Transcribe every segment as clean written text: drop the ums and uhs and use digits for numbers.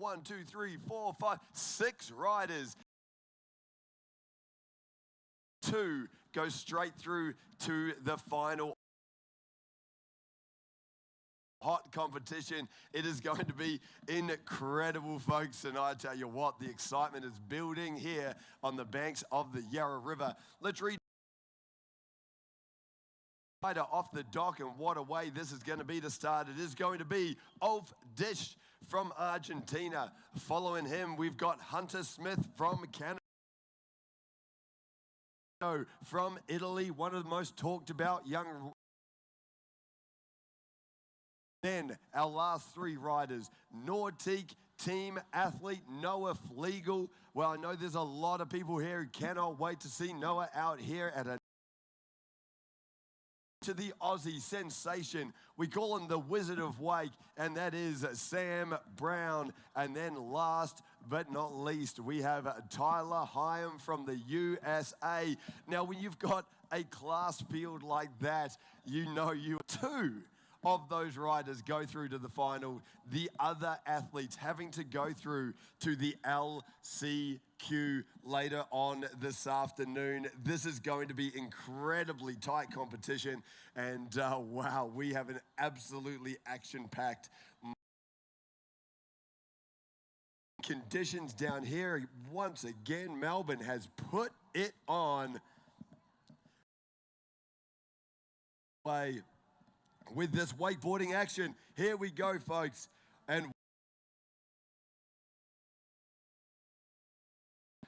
1, 2, 3, 4, 5, 6 riders. 2 go straight through to the final. Hot competition. It is going to be incredible, folks, and I tell you what, the excitement is building here on the banks of the Yarra River. Let's read off the dock, and what a way this is going to be to start. It is going to be Ulf Dish from Argentina. Following him, we've got Hunter Smith from Canada. From Italy, one of the most talked about young. Then our last 3 riders, Nautique team athlete Noah Flegel. Well, I know there's a lot of people here who cannot wait to see Noah out here at a to the Aussie sensation. We call him the Wizard of Wake, and that is Sam Brown. And then last but not least, we have Tyler Hyam from the USA. Now, when you've got a class field like that, you know you 2 of those riders go through to the final. The other athletes having to go through to the LCQ later on this afternoon. This is going to be incredibly tight competition, and wow, we have an absolutely action-packed conditions down here. Once again, Melbourne has put it on. With this wakeboarding action. Here we go, folks. And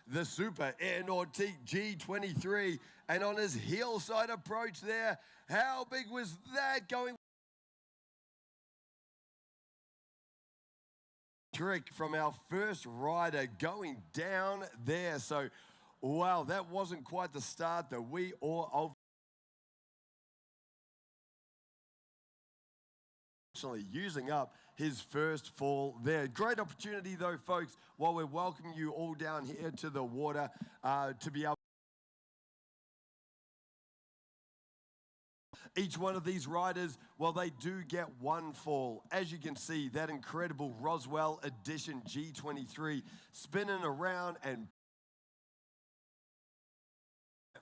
the Super Air Nautique G23. And on his heel side approach there, how big was that going? Trick from our first rider going down there. So, wow, that wasn't quite the start that we all using up his first fall there. Great opportunity though, folks, while we're welcoming you all down here to the water to be able. Each one of these riders, well, they do get 1 fall. As you can see, that incredible Roswell Edition G23 spinning around and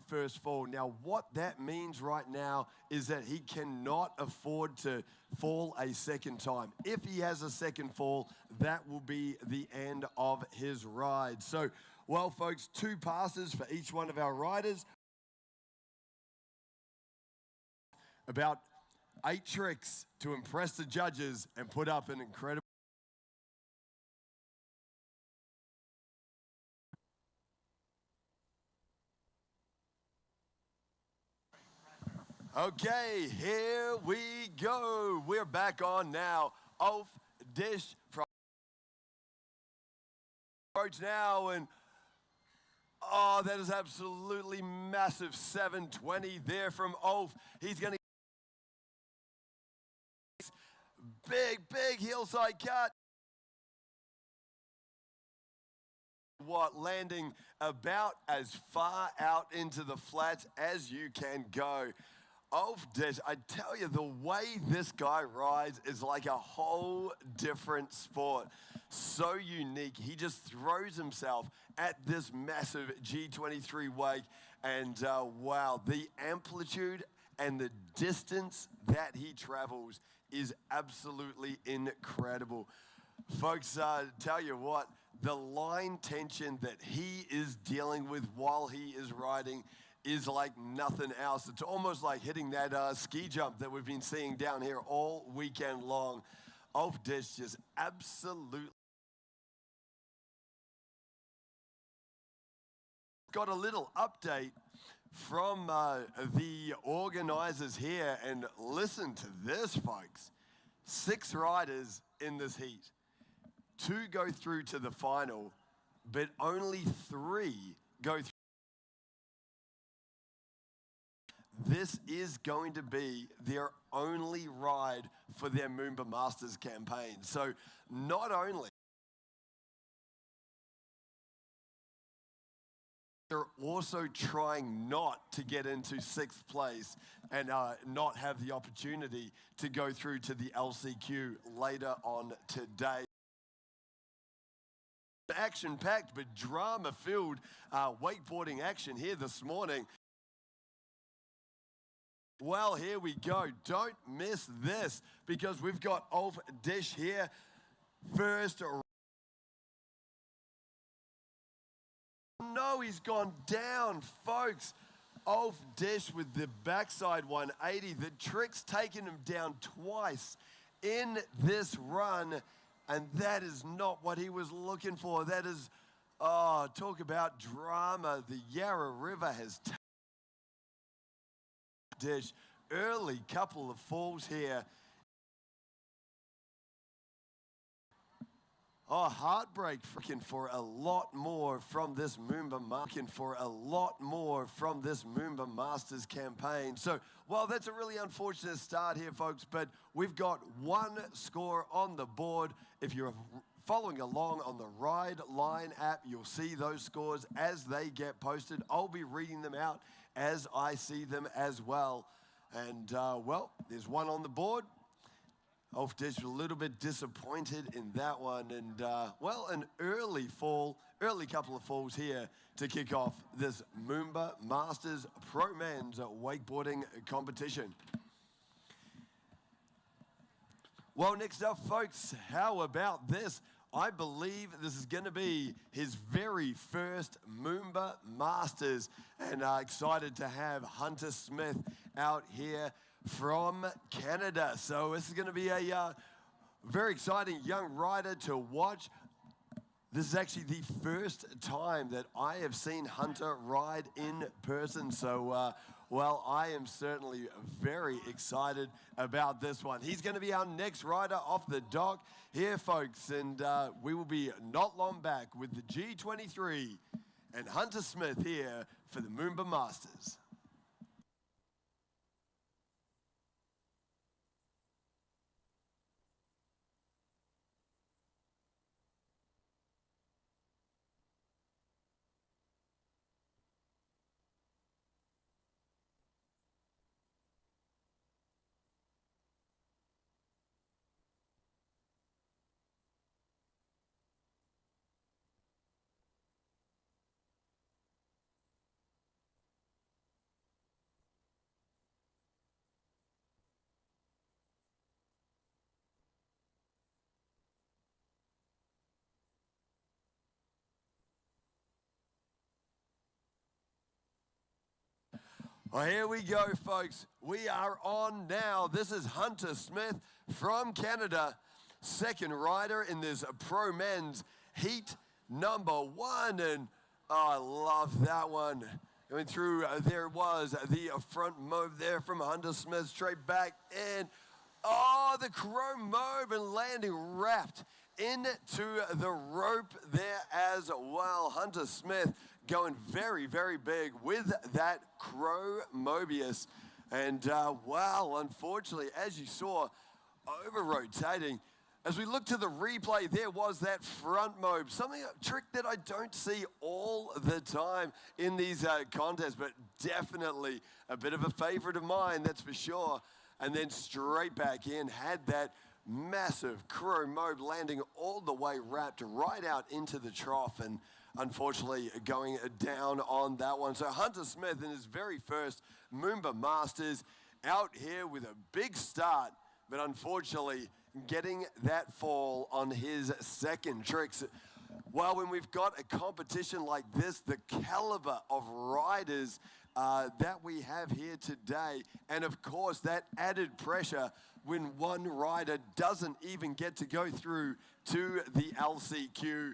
first fall. Now, what that means right now is that he cannot afford to fall a second time. If he has a second fall, that will be the end of his ride. So, well, folks, 2 passes for each one of our riders. About 8 tricks to impress the judges and put up an incredible. Okay, here we go. We're back on now. Ulf Dish from approach now, and oh, that is absolutely massive. 720 there from Ulf. He's going to big hillside cut. What, landing about as far out into the flats as you can go. Ulf Dish, I tell you, the way this guy rides is like a whole different sport. So unique. He just throws himself at this massive G23 wake, and wow, the amplitude and the distance that he travels is absolutely incredible. Folks, tell you what, the line tension that he is dealing with while he is riding is like nothing else. It's almost like hitting that ski jump that we've been seeing down here all weekend long. Ulf Dish just absolutely got a little update from the organizers here, and listen to this, folks. 6 riders in this heat. 2 go through to the final, but only 3 go through. This is going to be their only ride for their MOOMBA Masters campaign. So not only they're also trying not to get into 6th place and not have the opportunity to go through to the LCQ later on today. Action-packed but drama-filled wakeboarding action here this morning. Well, here we go. Don't miss this because we've got off dish here first. No, he's gone down, folks. Off dish with the backside 180. The trick's taken him down twice in this run, and that is not what he was looking for. That is, talk about drama. The Yarra River has dish. Early couple of falls here. Oh, heartbreak freaking for a lot more from this MOOMBA Masters campaign. So, well, that's a really unfortunate start here, folks, but we've got one score on the board. If you're following along on the Ride Line app, you'll see those scores as they get posted. I'll be reading them out as I see them as well. And, well, there's one on the board. Off dish, a little bit disappointed in that one. And, well, an early couple of falls here to kick off this MOOMBA Masters Pro Men's wakeboarding competition. Well, next up, folks, how about this? I believe this is going to be his very first MOOMBA Masters, and excited to have Hunter Smith out here from Canada. So this is going to be a very exciting young rider to watch. This is actually the first time that I have seen Hunter ride in person. So, well, I am certainly very excited about this one. He's going to be our next rider off the dock here, folks. And we will be not long back with the G23 and Hunter Smith here for the MOOMBA Masters. Well, here we go, folks. We are on now. This is Hunter Smith from Canada, second rider in this Pro Men's Heat number 1. And I love that one. Going through, there was the front move there from Hunter Smith, straight back in. Oh, the chrome move and landing wrapped into the rope there as well. Hunter Smith going very, very big with that Crow Mobius. And, wow, unfortunately, as you saw, over-rotating. As we look to the replay, there was that front mob, a trick that I don't see all the time in these contests, but definitely a bit of a favorite of mine, that's for sure. And then straight back in, had that massive Crow mob landing all the way wrapped right out into the trough, and unfortunately going down on that one. So Hunter Smith in his very first MOOMBA Masters out here with a big start, but unfortunately getting that fall on his second tricks. Well, when we've got a competition like this, the caliber of riders that we have here today, and of course that added pressure when one rider doesn't even get to go through to the LCQ.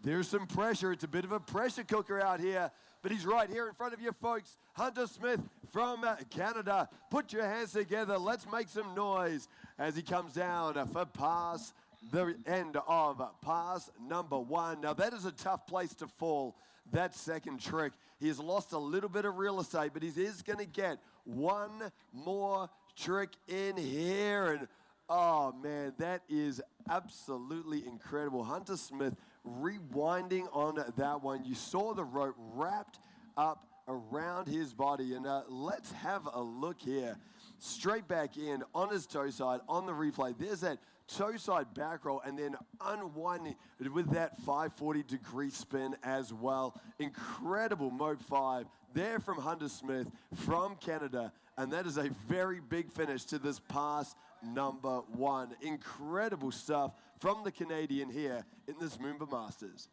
There's some pressure. It's a bit of a pressure cooker out here, but he's right here in front of you, folks. Hunter Smith from Canada. Put your hands together. Let's make some noise as he comes down for pass, the end of pass number 1. Now, that is a tough place to fall, that second trick. He has lost a little bit of real estate, but he is going to get one more trick in here. And, oh, man, that is absolutely incredible. Hunter Smith rewinding on that one. You saw the rope wrapped up around his body, and let's have a look here. Straight back in on his toe side on the replay. There's that toe side back roll, and then unwinding with that 540-degree spin as well. Incredible Mope 5 there from Hunter Smith from Canada, and that is a very big finish to this pass number 1. Incredible stuff from the Canadian here in this MOOMBA Masters.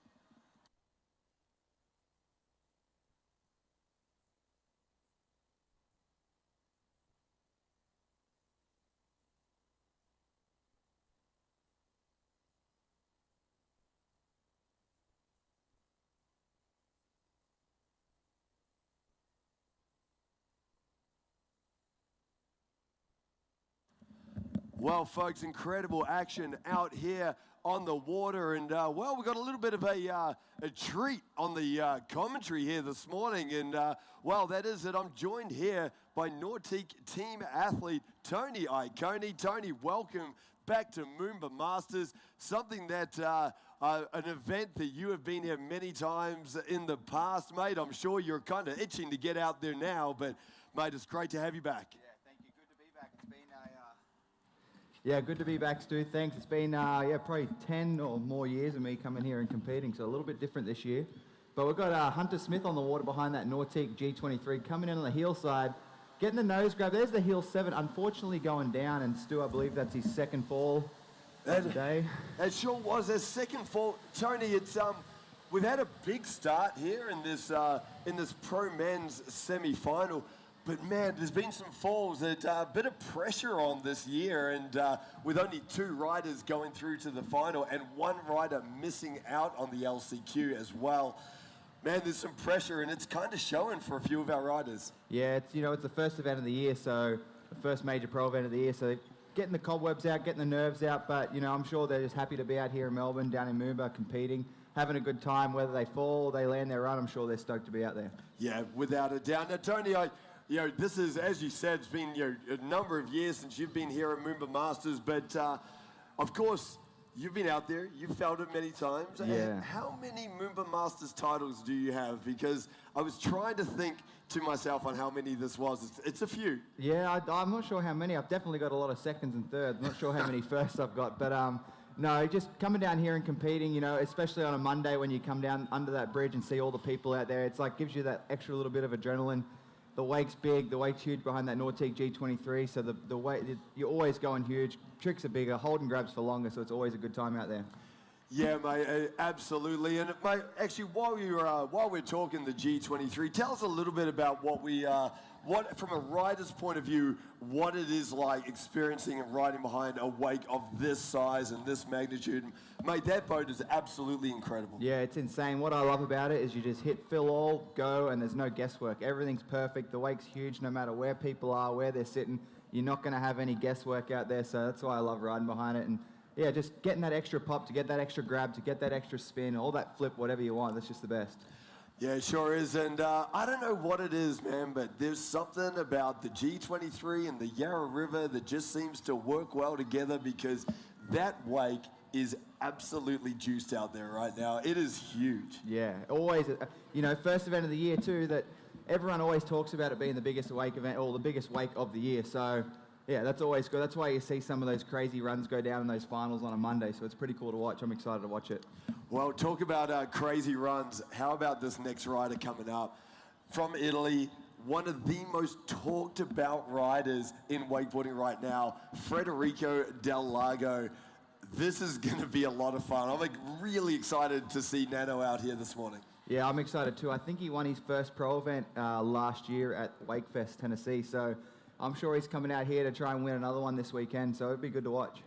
Well, folks, incredible action out here on the water. And, well, we got a little bit of a treat on the commentary here this morning. And, well, that is that I'm joined here by Nautique team athlete Tony Iacone. Tony, welcome back to MOOMBA Masters, something that an event that you have been here many times in the past, mate. I'm sure you're kind of itching to get out there now, but, mate, it's great to have you back. Yeah, good to be back, Stu. Thanks. It's been, probably 10 or more years of me coming here and competing, so a little bit different this year. But we've got Hunter Smith on the water behind that Nautique G23, coming in on the heel side, getting the nose grab. There's the heel 7, unfortunately going down, and Stu, I believe that's his second fall today. It sure was his second fall. Tony, it's we've had a big start here in this pro men's semi-final. But, man, there's been some falls, a bit of pressure on this year, and with only 2 riders going through to the final and 1 rider missing out on the LCQ as well. Man, there's some pressure, and it's kind of showing for a few of our riders. Yeah, it's the first event of the year, so the first major pro event of the year, so getting the cobwebs out, getting the nerves out, but, I'm sure they're just happy to be out here in Melbourne, down in MOOMBA, competing, having a good time. Whether they fall or they land their run, I'm sure they're stoked to be out there. Yeah, without a doubt. Now, Tony, this is, as you said, it's been a number of years since you've been here at MOOMBA Masters, but of course, you've been out there, you've felt it many times. Yeah. And how many MOOMBA Masters titles do you have? Because I was trying to think to myself on how many this was. It's a few. Yeah, I'm not sure how many. I've definitely got a lot of seconds and thirds. I'm not sure how many firsts I've got, but no, just coming down here and competing, especially on a Monday when you come down under that bridge and see all the people out there, it's like gives you that extra little bit of adrenaline. The wake's big, the wake's huge behind that Nautique G23, so the wake, you're always going huge. Tricks are bigger, holding grabs for longer, so it's always a good time out there. Yeah, mate, absolutely. And, mate, actually, while we're talking the G23, tell us a little bit about what from a rider's point of view, what it is like experiencing and riding behind a wake of this size and this magnitude. Mate, that boat is absolutely incredible. Yeah, it's insane. What I love about it is you just hit fill all, go, and there's no guesswork. Everything's perfect. The wake's huge no matter where people are, where they're sitting. You're not going to have any guesswork out there, so that's why I love riding behind it. And yeah, just getting that extra pop, to get that extra grab, to get that extra spin, all that flip, whatever you want, that's just the best. Yeah, it sure is. And I don't know what it is, man, but there's something about the G23 and the Yarra River that just seems to work well together, because that wake is absolutely juiced out there right now. It is huge. Yeah, always, first event of the year too, that everyone always talks about it being the biggest wake event, or the biggest wake of the year. So yeah, that's always good. That's why you see some of those crazy runs go down in those finals on a Monday. So it's pretty cool to watch. I'm excited to watch it. Well, talk about crazy runs. How about this next rider coming up from Italy? One of the most talked about riders in wakeboarding right now, Federico Del Lago. This is going to be a lot of fun. I'm really excited to see Nano out here this morning. Yeah, I'm excited too. I think he won his first pro event last year at Wakefest, Tennessee. So I'm sure he's coming out here to try and win another one this weekend. So it'd be good to watch.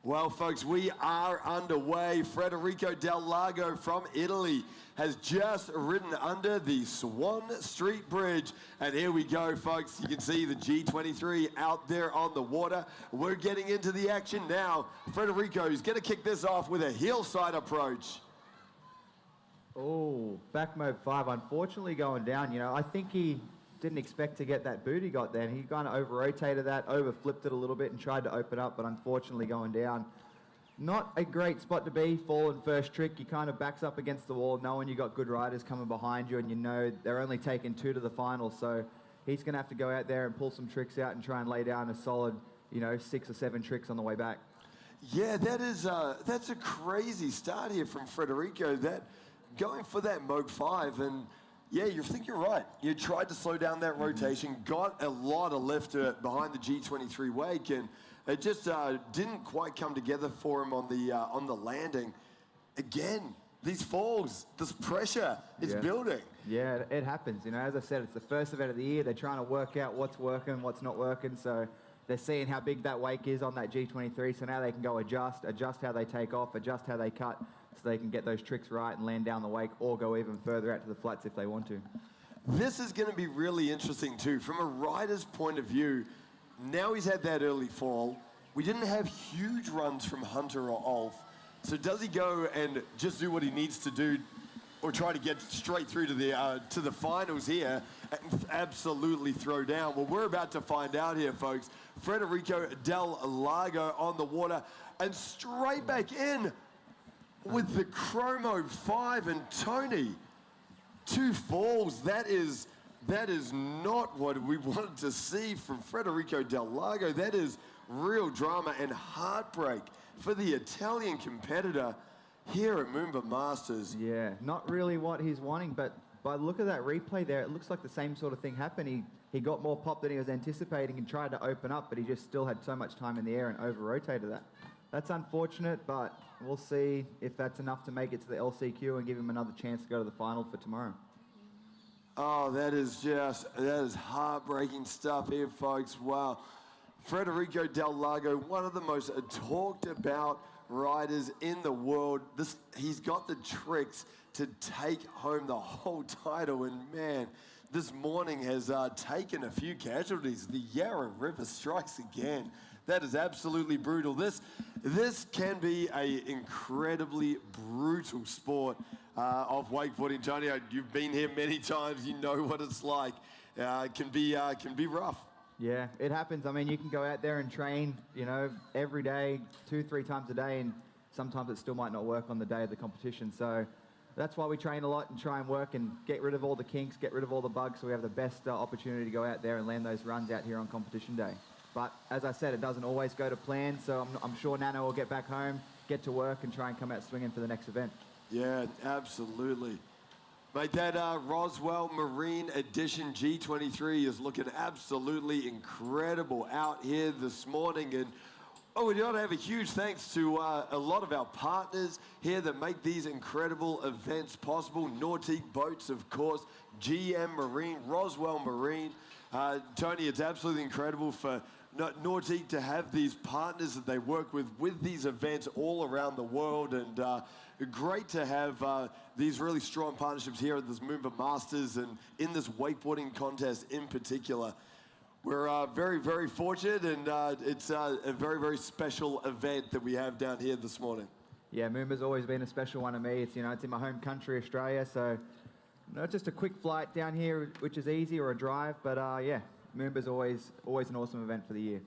Well, folks, we are underway. Federico Del Lago from Italy has just ridden under the Swan Street Bridge. And here we go, folks. You can see the G23 out there on the water. We're getting into the action now. Federico is going to kick this off with a hillside approach. Oh, back mode 5, unfortunately going down. I think he didn't expect to get that boot he got there. He kind of over-rotated that, over-flipped it a little bit and tried to open up, but unfortunately going down. Not a great spot to be, falling first trick. He kind of backs up against the wall, knowing you got good riders coming behind you, and you know they're only taking 2 to the final, so he's going to have to go out there and pull some tricks out and try and lay down a solid, 6 or 7 tricks on the way back. Yeah, that's a crazy start here from Federico. That going for that Moog 5, and yeah, you think you're right. You tried to slow down that rotation, got a lot of lift behind the G23 wake, and it just didn't quite come together for him on the landing. Again, these falls, this pressure is building. Yeah, it happens. You know, as I said, it's the first event of the year. They're trying to work out what's working, what's not working. So they're seeing how big that wake is on that G23. So now they can go adjust how they take off, adjust how they cut, so they can get those tricks right and land down the wake, or go even further out to the flats if they want to. This is going to be really interesting too. From a rider's point of view, now he's had that early fall. We didn't have huge runs from Hunter or Ulf. So does he go and just do what he needs to do, or try to get straight through to the finals here and absolutely throw down? Well, we're about to find out here, folks. Federico Del Lago on the water and straight back in with the Chromo 5 and Tony. 2 falls. That is not what we wanted to see from Federico Del Lago. That is real drama and heartbreak for the Italian competitor here at MOOMBA Masters. Yeah, not really what he's wanting, but by the look of that replay there, it looks like the same sort of thing happened. He got more pop than he was anticipating and tried to open up, but he just still had so much time in the air and over-rotated that. That's unfortunate, but we'll see if that's enough to make it to the LCQ and give him another chance to go to the final for tomorrow. Oh, that is heartbreaking stuff here, folks. Wow. Federico Del Lago, one of the most talked about riders in the world. He's got the tricks to take home the whole title, and man, this morning has taken a few casualties. The Yarra River strikes again. That is absolutely brutal. This can be an incredibly brutal sport of wakeboarding. Johnny, you've been here many times. You know what it's like. It can be rough. Yeah, it happens. I mean, you can go out there and train, you know, every day, 2-3 times a day, and sometimes it still might not work on the day of the competition. So that's why we train a lot and try and work and get rid of all the kinks, get rid of all the bugs, so we have the best opportunity to go out there and land those runs out here on competition day. But as I said, it doesn't always go to plan, so I'm sure Nano will get back home, get to work, and try and come out swinging for the next event. Yeah, absolutely. Mate, that Roswell Marine Edition G23 is looking absolutely incredible out here this morning. And we want to have a huge thanks to a lot of our partners here that make these incredible events possible. Nautique Boats, of course, GM Marine, Roswell Marine. Tony, it's absolutely incredible for Nautique to have these partners that they work with these events all around the world, and great to have these really strong partnerships here at this MOOMBA Masters and in this wakeboarding contest in particular. We're very, very fortunate, and it's a very, very special event that we have down here this morning. Yeah, MOOMBA's always been a special one to me. It's, you know, it's in my home country, Australia, so not just a quick flight down here, which is easy, or a drive, but yeah, MOOMBA's always an awesome event for the year.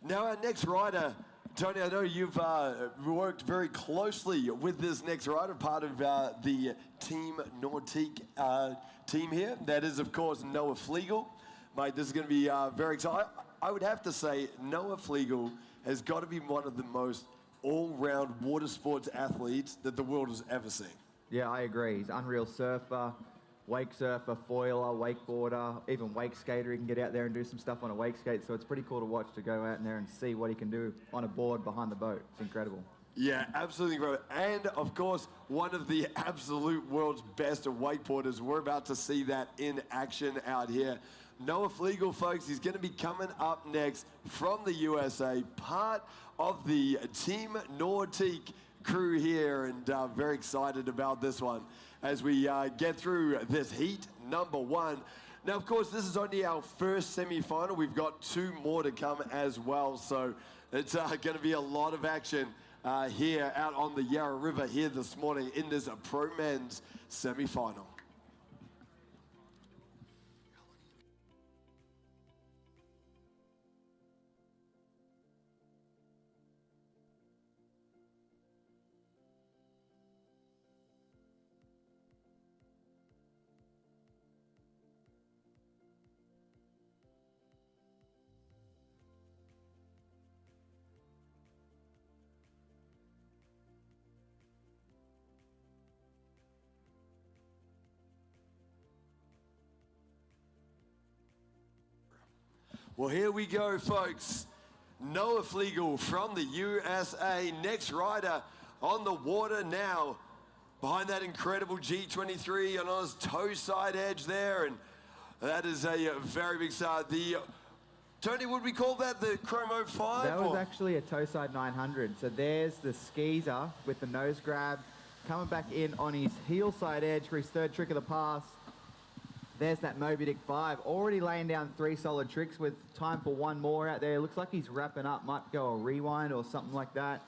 Now our next rider, Tony, I know you've worked very closely with this next rider, part of the Team Nautique team here. That is, of course, Noah Flegel. Mate, this is going to be very exciting. I would have to say Noah Flegel has got to be one of the most all-round water sports athletes that the world has ever seen. Yeah, I agree. He's an unreal surfer, wake surfer, foiler, wakeboarder, even wake skater. He can get out there and do some stuff on a wake skate, so it's pretty cool to watch, to go out in there and see what he can do on a board behind the boat. It's incredible. Yeah, absolutely incredible. And, of course, one of the absolute world's best wakeboarders. We're about to see that in action out here. Noah Flegel, folks, he's going to be coming up next from the USA, part of the Team Nautique crew here, and very excited about this one as we get through this heat number 1. Now, of course, this is only our first semi-final. We've got 2 more to come as well, so it's going to be a lot of action here out on the Yarra River here this morning in this Pro Men's semi-final. Well, here we go, folks. Noah Flegel from the USA, next rider on the water now. Behind that incredible G23 on his toe side edge there, and that is a very big start. Tony, would we call that the Chromo 5? That was actually a toe side 900. So there's the skeezer with the nose grab, coming back in on his heel side edge for his third trick of the pass. There's that Moby Dick 5, already laying down 3 solid tricks with time for one more out there. Looks like he's wrapping up, might go a rewind or something like that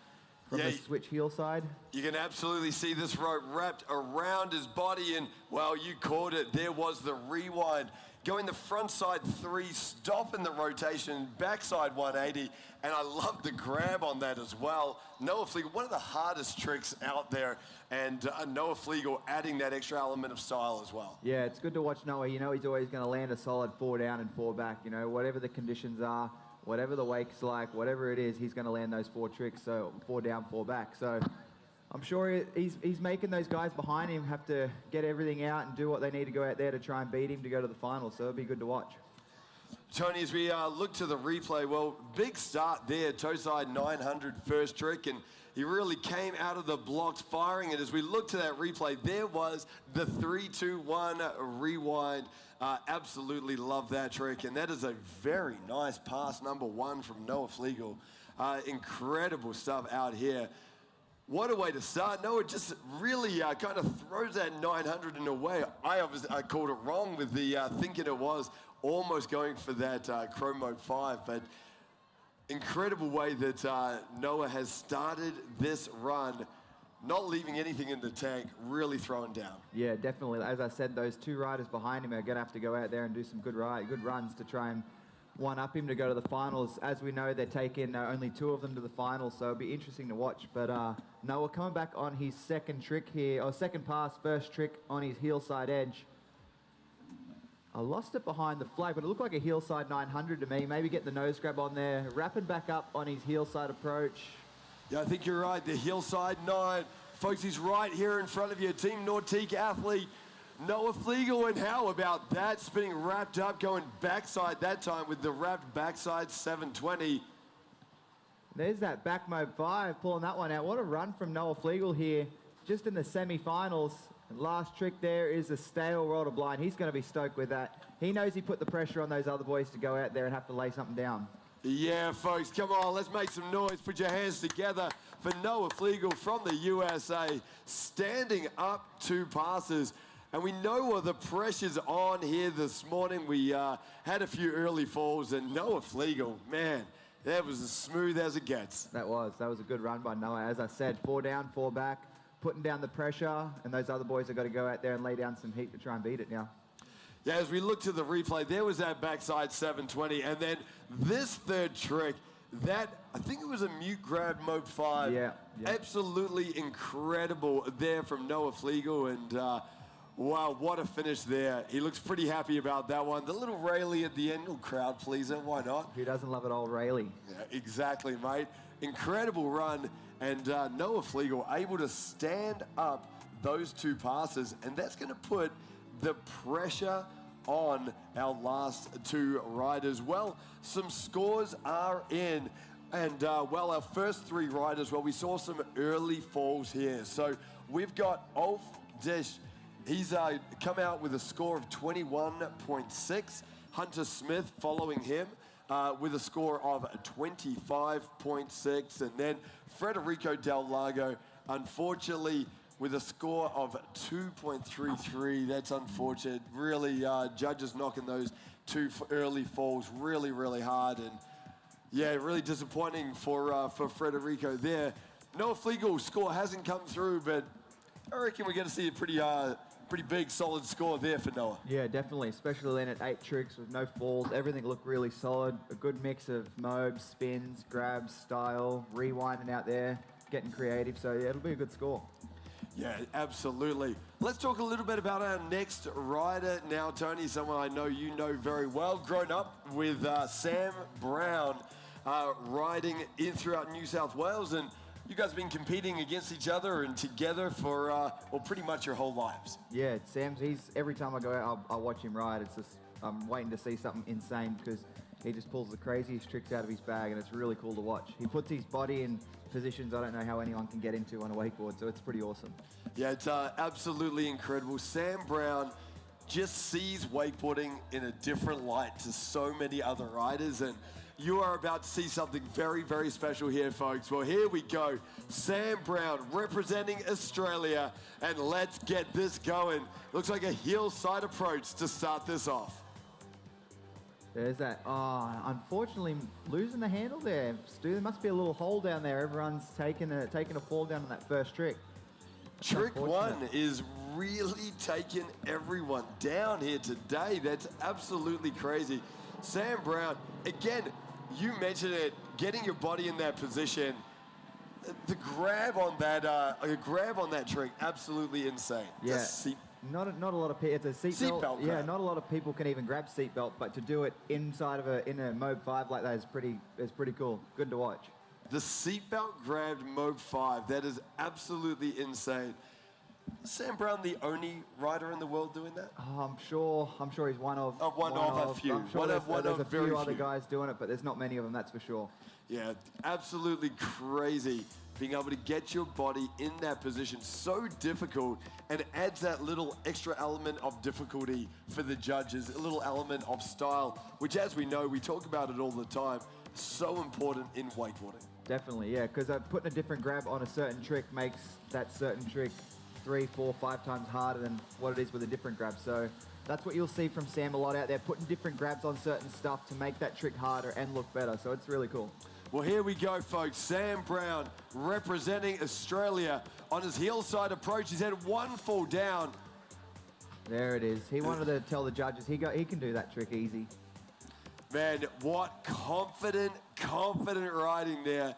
from the switch heel side. You can absolutely see this rope wrapped around his body, and, well, you caught it. There was the rewind. Going the front side 3, stopping the rotation, backside 180, and I love the grab on that as well. Noah Flegel, one of the hardest tricks out there, and Noah Flegel adding that extra element of style as well. Yeah, it's good to watch Noah. You know he's always going to land a solid 4 down and 4 back. You know, whatever the conditions are, whatever the wake's like, whatever it is, he's going to land those 4 tricks, so 4 down, 4 back. So I'm sure he's making those guys behind him have to get everything out and do what they need to go out there to try and beat him to go to the final, so it'll be good to watch. Tony, as we look to the replay, well, big start there, toe side 900 first trick, and he really came out of the blocks firing it. As we look to that replay, there was the 3-2-1 rewind. Absolutely love that trick, and that is a very nice pass, number 1 from Noah Flegel. Incredible stuff out here. What a way to start. Noah just really kind of throws that 900 in a way. I called it wrong with the thinking it was almost going for that Chromo 5, but incredible way that Noah has started this run, not leaving anything in the tank, really throwing down. Yeah, definitely. As I said, those 2 riders behind him are going to have to go out there and do some good runs to try and one-up him to go to the finals. As we know, they're taking only 2 of them to the finals, so it'll be interesting to watch. But Noah coming back on his second trick here, or second pass, first trick on his heel side edge. I lost it behind the flag, but it looked like a heel side 900 to me. Maybe get the nose grab on there, wrapping back up on his heel side approach. Yeah, I think you're right. The heel side 9. Folks, he's right here in front of you. Team Nautique athlete, Noah Flegel, and how about that? Spinning wrapped up, going backside that time with the wrapped backside 720. There's that back mob 5, pulling that one out. What a run from Noah Flegel here, just in the semi-finals. Last trick there is a stale roll to blind. He's going to be stoked with that. He knows he put the pressure on those other boys to go out there and have to lay something down. Yeah, folks, come on, let's make some noise. Put your hands together for Noah Flegel from the USA, standing up 2 passes. And we know what the pressure's on here this morning. We had a few early falls, and Noah Flegel, man, that was as smooth as it gets. That was a good run by Noah. As I said, 4 down, 4 back, putting down the pressure, and those other boys have got to go out there and lay down some heat to try and beat it now. Yeah, as we look to the replay, there was that backside 720, and then this third trick, that, I think it was a mute grab mode 5. Yeah. Absolutely incredible there from Noah Flegel, and wow, what a finish there. He looks pretty happy about that one. The little Rayleigh at the end, little crowd pleaser, why not? Who doesn't love it, old Rayleigh? Yeah, exactly, mate. Incredible run, and Noah Flegel able to stand up those 2 passes, and that's going to put the pressure on our last 2 riders. Well, some scores are in, and well, our first 3 riders, well, we saw some early falls here. So we've got Ulf Dish. He's come out with a score of 21.6. Hunter Smith following him with a score of 25.6. And then Federico Del Lago, unfortunately, with a score of 2.33. That's unfortunate. Really, judges knocking those 2 early falls really, really hard. And yeah, really disappointing for Federico there. Noah Flegel's score hasn't come through, but I reckon we're going to see a pretty big, solid score there for Noah. Yeah, definitely, especially then at 8 tricks with no falls. Everything looked really solid. A good mix of mobs, spins, grabs, style, rewinding out there, getting creative. So yeah, it'll be a good score. Yeah, absolutely. Let's talk a little bit about our next rider now, Tony, someone I know you know very well. Grown up with Sam Brown, riding in throughout New South Wales, and you guys have been competing against each other and together for, well, pretty much your whole lives. Yeah, Sam's, every time I go out, I'll watch him ride. It's just, I'm waiting to see something insane because he just pulls the craziest tricks out of his bag, and it's really cool to watch. He puts his body in positions I don't know how anyone can get into on a wakeboard, so it's pretty awesome. Yeah, it's absolutely incredible. Sam Brown just sees wakeboarding in a different light to so many other riders, and you are about to see something very, very special here, folks. Well, here we go. Sam Brown representing Australia, and let's get this going. Looks like a heel side approach to start this off. There's that. Oh, unfortunately, losing the handle there. Stu, there must be a little hole down there. Everyone's taking a fall down on that first trick. That's Trick one is really taking everyone down here today. That's absolutely crazy. Sam Brown, again, you mentioned it, getting your body in that position. The grab on that trick, absolutely insane. Yeah. Not a lot of people. It's a seatbelt. Yeah, grab. not a lot of people can even grab seatbelt, but to do it inside of in a Mob 5 like that is pretty cool. Good to watch. The seatbelt grabbed Mob 5. That is absolutely insane. Sam Brown, the only rider in the world doing that? Oh, I'm sure he's one of a few. I'm sure there's a few other guys doing it, but there's not many of them, that's for sure. Yeah, absolutely crazy. Being able to get your body in that position, so difficult, and it adds that little extra element of difficulty for the judges, a little element of style, which, as we know, we talk about it all the time, so important in wakeboarding. Definitely, yeah, because putting a different grab on a certain trick makes that certain trick 3, 4, 5 times harder than what it is with a different grab. So that's what you'll see from Sam a lot out there, putting different grabs on certain stuff to make that trick harder and look better. So it's really cool. Well, here we go, folks. Sam Brown representing Australia on his heel side approach. He's had one fall down. There it is. He wanted to tell the judges he can do that trick easy. Man, what confident riding there.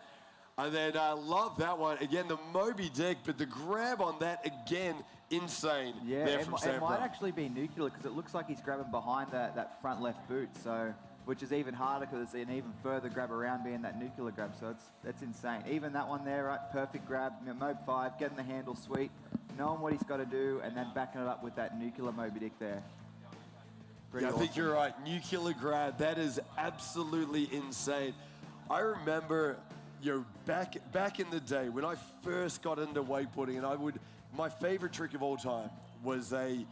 And then I love that one. Again, the Moby Dick, but the grab on that, again, insane. Yeah, there from Sam it might Brown. actually be nuclear because it looks like he's grabbing behind that front left boot, so which is even harder because it's an even further grab around being that nuclear grab, so that's insane. Even that one there, right, perfect grab, Mob 5, getting the handle sweet, knowing what he's got to do, and then backing it up with that nuclear Moby Dick there. Pretty I awesome. think you're right. Nuclear grab, that is absolutely insane. I remember, back in the day when I first got into wakeboarding, and my favorite trick of all time was a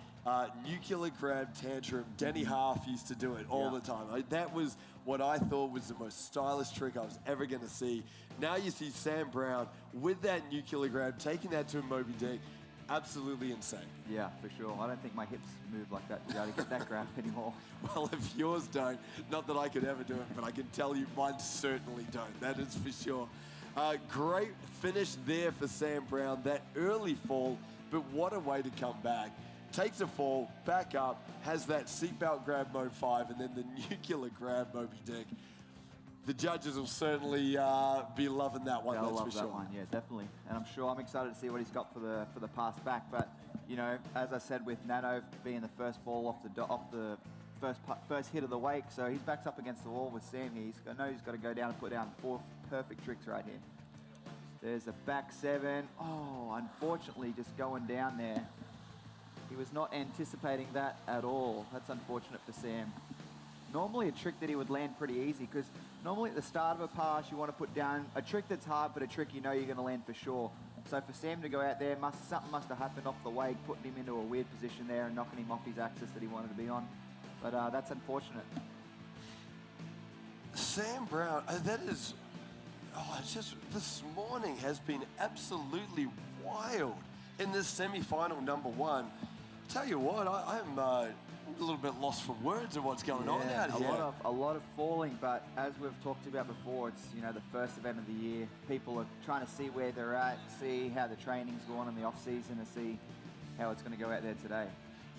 nuclear grab tantrum. Denny Half used to do it all the time. That was what I thought was the most stylish trick I was ever going to see. Now you see Sam Brown with that nuclear grab, taking that to a Moby Dick. Absolutely insane. Yeah, for sure. I don't think my hips move like that to be able to get that grab anymore. Well, if yours don't, not that I could ever do it, but I can tell you mine certainly don't. That is for sure. Great finish there for Sam Brown. That early fall, but what a way to come back. Takes a fall, back up, has that seatbelt grab Mob 5, and then the nuclear grab Moby Dick. The judges will certainly be loving that one. They'll that's love for sure. that one, yeah, definitely. And I'm excited to see what he's got for the pass back. But you know, as I said, with Nano being the first fall off the first hit of the wake, so he's backed up against the wall with Sam here. I know he's got to go down and put down 4 perfect tricks right here. There's a back 7. Oh, unfortunately, just going down there. He was not anticipating that at all. That's unfortunate for Sam. Normally a trick that he would land pretty easy, because normally at the start of a pass you want to put down a trick that's hard, but a trick you know you're going to land for sure. So for Sam to go out there, something must have happened off the wake, putting him into a weird position there and knocking him off his axis that he wanted to be on. But that's unfortunate. Sam Brown, it's just, this morning has been absolutely wild in this semi-final number 1. Tell you what, I'm a little bit lost for words of what's going on out here. A lot of falling, but as we've talked about before, it's the first event of the year. People are trying to see where they're at, see how the training's going in the off season, to see how it's going to go out there today.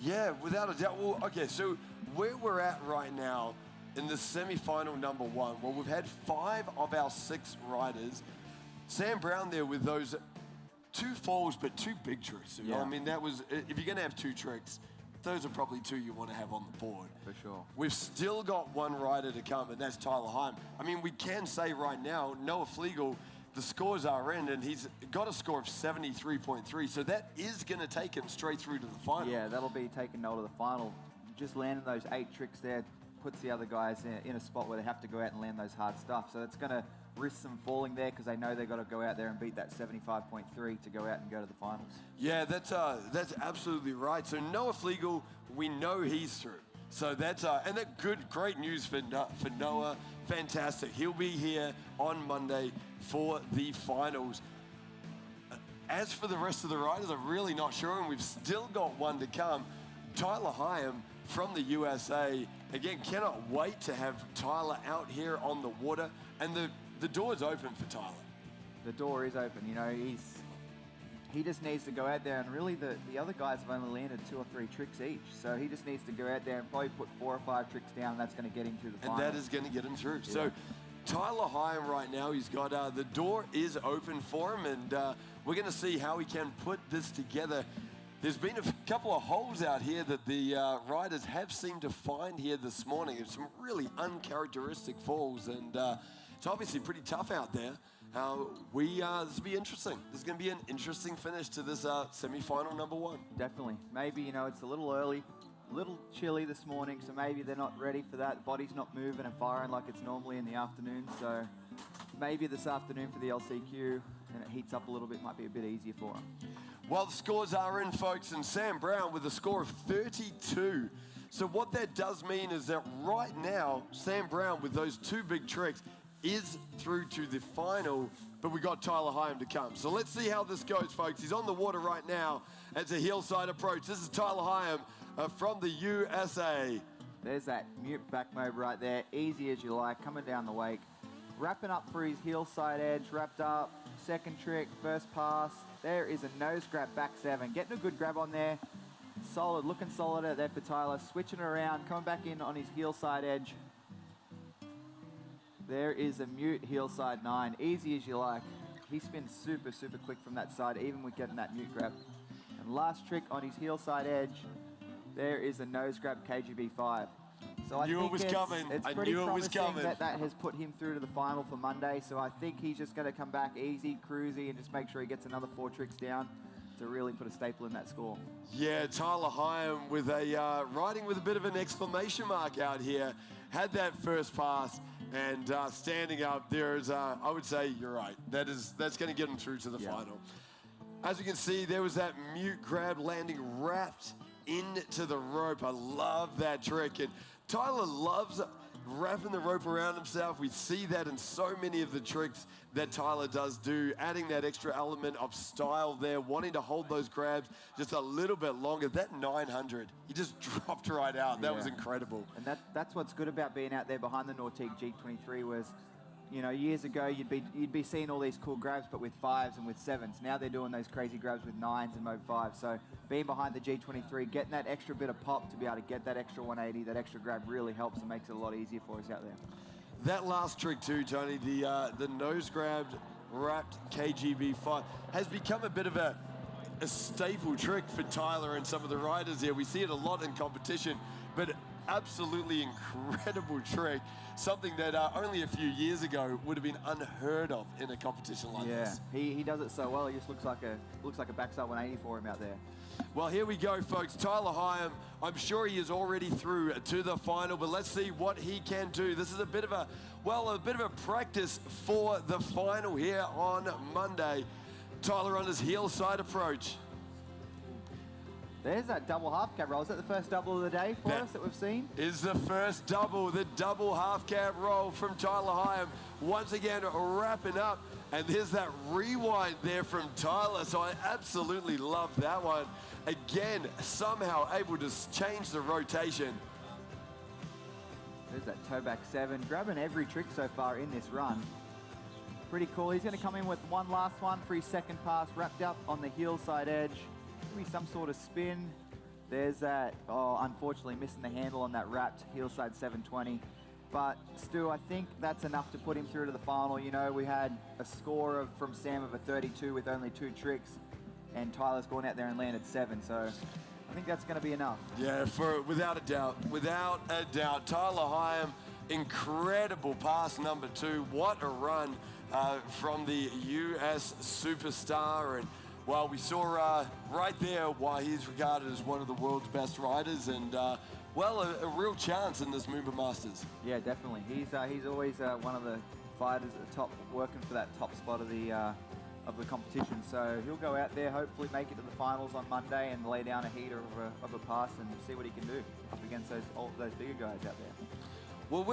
Yeah, without a doubt. Well, okay, so where we're at right now in the semi-final number 1, well, we've had 5 of our 6 riders. Sam Brown there with those 2 falls, but 2 big tricks. Yeah. I mean, that was, if you're going to have 2 tricks, those are probably 2 you want to have on the board. For sure. We've still got 1 rider to come, and that's Tyler Heim. I mean, we can say right now, Noah Flegel, the scores are in, and he's got a score of 73.3, so that is going to take him straight through to the final. Yeah, that'll be taking Noah to the final. Just landing those 8 tricks there. puts the other guys in a spot where they have to go out and land those hard stuff. So it's going to risk them falling there because they know they've got to go out there and beat that 75.3 to go out and go to the finals. Yeah, that's absolutely right. So Noah Flegel, we know he's through. So that's and that great news for Noah. Fantastic. He'll be here on Monday for the finals. As for the rest of the riders, I'm really not sure, and we've still got one to come. Tyler Hyam from the USA. Again, cannot wait to have Tyler out here on the water, and the door's open for Tyler. The door is open. You know, he just needs to go out there, and really the other guys have only landed 2 or 3 tricks each. So he just needs to go out there and probably put 4 or 5 tricks down, and that's going to get him through the final. And that is going to get him through. Yeah. So Tyler Hyam right now, he's got the door is open for him, and we're going to see how he can put this together. There's been a couple of holes out here that the riders have seemed to find here this morning. It's some really uncharacteristic falls, and it's obviously pretty tough out there. This will be interesting. This is going to be an interesting finish to this semi-final number 1. Definitely. Maybe, you know, it's a little early, a little chilly this morning, so maybe they're not ready for that. The body's not moving and firing like it's normally in the afternoon, so maybe this afternoon for the LCQ, and it heats up a little bit, might be a bit easier for them. Well, the scores are in, folks, and Sam Brown with a score of 32. So what that does mean is that right now, Sam Brown with those 2 big tricks is through to the final, but we got Tyler Hyam to come. So let's see how this goes, folks. He's on the water right now. It's a hillside approach. This is Tyler Hyam from the USA. There's that mute back mode right there, easy as you like, coming down the wake. Wrapping up for his hillside edge, wrapped up, second trick, first pass. There is a nose grab back 7, getting a good grab on there. Solid, looking solid out there for Tyler, switching around, coming back in on his hillside edge. There is a mute hillside 9, easy as you like. He spins super, super quick from that side, even with getting that mute grab. And last trick on his hillside edge, there is a nose grab KGB 5. So I knew think it was coming. It's I pretty knew it was promising coming. that has put him through to the final for Monday. So I think he's just going to come back easy, cruisy, and just make sure he gets another 4 tricks down to really put a staple in that score. Yeah, Tyler Hyam with riding with a bit of an exclamation mark out here. Had that first pass, and standing up there is, I would say, you're right. That's going to get him through to the final. As you can see, there was that mute grab landing wrapped into the rope. I love that trick. And Tyler loves wrapping the rope around himself. We see that in so many of the tricks that Tyler does do, adding that extra element of style there, wanting to hold those grabs just a little bit longer. That 900, he just dropped right out. That was incredible. And that's what's good about being out there behind the Nautique G23 was, you know, years ago you'd be seeing all these cool grabs, but with 5s and with 7s. Now they're doing those crazy grabs with 9s and Mode 5. So being behind the G23, getting that extra bit of pop to be able to get that extra 180, that extra grab really helps and makes it a lot easier for us out there. That last trick too, Tony, the nose grabbed wrapped KGB 5 has become a bit of a staple trick for Tyler and some of the riders here. We see it a lot in competition, but absolutely incredible trick. Something that only a few years ago would have been unheard of in a competition like this. Yeah, he does it so well. He just looks like a backside 180 for him out there. Well, here we go, folks. Tyler Hyam, I'm sure he is already through to the final, but let's see what he can do. This is a bit of a practice for the final here on Monday. Tyler on his heel side approach. There's that double half cab roll. Is that the first double of the day for us that we've seen? Is the first double, the double half cab roll from Tyler Hyam. Once again, wrapping up. And there's that rewind there from Tyler. So I absolutely love that one. Again, somehow able to change the rotation. There's that toe back 7. Grabbing every trick so far in this run. Pretty cool. He's going to come in with one last one for his second pass, wrapped up on the heel side edge. Maybe some sort of spin. There's that, unfortunately missing the handle on that wrapped heel side 720. But Stu, I think that's enough to put him through to the final. You know, we had a score from Sam of a 32 with only 2 tricks, and Tyler's gone out there and landed 7. So I think that's going to be enough. Yeah, without a doubt. Tyler Hyam, incredible pass number 2. What a run from the US superstar. And well, we saw right there why he's regarded as one of the world's best riders, and well, a real chance in this MOOMBA Masters. Yeah, definitely. He's always one of the fighters at the top, working for that top spot of the competition. So he'll go out there, hopefully make it to the finals on Monday and lay down a heater of a pass and see what he can do up against those bigger guys out there. Well,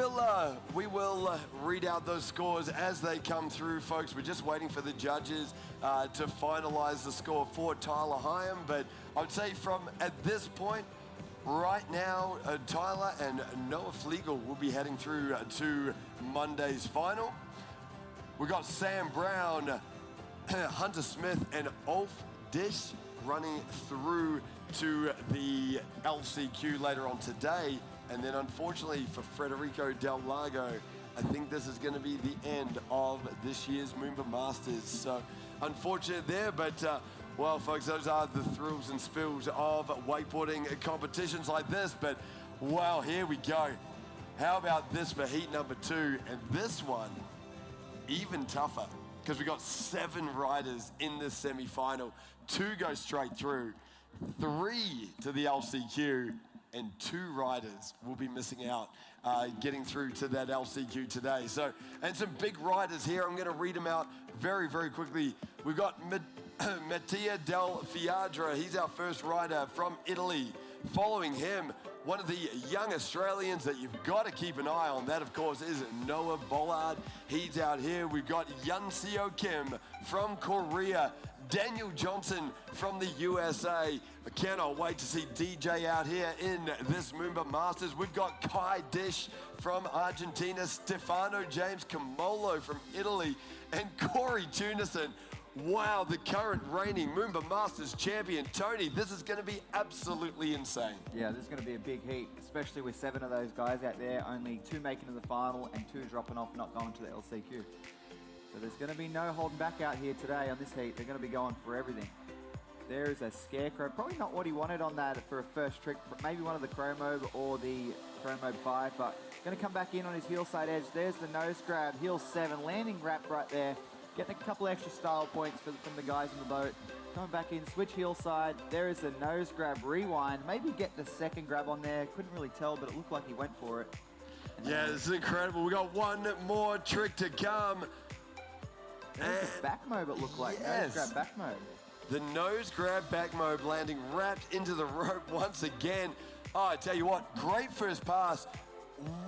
we will read out those scores as they come through, folks. We're just waiting for the judges to finalize the score for Tyler Hyam. But I'd say from at this point, right now, Tyler and Noah Flegel will be heading through to Monday's final. We've got Sam Brown, Hunter Smith, and Ulf Dish running through to the LCQ later on today. And then unfortunately for Federico Del Lago, I think this is going to be the end of this year's MOOMBA Masters. So unfortunate there, but well, folks, those are the thrills and spills of wakeboarding competitions like this. But wow, here we go. How about this for heat number 2? And this one, even tougher, because we got 7 riders in this semi-final. 2 go straight through, 3 to the LCQ, and 2 riders will be missing out getting through to that LCQ today. So, and some big riders here. I'm going to read them out very, very quickly. We've got Mattia Del Fiadra. He's our first rider from Italy. Following him, one of the young Australians that you've got to keep an eye on. That, of course, is Noah Bollard. He's out here. We've got Yun Seo Kim from Korea. Daniel Johnson from the USA. I cannot wait to see DJ out here in this MOOMBA Masters. We've got Kai Dish from Argentina, Stefano James Camolo from Italy, and Corey Tunison. Wow, the current reigning MOOMBA Masters champion. Tony, this is going to be absolutely insane. Yeah, this is going to be a big heat, especially with 7 of those guys out there, only 2 making to the final and 2 dropping off, not going to the LCQ. So there's going to be no holding back out here today on this heat. They're going to be going for everything. There is a Scarecrow, probably not what he wanted on that for a first trick, maybe one of the Chromobe or the Chromobe 5, but going to come back in on his heel side edge. There's the nose grab, heel 7, landing wrap right there, getting a couple extra style points from the guys in the boat. Coming back in, switch heel side. There is the nose grab rewind, maybe get the second grab on there. Couldn't really tell, but it looked like he went for it. Yeah, this is incredible. We got one more trick to come. There's the back mobe, it looked like. Yes. Nose grab back mobe. The nose grab back mobe landing wrapped into the rope once again. Oh, I tell you what, great first pass.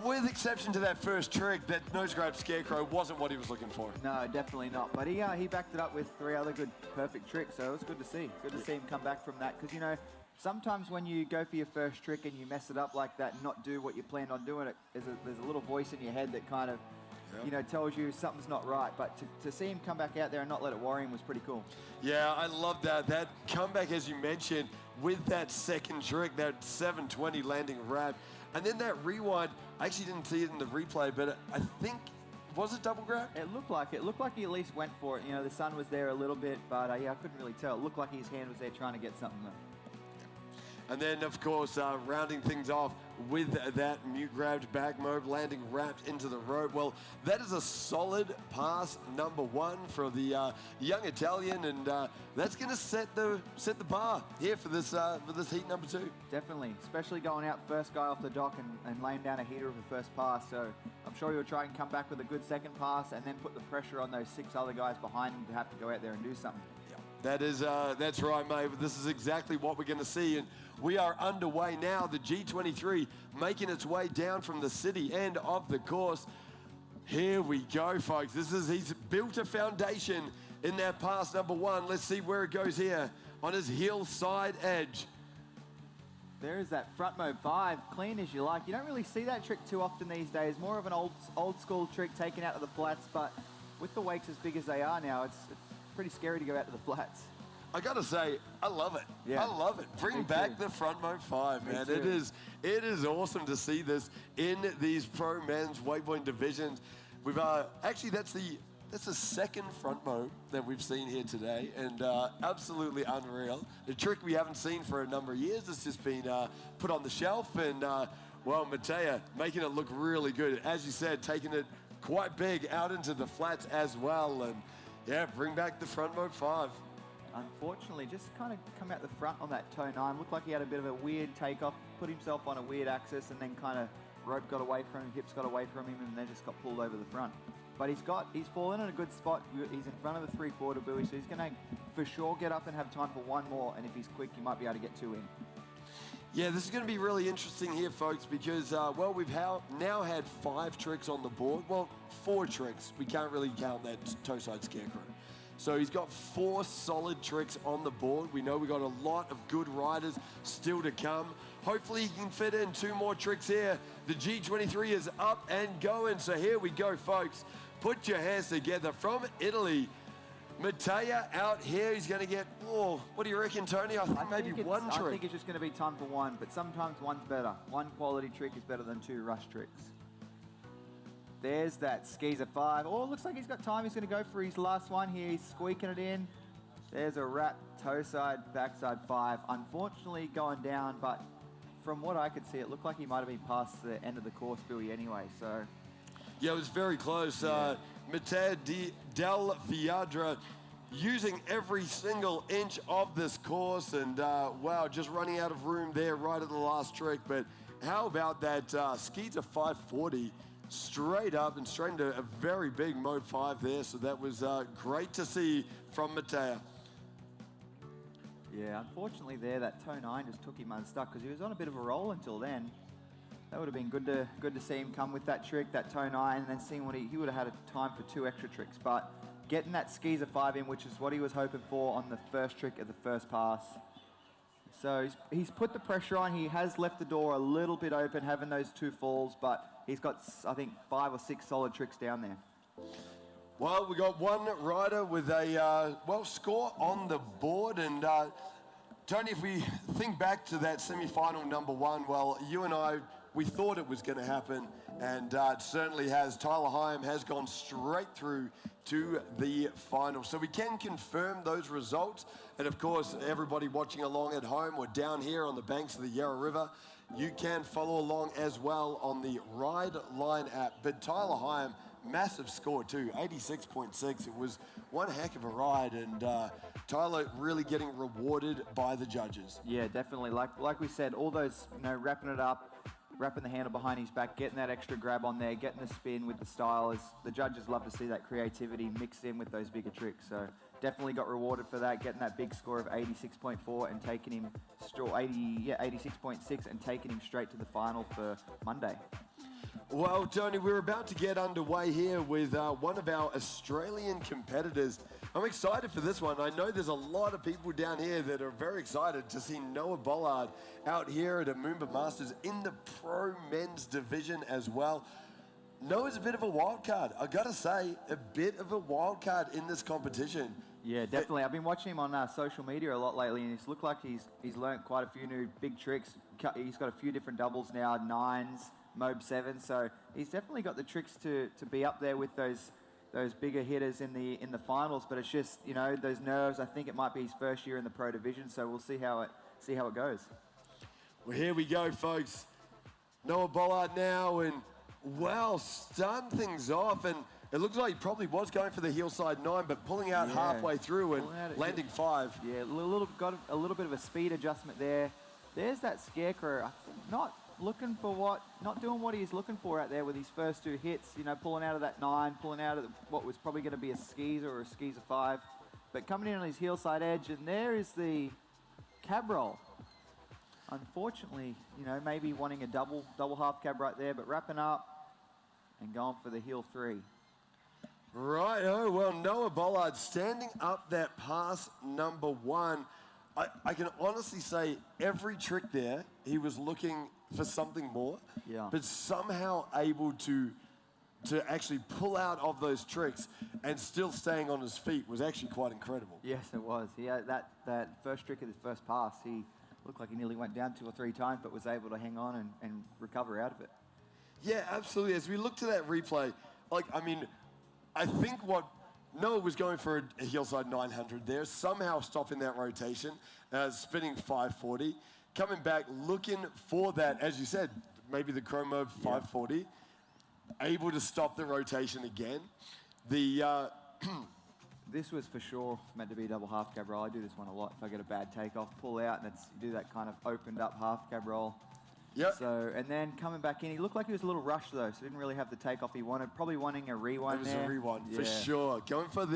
With exception to that first trick, that nose grab Scarecrow wasn't what he was looking for. No, definitely not. But he backed it up with 3 other good, perfect tricks. So it was good to see. Good to see him come back from that. Because, you know, sometimes when you go for your first trick and you mess it up like that and not do what you planned on doing, there's a little voice in your head that kind of, you know, tells you something's not right. But to see him come back out there and not let it worry him was pretty cool. Yeah, I love that. That comeback, as you mentioned, with that second trick, that 720 landing wrap. And then that rewind, I actually didn't see it in the replay, but I think, was it double grab? It looked like it. It looked like he at least went for it. You know, the sun was there a little bit, but yeah, I couldn't really tell. It looked like his hand was there trying to get something though. And then, of course, rounding things off with that mute grabbed back mobe landing wrapped into the rope. Well, that is a solid pass number 1 for the young Italian, and that's going to set the bar here for this heat number 2. Definitely, especially going out first guy off the dock and laying down a heater of the first pass. So I'm sure he'll try and come back with a good second pass and then put the pressure on those 6 other guys behind him to have to go out there and do something. That's right, mate. This is exactly what we're going to see. And we are underway now. The G23 making its way down from the city end of the course. Here we go, folks. He's built a foundation in that pass number 1. Let's see where it goes here on his heel side edge. There's that front mode 5, clean as you like. You don't really see that trick too often these days. More of an old school trick taken out of the flats, but with the wakes as big as they are now, it's pretty scary to go out to the flats. I gotta say, I love it. Yeah. I love it. Bring back the front mode 5, man. It is awesome to see this in these pro men's wakeboarding divisions. We've actually that's the second front mode that we've seen here today, and absolutely unreal. A trick we haven't seen for a number of years. It's just been put on the shelf, and well, Mattea making it look really good. As you said, taking it quite big out into the flats as well, and yeah, bring back the front mode 5. Unfortunately, just kind of come out the front on that toe 9. Looked like he had a bit of a weird takeoff, put himself on a weird axis, and then kind of rope got away from him, hips got away from him, and then just got pulled over the front. But he's fallen in a good spot. He's in front of the 3/4 buoy, so he's going to for sure get up and have time for one more, and if he's quick, he might be able to get 2 in. Yeah, this is going to be really interesting here, folks, because, well, we've now had 5 tricks on the board. Well, 4 tricks. We can't really count that toe-side scarecrow. So he's got 4 solid tricks on the board. We know we've got a lot of good riders still to come. Hopefully he can fit in 2 more tricks here. The G23 is up and going. So here we go, folks. Put your hands together. From Italy, Matteo out here. He's going to get, what do you reckon, Tony? I think maybe one trick. I think it's just going to be time for 1, but sometimes 1's better. 1 quality trick is better than 2 rush tricks. There's that skeezer 5. Oh, looks like he's got time. He's going to go for his last one here. He's squeaking it in. There's a wrap, toe side, backside 5. Unfortunately going down, but from what I could see, it looked like he might have been past the end of the course buoy anyway, so. Yeah, it was very close. Yeah. Matteo Del Fiadra using every single inch of this course, and wow, just running out of room there right at the last trick. But how about that skeezer 540? Straight up and straight into a very big Mode 5 there. So that was great to see from Matteo. Yeah, unfortunately there, that toe 9 just took him unstuck because he was on a bit of a roll until then. That would have been good to see him come with that trick, that toe 9, and then seeing what he would have had a time for 2 extra tricks. But getting that skeezer 5 in, which is what he was hoping for on the first trick of the first pass. So he's put the pressure on. He has left the door a little bit open, having those 2 falls, but he's got, I think, 5 or 6 solid tricks down there. Well, we got one rider with a, score on the board. And Tony, if we think back to that semi-final number 1, well, you and I, we thought it was going to happen, and it certainly has. Tyler Hyam has gone straight through to the final. So we can confirm those results. And of course, everybody watching along at home or down here on the banks of the Yarra River, you can follow along as well on the Ride Line app. But Tyler Hyam, massive score too, 86.6. It was one heck of a ride, and Tyler really getting rewarded by the judges. Yeah, definitely. Like we said, all those, wrapping it up, wrapping the handle behind his back, getting that extra grab on there, getting the spin with the style. The judges love to see that creativity mixed in with those bigger tricks. So definitely got rewarded for that, getting that big score of 86.4 and taking him 86.6 and taking him straight to the final for Monday. Well, Tony, we're about to get underway here with one of our Australian competitors. I'm excited for this one. I know there's a lot of people down here that are very excited to see Noah Bollard out here at a MOOMBA Masters in the Pro Men's division as well. Noah's a bit of a wild card. I gotta say, a bit of a wild card in this competition. Yeah, definitely. I've been watching him on social media a lot lately, and he's looked like he's learned quite a few new big tricks. He's got a few different doubles now, 9s, Mob 7, so he's definitely got the tricks to be up there with those bigger hitters in the finals. But it's just, those nerves. I think it might be his first year in the Pro Division, so we'll see how it goes. Well, here we go, folks. Noah Bollard now, and wow, starting things off, and it looks like he probably was going for the heel side 9, but pulling out halfway through and landing 5. Yeah, got a little bit of a speed adjustment there. There's that Scarecrow, not doing what he's looking for out there with his first 2 hits, pulling out of that 9, pulling out of what was probably going to be a skeezer or a skeezer 5, but coming in on his heel side edge, and there is the cab roll. Unfortunately, maybe wanting a double half cab right there, but wrapping up and going for the heel 3. Right, oh, well, Noah Bollard standing up that pass number 1. I can honestly say every trick there, he was looking for something more, but somehow able to actually pull out of those tricks and still staying on his feet was actually quite incredible. Yes, it was. Yeah, that first trick of his first pass, he looked like he nearly went down 2 or 3 times, but was able to hang on and recover out of it. Yeah, absolutely. As we look to that replay, I think what Noah was going for a heel side 900 there, somehow stopping that rotation, spinning 540, coming back looking for that, as you said, maybe the Chromo 540, able to stop the rotation again. The This was for sure meant to be a double half cab roll. I do this one a lot. If I get a bad takeoff, pull out, and do that kind of opened up half cab roll. Yep. So, and then coming back in, he looked like he was a little rushed though, so didn't really have the takeoff he wanted. Probably wanting a rewind there. It was a rewind, for sure. Going for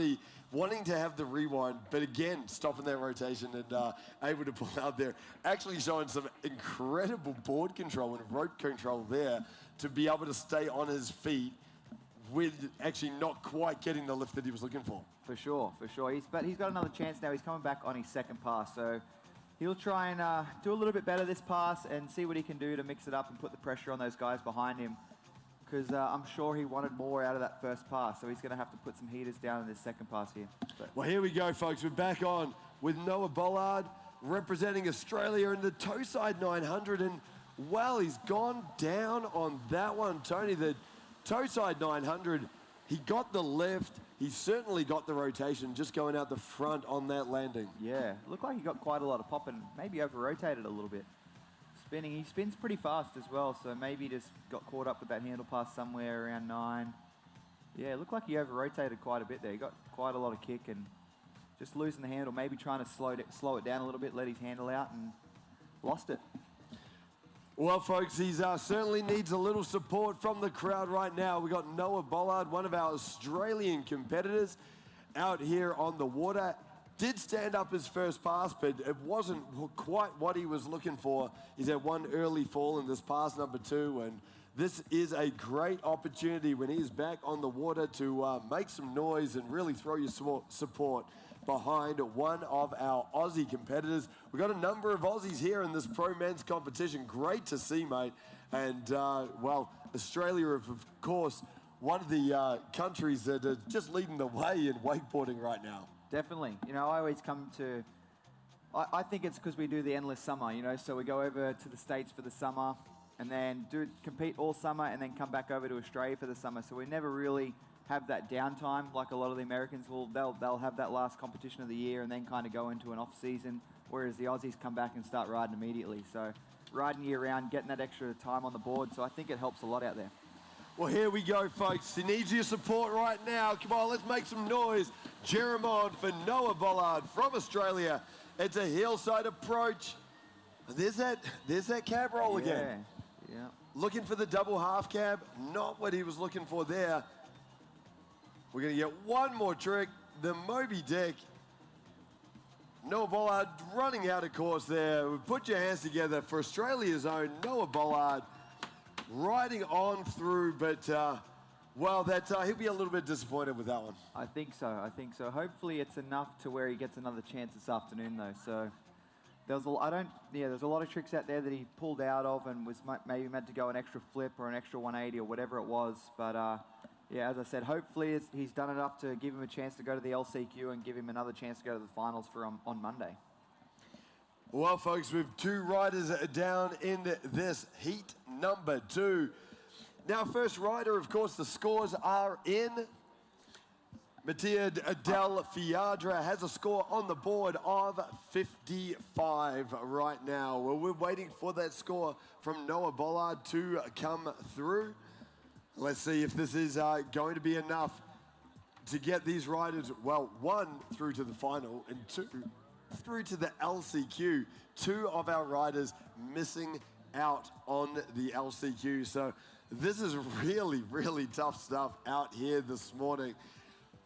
wanting to have the rewind, but again, stopping that rotation and able to pull out there. Actually showing some incredible board control and rope control there to be able to stay on his feet with actually not quite getting the lift that he was looking for. For sure, for sure. But he's got another chance now. He's coming back on his second pass, so he'll try and do a little bit better this pass and see what he can do to mix it up and put the pressure on those guys behind him. Because I'm sure he wanted more out of that first pass, so he's going to have to put some heaters down in this second pass here. Well, here we go, folks. We're back on with Noah Bollard representing Australia in the toe side 900. And, well, he's gone down on that one, Tony. The toe side 900, he got the lift. He certainly got the rotation, just going out the front on that landing. Yeah, looked like he got quite a lot of pop and maybe over-rotated a little bit. Spinning, he spins pretty fast as well, so maybe just got caught up with that handle pass somewhere around 9. Yeah, it looked like he over-rotated quite a bit there. He got quite a lot of kick and just losing the handle, maybe trying to slow it down a little bit, let his handle out, and lost it. Well, folks, he certainly needs a little support from the crowd right now. We got Noah Bollard, one of our Australian competitors, out here on the water. Did stand up his first pass, but it wasn't quite what he was looking for. He's had one early fall in this pass number 2, and this is a great opportunity when he's back on the water to make some noise and really throw your support behind one of our Aussie competitors. We've got a number of Aussies here in this pro men's competition. Great to see, mate. And, well, Australia, of course, one of the countries that are just leading the way in wakeboarding right now. Definitely. You know, I always come to... I think it's because we do the endless summer, you know, so we go over to the States for the summer and then compete all summer and then come back over to Australia for the summer. So we never really have that downtime like a lot of the Americans will. They'll have that last competition of the year and then kind of go into an off season, whereas the Aussies come back and start riding immediately. So riding year round, getting that extra time on the board. So I think it helps a lot out there. Well, here we go, folks. He needs your support right now. Come on, let's make some noise. Jeremon for Noah Bollard from Australia. It's a hillside approach. There's that cab roll again. Yeah. Looking for the double half cab. Not what he was looking for there. We're going to get one more trick, the Moby Dick. Noah Bollard running out of course there. Put your hands together for Australia's own Noah Bollard riding on through, but, well, he'll be a little bit disappointed with that one. I think so. Hopefully it's enough to where he gets another chance this afternoon, though. So there's a lot of tricks out there that he pulled out of and was maybe meant to go an extra flip or an extra 180 or whatever it was, but yeah, as I said, hopefully he's done enough to give him a chance to go to the LCQ and give him another chance to go to the finals for on Monday. Well, folks, we've 2 riders down in this heat number 2. Now, first rider, of course, the scores are in. Mattia Del Fiadra has a score on the board of 55 right now. Well, we're waiting for that score from Noah Bollard to come through. Let's see if this is going to be enough to get these riders, well, 1 through to the final and 2 through to the LCQ. 2 of our riders missing out on the LCQ. So this is really, really tough stuff out here this morning.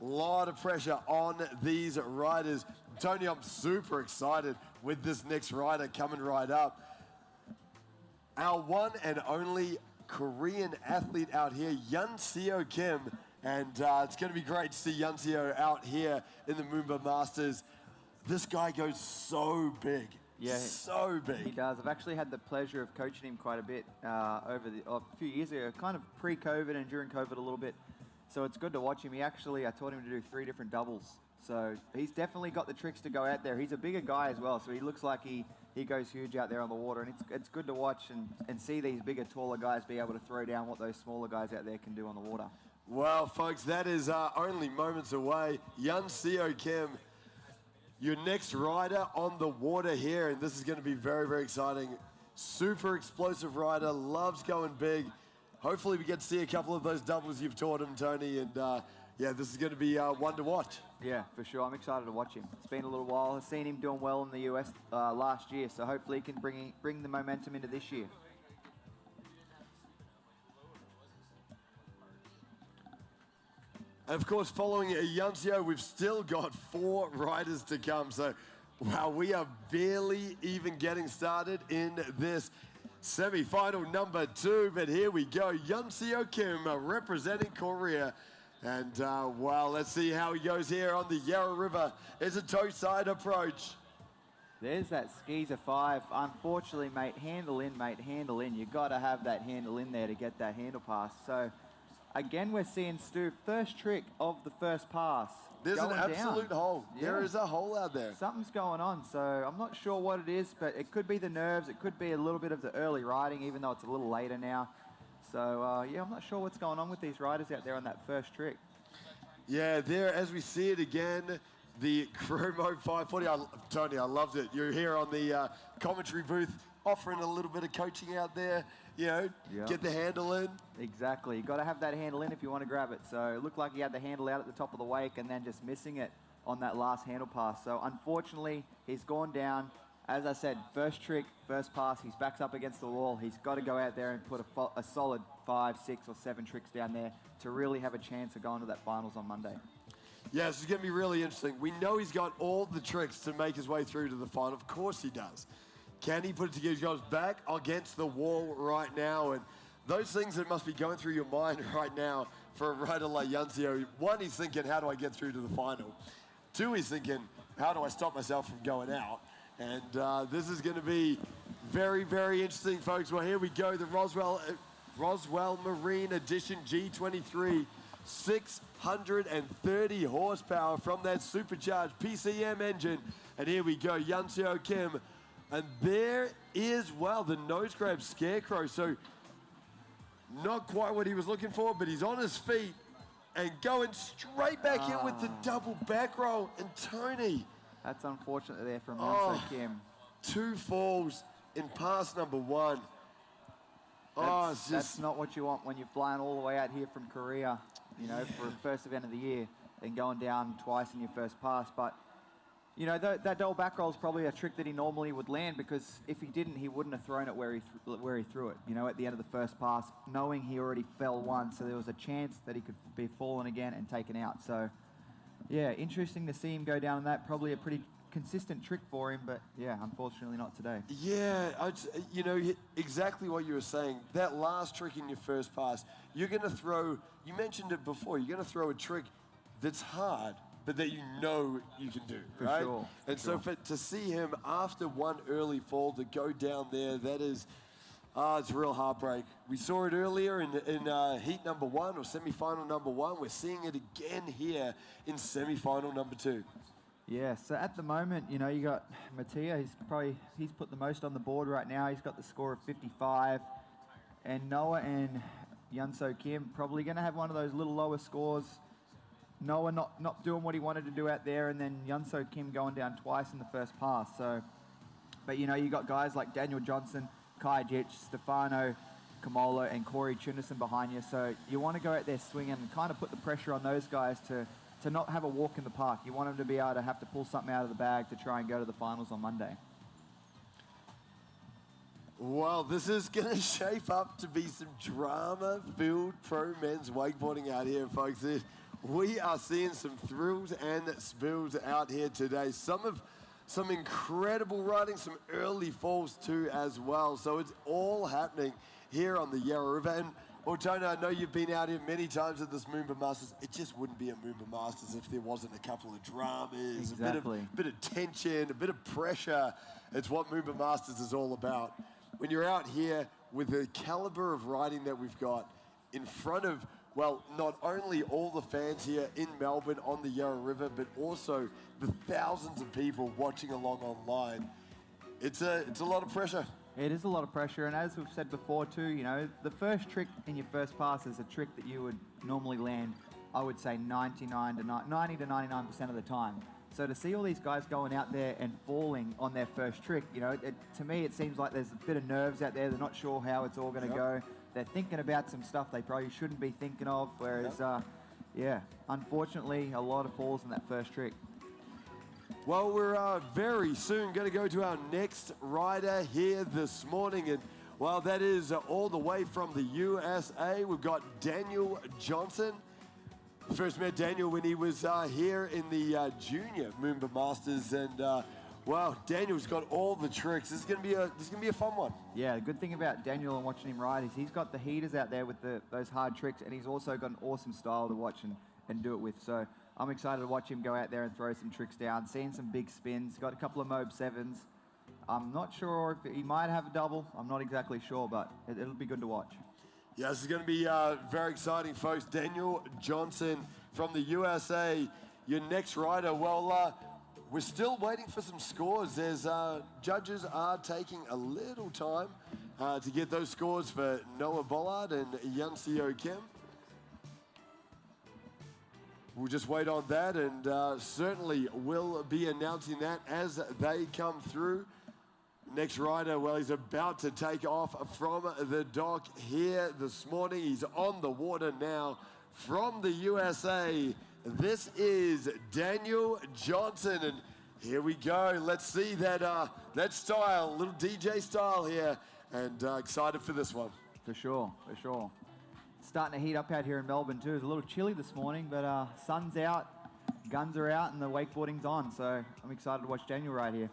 A lot of pressure on these riders. Tony, I'm super excited with this next rider coming right up. Our one and only Korean athlete out here, Yunseo Kim. And it's going to be great to see Yunseo out here in the MOOMBA Masters. This guy goes so big. Yeah, so big. He does. I've actually had the pleasure of coaching him quite a bit a few years ago, kind of pre-COVID and during COVID a little bit. So it's good to watch him. I taught him to do 3 different doubles. So he's definitely got the tricks to go out there. He's a bigger guy as well, so he looks like he goes huge out there on the water. And it's good to watch and see these bigger, taller guys be able to throw down what those smaller guys out there can do on the water. Well, folks, that is only moments away. Yunseo Kim, your next rider on the water here, and this is going to be very, very exciting. Super explosive rider, loves going big. Hopefully we get to see a couple of those doubles you've taught him, Tony, and yeah, this is going to be one to watch. Yeah, for sure. I'm excited to watch him. It's been a little while. I've seen him doing well in the US last year, so hopefully he can bring the momentum into this year. And of course, following Yancio, we've still got 4 riders to come. So, wow, we are barely even getting started in this semi-final number 2. But here we go, Yancio Kim representing Korea. And, wow, let's see how he goes here on the Yarra River. It's a toe-side approach. There's that Skeezer 5. Unfortunately, mate, handle in, mate, handle in. You've got to have that handle in there to get that handle pass. So, again, we're seeing Stu, first trick of the first pass. There's an absolute hole. Yeah. There is a hole out there. Something's going on, so I'm not sure what it is, but it could be the nerves. It could be a little bit of the early riding, even though it's a little later now. So, yeah, I'm not sure what's going on with these riders out there on that first trick. Yeah, there, as we see it again, the Chromo 540. Tony, I loved it. You're here on the commentary booth offering a little bit of coaching out there. You know, get the handle in. Exactly. You've got to have that handle in if you want to grab it. So it looked like he had the handle out at the top of the wake and then just missing it on that last handle pass. So unfortunately, he's gone down. As I said, first trick, first pass, he's backed up against the wall. He's got to go out there and put a solid 5, 6, or 7 tricks down there to really have a chance of going to that finals on Monday. Yeah, this is going to be really interesting. We know he's got all the tricks to make his way through to the final. Of course he does. Can he put it together? He goes back against the wall right now. And those things that must be going through your mind right now for a rider like Yancio. 1, he's thinking, how do I get through to the final? 2, he's thinking, how do I stop myself from going out? And this is going to be very, very interesting, folks. Well, here we go. The Roswell Marine Edition G23. 630 horsepower from that supercharged PCM engine. And here we go, Yancio Kim. And there is, well, the nose grab Scarecrow. So not quite what he was looking for, but he's on his feet and going straight back in with the double back roll. And Tony. That's unfortunate there from Yancio Kim. 2 falls in pass number 1. That's not what you want when you're flying all the way out here from Korea, you know, for the first event of the year and going down twice in your first pass. But, you know, that double back roll is probably a trick that he normally would land, because if he didn't, he wouldn't have thrown it where he threw it, you know, at the end of the first pass, knowing he already fell once. So there was a chance that he could be fallen again and taken out. So, yeah, interesting to see him go down on that. Probably a pretty consistent trick for him, but yeah, unfortunately not today. Yeah, you know, exactly what you were saying. That last trick in your first pass, you're going to throw, you mentioned it before, you're going to throw a trick that's hard, but that you know you can do, right? Sure, and so to see him after 1 early fall to go down there, that is, it's a real heartbreak. We saw it earlier in heat number 1 or semi-final number 1. We're seeing it again here in semi-final number 2. Yeah, so at the moment, you know, you got Mattia, he's put the most on the board right now. He's got the score of 55. And Noah and Yancio Kim probably going to have one of those little lower scores. Noah not doing what he wanted to do out there, and then Yancio Kim going down twice in the first pass. So, but, you know, you got guys like Daniel Johnson, Kai Jitch, Stefano Kamolo, and Corey Chunderson behind you. So you want to go out there swinging and kind of put the pressure on those guys to not have a walk in the park. You want them to be able to have to pull something out of the bag to try and go to the finals on Monday. Well, this is going to shape up to be some drama-filled pro men's wakeboarding out here, folks. We are seeing some thrills and spills out here today. Some incredible riding, some early falls too as well. So it's all happening here on the Yarra River. And well, Tony, I know you've been out here many times at this MOOMBA Masters. It just wouldn't be a MOOMBA Masters if there wasn't a couple of dramas, exactly. a bit of tension, a bit of pressure. It's what MOOMBA Masters is all about. When you're out here with the caliber of riding that we've got in front of, well, not only all the fans here in Melbourne on the Yarra River, but also the thousands of people watching along online, it's a lot of pressure. It is a lot of pressure, and as we've said before too, you know, the first trick in your first pass is a trick that you would normally land, I would say 90 to 99% of the time. So to see all these guys going out there and falling on their first trick, you know, to me it seems like there's a bit of nerves out there. They're not sure how it's all going to go. They're thinking about some stuff they probably shouldn't be thinking of, whereas, Yeah, unfortunately, a lot of falls in that first trick. Well, we're very soon going to go to our next rider here this morning. And, well, that is all the way from the USA. We've got Daniel Johnson. First met Daniel when he was here in the junior MOOMBA Masters. And, wow, Daniel's got all the tricks. This is going to be a fun one. Yeah, the good thing about Daniel and watching him ride is he's got the heaters out there with those hard tricks, and he's also got an awesome style to watch and do it with. So I'm excited to watch him go out there and throw some tricks down, seeing some big spins. Got a couple of MOOB 7s. I'm not sure if he might have a double. I'm not exactly sure, but it'll be good to watch. Yeah, this is going to be very exciting, folks. Daniel Johnson from the USA, your next rider. Well, we're still waiting for some scores as judges are taking a little time to get those scores for Noah Bollard and Yunseo Kim. We'll just wait on that, and certainly will be announcing that as they come through. Next rider, well, he's about to take off from the dock here this morning. He's on the water now from the USA. This is Daniel Johnson, and here we go. Let's see that style, little DJ style here, and excited for this one. For sure, for sure. Starting to heat up out here in Melbourne too. It's a little chilly this morning, but sun's out, guns are out, and the wakeboarding's on. So I'm excited to watch Daniel right here.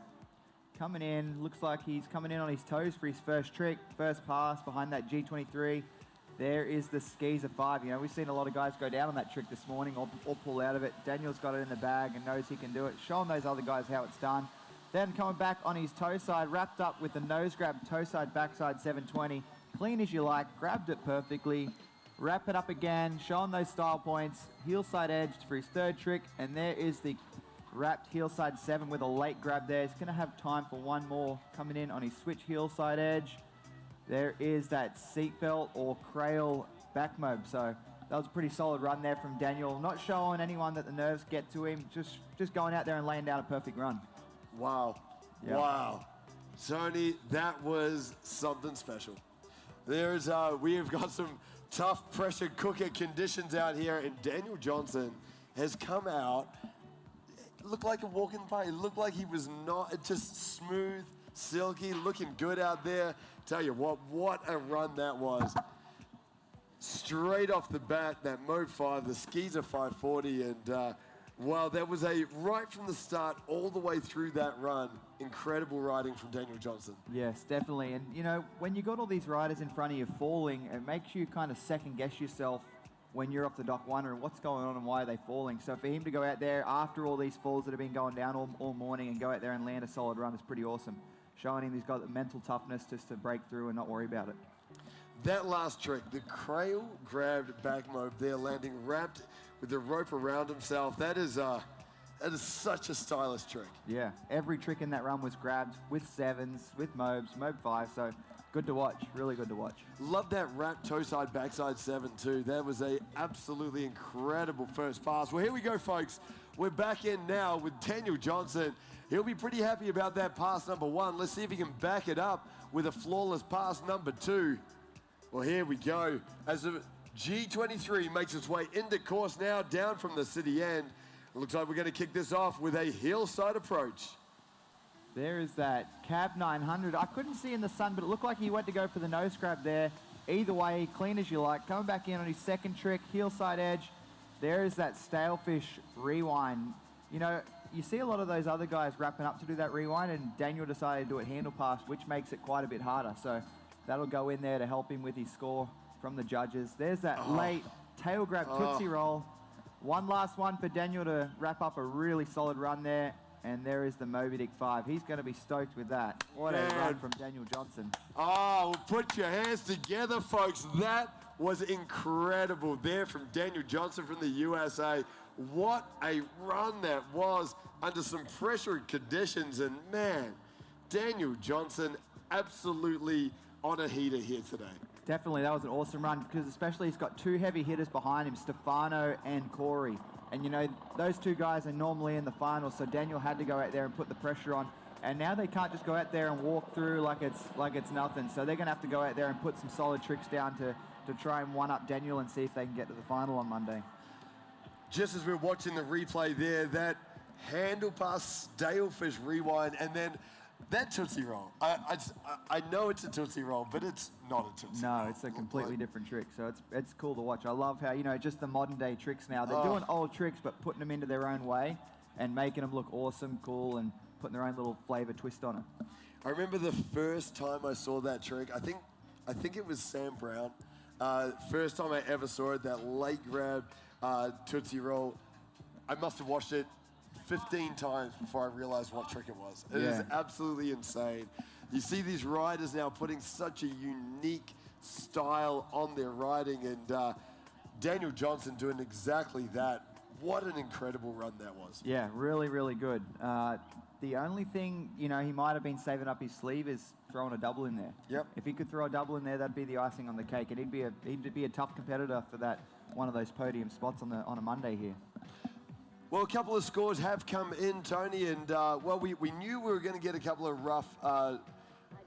Coming in, looks like he's coming in on his toes for his first trick, first pass behind that G23. There is the Skeezer 5. You know, we've seen a lot of guys go down on that trick this morning or pull out of it. Daniel's got it in the bag and knows he can do it, showing those other guys how it's done. Then coming back on his toe side, wrapped up with the nose grab, toe side, backside 720. Clean as you like, grabbed it perfectly. Wrap it up again, showing those style points. Heel side edged for his third trick, and there is the wrapped heel side 7 with a late grab there. He's going to have time for one more coming in on his switch heel side edge. There is that seatbelt or crail back mob. So that was a pretty solid run there from Daniel. Not showing anyone that the nerves get to him, just going out there and laying down a perfect run. Wow. Yep. Wow. Sony, that was something special. There's we have got some tough pressure cooker conditions out here, and Daniel Johnson has come out. It looked like a walk in the park. It looked like he was not just smooth, silky, looking good out there. Tell you what a run that was. Straight off the bat, that MOOB 5, the Skeezer 540, and well, that was right from the start all the way through that run. Incredible riding from Daniel Johnson. Yes, definitely. And, you know, when you got all these riders in front of you falling, it makes you kind of second guess yourself when you're off the dock wondering what's going on and why are they falling. So for him to go out there after all these falls that have been going down all morning and go out there and land a solid run is pretty awesome. Showing him he's got the mental toughness just to break through and not worry about it. That last trick, the crail grabbed back mob there, landing wrapped with the rope around himself. That is such a stylish trick. Yeah, every trick in that run was grabbed with 7s, with MOOBs, MOOB 5, so good to watch, really good to watch. Love that wrap toe side, backside 7 too. That was a absolutely incredible first pass. Well, here we go, folks. We're back in now with Daniel Johnson. He'll be pretty happy about that pass number 1. Let's see if he can back it up with a flawless pass number 2. Well, here we go. As the G23 makes its way into course now, down from the city end. It looks like we're going to kick this off with a hillside approach. There is that Cab 900. I couldn't see in the sun, but it looked like he went to go for the nose grab there. Either way, clean as you like. Coming back in on his second trick, hillside edge. There is that stalefish rewind. You know, you see a lot of those other guys wrapping up to do that rewind, and Daniel decided to do it handle pass, which makes it quite a bit harder. So that'll go in there to help him with his score from the judges. There's that late tail grab Tootsie Roll. One last one for Daniel to wrap up a really solid run there. And there is the Moby Dick 5. He's going to be stoked with that. What a run from Daniel Johnson. Oh, put your hands together, folks. That was incredible there from Daniel Johnson from the USA. What a run that was under some pressure conditions. And man, Daniel Johnson absolutely on a heater here today. Definitely, that was an awesome run because especially he's got 2 heavy hitters behind him, Stefano and Corey. And, you know, those 2 guys are normally in the finals, so Daniel had to go out there and put the pressure on. And now they can't just go out there and walk through like it's nothing. So they're going to have to go out there and put some solid tricks down to try and one-up Daniel and see if they can get to the final on Monday. just as we're watching the replay there, that handle pass, stalefish rewind, and then that Tootsie Roll. I know it's a Tootsie Roll, but it's not a Tootsie Roll. No, it's a completely different trick. So it's cool to watch. I love how, just the modern day tricks now. They're doing old tricks, but putting them into their own way and making them look awesome, cool, and putting their own little flavor twist on it. I remember the first time I saw that trick. I think it was Sam Brown. First time I ever saw it, that late grab Tootsie Roll. I must have watched it 15 times before I realized what trick it was. It is absolutely insane. You see these riders now putting such a unique style on their riding, and Daniel Johnson doing exactly that. What an incredible run that was. Yeah, really, really good. The only thing, he might have been saving up his sleeve is throwing a double in there. Yep. If he could throw a double in there, that'd be the icing on the cake, and he'd be a tough competitor for that one of those podium spots on a Monday here. Well, a couple of scores have come in, Tony, and we knew we were going to get a couple of rough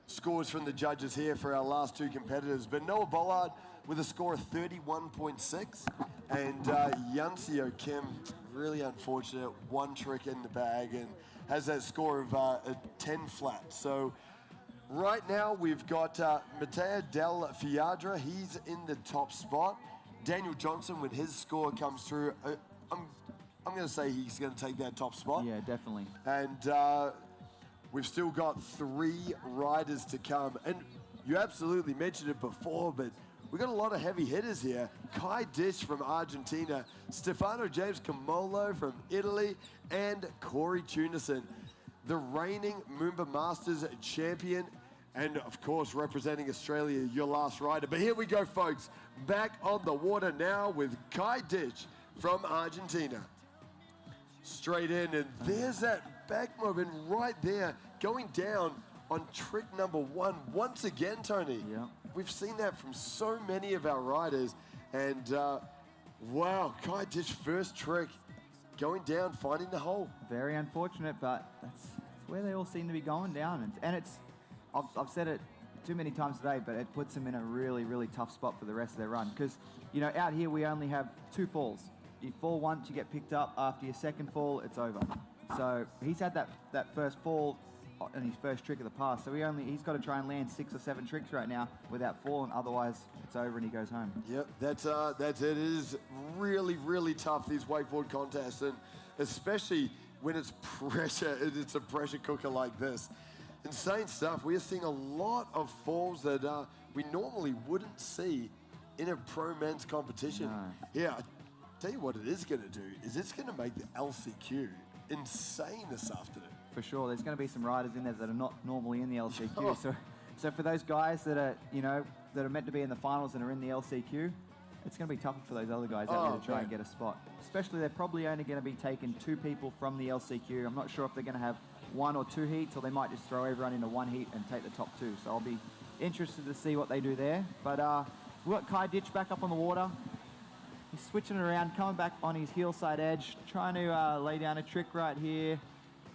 scores from the judges here for our last two competitors, but Noah Bollard with a score of 31.6, and Yansio Kim, really unfortunate, one trick in the bag, and has that score of a 10 flat. So right now we've got Matteo Del Fiadra, he's in the top spot. Daniel Johnson, when his score comes through, I'm going to say he's going to take that top spot. Yeah, definitely. And we've still got 3 riders to come. And you absolutely mentioned it before, but we've got a lot of heavy hitters here. Kai Dish from Argentina, Stefano James Camolo from Italy, and Corey Tunison, the reigning MOOMBA Masters champion, and of course representing Australia, your last rider. But here we go, folks. Back on the water now with Kai Dish from Argentina. Straight in, and there's that back movement right there, going down on trick number 1. Once again, Tony, we've seen that from so many of our riders, and wow, Kai Dish first trick, going down, finding the hole. Very unfortunate, but that's where they all seem to be going down, and it's, I've said it too many times today, but it puts them in a really, really tough spot for the rest of their run, because, out here we only have 2 falls. You fall once, you get picked up. After your second fall, it's over. So he's had that first fall in his first trick of the pass. So he's got to try and land 6 or 7 tricks right now without falling. Otherwise, it's over and he goes home. Yep, that's it. It is really, really tough, these wakeboard contests, and especially when it's pressure. It's a pressure cooker like this. Insane stuff. We are seeing a lot of falls that we normally wouldn't see in a pro men's competition. No. Yeah. Tell you what it is going to do is it's going to make the LCQ insane this afternoon. For sure, there's going to be some riders in there that are not normally in the LCQ. So for those guys that are that are meant to be in the finals and are in the LCQ, it's going to be tougher for those other guys out there to try and get a spot. Especially they're probably only going to be taking 2 people from the LCQ. I'm not sure if they're going to have 1 or 2 heats, or they might just throw everyone into 1 heat and take the top 2. So I'll be interested to see what they do there. But we've got Kai Ditch back up on the water. He's switching it around, coming back on his heel side edge, trying to lay down a trick right here.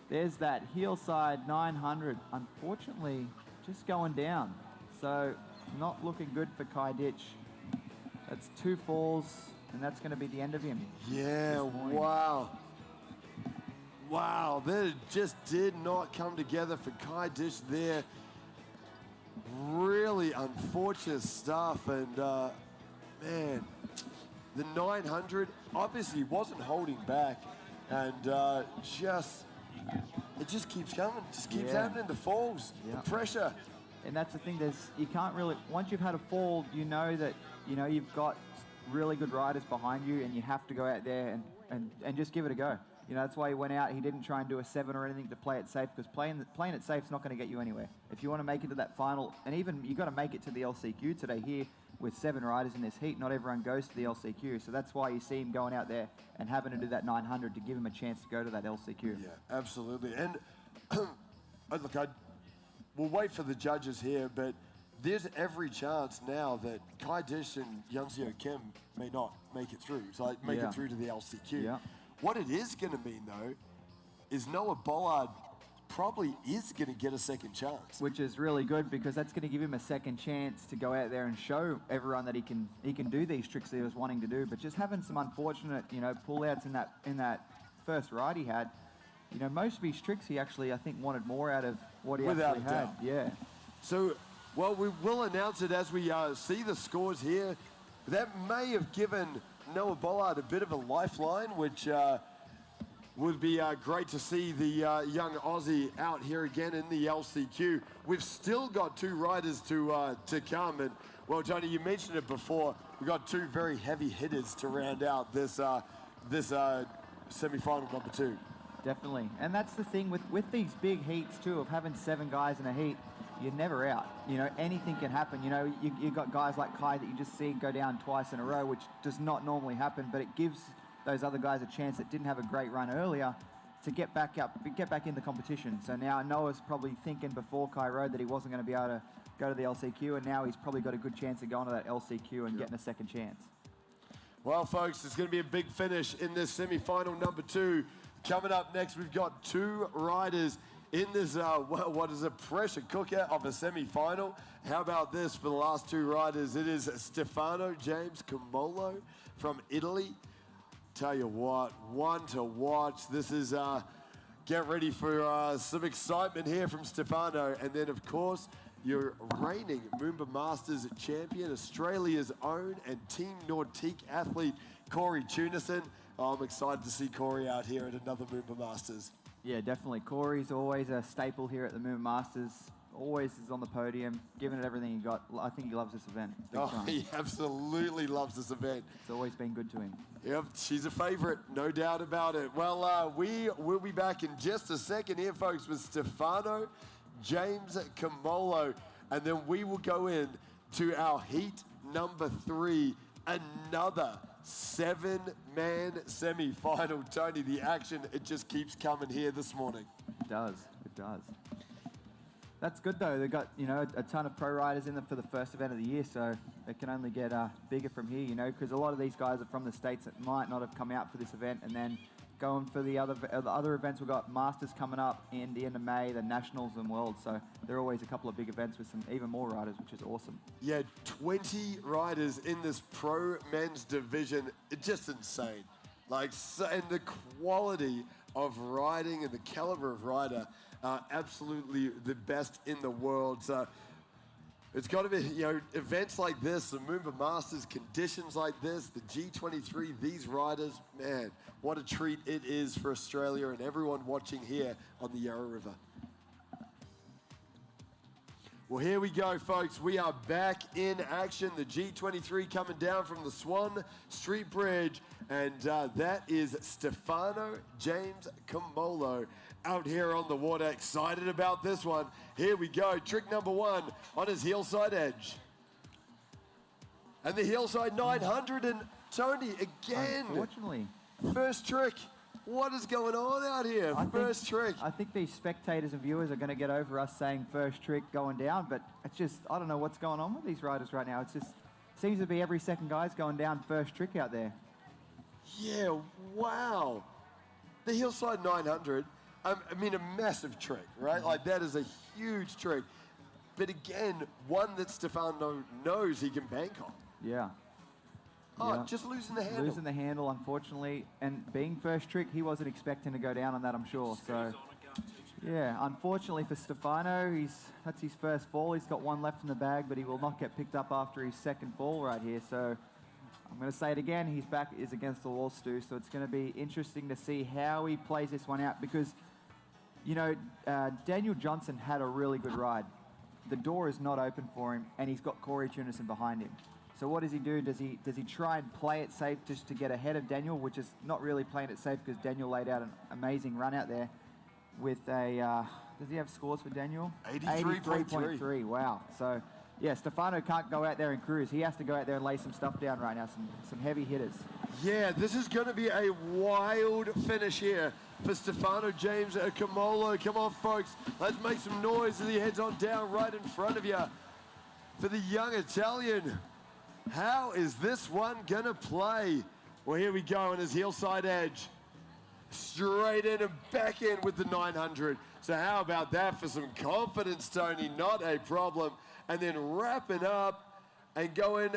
There's that heel side 900. Unfortunately, just going down. So not looking good for Kai Ditch. That's 2 falls, and that's going to be the end of him. Yeah, wow. Wow, that just did not come together for Kai Ditch there. Really unfortunate stuff, and man, the 900 obviously wasn't holding back, and it just keeps coming, just keeps happening, the falls, the pressure. And that's the thing, you can't really, once you've had a fall, you know that, you've got really good riders behind you, and you have to go out there and just give it a go. That's why he went out. He didn't try and do a 7 or anything to play it safe, because playing it safe is not going to get you anywhere. If you want to make it to that final, and even you got to make it to the LCQ today here with 7 riders in this heat. Not everyone goes to the LCQ, so that's why you see him going out there and having to do that 900 to give him a chance to go to that LCQ. Yeah, absolutely. And look, we'll wait for the judges here, but there's every chance now that Kai Dish and Yansio Kim may not make it through. So make it through to the LCQ. Yeah. What it is going to mean, though, is Noah Bollard probably is going to get a second chance. Which is really good because that's going to give him a second chance to go out there and show everyone that he can do these tricks that he was wanting to do. But just having some unfortunate, pull-outs in that first ride he had, most of his tricks he actually, I think, wanted more out of what he actually had. Yeah. So, well, we will announce it as we see the scores here. That may have given Noah Bollard a bit of a lifeline, which would be great to see the young Aussie out here again in the LCQ. We've still got 2 riders to come, and well, Tony, you mentioned it before. We've got 2 very heavy hitters to round out this semi-final number 2. Definitely, and that's the thing with these big heats too, of having 7 guys in a heat. You're never out. Anything can happen. You've got guys like Kai that you just see go down twice in a row, which does not normally happen, but it gives those other guys a chance that didn't have a great run earlier to get back in the competition. So now Noah's probably thinking before Kai rode that he wasn't going to be able to go to the LCQ, and now he's probably got a good chance of going to that LCQ and getting a second chance. Well, folks, it's going to be a big finish in this semi-final number 2. Coming up next, we've got 2 riders in this, what is a pressure cooker of a semi-final. How about this for the last 2 riders? It is Stefano James Camolo from Italy. Tell you what, one to watch. This is, get ready for some excitement here from Stefano. And then, of course, your reigning MOOMBA Masters champion, Australia's own and Team Nautique athlete, Corey Tunison. Oh, I'm excited to see Corey out here at another MOOMBA Masters. Yeah, definitely. Corey's always a staple here at the MOOMBA Masters. Always is on the podium, giving it everything he got. I think he loves this event. He absolutely loves this event. It's always been good to him. Yep, she's a favorite, no doubt about it. Well, we will be back in just a second here, folks, with Stefano James Camolo. And then we will go in to our heat number 3, another 7-man semi-final. Tony, the action, it just keeps coming here this morning. It does. That's good though. They've got, a ton of pro riders in them for the first event of the year, so it can only get bigger from here, because a lot of these guys are from the States that might not have come out for this event, and then going for the other events. We've got Masters coming up in the end of May, the Nationals and Worlds, so there are always a couple of big events with some even more riders, which is awesome. Yeah, 20 riders in this pro men's division. It's just insane. And the quality of riding and the caliber of rider, absolutely the best in the world. So it's got to be, events like this, the MOOMBA Masters, conditions like this, the G23, these riders, man, what a treat it is for Australia and everyone watching here on the Yarra River. Well, here we go, folks. We are back in action. The G23 coming down from the Swan Street Bridge, and that is Stefano James Camolo out here on the water. Excited about this one. Here we go. Trick number 1 on his heel side edge. And the heel side 900, and Tony, again. Unfortunately. First trick. What is going on out here? First trick. I think these spectators and viewers are going to get over us saying first trick going down, but it's just, I don't know what's going on with these riders right now. It's just, seems to be every second guy's going down first trick out there. Yeah, wow. The hillside 900, I mean, a massive trick, right? Like, that is a huge trick. But again, one that Stefano knows he can bank on. Yeah. Oh, yeah. Just losing the handle. Losing the handle, unfortunately. And being first trick, he wasn't expecting to go down on that, I'm sure. So, yeah, unfortunately for Stefano, that's his first fall. He's got 1 left in the bag, but he will not get picked up after his second fall right here. So, I'm going to say it again, his back is against the wall, Stu. So, it's going to be interesting to see how he plays this one out because, Daniel Johnson had a really good ride. The door is not open for him, and he's got Corey Tunison behind him. So what does he do? Does he try and play it safe just to get ahead of Daniel, which is not really playing it safe because Daniel laid out an amazing run out there with a, does he have scores for Daniel? 83.3. Wow. So, yeah, Stefano can't go out there and cruise. He has to go out there and lay some stuff down right now, some heavy hitters. Yeah, this is going to be a wild finish here for Stefano James Camolo. Come on, folks. Let's make some noise as he heads on down right in front of you for the young Italian. How is this one gonna play? Well, here we go on his heel side edge. straight in and back in with the 900. So how about that for some confidence, Tony? Not a problem. And then wrapping up and going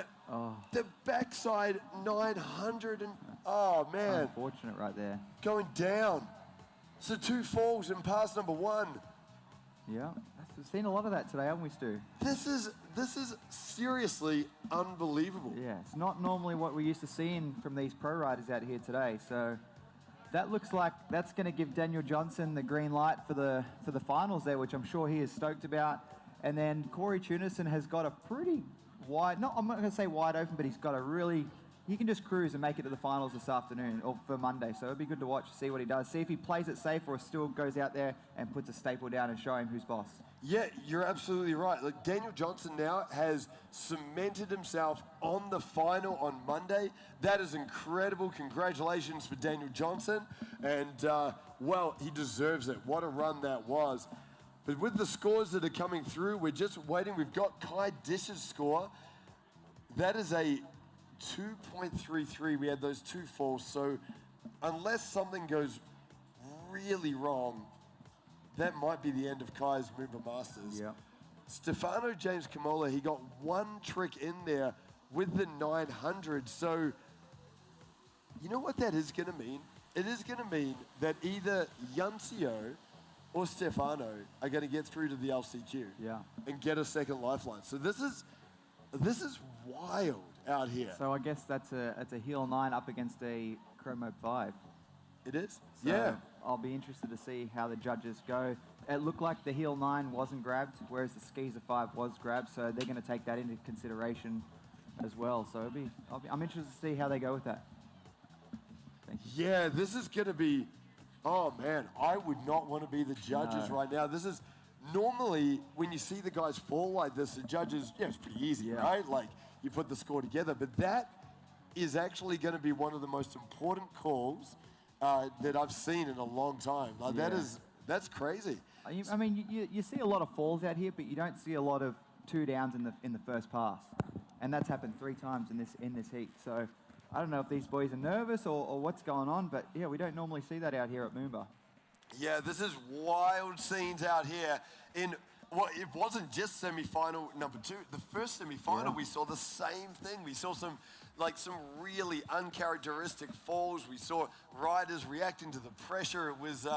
the backside 900 and, oh man. Unfortunate right there. Going down. So 2 falls in pass number 1. Yeah, we've seen a lot of that today, haven't we, Stu? This is seriously unbelievable. Yeah, it's not normally what we're used to seeing from these pro riders out here today. So that looks like that's going to give Daniel Johnson the green light for the finals there, which I'm sure he is stoked about. And then Corey Tunison has got a pretty wide, I'm not going to say wide open, but he's got a really, he can just cruise and make it to the finals this afternoon or for Monday. So it'll be good to watch, see what he does, see if he plays it safe or still goes out there and puts a staple down and show him who's boss. Yeah, you're absolutely right. Look, Daniel Johnson now has cemented himself on the final on Monday. That is incredible. Congratulations for Daniel Johnson. And, well, he deserves it. What a run that was. But with the scores that are coming through, we're just waiting. We've got Kai Dish's score. That is a 2.33. We had those 2 falls. So unless something goes really wrong, that might be the end of Kai's MOOMBA Masters. Yeah. Stefano James Kamola, he got 1 trick in there with the 900. So you know what that is going to mean? It is going to mean that either Yancio or Stefano are going to get through to the LCQ and get a second lifeline. So this is wild out here. So I guess that's a heel 9 up against a Chromo 5. It is? So yeah. I'll be interested to see how the judges go. It looked like the heel 9 wasn't grabbed, whereas the Skeezer 5 was grabbed, so they're going to take that into consideration as well. So I'm interested to see how they go with that. Thank you. Yeah, this is going to be, oh man, I would not want to be the judges right now. This is, normally when you see the guys fall like this, the judges, it's pretty easy, right? Like you put the score together, but that is actually going to be one of the most important calls that I've seen in a long time. Like that's crazy. I mean, you see a lot of falls out here, but you don't see a lot of 2 downs in the first pass, and that's happened 3 times in this heat. So I don't know if these boys are nervous or what's going on, but yeah, we don't normally see that out here at MOOMBA. Yeah, this is wild scenes out here. Well, it wasn't just semi-final number 2. The first semi-final, we saw the same thing. We saw some really uncharacteristic falls. We saw riders reacting to the pressure. It was,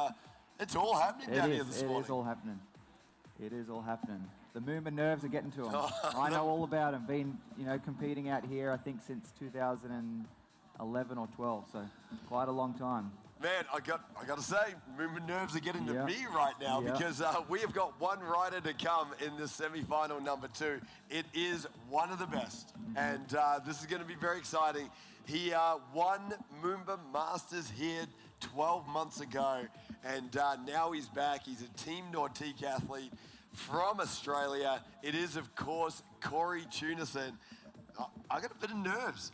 it's all happening down here this morning. It is all happening. It is all happening. The MOOMBA nerves are getting to them. I know all about them. Been, competing out here, I think, since 2011 or 12. So quite a long time. Man, I got to say, MOOMBA nerves are getting to me right now because we have got one rider to come in this semi-final number 2. It is one of the best, and this is going to be very exciting. He won MOOMBA Masters here 12 months ago, and now he's back. He's a Team Nautique athlete from Australia. It is, of course, Corey Tunison. I got a bit of nerves.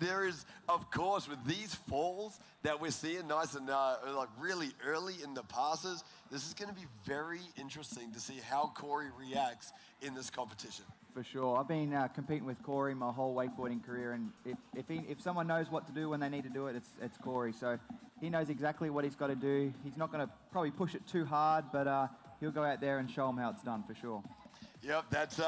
There is, of course, with these falls that we're seeing nice and like really early in the passes, this is going to be very interesting to see how Corey reacts in this competition. For sure. I've been competing with Corey my whole wakeboarding career, and if someone knows what to do when they need to do it, it's Corey. So he knows exactly what he's got to do. He's not going to probably push it too hard, but he'll go out there and show them how it's done for sure. Yep, that's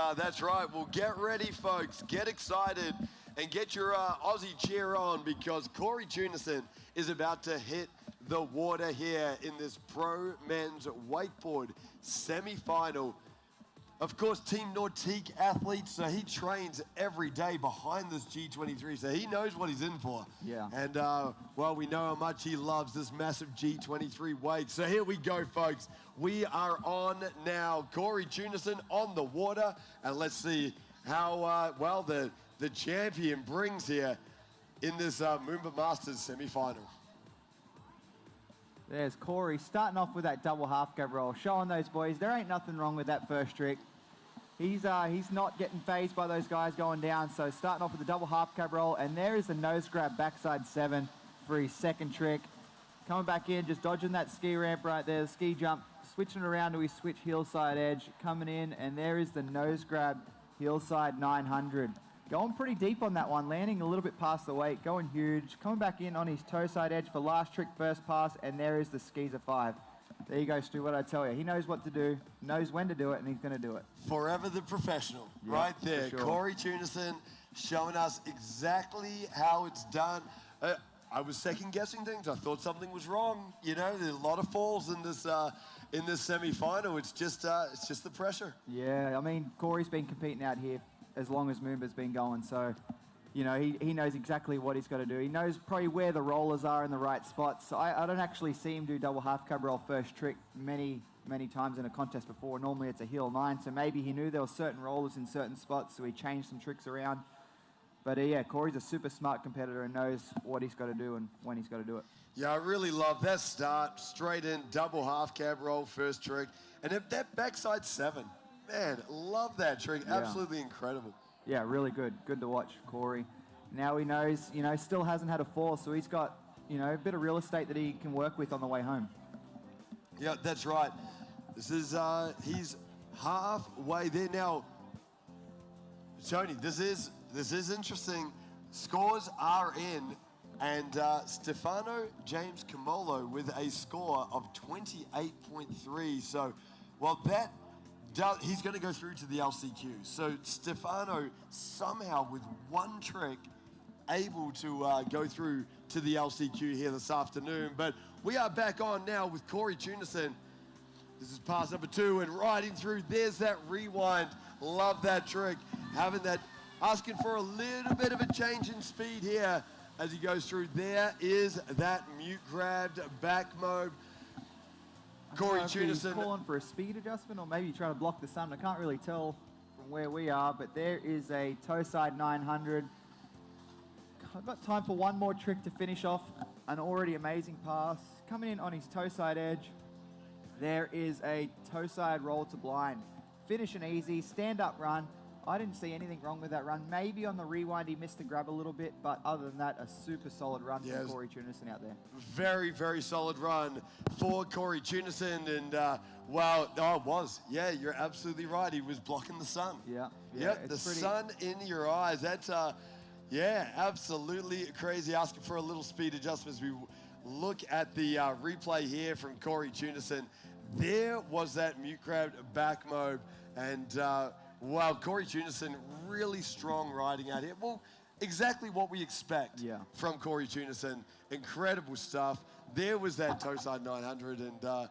right. Well, get ready, folks. Get excited and get your Aussie cheer on because Corey Tunison is about to hit the water here in this pro men's wakeboard semi-final. Of course, Team Nautique athlete, so he trains every day behind this G23, so he knows what he's in for. Yeah. And, well, we know how much he loves this massive G23 wake. So here we go, folks. We are on now. Corey Tunison on the water, and let's see how well the champion brings here in this MOOMBA Masters semi-final. There's Corey starting off with that double half cab roll, showing those boys there ain't nothing wrong with that first trick. He's not getting phased by those guys going down, so starting off with the double half cab roll, and there is the nose grab backside 7 for his second trick. Coming back in, just dodging that ski ramp right there, the ski jump, switching around to his switch hillside edge, coming in, and there is the nose grab hillside 900. Going pretty deep on that one, landing a little bit past the weight, going huge, coming back in on his toe side edge for last trick, first pass, and there is the Skeezer 5. There you go, Stu, what I tell you. He knows what to do, knows when to do it, and he's going to do it. Forever the professional, right there. Sure. Corey Tunison showing us exactly how it's done. I was second-guessing things. I thought something was wrong. You know, there's a lot of falls in this semi-final. It's just the pressure. Yeah, I mean, Corey's been competing out here as long as Moomba's been going, so, you know, he knows exactly what he's got to do. He knows probably where the rollers are in the right spots. So I don't actually see him do double half cab roll first trick many times in a contest before. Normally it's a heel 9, so maybe he knew there were certain rollers in certain spots, so he changed some tricks around. But yeah, Corey's a super smart competitor and knows what he's got to do and when he's got to do it. Yeah, I really love that start. Straight in, double half cab roll, first trick. And that backside 7. Man, love that trick. Yeah. Absolutely incredible. Yeah, really good. Good to watch, Corey. Now he knows, you know, still hasn't had a fall, so he's got, you know, a bit of real estate that he can work with on the way home. Yeah, that's right. This is, he's halfway there. Now, Tony, this is interesting. Scores are in, and Stefano James Camolo with a score of 28.3. So, well, he's going to go through to the LCQ. So Stefano somehow with one trick able to go through to the LCQ here this afternoon. But we are back on now with Corey Tunison. This is pass number 2 and riding through. There's that rewind. Love that trick. Asking for a little bit of a change in speed here as he goes through. There is that mute grabbed back mobe. Corey Tunison calling for a speed adjustment, or maybe trying to block the sun. I can't really tell from where we are, but there is a toe side 900. I've got time for one more trick to finish off an already amazing pass. Coming in on his toe side edge, there is a toe side roll to blind. Finish an easy, stand up run. I didn't see anything wrong with that run. Maybe on the rewind he missed the grab a little bit, but other than that, a super solid run from Corey Tunison out there. Very, very solid run for Corey Tunison, and it was. Yeah, you're absolutely right. He was blocking the sun. Yeah. Yep, the sun in your eyes. That's, absolutely crazy. Asking for a little speed adjustment as we look at the replay here from Corey Tunison. There was that mute grab back mobe, and Corey Tunison really strong riding out here. Well, exactly what we expect from Corey Tunison. Incredible stuff. There was that toe side 900, and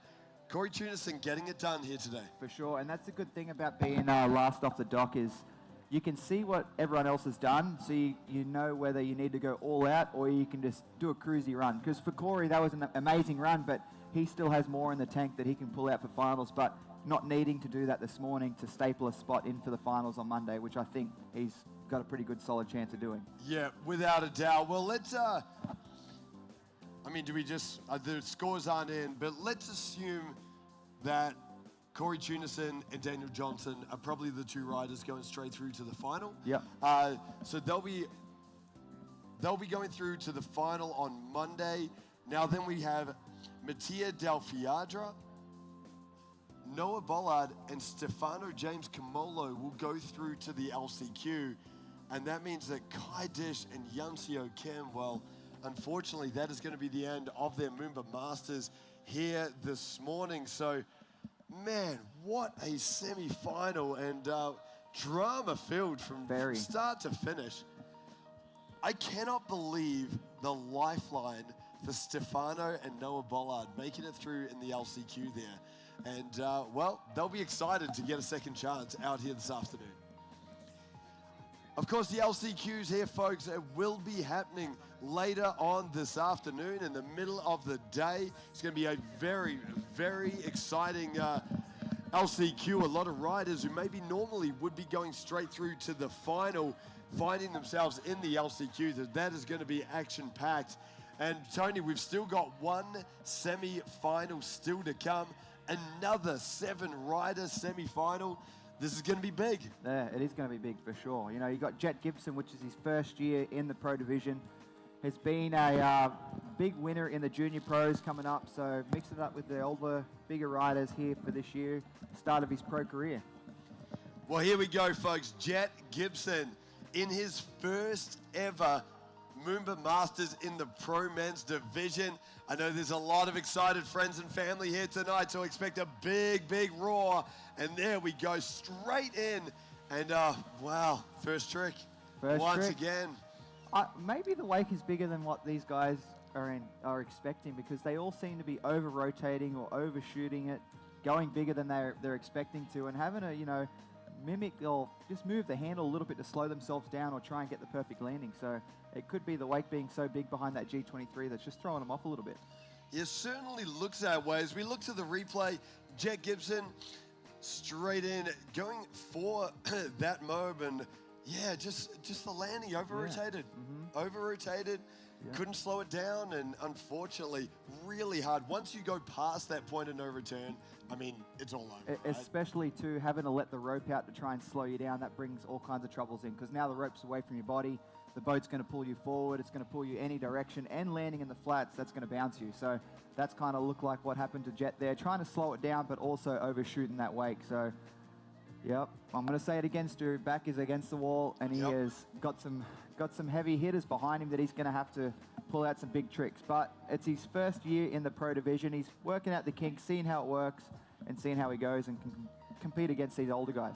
Corey Tunison getting it done here today. For sure, and that's the good thing about being last off the dock is you can see what everyone else has done, so you know whether you need to go all out or you can just do a cruisy run. Because for Corey, that was an amazing run, but he still has more in the tank that he can pull out for finals, but not needing to do that this morning to staple a spot in for the finals on Monday, which I think he's got a pretty good solid chance of doing. Yeah, without a doubt. Well, let's, do we just, the scores aren't in, but let's assume that Corey Tunison and Daniel Johnson are probably the 2 riders going straight through to the final. Yeah. So they'll be going through to the final on Monday. Now then we have Mattia Del Fiadra, Noah Bollard, and Stefano James Camolo will go through to the LCQ. And that means that Kai Dish and Yunseo Kim, well, unfortunately, that is going to be the end of their MOOMBA Masters here this morning. So, man, what a semi-final, and drama-filled from start to finish. I cannot believe the lifeline for Stefano and Noah Bollard making it through in the LCQ there. And, they'll be excited to get a second chance out here this afternoon. Of course, the LCQs here, folks, it will be happening later on this afternoon in the middle of the day. It's going to be a very, very exciting LCQ. A lot of riders who maybe normally would be going straight through to the final, finding themselves in the LCQ. That is going to be action-packed. And, Tony, we've still got one semi-final still to come. Another 7-rider semi-final. This is going to be big. Yeah, it is going to be big for sure. You know, you got Jet Gibson, which is his first year in the Pro Division. Has been a big winner in the Junior Pros coming up, so mix it up with the older, bigger riders here for this year, start of his pro career. Well, here we go, folks. Jet Gibson in his first ever MOOMBA Masters in the Pro Men's Division. I know there's a lot of excited friends and family here tonight, so expect a big, big roar. And there we go, straight in. And wow, first trick. Once again. Maybe the wake is bigger than what these guys are expecting, because they all seem to be over-rotating or overshooting it, going bigger than they're expecting to, and having to, mimic or just move the handle a little bit to slow themselves down or try and get the perfect landing. So it could be the wake being so big behind that G23 that's just throwing them off a little bit. It certainly looks that way. As we look to the replay, Jet Gibson straight in, going for that mob, and yeah, just the landing, over-rotated. Yeah. Over-rotated, couldn't slow it down, and unfortunately, really hard. Once you go past that point of no return, I mean, it's all over, right? Especially too, having to let the rope out to try and slow you down, that brings all kinds of troubles in, because now the rope's away from your body, the boat's going to pull you forward, it's going to pull you any direction, and landing in the flats, that's going to bounce you. So that's kind of looked like what happened to Jet there, trying to slow it down, but also overshooting that wake. So, yep, I'm going to say it again, Stu. Back is against the wall, and he has got some heavy hitters behind him that he's going to have to pull out some big tricks. But it's his first year in the Pro Division. He's working out the kinks, seeing how it works, and seeing how he goes and can compete against these older guys.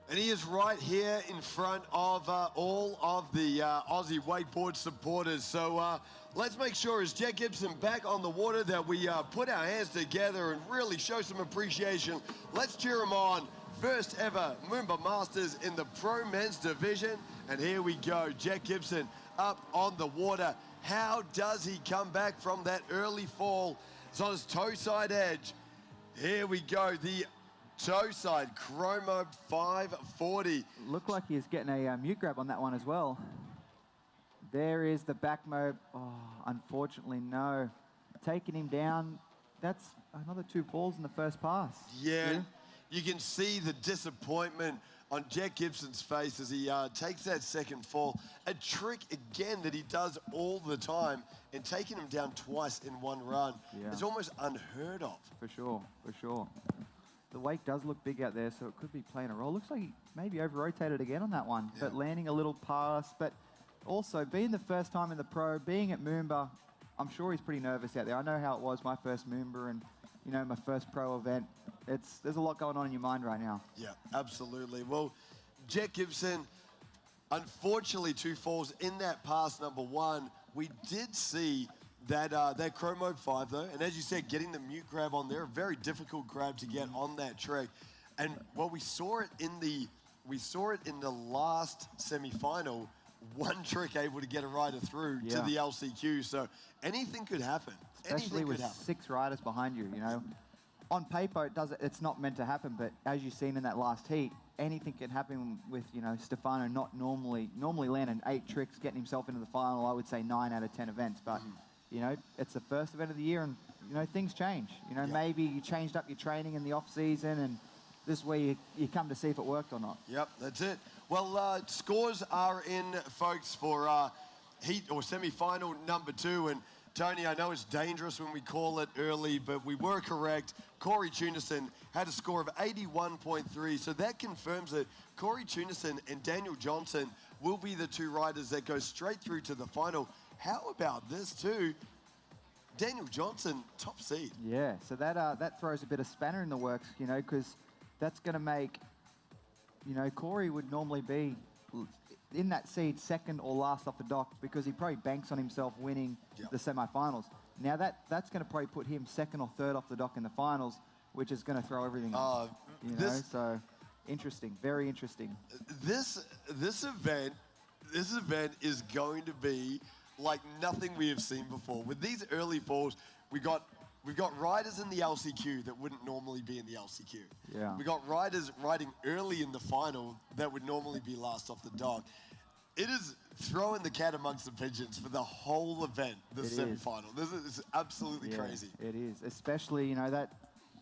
And he is right here in front of all of the Aussie wakeboard supporters. So let's make sure, as Jet Gibson back on the water, that we put our hands together and really show some appreciation. Let's cheer him on. First ever MOOMBA Masters in the Pro Men's Division. And here we go, Jet Gibson up on the water. How does he come back from that early fall? It's on his toe side edge. Here we go, the toe side chromo 540. Looked like he was getting a mute grab on that one as well. There is the back mob. Oh, unfortunately, no. Taking him down. That's another 2 falls in the first pass. Yeah, you can see the disappointment on Jet Gibson's face as he takes that second fall. A trick, again, that he does all the time, and taking him down twice in one run is almost unheard of. For sure, for sure. The wake does look big out there, so it could be playing a role. Looks like he maybe over-rotated again on that one, but landing a little past. But also, being the first time in the Pro, being at MOOMBA, I'm sure he's pretty nervous out there. I know how it was, my first MOOMBA and, my first Pro event. There's a lot going on in your mind right now. Yeah, absolutely. Well, Jet Gibson, unfortunately, 2 falls in that pass number 1. We did see that chromo 5 though, and as you said, getting the mute grab on there, a very difficult grab to get on that trick. And well, we saw it in the last semi-final. One trick able to get a rider through to the LCQ, so anything could happen. Especially with 6 riders behind you, On paper, it's not meant to happen, but as you've seen in that last heat, anything can happen with, Stefano not normally landing 8 tricks, getting himself into the final, I would say 9 out of 10 events. But, it's the first event of the year, and, things change. Maybe you changed up your training in the off-season, and this is where you come to see if it worked or not. Yep, that's it. Well, scores are in, folks, for heat or semi-final number 2, and Tony, I know it's dangerous when we call it early, but we were correct. Corey Tunison had a score of 81.3, so that confirms that Corey Tunison and Daniel Johnson will be the 2 riders that go straight through to the final. How about this too? Daniel Johnson, top seed. Yeah, so that throws a bit of spanner in the works, because that's going to make, Corey would normally be in that seed second or last off the dock, because he probably banks on himself winning the semi-finals. Now that's going to probably put him second or third off the dock in the finals, which is going to throw everything off. So interesting, very interesting. This event is going to be like nothing we have seen before. With these early falls, we've got riders in the LCQ that wouldn't normally be in the LCQ. Yeah. We got riders riding early in the final that would normally be last off the dock. It is throwing the cat amongst the pigeons for the whole event, the semifinal. This is absolutely crazy. It is, especially, that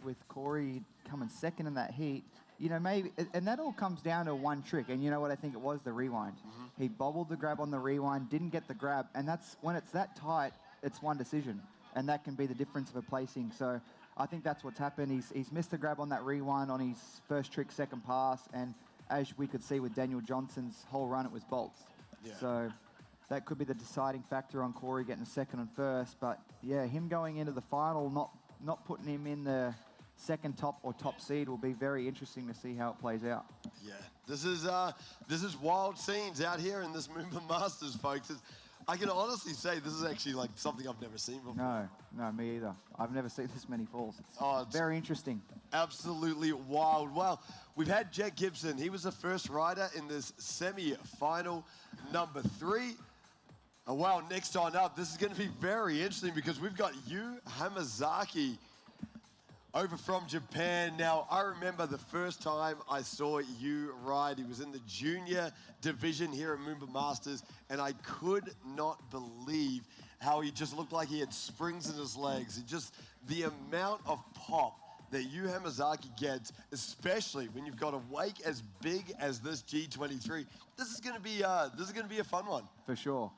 with Corey coming second in that heat, maybe, and that all comes down to one trick, and you know what I think it was? The rewind. He bobbled the grab on the rewind, didn't get the grab, and that's, when it's that tight, it's one decision, and that can be the difference of a placing. So I think that's what's happened. He's missed the grab on that rewind on his first trick, second pass, and as we could see with Daniel Johnson's whole run, it was bolts. Yeah. So that could be the deciding factor on Corey getting second and first. But yeah, him going into the final, not putting him in the second top or top seed will be very interesting to see how it plays out. Yeah, this is wild scenes out here in this MOOMBA Masters, folks. I can honestly say this is actually like something I've never seen before. No, me either. I've never seen this many falls. It's very interesting. Absolutely wild. Well, we've had Jet Gibson. He was the first rider in this semi-final, number 3. Well, next on up, this is going to be very interesting because we've got Yu Hamazaki over from Japan. Now, I remember the first time I saw Yu ride, he was in the junior division here at MOOMBA Masters, and I could not believe how he just looked like he had springs in his legs. And just the amount of pop that Yu Hamazaki gets, especially when you've got a wake as big as this G23. This is going to be a fun one. For sure.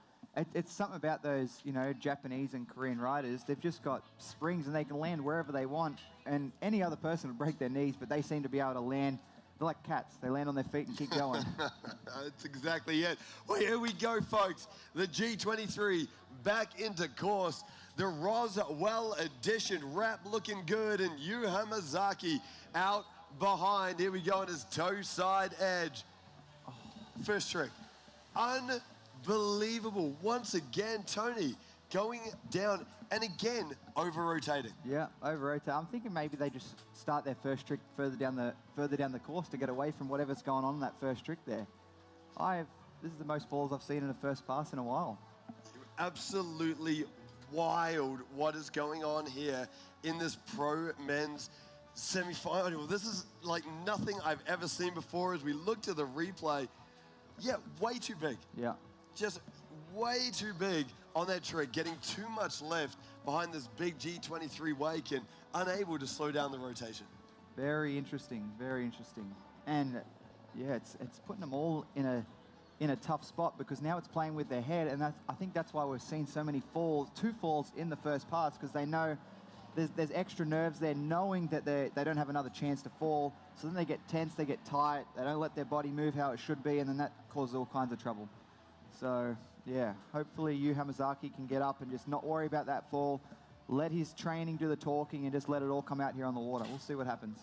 It's something about those, Japanese and Korean riders. They've just got springs and they can land wherever they want. And any other person would break their knees, but they seem to be able to land. They're like cats. They land on their feet and keep going. That's exactly it. Well, here we go, folks. The G23 back into course. The Roswell edition wrap looking good, and Yu Hamazaki out behind. Here we go on his toe side edge. First trick. Unbelievable. Once again, Tony going down and again over-rotating. Yeah, over-rotate. I'm thinking maybe they just start their first trick further down the course to get away from whatever's going on in that first trick there. This is the most falls I've seen in a first pass in a while. Absolutely wild what is going on here in this pro men's semi-final. This is like nothing I've ever seen before as we look to the replay. Yeah, way too big. Yeah. Just way too big on that trick, getting too much left behind this big G23 wake and unable to slow down the rotation. Very interesting, very interesting. And yeah, it's putting them all in a tough spot because now it's playing with their head, and I think that's why we've seen so many falls, 2 falls in the first pass, because they know there's extra nerves there, knowing that they don't have another chance to fall. So then they get tense, they get tight, they don't let their body move how it should be, and then that causes all kinds of trouble. So yeah, hopefully Yu Hamazaki can get up and just not worry about that fall, let his training do the talking, and just let it all come out here on the water. We'll see what happens.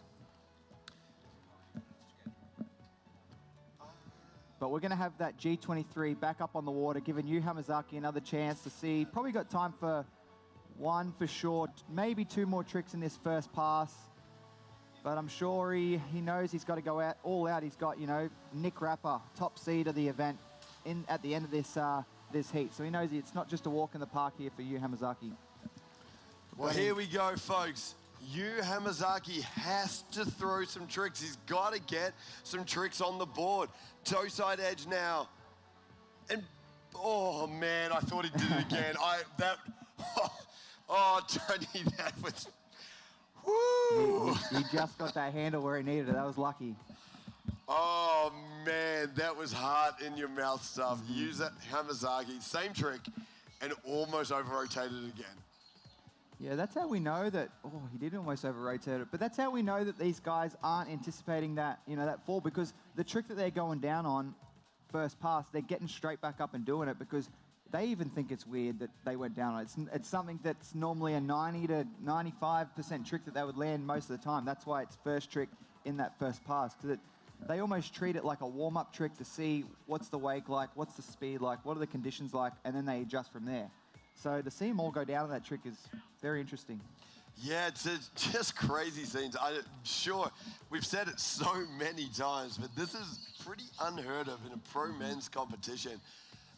But we're going to have that G23 back up on the water, giving Yu Hamazaki another chance to see. Probably got time for 1 for sure, maybe 2 more tricks in this first pass. But I'm sure he knows he's got to go all out. He's got, Nick Rapper, top seed of the event, at the end of this heat. So he knows it's not just a walk in the park here for Yu Hamazaki. Well, here we go, folks. Yu Hamazaki has to throw some tricks. He's got to get some tricks on the board. Toe side edge now. And, oh, man, I thought he did it again. Tony, that was, woo! He just got that handle where he needed it. That was lucky. Oh, man, that was heart in your mouth stuff. Use that Hamazaki, same trick, and almost over-rotated again. Yeah, that's how we know that, he did almost over-rotate it, but that's how we know that these guys aren't anticipating that, that fall, because the trick that they're going down on first pass, they're getting straight back up and doing it because they even think it's weird that they went down on it. It's something that's normally a 90 to 95% trick that they would land most of the time. That's why it's first trick in that first pass, because they almost treat it like a warm-up trick to see what's the wake like, what's the speed like, what are the conditions like, and then they adjust from there. So to see them all go down on that trick is very interesting. Yeah, it's just crazy scenes. I'm sure we've said it so many times, but this is pretty unheard of in a pro men's competition.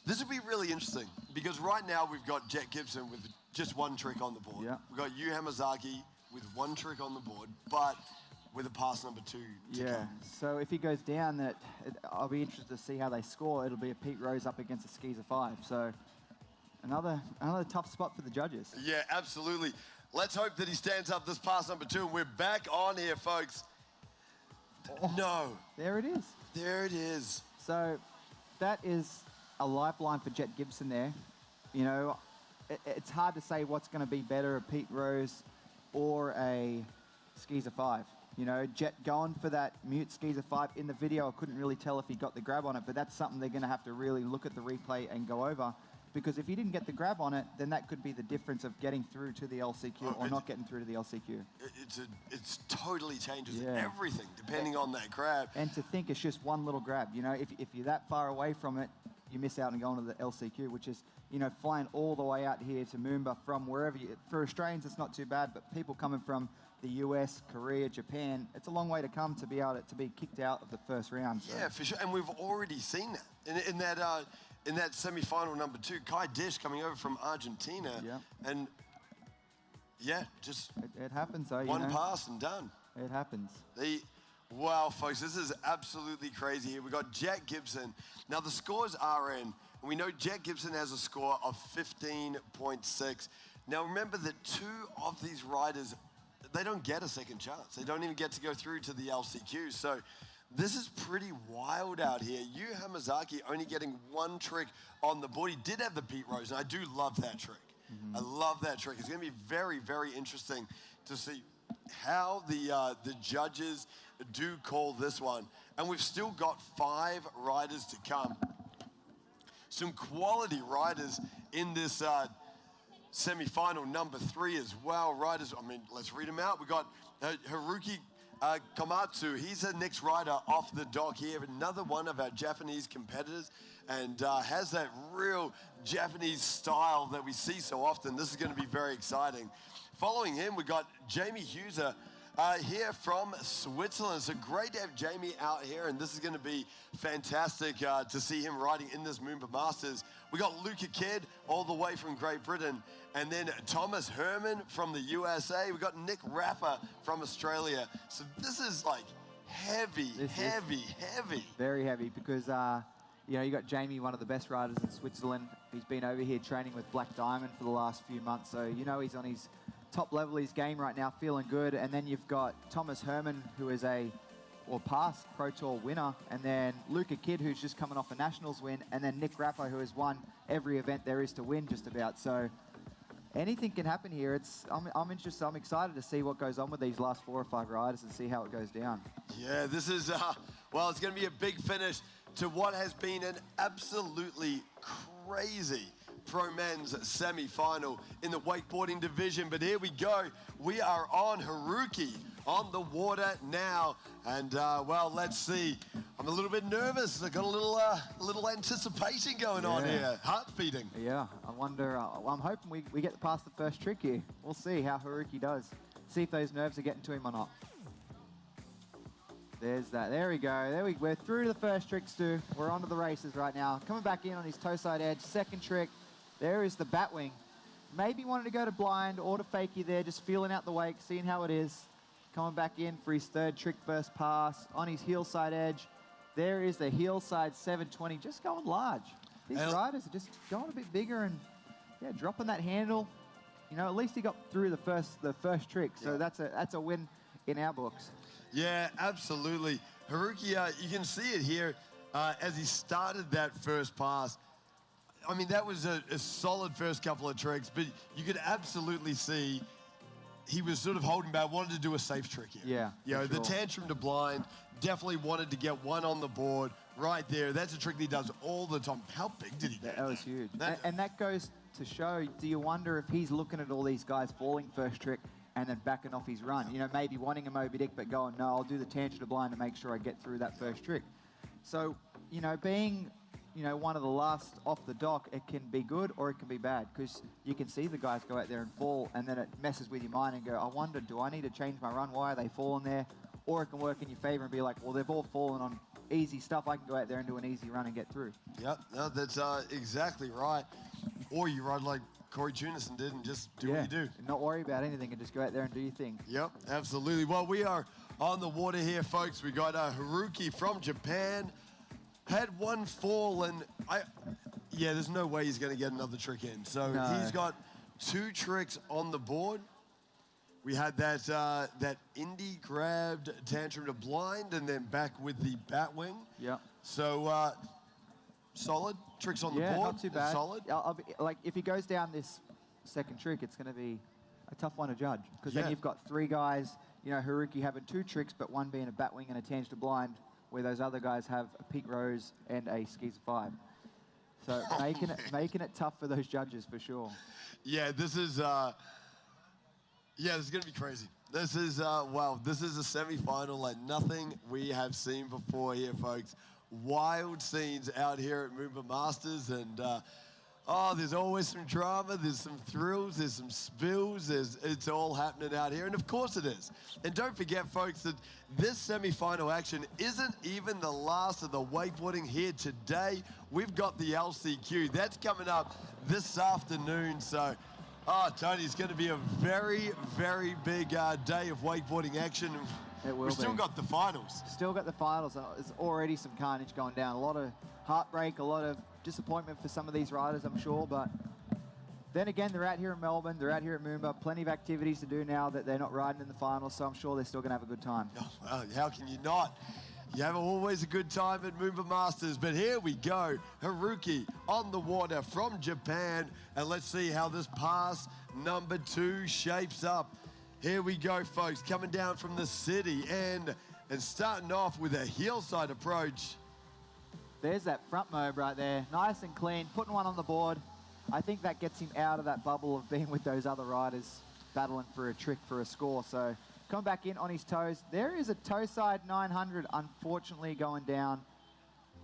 This will be really interesting because right now we've got Jet Gibson with just 1 trick on the board. Yeah. We've got Yu Hamazaki with 1 trick on the board, but with a pass number 2 to come. So if he goes down, I'll be interested to see how they score. It'll be a Pete Rose up against a Skeezer 5. So another tough spot for the judges. Yeah, absolutely. Let's hope that he stands up this pass number 2, and we're back on here, folks. No. There it is. There it is. So that is a lifeline for Jet Gibson there. It's hard to say what's going to be better, a Pete Rose or a Skeezer 5. You know, Jet going for that mute skeezer 5 in the video. I couldn't really tell if he got the grab on it, but that's something they're going to have to really look at the replay and go over. Because if he didn't get the grab on it, then that could be the difference of getting through to the LCQ or not getting through to the LCQ. It's totally changes Yeah. everything depending on that grab. And to think it's just one little grab. You know, if you're that far away from it, you miss out on going to the LCQ, which is, you know, flying all the way out here to MOOMBA from wherever you... For Australians, it's not too bad, but people coming from the US, Korea, Japan, it's a long way to come to be able to be kicked out of the first round. So. Yeah, for sure. And we've already seen that. In that semi-final number 2, Kai Dish coming over from Argentina. Yeah. And, yeah, just It happens, though, one you know? pass and done. It happens. Wow, folks, this is absolutely crazy here. We've got Jack Gibson. Now, the scores are in. And we know Jack Gibson has a score of 15.6. Now, remember that 2 of these riders, they don't get a second chance. They don't even get to go through to the LCQ. So this is pretty wild out here. Yu Hamazaki only getting 1 trick on the board. He did have the Pete Rose, and I do love that trick. I love that trick. It's going to be very, very interesting to see how the judges do call this one. And we've still got 5 riders to come. Some quality riders in this semi-final number 3 as well. Riders, I mean, let's read them out. We've got Haruki Komatsu. He's a next rider off the dock here. Another one of our Japanese competitors, and has that real Japanese style that we see so often. This is going to be very exciting. Following him, we've got Jamie Hughes here from Switzerland. So great to have Jamie out here, and this is going to be fantastic to see him riding in this MOOMBA Masters. We got Luca Kidd all the way from Great Britain, and then Thomas Herman from the USA. We got Nick Rapper from Australia. So this is like heavy. Very heavy because, you know, you got Jamie, one of the best riders in Switzerland. He's been over here training with Black Diamond for the last few months. So, you know, he's on his top level of his game right now, feeling good. And then you've got Thomas Herman, who is past Pro Tour winner. And then Luca Kidd, who's just coming off a Nationals win. And then Nick Rapper, who has won every event there is to win just about. So anything can happen here. I'm interested. I'm excited to see what goes on with these last 4 or 5 riders and see how it goes down. Yeah, this is, well, it's going to be a big finish to what has been an absolutely crazy Pro Men's semi-final in the wakeboarding division. But here we go. We are on Haruki on the water now. And, well, let's see. I'm a little bit nervous. I've got a little anticipation going on here. Heart beating. Yeah, I wonder. I'm hoping we get past the first trick here. We'll see how Haruki does. See if those nerves are getting to him or not. There's that. There we go. We're through to the first trick, Stu. We're on to the races right now. Coming back in on his toe side edge. Second trick. There is the Batwing. Maybe wanted to go to blind or to fakie there, just feeling out the wake, seeing how it is. Coming back in for his 3rd trick first pass on his heel side edge. There is the heel side 720, just going large. These riders are just going a bit bigger and, yeah, dropping that handle. You know, at least he got through the first trick, so that's a win in our books. Yeah, absolutely. Haruki, you can see it here as he started that first pass. I mean, that was a solid first couple of tricks, but you could absolutely see he was sort of holding back, wanted to do a safe trick here. Yeah, you know, the tantrum to blind, definitely wanted to get one on the board right there. That's a trick that he does all the time. How big did he get? That was huge. And that goes to show, do you wonder if he's looking at all these guys falling first trick and then backing off his run? You know, maybe wanting a Moby Dick, but going, no, I'll do the tantrum to blind to make sure I get through that first trick. So, you know, being, you know, one of the last off the dock, it can be good or it can be bad because you can see the guys go out there and fall and then it messes with your mind and go, I wonder, do I need to change my run? Why are they falling there? Or it can work in your favor and be like, well, they've all fallen on easy stuff. I can go out there and do an easy run and get through. Yep, no, that's exactly right. Or you ride like Corey Junison did and just do what you do. Not worry about anything and just go out there and do your thing. Yep, absolutely. Well, we are on the water here, folks. We got Haruki from Japan. Had one fall, and there's no way he's going to get another trick in. So he's got 2 tricks on the board. We had that Indy grabbed tantrum to blind, and then back with the Batwing. Yeah. So solid tricks on the board. Yeah, not too bad. Solid. Like if he goes down this second trick, it's going to be a tough one to judge because then you've got 3 guys. you know, Haruki having 2 tricks, but one being a batwing and a tangent to blind, where those other guys have a peak rose and a skis 5. So making it tough for those judges for sure. Yeah, this is gonna be crazy. This is wow. This is a semi-final like nothing we have seen before here, folks. Wild scenes out here at MOOMBA Masters, and there's always some drama, there's some thrills, there's some spills, it's all happening out here, and of course it is. And don't forget, folks, that this semi-final action isn't even the last of the wakeboarding here today. We've got the LCQ. That's coming up this afternoon, so Tony, it's going to be a very, very big day of wakeboarding action. It will We've still got the finals. Still got the finals. There's already some carnage going down. A lot of heartbreak, a lot of disappointment for some of these riders, I'm sure. But then again, they're out here in Melbourne. They're out here at MOOMBA. Plenty of activities to do now that they're not riding in the finals. So I'm sure they're still going to have a good time. Oh, well, how can you not? You have always a good time at MOOMBA Masters. But here we go. Haruki on the water from Japan. And let's see how this pass number 2 shapes up. Here we go, folks, coming down from the city and starting off with a hillside approach. There's that front mob right there. Nice and clean, putting one on the board. I think that gets him out of that bubble of being with those other riders, battling for a trick, for a score. So come back in on his toes. There is a toe side 900, unfortunately, going down,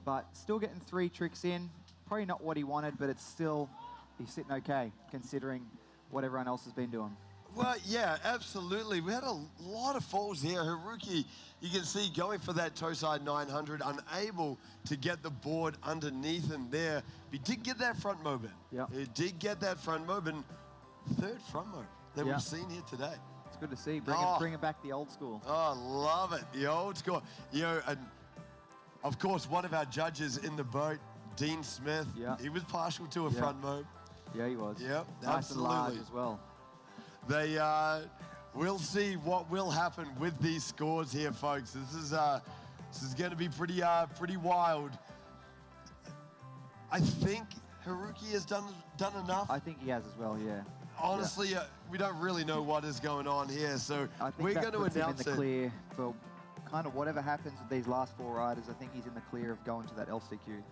but still getting 3 tricks in. Probably not what he wanted, but it's still, he's sitting okay, considering what everyone else has been doing. Well, yeah, absolutely. We had a lot of falls here. Haruki, you can see going for that toe side 900, unable to get the board underneath him there. But he did get that front mob in. Yep. He did get that front mob in. 3rd front mob that we've seen here today. It's good to see. Bringing back the old school. Oh, love it. The old school. You know, and of course, one of our judges in the boat, Dean Smith, he was partial to a front mob. Yeah, he was. Yep, nice absolutely. and large as well. They, we'll see what will happen with these scores here, folks. This is going to be pretty wild. I think Haruki has done enough. I think he has as well, yeah. Honestly, we don't really know what is going on here, so we're going to announce him in the clear for kind of whatever happens with these last 4 riders. I think he's in the clear of going to that LCQ.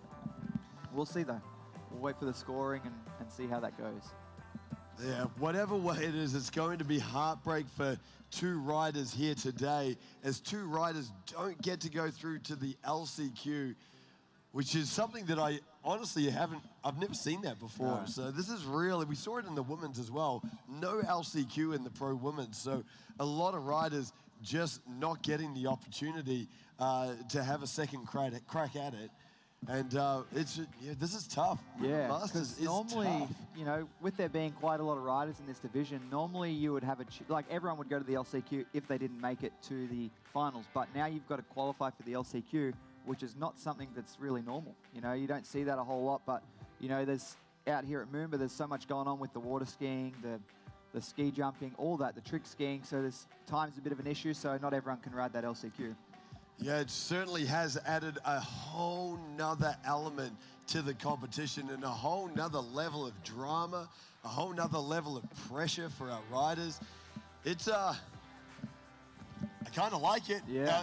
We'll see, though. We'll wait for the scoring and see how that goes. Yeah, whatever way it is, it's going to be heartbreak for 2 riders here today, as 2 riders don't get to go through to the LCQ, which is something that I honestly I've never seen that before. No. So this is really, we saw it in the women's as well. No LCQ in the pro women's. So a lot of riders just not getting the opportunity to have a second crack at it. And this is tough. Yeah, Masters is normally, tough. you know, with there being quite a lot of riders in this division, normally you would have like everyone would go to the LCQ if they didn't make it to the finals. But now you've got to qualify for the LCQ, which is not something that's really normal. You know, you don't see that a whole lot. But you know, there's out here at MOOMBA, there's so much going on with the water skiing, the ski jumping, all that, the trick skiing. So there's times a bit of an issue. So not everyone can ride that LCQ. Yeah, it certainly has added a whole nother element to the competition and a whole nother level of drama, a whole nother level of pressure for our riders. It's I kind of like it. Yeah.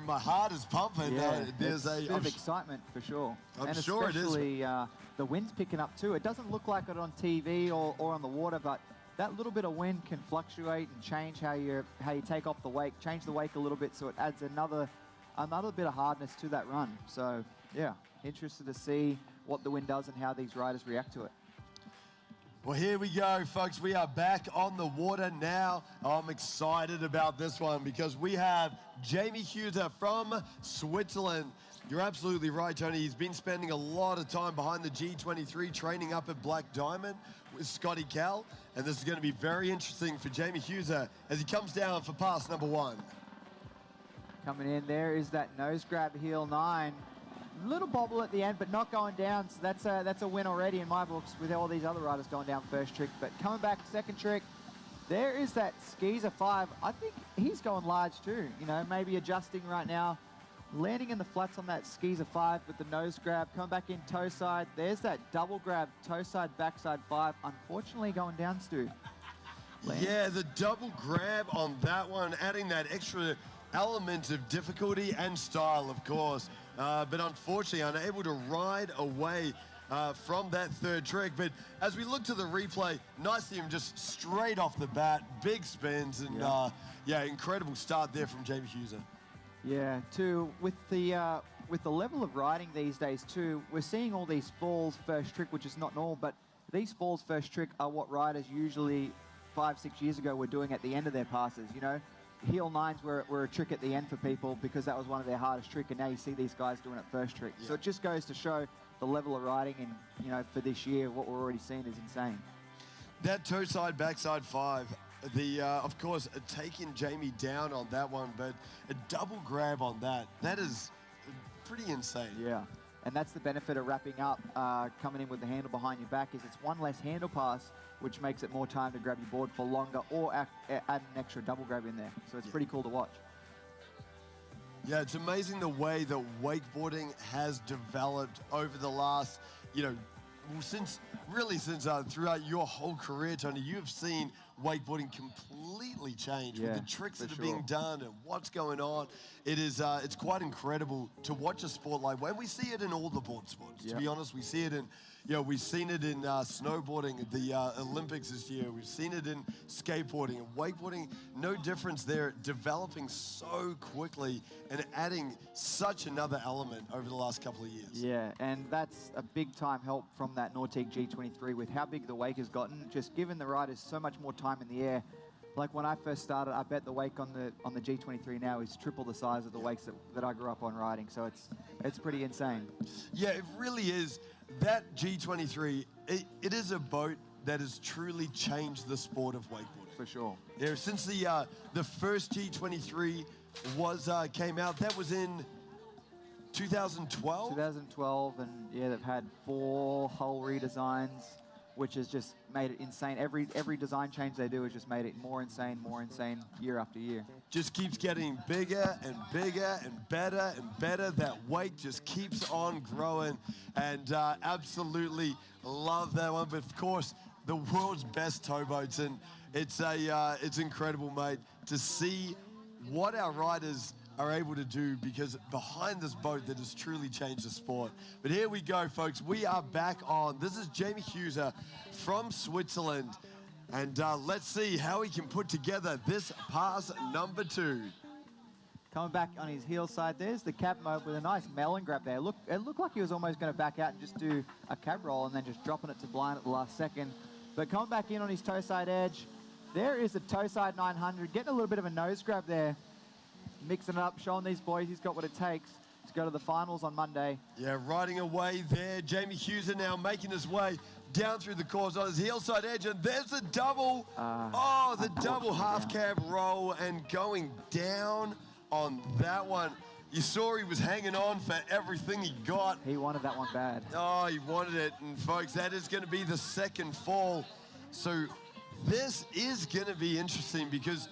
My heart is pumping. Yeah, there's a bit of excitement for sure. I'm sure it is. Especially the wind's picking up too. It doesn't look like it on TV or on the water, but that little bit of wind can fluctuate and change how you take off the wake, change the wake a little bit, so it adds another bit of hardness to that run. So yeah, interested to see what the wind does and how these riders react to it. Well, here we go, folks. We are back on the water now. I'm excited about this one because we have Jamie Huser from Switzerland. You're absolutely right, Tony. He's been spending a lot of time behind the G23 training up at Black Diamond with Scotty Cal. And this is going to be very interesting for Jamie Huser as he comes down for pass number 1. Coming in there is that nose grab heel 9. Little bobble at the end, but not going down. So that's a win already in my books with all these other riders going down first trick. But coming back second trick, there is that skeezer 5. I think he's going large too. You know, maybe adjusting right now. Landing in the flats on that skeezer 5 with the nose grab. Coming back in toe side. There's that double grab, toe side, backside 5. Unfortunately going down, Stu. land. Yeah, the double grab on that one, adding that extra element of difficulty and style, of course. But unfortunately, unable to ride away from that third trick. But as we look to the replay, nice to see him just straight off the bat, big spins, and yeah, incredible start there from Jamie Huser. Yeah, too, with the level of riding these days too, we're seeing all these falls first trick, which is not normal, but these falls first trick are what riders usually 5-6 years ago were doing at the end of their passes, you know. Heel nines were a trick at the end for people because that was one of their hardest trick, and now you see these guys doing it first trick. Yeah. So it just goes to show the level of riding, and you know, for this year, what we're already seeing is insane. That toe side, backside 5, of course, taking Jamie down on that one, but a double grab on that is pretty insane. Yeah, and that's the benefit of wrapping up, coming in with the handle behind your back, is it's one less handle pass, which makes it more time to grab your board for longer, or add an extra double grab in there. So it's pretty cool to watch. Yeah, it's amazing the way that wakeboarding has developed over the last, you know, since throughout your whole career, Tony. You have seen wakeboarding completely change with the tricks that are being done and what's going on. It is, it's quite incredible to watch a sport like when we see it in all the board sports. To be honest, we see it in, you know, we've seen it in snowboarding at the Olympics this year. We've seen it in skateboarding and wakeboarding. No difference there, developing so quickly and adding such another element over the last couple of years. Yeah, and that's a big time help from that Nautique G23 with how big the wake has gotten, just giving the riders so much more time in the air. Like when I first started, I bet the wake on the G23 now is triple the size of the wakes that I grew up on riding. So it's pretty insane. Yeah, it really is. That G23, it is a boat that has truly changed the sport of wakeboarding. For sure. Yeah, since the first G23 came out, that was in 2012? 2012, and yeah, they've had 4 hull redesigns, which has just made it insane. Every design change they do has just made it more insane year after year. Just keeps getting bigger and bigger and better and better. That wake just keeps on growing, and absolutely love that one. But of course, the world's best towboats, and it's incredible, mate, to see what our riders are able to do, because behind this boat that has truly changed the sport. But here we go, folks. We are back on. This is Jamie Huser from Switzerland. And let's see how he can put together this pass number 2. Coming back on his heel side, there's the cab mode with a nice melon grab there. Look, it looked like he was almost going to back out and just do a cab roll and then just dropping it to blind at the last second. But coming back in on his toe side edge, there is a toe side 900, getting a little bit of a nose grab there. Mixing it up, showing these boys he's got what it takes to go to the finals on Monday. Yeah, riding away there. Jamie Huser now making his way down through the course on his heel side edge, and there's the double. The double half cab roll, and going down on that one. You saw he was hanging on for everything he got. He wanted that one bad. Oh, he wanted it, and folks, that is going to be the second fall. So this is going to be interesting because,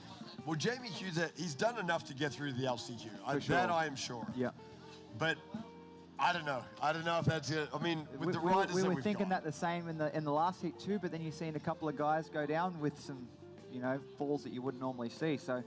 well, Jamie Huser, he's done enough to get through the LCQ. That I am sure. Yeah. But I don't know. I don't know if that's it. I mean, with the riders we were thinking that the same in the last heat too, but then you've seen a couple of guys go down with some, you know, falls that you wouldn't normally see. So,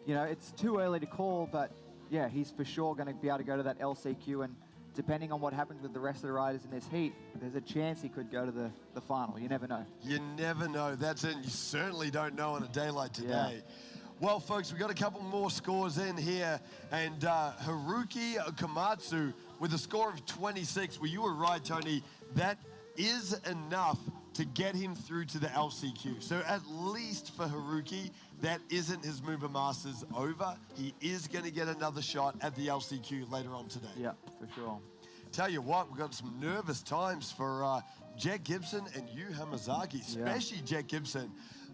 you know, it's too early to call, but yeah, he's for sure going to be able to go to that LCQ, and depending on what happens with the rest of the riders in this heat, there's a chance he could go to the final. You never know. You never know. That's it. You certainly don't know on a day like today. Yeah. Well, folks, we've got a couple more scores in here, and Haruki Komatsu with a score of 26. Well, you were right, Tony. That is enough to get him through to the LCQ. So at least for Haruki, that isn't his MOOMBA Masters over. He is going to get another shot at the LCQ later on today. Yeah, for sure. Tell you what, we've got some nervous times for Jet Gibson and Yu Hamazaki, especially Jet Gibson.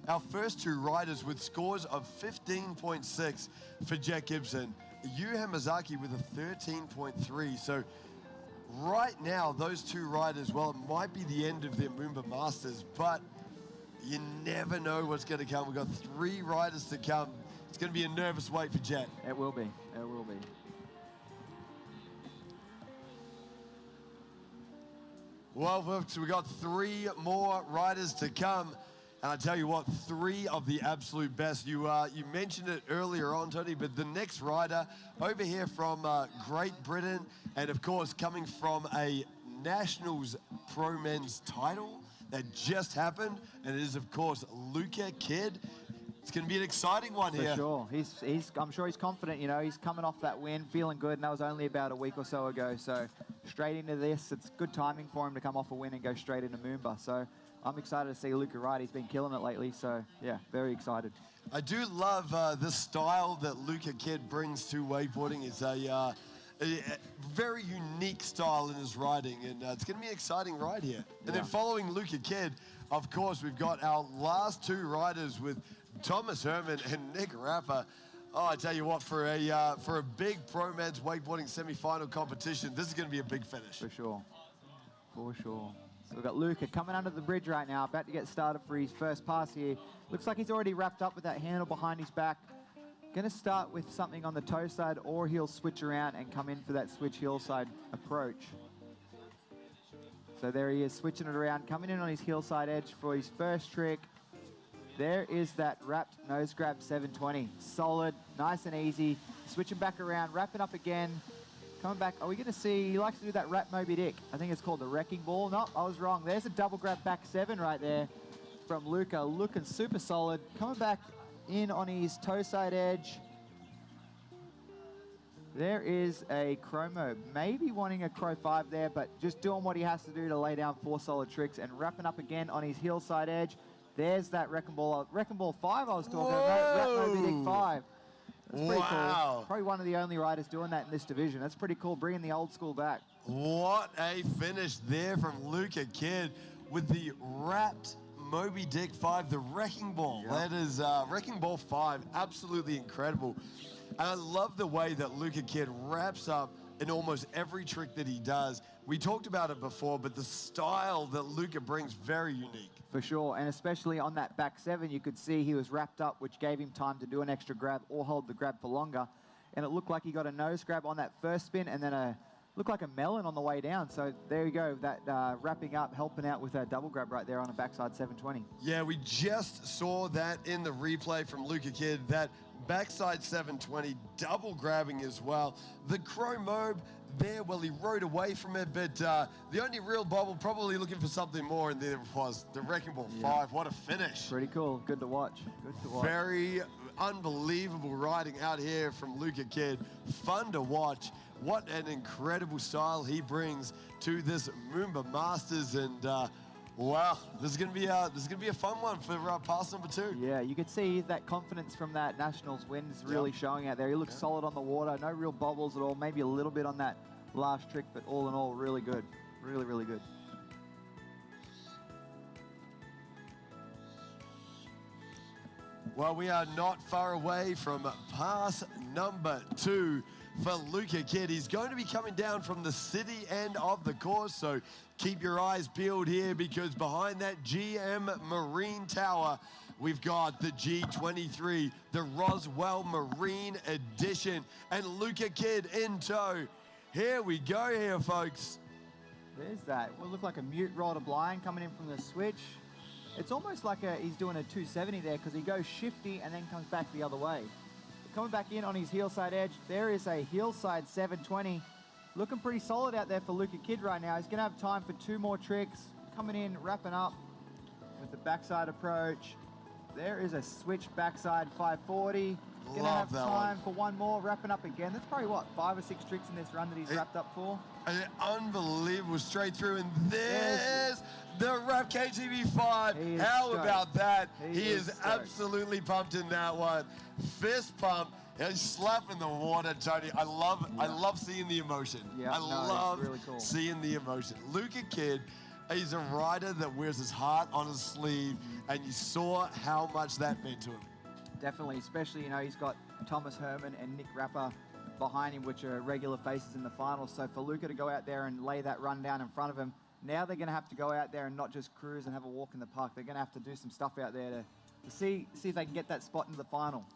Our first 2 riders with scores of 15.6 for Jet Gibson. Yu Hamazaki with a 13.3. So right now, those 2 riders, well, it might be the end of their MOOMBA Masters, but you never know what's going to come. We've got 3 riders to come. It's going to be a nervous wait for Jet. It will be. It will be. Well, folks, we've got 3 more riders to come. And I tell you what, 3 of the absolute best. You mentioned it earlier on, Tony, but the next rider over here from Great Britain, and of course coming from a Nationals Pro Men's title that just happened, and it is of course Luca Kidd. It's going to be an exciting one here. For sure. I'm sure he's confident, you know, he's coming off that win, feeling good, and that was only about a week or so ago. So straight into this, it's good timing for him to come off a win and go straight into MOOMBA. So I'm excited to see Luca ride. He's been killing it lately, so yeah, very excited. I do love the style that Luca Kidd brings to wakeboarding. It's a very unique style in his riding, and it's going to be an exciting ride here. And then following Luca Kidd, of course, we've got our last 2 riders with Thomas Herman and Nick Rapper. Oh, I tell you what, for a big pro men's wakeboarding semi-final competition, this is going to be a big finish. For sure. For sure. So we've got Luca coming under the bridge right now, about to get started for his first pass here. Looks like he's already wrapped up with that handle behind his back. Going to start with something on the toe side, or he'll switch around and come in for that switch heel side approach. So there he is, switching it around, coming in on his heel side edge for his first trick. There is that wrapped nose grab 720. Solid, nice and easy. Switching back around, wrapping up again. Coming back, are we going to see, he likes to do that wrap Moby Dick. I think it's called the wrecking ball. No, I was wrong. There's a double grab back 7 right there from Luca, looking super solid. Coming back in on his toe side edge. There is a chromo, maybe wanting a crow 5 there, but just doing what he has to do to lay down 4 solid tricks and wrapping up again on his heel side edge. There's that wrecking ball 5 I was talking about, wrap Moby Dick 5. That's pretty cool. Probably one of the only riders doing that in this division. That's pretty cool, bringing the old school back. What a finish there from Luca Kidd with the wrapped Moby Dick 5, the wrecking ball. That is wrecking ball 5, absolutely incredible. And I love the way that Luca Kidd wraps up in almost every trick that he does. We talked about it before, but the style that Luca brings, very unique. For sure, and especially on that back 7, you could see he was wrapped up, which gave him time to do an extra grab or hold the grab for longer. And it looked like he got a nose grab on that first spin and then looked like a melon on the way down. So there you go, that wrapping up, helping out with a double grab right there on a backside 720. Yeah, we just saw that in the replay from Luca Kidd, that backside 720, double grabbing as well. The crow mob there, well, he rode away from it, but the only real bobble, probably looking for something more, and there was the wrecking ball 5. What a finish. Pretty cool. Good to watch. Good to watch. Very unbelievable riding out here from Luca Kidd. Fun to watch. What an incredible style he brings to this MOOMBA Masters, and wow, this is gonna be a fun one for pass number 2. Yeah, you could see that confidence from that Nationals win is really showing out there. He looks solid on the water, no real bobbles at all, maybe a little bit on that last trick, but all in all, really good. Really, really good. Well, we are not far away from pass number 2 for Luca Kidd. He's going to be coming down from the city end of the course, so keep your eyes peeled here, because behind that GM Marine Tower, we've got the G23, the Roswell Marine Edition, and Luca Kidd in tow. Here we go here, folks. There's that. Will look like a mute roller blind coming in from the switch. It's almost like he's doing a 270 there, because he goes shifty and then comes back the other way. Coming back in on his heel side edge, there is a heel side 720. Looking pretty solid out there for Luca Kidd right now. He's going to have time for 2 more tricks. Coming in, wrapping up with the backside approach. There is a switch backside 540. Going to have time for 1 more, wrapping up again. That's probably, what, 5 or 6 tricks in this run that he's wrapped up for? An unbelievable straight through, and there's the wrap KTV 5. How about that? He is absolutely pumped in that one. Fist pump. He's slapping the water, Tony. I love seeing the emotion. Yeah, I love really cool. seeing the emotion. Luca Kidd, he's a rider that wears his heart on his sleeve, and you saw how much that meant to him. Definitely, especially, you know, he's got Thomas Herman and Nick Rapper behind him, which are regular faces in the finals. So for Luca to go out there and lay that run down in front of him, now they're going to have to go out there and not just cruise and have a walk in the park. They're going to have to do some stuff out there to see if they can get that spot into the final.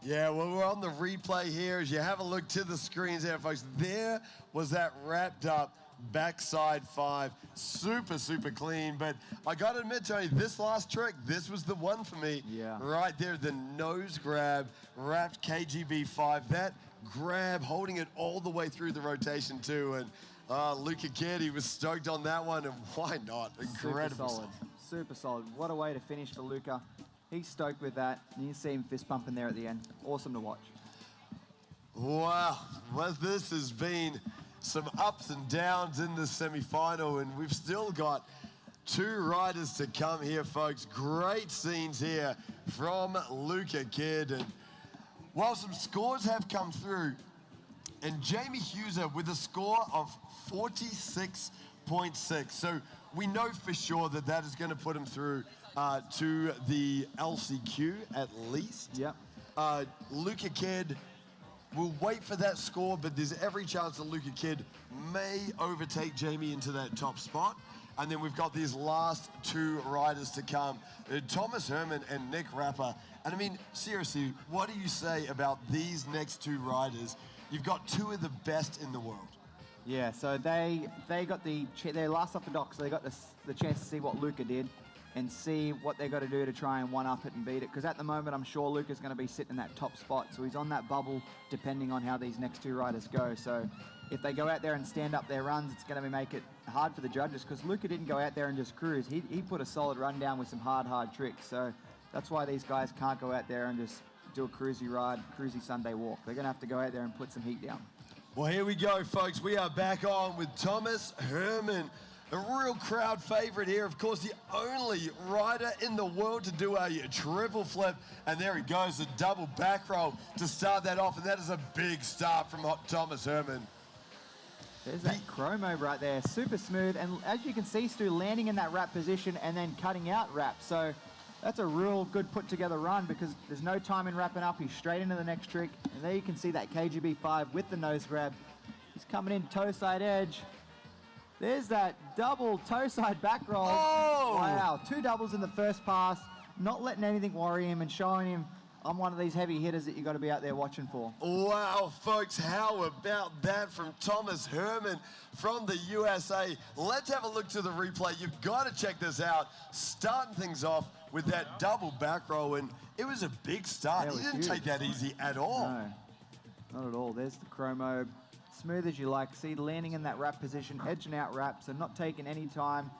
Yeah, well, we're on the replay here. As you have a look to the screens there, folks, there was that wrapped up backside 5. Super, super clean. But I got to admit, Tony, this last trick, this was the one for me. Yeah. Right there, the nose grab, wrapped KGB 5. That grab, holding it all the way through the rotation too. And Luca Kidd, he was stoked on that one, and why not? Incredible. Super solid. Super solid. What a way to finish for Luca. He's stoked with that. And you see him fist pumping there at the end. Awesome to watch. Wow. Well, this has been some ups and downs in the semi-final, and we've still got 2 riders to come here, folks. Great scenes here from Luca Kidd. And while some scores have come through, and Jamie Hughes with a score of 46.6. So we know for sure that that is going to put him through to the LCQ at least. Yep. Luca Kidd will wait for that score, but there's every chance that Luca Kidd may overtake Jamie into that top spot. And then we've got these last 2 riders to come, Thomas Herman and Nick Rapper. And I mean, seriously, what do you say about these next 2 riders? You've got 2 of the best in the world. Yeah, so they got they're last off the dock, so they got the chance to see what Luca did and see what they got to do to try and one-up it and beat it. Because at the moment, I'm sure Luca's going to be sitting in that top spot, so he's on that bubble depending on how these next 2 riders go. So if they go out there and stand up their runs, it's going to make it hard for the judges, because Luca didn't go out there and just cruise. He put a solid run down with some hard tricks. So that's why these guys can't go out there and just do a cruisy ride, cruisy Sunday walk. They're going to have to go out there and put some heat down. Well, here we go, folks. We are back on with Thomas Herman, a real crowd favorite here. Of course, the only rider in the world to do a triple flip. And there he goes, a double back roll to start that off. And that is a big start from Thomas Herman. There's that chromo right there, super smooth. And as you can see, Stu, landing in that wrap position and then cutting out wrap. So that's a real good put together run, because there's no time in wrapping up. He's straight into the next trick. And there you can see that KGB 5 with the nose grab. He's coming in toe side edge. There's that double toe side back roll. Oh! Wow, 2 doubles in the first pass, not letting anything worry him and showing him, I'm one of these heavy hitters that you got to be out there watching for. Wow, folks, how about that from Thomas Herman from the USA? Let's have a look to the replay. You've got to check this out. Starting things off with that double back roll, and it was a big start. He didn't take that easy at all. No, not at all. There's the chromo. Smooth as you like. See, landing in that wrap position, edging out wraps, and not taking any time.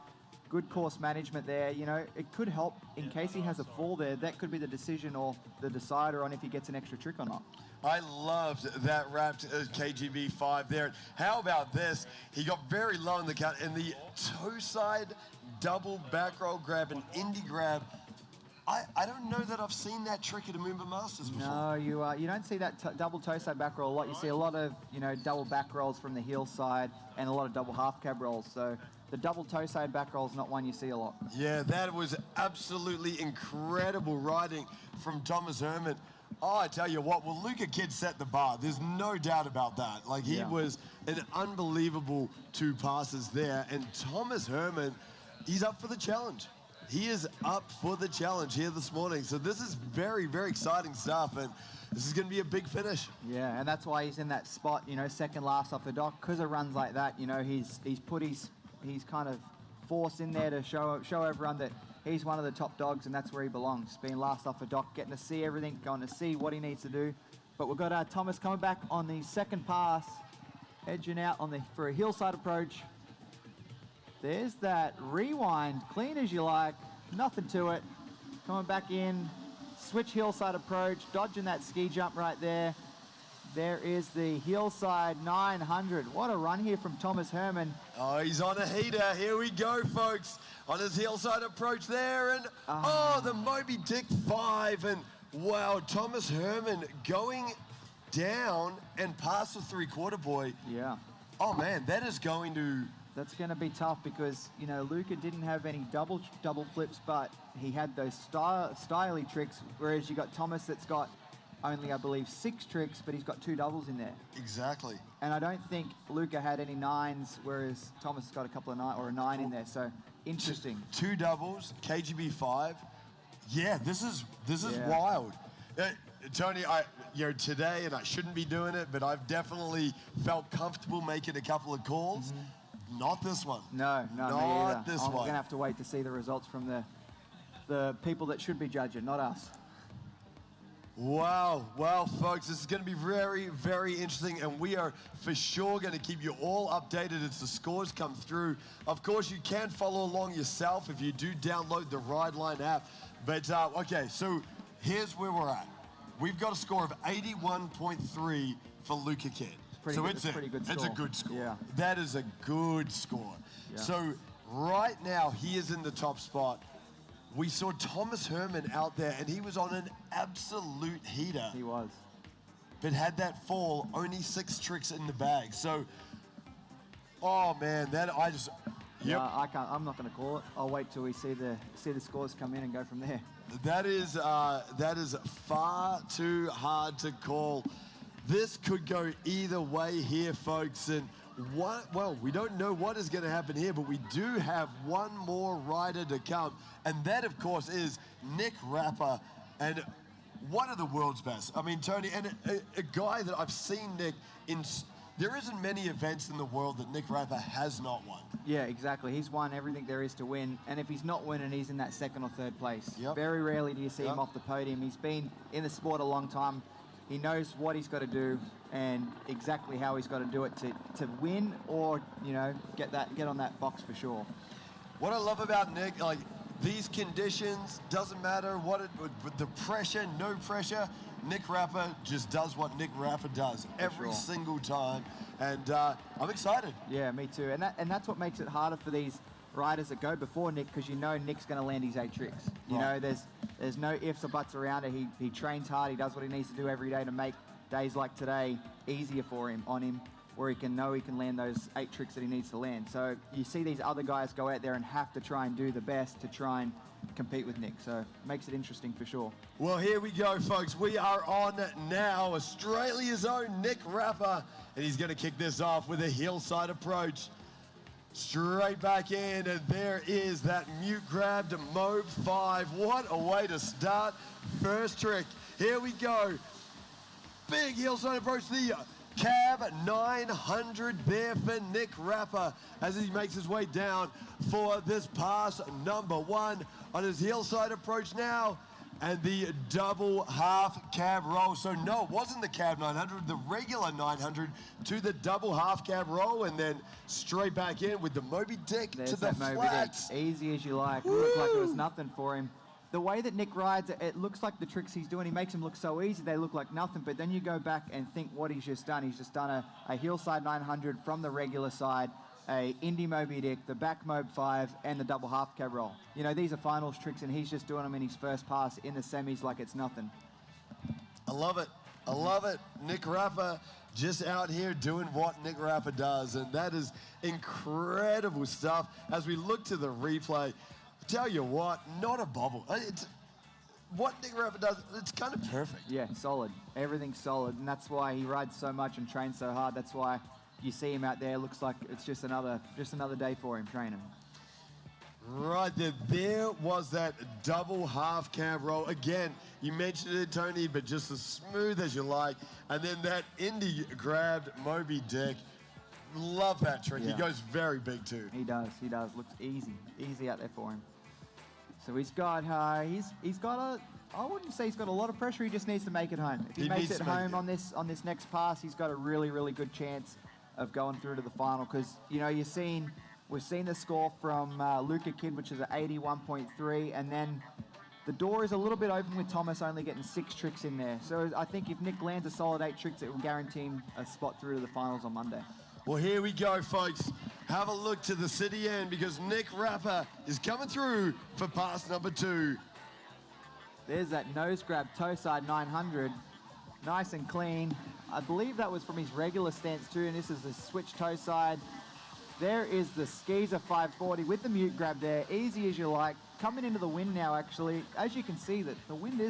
Good course management there. You know, it could help in case he has a fall there. That could be the decision or the decider on if he gets an extra trick or not. I loved that wrapped KGB 5 there. How about this? He got very low in the cut, and the toe side double back roll grab, an indie grab. I don't know that I've seen that trick at a MOOMBA Masters before. No, you don't see that double toe side back roll a lot. You see a lot of, you know, double back rolls from the heel side and a lot of double half cab rolls. So the double toe side back roll is not one you see a lot. Yeah, that was absolutely incredible riding from Thomas Herman. Oh, I tell you what, well, Luca Kidd set the bar. There's no doubt about that. Like, he was an unbelievable 2 passes there. And Thomas Herman, he's up for the challenge. He is up for the challenge here this morning. So this is very, very exciting stuff, and this is going to be a big finish. Yeah, and that's why he's in that spot, you know, second last off the dock. Because of runs like that, you know, he's put his kind of force in there to show everyone that he's one of the top dogs, and that's where he belongs. Being last off the dock, getting to see everything, going to see what he needs to do. But we've got Thomas coming back on the second pass, edging out for a hillside approach. There's that rewind, clean as you like, nothing to it. Coming back in, switch hillside approach, dodging that ski jump right there. There is the hillside 900. What a run here from Thomas Herman. Oh, he's on a heater. Here we go, folks. On his hillside approach there, and the Moby Dick 5. And wow, Thomas Herman going down and past the 3/4 boy. Yeah. Oh man, that is going to... That's going to be tough because, you know, Luca didn't have any double flips, but he had those styly tricks, whereas you got Thomas that's got only, I believe, 6 tricks, but he's got 2 doubles in there. Exactly. And I don't think Luca had any 9s, whereas Thomas has got a couple of 9 or a 9 in there. So interesting. 2 doubles, KGB 5. Yeah, this is wild. Tony, today, and I shouldn't be doing it, but I've definitely felt comfortable making a couple of calls. Not this one. No, Not me either. this I'm one. going to have to wait to see the results from the people that should be judging, not us. Wow. Well, folks, this is going to be very, very interesting, and we are for sure going to keep you all updated as the scores come through. Of course, you can follow along yourself if you do download the Rideline app. But, okay, so here's where we're at. We've got a score of 81.3 for Luca Kid. It's a pretty good score. It's a good score. Yeah. That is a good score. Yeah. So right now, he is in the top spot. We saw Thomas Herman out there, and he was on an absolute heater. He was. But had that fall, only 6 tricks in the bag. So, oh man, that I just, Yeah, I can't. I'm not going to call it. I'll wait till we see the scores come in and go from there. That is far too hard to call. This could go either way here, folks. And well, we don't know what is going to happen here, but we do have one more rider to come. And that, of course, is Nick Rapper. And one of the world's best. I mean, Tony, and a guy that I've seen Nick in. There isn't many events in the world that Nick Rapper has not won. Yeah, exactly. He's won everything there is to win. And if he's not winning, he's in that 2nd or 3rd place. Yep. Very rarely do you see him off the podium. He's been in the sport a long time. He knows what he's got to do and exactly how he's got to do it to win or, you know, get on that box for sure. What I love about Nick, like these conditions, doesn't matter with the pressure, no pressure, Nick Rapper just does what Nick Rapper does every single time. And I'm excited. Yeah, me too. And that's what makes it harder for these riders that go before Nick, because you know Nick's going to land his 8 tricks. You know, there's no ifs or buts around it. He trains hard. He does what he needs to do every day to make days like today easier for him, where he can know he can land those 8 tricks that he needs to land. So you see these other guys go out there and have to try and do the best to try and compete with Nick. So it makes it interesting for sure. Well, here we go, folks. We are on now. Australia's own Nick Rapper, and he's going to kick this off with a hillside approach. Straight back in, and there is that mute grab to Mobe 5. What a way to start. First trick. Here we go. Big hillside approach. The cab 900 there for Nick Rapper as he makes his way down for this pass number 1 on his hillside approach now. And the double half cab roll. So no, it wasn't the cab 900, the regular 900 to the double half cab roll, and then straight back in with the Moby Dick There's to the that Moby flats. Dick. Easy as you like. It looked like it was nothing for him. The way that Nick rides, it looks like the tricks he's doing, he makes them look so easy, they look like nothing. But then you go back and think what he's just done. He's just done a hillside 900 from the regular side, a Indy Moby Dick, the back Mobe 5, and the double half cab roll. You know, these are finals tricks, and he's just doing them in his first pass in the semis like it's nothing. I love it. I love it. Nick Rapper just out here doing what Nick Rapper does, and that is incredible stuff. As we look to the replay, tell you what, not a bobble. It's what Nick Rapper does, it's kind of perfect. Yeah, solid. Everything's solid, and that's why he rides so much and trains so hard. That's why you see him out there, looks like it's just another day for him training. Right there, there was that double half cab roll. Again, you mentioned it, Tony, but just as smooth as you like. And then that Indy grabbed Moby Dick. Love that trick. Yeah. He goes very big too. He does. Looks easy out there for him. So he's got I wouldn't say he's got a lot of pressure. He just needs to make it home. If he makes it home on this next pass, he's got a really, really good chance of going through to the final. Because you know we've seen the score from Luca Kid, which is an 81.3, and then the door is a little bit open with Thomas only getting 6 tricks in there. So I think if Nick lands a solid 8 tricks, it will guarantee him a spot through to the finals on Monday. Well, here we go, folks. Have a look to the city end because Nick Rapper is coming through for pass number 2. There's that nose grab toe side 900. Nice and clean. I believe that was from his regular stance too, and this is the switch toe side. There is the Skeezer 540 with the mute grab there, easy as you like. Coming into the wind now, actually. As you can see, that the wind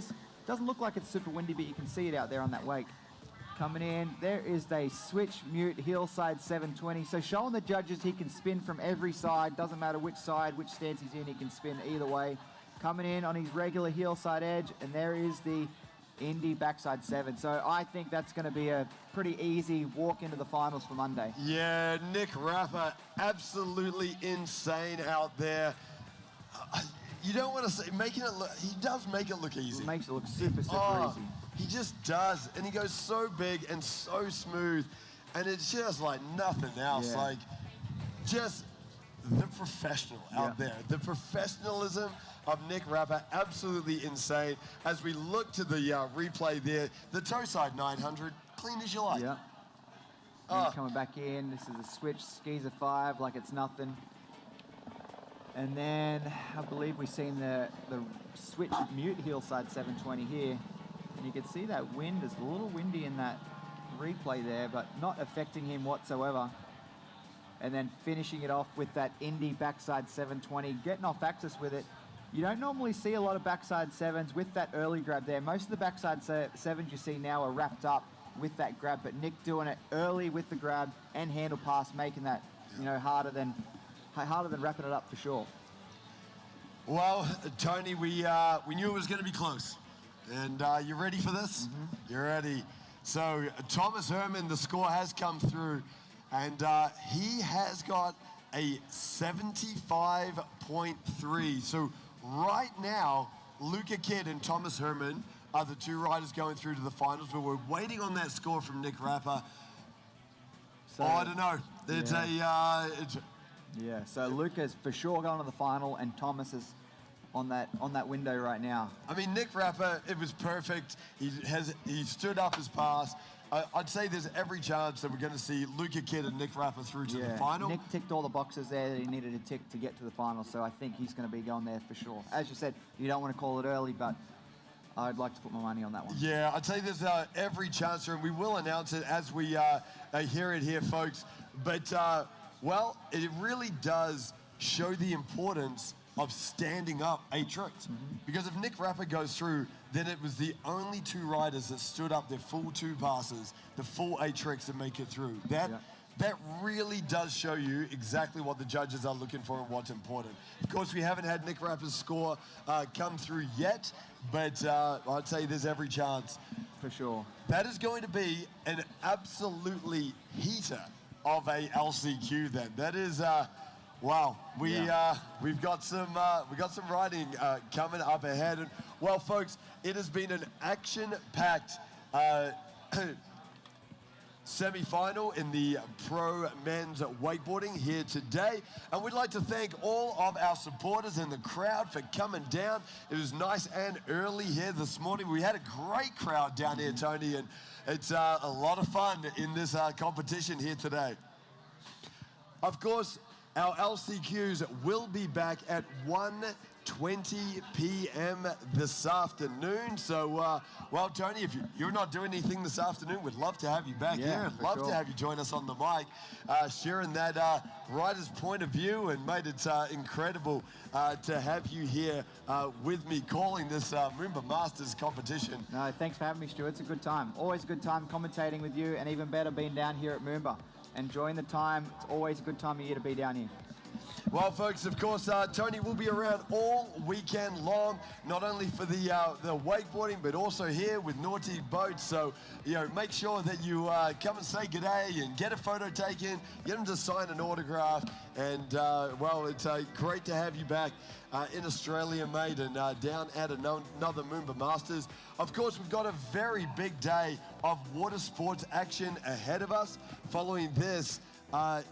doesn't look like it's super windy, but you can see it out there on that wake. Coming in, there is the switch mute hillside 720. So showing the judges he can spin from every side, doesn't matter which side, which stance he's in, he can spin either way. Coming in on his regular hillside edge, and there is the Indy backside 7. So I think that's going to be a pretty easy walk into the finals for Monday. Yeah, Nick Rapper, absolutely insane out there. You don't want to say, making it look, he does make it look easy. It makes it look super, super easy. He just does, and he goes so big and so smooth, and it's just like nothing else. Yeah. Like, just the professional out there. The professionalism of Nick Rapper, absolutely insane. As we look to the replay there, the toe side 900, clean as you like. Yeah. Coming back in, this is a switch, skis a 5 like it's nothing. And then I believe we've seen the switch mute heel side 720 here. And you can see that wind is a little windy in that replay there, but not affecting him whatsoever. And then finishing it off with that Indy backside 720, getting off axis with it. You don't normally see a lot of backside 7s with that early grab there. Most of the backside 7s you see now are wrapped up with that grab, but Nick doing it early with the grab and handle pass, making that, you know, harder than wrapping it up for sure. Well, Tony, we knew it was going to be close. And you ready for this? Mm-hmm. You're ready. So Thomas Herman, the score has come through, and he has got a 75.3. So right now, Luca Kidd and Thomas Herman are the 2 riders going through to the finals, but we're waiting on that score from Nick Rapper. So, I don't know. It's yeah, so Luca's for sure going to the final, and Thomas is on that window right now. I mean, Nick Rapper, it was perfect. He stood up his pass. I'd say there's every chance that we're going to see Luca Kidd and Nick Rapper through to the final. Nick ticked all the boxes there that he needed to tick to get to the final, so I think he's going to be going there for sure. As you said, you don't want to call it early, but I'd like to put my money on that one. Yeah, I'd say there's every chance, and we will announce it as we hear it here, folks. But, well, it really does show the importance of standing up 8 tricks. Mm-hmm. Because if Nick Rapper goes through, then it was the only 2 riders that stood up their full 2 passes, the full 8 tricks to make it through. That really does show you exactly what the judges are looking for and what's important. Of course, we haven't had Nick Rapper's score come through yet, but I'd say there's every chance. For sure. That is going to be an absolutely heater of a LCQ then. That is... wow, we've got some riding coming up ahead, and well, folks, it has been an action-packed semi-final in the pro men's wakeboarding here today, and we'd like to thank all of our supporters in the crowd for coming down. It was nice and early here this morning. We had a great crowd down here, Tony, and it's a lot of fun in this competition here today. Of course, our LCQs will be back at 1:20 p.m. this afternoon. So, well, Tony, if you're not doing anything this afternoon, we'd love to have you back here. I'd love to have you join us on the mic, sharing that rider's point of view. And, mate, it's incredible to have you here with me calling this MOOMBA Masters competition. No, thanks for having me, Stu. It's a good time. Always a good time commentating with you, and even better being down here at MOOMBA. Enjoying the time. It's always a good time of year to be down here. Well, folks, of course, Tony will be around all weekend long, not only for the wakeboarding, but also here with Naughty Boats. So, you know, make sure that you come and say good day and get a photo taken, get them to sign an autograph. And, well, it's great to have you back in Australia, mate, and down at another MOOMBA Masters. Of course, we've got a very big day of water sports action ahead of us. Following this, following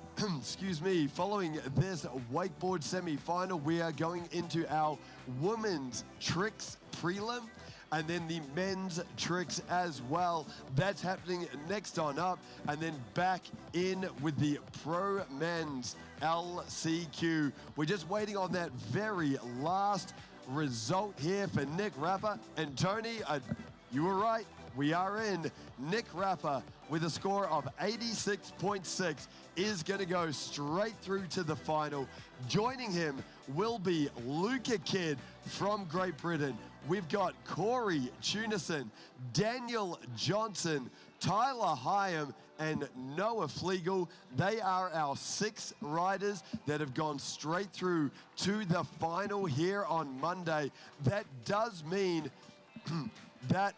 this wakeboard semi-final, we are going into our women's tricks prelim, and then the men's tricks as well. That's happening next on up, and then back in with the pro men's LCQ. We're just waiting on that very last result here for Nick Rapper. And Tony, you were right, we are in. Nick Rapper with a score of 86.6 is going to go straight through to the final. Joining him will be Luca Kidd from Great Britain. We've got Corey Tunison, Daniel Johnson, Tyler Hyam, and Noah Flegel. They are our 6 riders that have gone straight through to the final here on Monday. That does mean that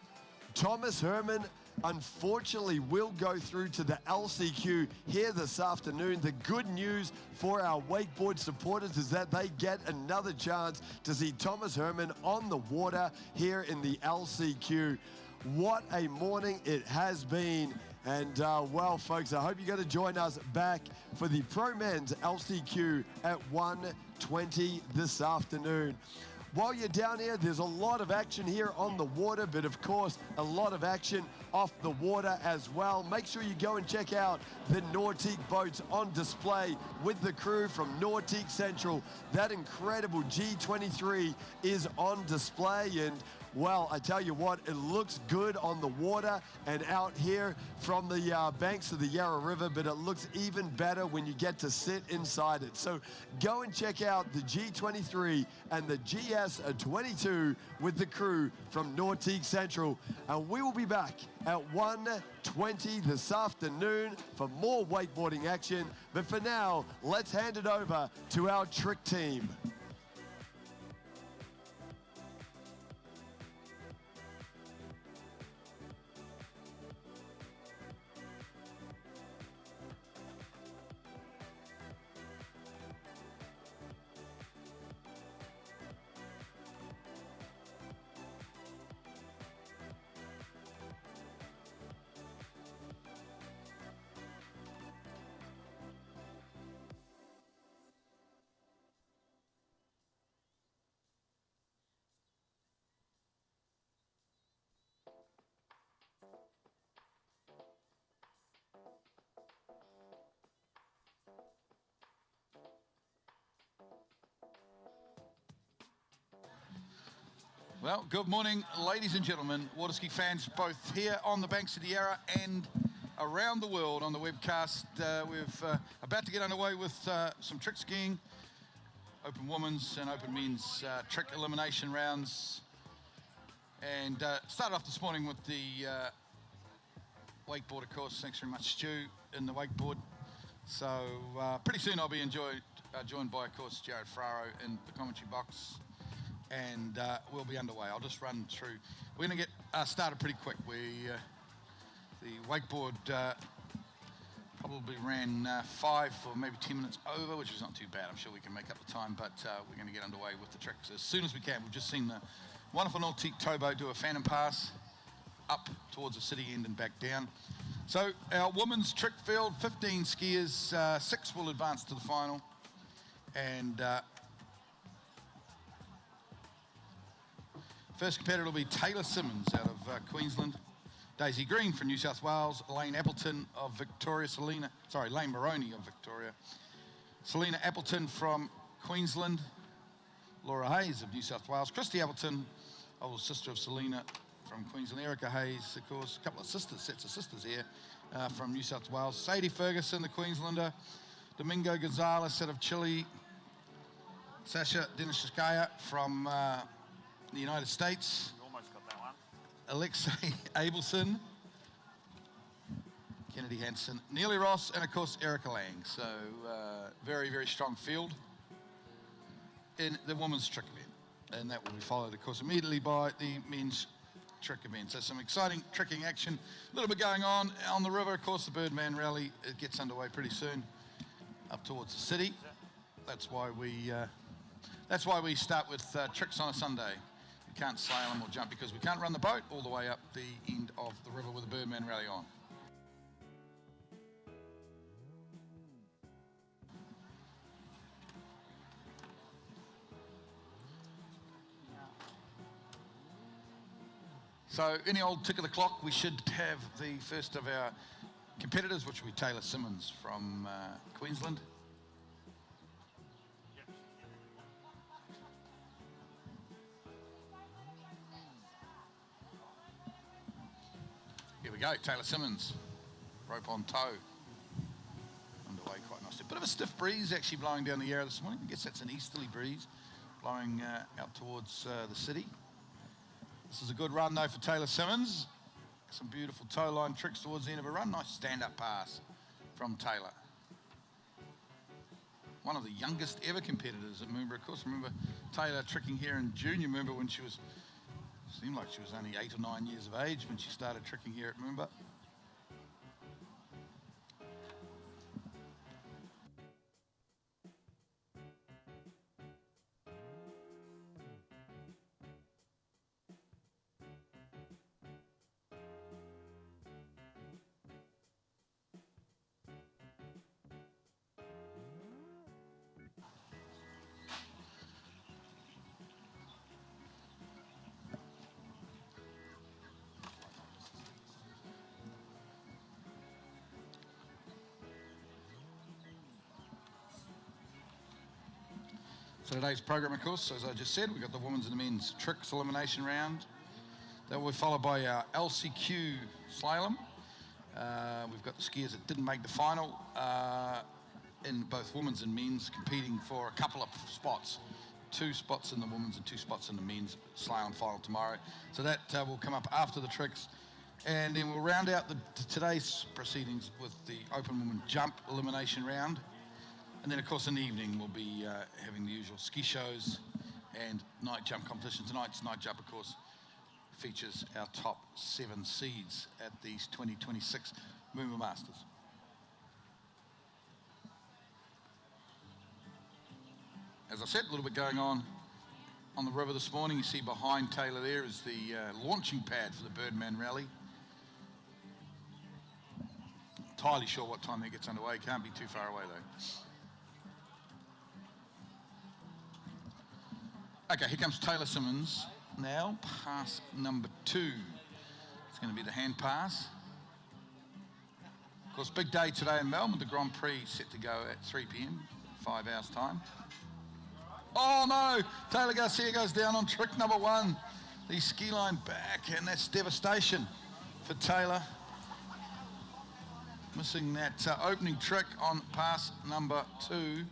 Thomas Herman unfortunately will go through to the LCQ here this afternoon. The good news for our wakeboard supporters is that they get another chance to see Thomas Herman on the water here in the LCQ. What a morning it has been. And well, folks, I hope you're going to join us back for the Pro Men's LCQ at 1:20 this afternoon. While you're down here, there's a lot of action here on the water, but of course, a lot of action off the water as well. Make sure you go and check out the Nautique boats on display with the crew from Nautique Central. That incredible G23 is on display, and well, I tell you what, it looks good on the water and out here from the banks of the Yarra River, but it looks even better when you get to sit inside it. So go and check out the G23 and the GS22 with the crew from Nautique Central. And we will be back at 1:20 this afternoon for more wakeboarding action. But for now, let's hand it over to our trick team. Well, good morning, ladies and gentlemen, waterski fans, both here on the banks of the Yarra and around the world on the webcast. We're about to get underway with some trick skiing, open women's and open men's trick elimination rounds. And started off this morning with the wakeboard, of course. Thanks very much, Stu, in the wakeboard. So pretty soon I'll be joined by, of course, Jared Fraro in the commentary box. And we'll be underway. I'll just run through. We're going to get started pretty quick. The wakeboard probably ran 5 or maybe 10 minutes over, which is not too bad. I'm sure we can make up the time, but we're going to get underway with the tricks as soon as we can. We've just seen the wonderful Nautique towboat do a phantom pass up towards the city end and back down. So our women's trick field, 15 skiers, 6 will advance to the final. And first competitor will be Taylor Simmons out of Queensland, Daisy Green from New South Wales, Elaine Appleton of Victoria, Elaine Moroni of Victoria, Selena Appleton from Queensland, Laura Hayes of New South Wales, Christy Appleton, older sister of Selena from Queensland, Erika Hayes, of course, a couple of sets of sisters here from New South Wales, Sadie Ferguson, the Queenslander, Domingo Gonzalez out of Chile, Sasha Danishevskaya from the United States. You almost got that one. Alexia Abelson, Kennedy Hansen, Neely Ross, and of course Erika Lang. So very, very strong field in the women's trick event. And that will be followed, of course, immediately by the men's trick event. So some exciting tricking action. A little bit going on the river. Of course, the Birdman Rally, it gets underway pretty soon up towards the city. That's why we start with tricks on a Sunday. We can't slalom or jump because we can't run the boat all the way up the end of the river with the Birdman Rally on. So any old tick of the clock, we should have the first of our competitors, which will be Taylor Simmons from Queensland. Here we go, Taylor Simmons, rope on toe, underway quite nicely. Bit of a stiff breeze actually blowing down the Yarra this morning. I guess that's an easterly breeze blowing out towards the city. This is a good run though for Taylor Simmons. Some beautiful toe line tricks towards the end of a run. Nice stand-up pass from Taylor. One of the youngest ever competitors at MOOMBA. Of course, remember Taylor tricking here in junior MOOMBA when she was Seemed like she was only 8 or 9 years of age when she started tricking here at MOOMBA. So today's program, of course, as I just said, we've got the women's and the men's tricks elimination round. That will be followed by our LCQ Slalom. We've got the skiers that didn't make the final in both women's and men's, competing for a couple of spots. 2 spots in the women's and 2 spots in the men's Slalom final tomorrow. So that will come up after the tricks. And then we'll round out today's proceedings with the open women jump elimination round. And then, of course, in the evening, we'll be having the usual ski shows and night jump competition. Tonight's night jump, of course, features our top 7 seeds at these 2026 MOOMBA Masters. As I said, a little bit going on the river this morning. You see behind Taylor there is the launching pad for the Birdman Rally. Entirely sure what time that gets underway. Can't be too far away, though. Okay, here comes Taylor Simmons now, pass number 2. It's going to be the hand pass. Of course, big day today in Melbourne. The Grand Prix set to go at 3 p.m, 5 hours time. Oh no, Taylor Garcia goes down on trick number 1. The ski line back, and that's devastation for Taylor. Missing that opening trick on pass number 2.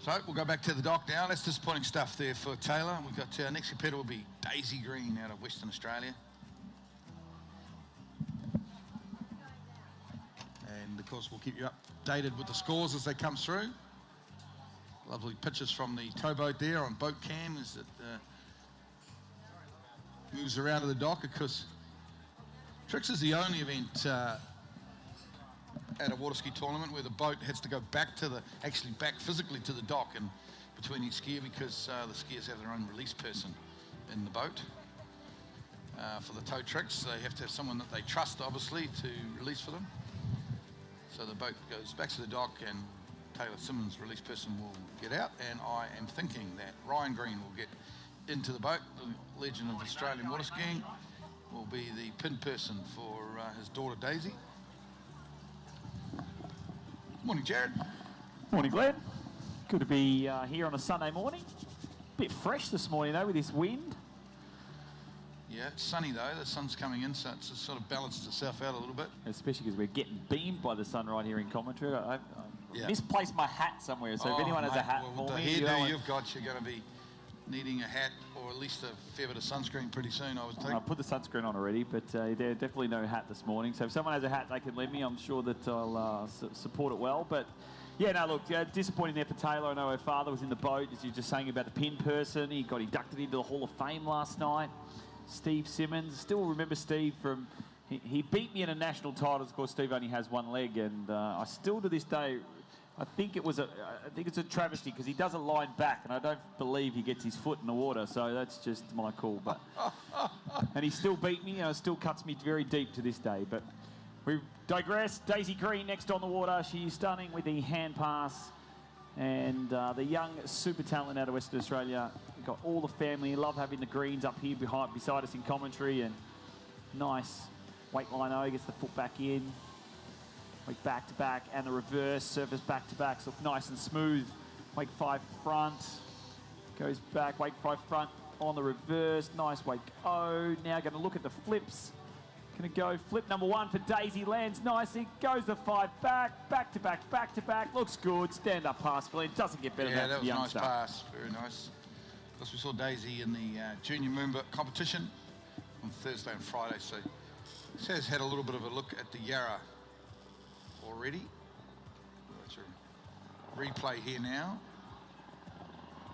So we'll go back to the dock now. That's disappointing stuff there for Taylor. We've got next competitor will be Daisy Green out of Western Australia. And of course we'll keep you updated with the scores as they come through. Lovely pictures from the towboat there on boat cam as it moves around to the dock. Of course, Tricks is the only event at a water ski tournament where the boat has to go back physically to the dock and between each skier, because the skiers have their own release person in the boat. For the tow tricks, they have to have someone that they trust, obviously, to release for them. So the boat goes back to the dock and Taylor Simmons' release person will get out, and I am thinking that Ryan Green will get into the boat. The legend of Australian water skiing will be the pin person for his daughter Daisy. Morning, Jared. Morning, Glenn. Good to be here on a Sunday morning. Bit fresh this morning, though, with this wind. Yeah, it's sunny, though. The sun's coming in, so it's sort of balanced itself out a little bit. Especially because we're getting beamed by the sun right here in commentary. I misplaced my hat somewhere, so if anyone has a hat for me... The hairdo you've got, you're going to be needing a hat or at least a fair bit of sunscreen pretty soon, I would think. I put the sunscreen on already, but there's definitely no hat this morning. So if someone has a hat they can lend me, I'm sure that I'll support it well. But yeah, no, look, disappointing there for Taylor. I know her father was in the boat, as you were just saying about the pin person. He got inducted into the Hall of Fame last night. Steve Simmons, still remember Steve from... He beat me in a national title. Of course, Steve only has one leg, and I still to this day... I think it's a travesty because he doesn't line back, and I don't believe he gets his foot in the water. So that's just my call. But and he still beat me. Still cuts me very deep to this day. But we digress. Daisy Green next on the water. She's stunning with the hand pass, and the young super talent out of Western Australia. We've got all the family. Love having the Greens up here beside us in commentary, and nice weight line. O gets the foot back in. Wake back to back, and the reverse surface back to back, so nice and smooth. Wake 5 front, goes back, wake 5 front on the reverse, nice wake O. Now going to look at the flips. Gonna go flip number 1 for Daisy, lands nicely, goes the 5 back to back, looks good, stand up pass, Glenn, doesn't get better than that. Yeah, that was a nice youngster. pass, very nice. Plus we saw Daisy in the junior MOOMBA competition on Thursday and Friday, so she has had a little bit of a look at the Yarra already. That's a replay here now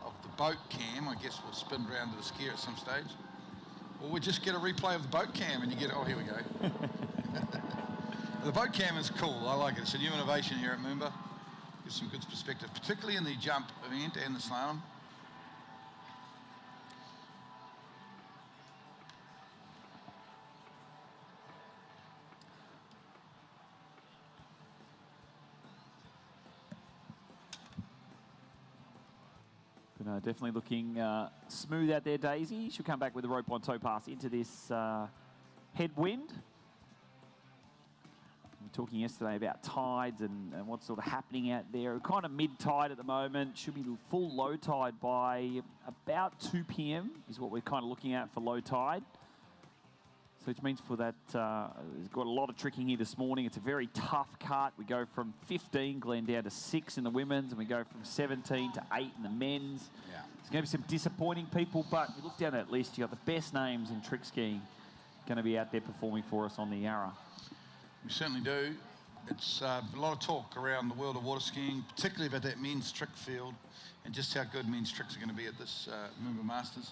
of the boat cam. I guess we'll spin round to the skier at some stage. Or we just get a replay of the boat cam and you get, oh, here we go. The boat cam is cool, I like it. It's a new innovation here at MOOMBA. Gives some good perspective, particularly in the jump event and the slalom. Definitely looking smooth out there, Daisy. She'll come back with a rope on toe pass into this headwind. We were talking yesterday about tides and what's sort of happening out there. We're kind of mid-tide at the moment. Should be full low tide by about 2 p.m. is what we're kind of looking at for low tide. So which means for that, it's got a lot of tricking here this morning. It's a very tough cut. We go from 15, Glenn, down to 6 in the women's, and we go from 17 to 8 in the men's. Yeah. There's going to be some disappointing people, but you look down that list, you got the best names in trick skiing going to be out there performing for us on the Yarra. We certainly do. It's a lot of talk around the world of water skiing, particularly about that men's trick field and just how good men's tricks are going to be at this MOOMBA Masters.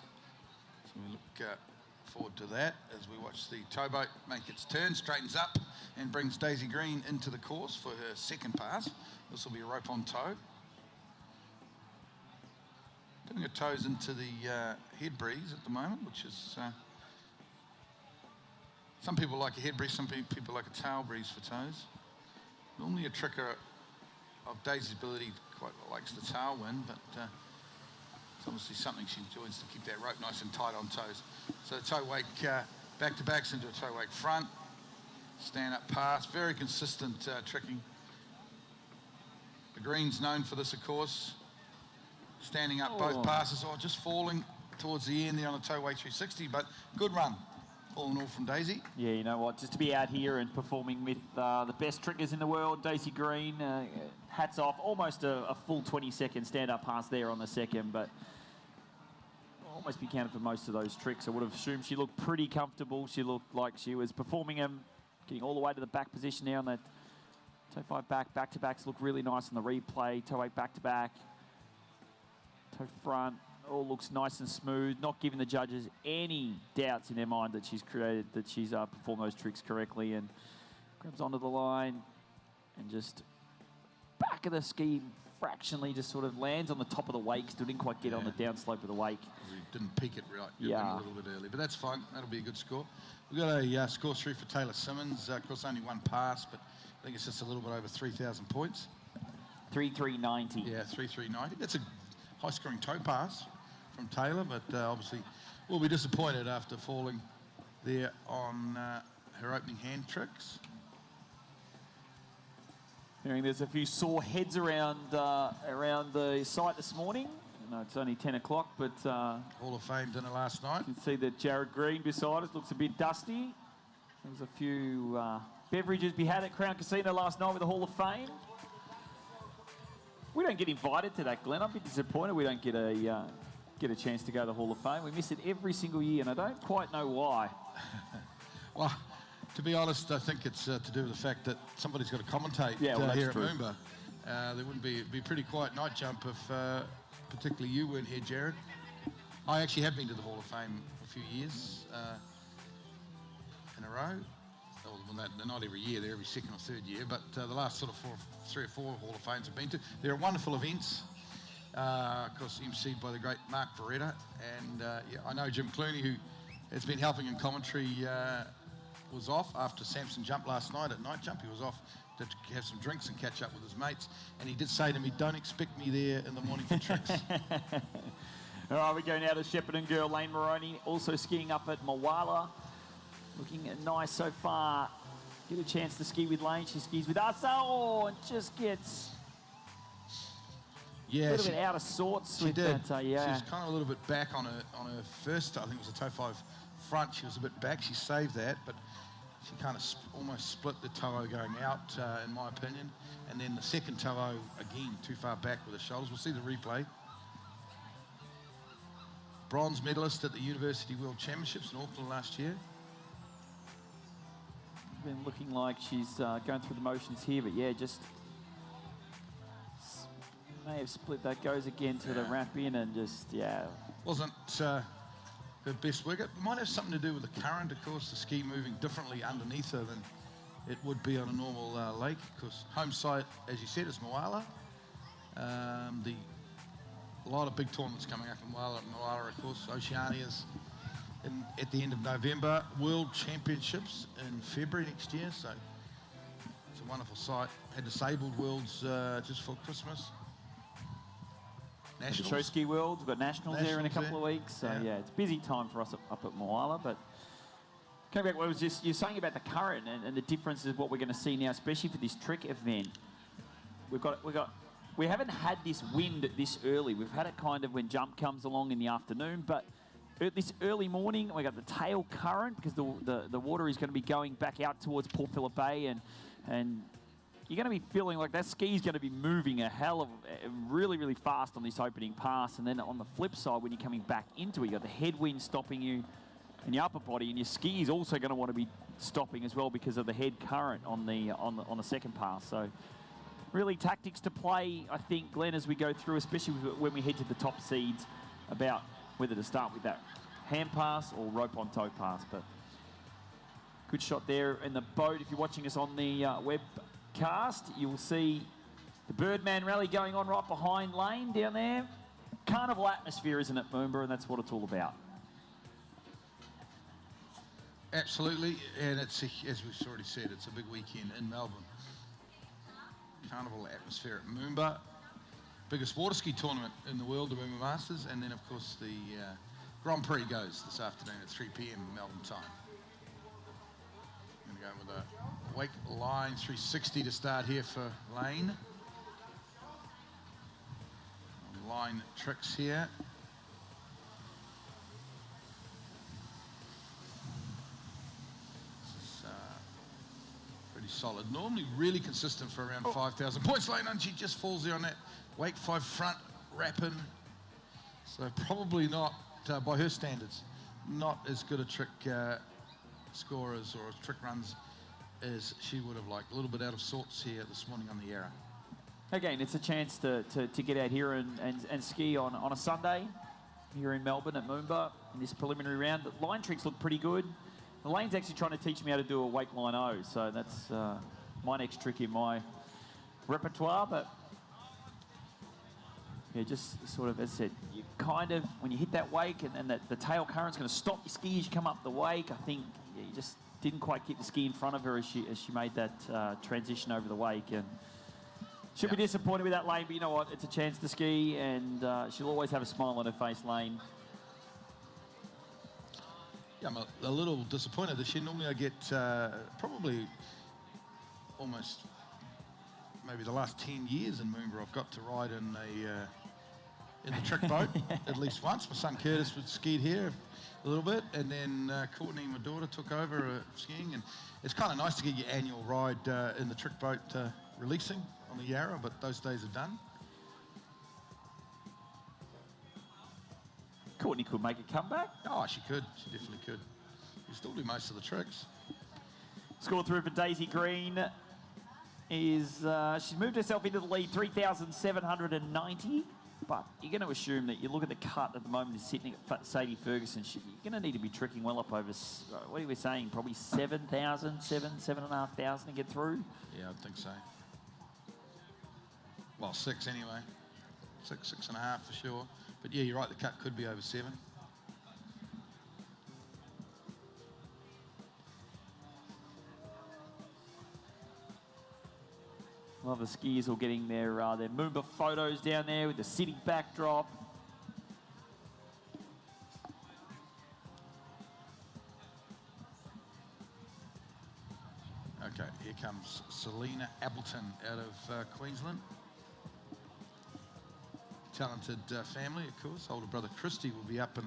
So we look forward to that as we watch the towboat make its turn, straightens up and brings Daisy Green into the course for her second pass. This will be a rope on toe. Putting her toes into the head breeze at the moment, which is, some people like a head breeze, some people like a tail breeze for toes. Normally a tricker of Daisy's ability quite likes the tailwind, but it's obviously something she enjoys to keep that rope nice and tight on toes. So the toe wake back-to-backs into a toe wake front, stand up pass, very consistent tricking. The green's known for this, of course. Standing up both passes, or just falling towards the end there on a toe wake 360, but good run, all in all, from Daisy. Yeah, you know what, just to be out here and performing with the best trickers in the world, Daisy Green, hats off, almost a full 20-second stand-up pass there on the second, but almost be counted for most of those tricks. I would have assumed she looked pretty comfortable. She looked like she was performing them, getting all the way to the back position now on that toe 5 back-to-backs look really nice on the replay, toe 8 back-to-back, toe front, all looks nice and smooth, not giving the judges any doubts in their mind that she's performed those tricks correctly, and grabs onto the line and just back of the ski fractionally just sort of lands on the top of the wake, still didn't quite get on the downslope of the wake. We didn't peak it right, a little bit early, but that's fine, that'll be a good score. We've got a score 3 for Taylor Simmons, of course only one pass, but I think it's just a little bit over 3,000 points. 3,390. Yeah, 3,390. That's a high-scoring toe pass from Taylor, but obviously will be disappointed after falling there on her opening hand tricks. Hearing there's a few sore heads around the site this morning. I know it's only 10 o'clock, but Hall of Fame dinner last night. You can see that Jared Green beside us looks a bit dusty. There was a few beverages we had at Crown Casino last night with the Hall of Fame. We don't get invited to that, Glenn. I'm a bit disappointed we don't get a chance to go to the Hall of Fame. We miss it every single year, and I don't quite know why. Well, to be honest, I think it's to do with the fact that somebody's got to commentate here at MOOMBA. There wouldn't be a pretty quiet night jump if particularly you weren't here, Jared. I actually have been to the Hall of Fame for a few years in a row. Well, not every year, they're every second or third year, but the last sort of 3 or 4 Hall of Fames I've been to. They're wonderful events, of course, emceed by the great Mark Beretta, and I know Jim Clooney, who has been helping in commentary, was off after Samson jumped last night at night jump. He was off to have some drinks and catch up with his mates, and he did say to me, don't expect me there in the morning for tricks. All right, we go now to Shepparton girl Lane Moroni, also skiing up at Mawala. Looking nice so far. Get a chance to ski with Lane. She skis with us. Oh, and just gets a little bit out of sorts. She with did. That, She was kind of a little bit back on her first, I think it was a toe 5 front. She was a bit back. She saved that, but She kind of almost split the toe going out, in my opinion. And then the second toe, again, too far back with the shoulders. We'll see the replay. Bronze medalist at the University World Championships in Auckland last year. Been looking like she's going through the motions here, but yeah, just may have split that. Goes again to the wrap in and just, yeah. Wasn't her best work. It might have something to do with the current, of course, the ski moving differently underneath her than it would be on a normal lake, because home site, as you said, is Moala. A lot of big tournaments coming up in Moala, of course. Oceania's at the end of November. World Championships in February next year, so it's a wonderful site. Had Disabled Worlds just for Christmas. The Show Ski Worlds, we've got Nationals there in a couple of weeks. So yeah, it's a busy time for us up at Moala. But coming back, what was just you're saying about the current and the difference is what we're going to see now, especially for this trick event. We haven't had this wind this early. We've had it kind of when jump comes along in the afternoon, but this early morning we got the tail current because the water is going to be going back out towards Port Phillip Bay, and you're going to be feeling like that ski is going to be moving a hell of really, really fast on this opening pass. And then on the flip side, when you're coming back into it, you've got the headwind stopping you in your upper body, and your ski is also going to want to be stopping as well because of the head current on the second pass. So really tactics to play, I think, Glenn, as we go through, especially when we head to the top seeds, about whether to start with that hand pass or rope on toe pass. But good shot there in the boat. If you're watching us on the webcast, you will see the Birdman rally going on right behind Lane down there. Carnival atmosphere, isn't it, MOOMBA? And that's what it's all about. Absolutely, and it's, as we've already said, it's a big weekend in Melbourne. Carnival atmosphere at MOOMBA. Biggest water ski tournament in the world, the MOOMBA Masters, and then of course the Grand Prix goes this afternoon at 3 p.m. Melbourne time. I'm going to go with a wake line 360 to start here for Lane. Line tricks here. Pretty solid. Normally really consistent for around 5,000 points. Lane, and she just falls there on that wake 5 front wrapping. So probably not, by her standards, not as good a trick scorers or trick runs as she would have liked. A little bit out of sorts here this morning on the Yarra. Again, it's a chance to get out here and ski on a Sunday here in Melbourne at MOOMBA in this preliminary round. The line tricks look pretty good. The Lane's actually trying to teach me how to do a wake line O, so that's my next trick in my repertoire. But yeah, just sort of, as I said, you kind of, when you hit that wake and the tail current's going to stop your ski as you come up the wake, I think you just didn't quite get the ski in front of her as she made that transition over the wake. And she'll be disappointed with that, Lane, but you know what? It's a chance to ski, and she'll always have a smile on her face, Lane. Yeah, I'm a little disappointed this year. Normally I get probably almost maybe the last 10 years in MOOMBA I've got to ride in the trick boat at least once. My son Curtis would skied here a little bit, and then Courtney, my daughter, took over skiing, and it's kind of nice to get your annual ride in the trick boat releasing on the Yarra, but those days are done. Courtney could make a comeback. Oh, she could. She definitely could. She still do most of the tricks. Score through for Daisy Green is, she's moved herself into the lead, 3,790. But you're going to assume that you look at the cut at the moment, is sitting at Sadie Ferguson. You're going to need to be tricking well up over, what are we saying, probably 7,000, 7,500 to get through? Yeah, I think so. Well, 6 anyway. 6.5 for sure. But yeah, you're right, the cut could be over 7. Love the skiers all getting their MOOMBA photos down there with the city backdrop. Okay, here comes Selena Appleton out of Queensland. Talented family, of course. Older brother Christy will be up in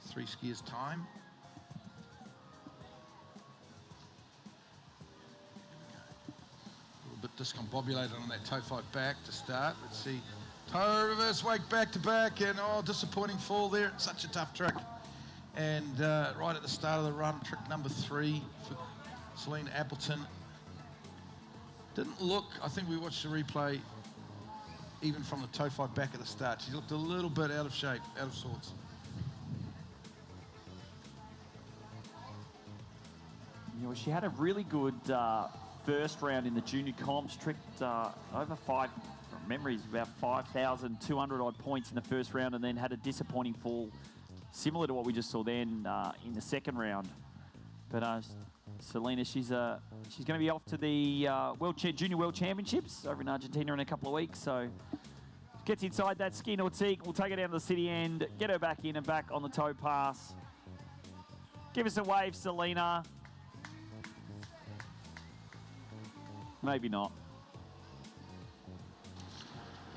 3 skiers' time. discombobulated on that toe fight back to start. Let's see. Toe reverse wake back to back, and disappointing fall there. It's such a tough trick. And right at the start of the run, trick number 3 for Selena Appleton. Didn't look, I think we watched the replay, even from the toe fight back at the start. She looked a little bit out of shape, out of sorts. You know, she had a really good first round in the junior comps, tricked over from memory, about 5,200 odd points in the first round, and then had a disappointing fall, similar to what we just saw then in the second round. But Selena, she's going to be off to the Junior World Championships over in Argentina in a couple of weeks, so gets inside that ski nautique. We'll take her down to the city end, get her back in and back on the toe pass. Give us a wave, Selena. Maybe not.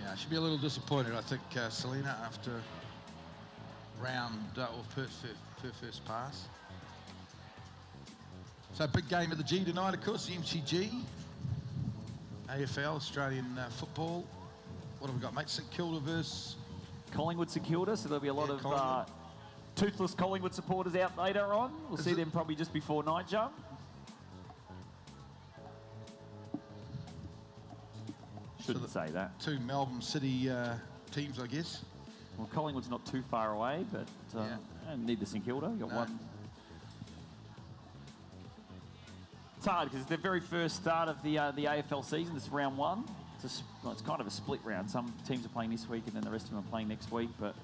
Yeah, she'll be a little disappointed, I think, Selena, after round or per first pass. So big game of the G tonight, of course, the MCG, AFL, Australian football. What have we got, mate? St Kilda versus Collingwood, St Kilda, so there'll be a lot of toothless Collingwood supporters out later on. We'll see them probably just before night jump. Shouldn't say that. 2 Melbourne City teams, I guess. Well, Collingwood's not too far away, but neither St Kilda. You got one. It's hard because it's the very first start of the AFL season. It's round 1. It's kind of a split round. Some teams are playing this week, and then the rest of them are playing next week. But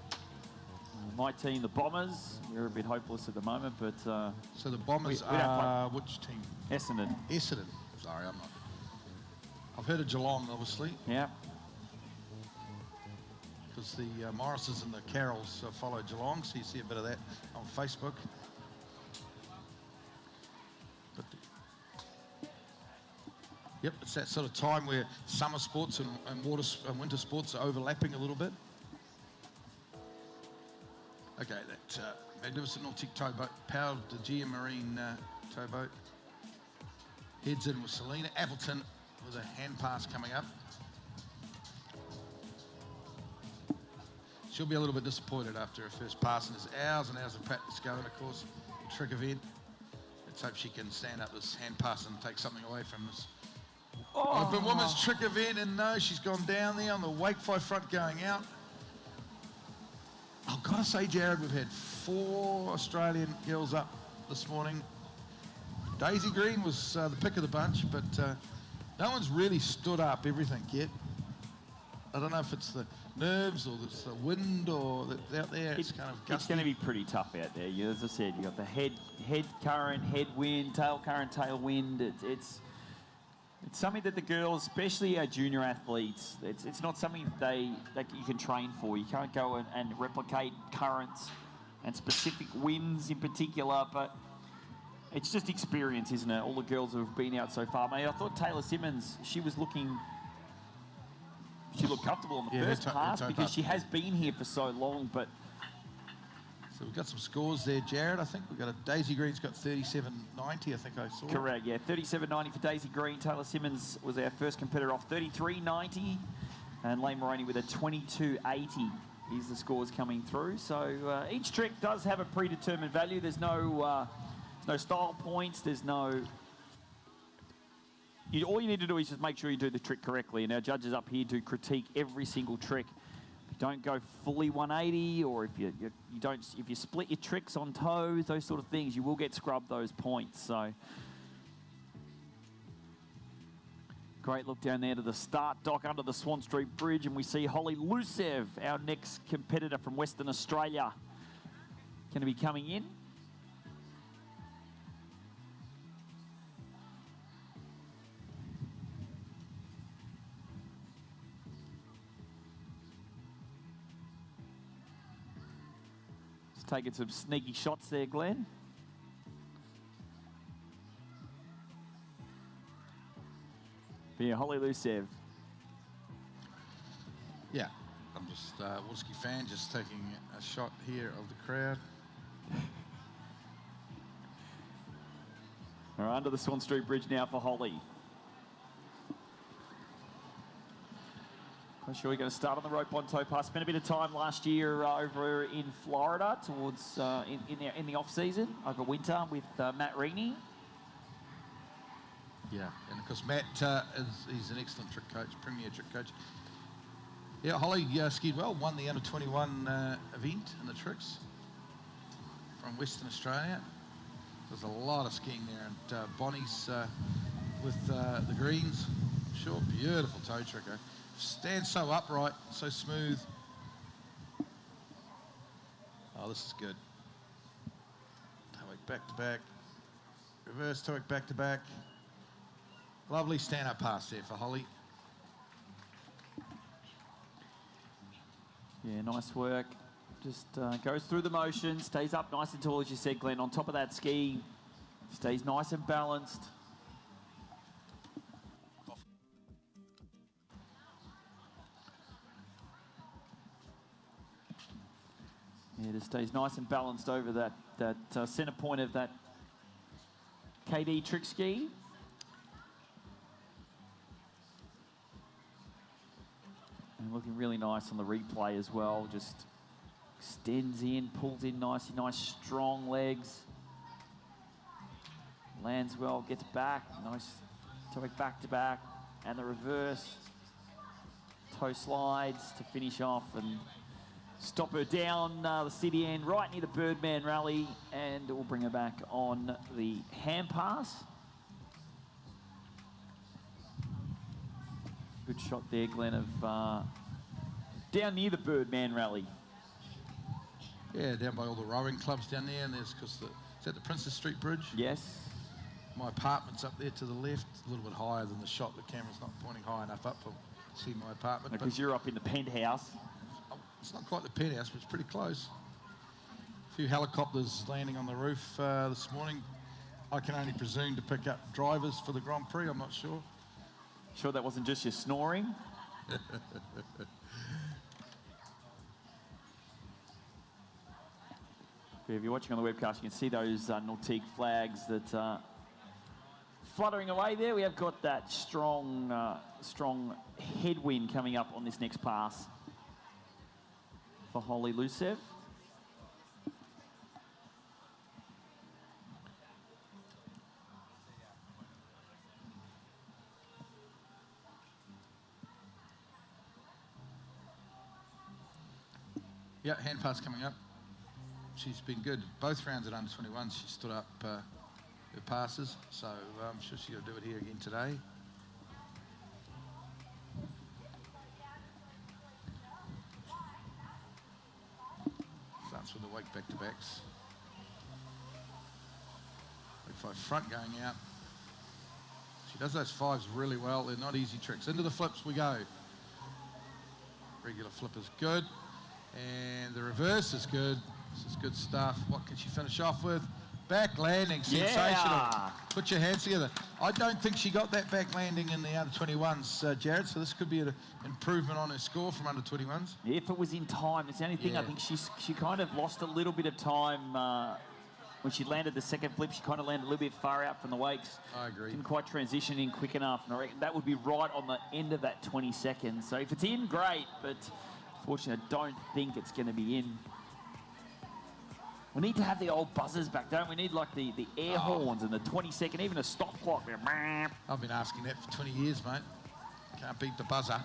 my team, the Bombers, we're a bit hopeless at the moment. But so the Bombers are which team? Essendon. Essendon. Sorry, I'm not. I've heard of Geelong, obviously. Yeah. Because the Morrises and the Carrolls follow Geelong, so you see a bit of that on Facebook. But yep, it's that sort of time where summer sports and winter sports are overlapping a little bit. Okay, that magnificent Nautic towboat, powered the GM Marine towboat. Heads in with Selena Appleton with a hand pass coming up. She'll be a little bit disappointed after her first pass, and there's hours and hours of practice going, of course, the trick event. Let's hope she can stand up this hand pass and take something away from this open women's trick event. And no, she's gone down there on the wake 5 front going out. I've got to say, Jared, we've had 4 Australian girls up this morning. Daisy Green was the pick of the bunch, but no one's really stood up everything yet. I don't know if it's the nerves or it's the wind or out there. It's kind of gusty. It's going to be pretty tough out there. As I said, you got the head current, head wind, tail current, tail wind. It's something that the girls, especially our junior athletes, it's not something that you can train for. You can't go and replicate currents and specific winds in particular, but it's just experience, isn't it? All the girls who have been out so far. Mate, I thought Taylor Simmons, she looked comfortable on the first pass because she has been here for so long, but... So we've got some scores there, Jared. I think we've got Daisy Green's got 37.90, I think I saw. Correct, yeah. 37.90 for Daisy Green. Taylor Simmons was our first competitor off 33.90. And Lane Moroni with a 22.80 is the scores coming through. So each trick does have a predetermined value. There's no style points. There's no... all you need to do is just make sure you do the trick correctly. And our judges up here do critique every single trick. If you don't go fully 180, or if you split your tricks on toes, those sort of things, you will get scrubbed those points. So great look down there to the start dock under the Swan Street Bridge, and we see Holly Lusev, our next competitor from Western Australia, going to be coming in. Taking some sneaky shots there, Glenn. Yeah, Holly Lusev. Yeah, I'm just a Wolski fan, just taking a shot here of the crowd. We're under the Swan Street Bridge now for Holly. Not sure you're going to start on the rope on Tobias. Spent a bit of time last year over in Florida towards in the off season over winter with Matt Reaney. Yeah, and of course Matt he's an excellent trick coach, premier trick coach. Yeah, Holly skied well, won the under-21 event in the tricks from Western Australia. There's a lot of skiing there, and Bonnie's with the greens. Sure, beautiful toe tricker. Stands so upright, so smooth. Oh, this is good. Toe back to back. Reverse toe back to back. Lovely stand-up pass there for Holly. Yeah, nice work. Just goes through the motion, stays up nice and tall, as you said, Glenn. On top of that ski, stays nice and balanced. Yeah, just stays nice and balanced over that centre point of that KD trick ski. And looking really nice on the replay as well. Just extends in, pulls in nicely, nice strong legs. Lands well, gets back, nice toe back to back, and the reverse. Toe slides to finish off and stop her down the city end, right near the Birdman rally, and we'll bring her back on the hand pass. Good shot there, Glenn, of down near the Birdman rally. Yeah, down by all the rowing clubs down there, and there's, is that the Princess Street Bridge? Yes. My apartment's up there to the left, a little bit higher than the shot. The camera's not pointing high enough up to see my apartment. Because you're up in the penthouse. It's not quite the penthouse, but it's pretty close. A few helicopters landing on the roof this morning. I can only presume to pick up drivers for the Grand Prix, I'm not sure. Sure that wasn't just your snoring? If you're watching on the webcast, you can see those Nautique flags that are fluttering away there. We have got that strong headwind coming up on this next pass for Holly Lucev. Yeah, hand pass coming up. She's been good. Both rounds at under-21, she stood up her passes, so I'm sure she's going to do it here again today. Starts with the wake back-to-backs. Wake five front going out. She does those fives really well. They're not easy tricks. Into the flips we go. Regular flip is good. And the reverse is good. This is good stuff. What can she finish off with? Back landing, sensational. Yeah. Put your hands together. I don't think she got that back landing in the under-21s, Jared, so this could be an improvement on her score from under-21s. If it was in time, it's the only thing. I think she kind of lost a little bit of time when she landed the second flip. She kind of landed a little bit far out from the wakes. I agree. Didn't quite transition in quick enough, and I reckon that would be right on the end of that 20 seconds. So if it's in, great, but unfortunately, I don't think it's going to be in. We need to have the old buzzers back, don't we? Need like the air horns and the 20-second, even a stop clock. I've been asking that for 20 years, mate. Can't beat the buzzer.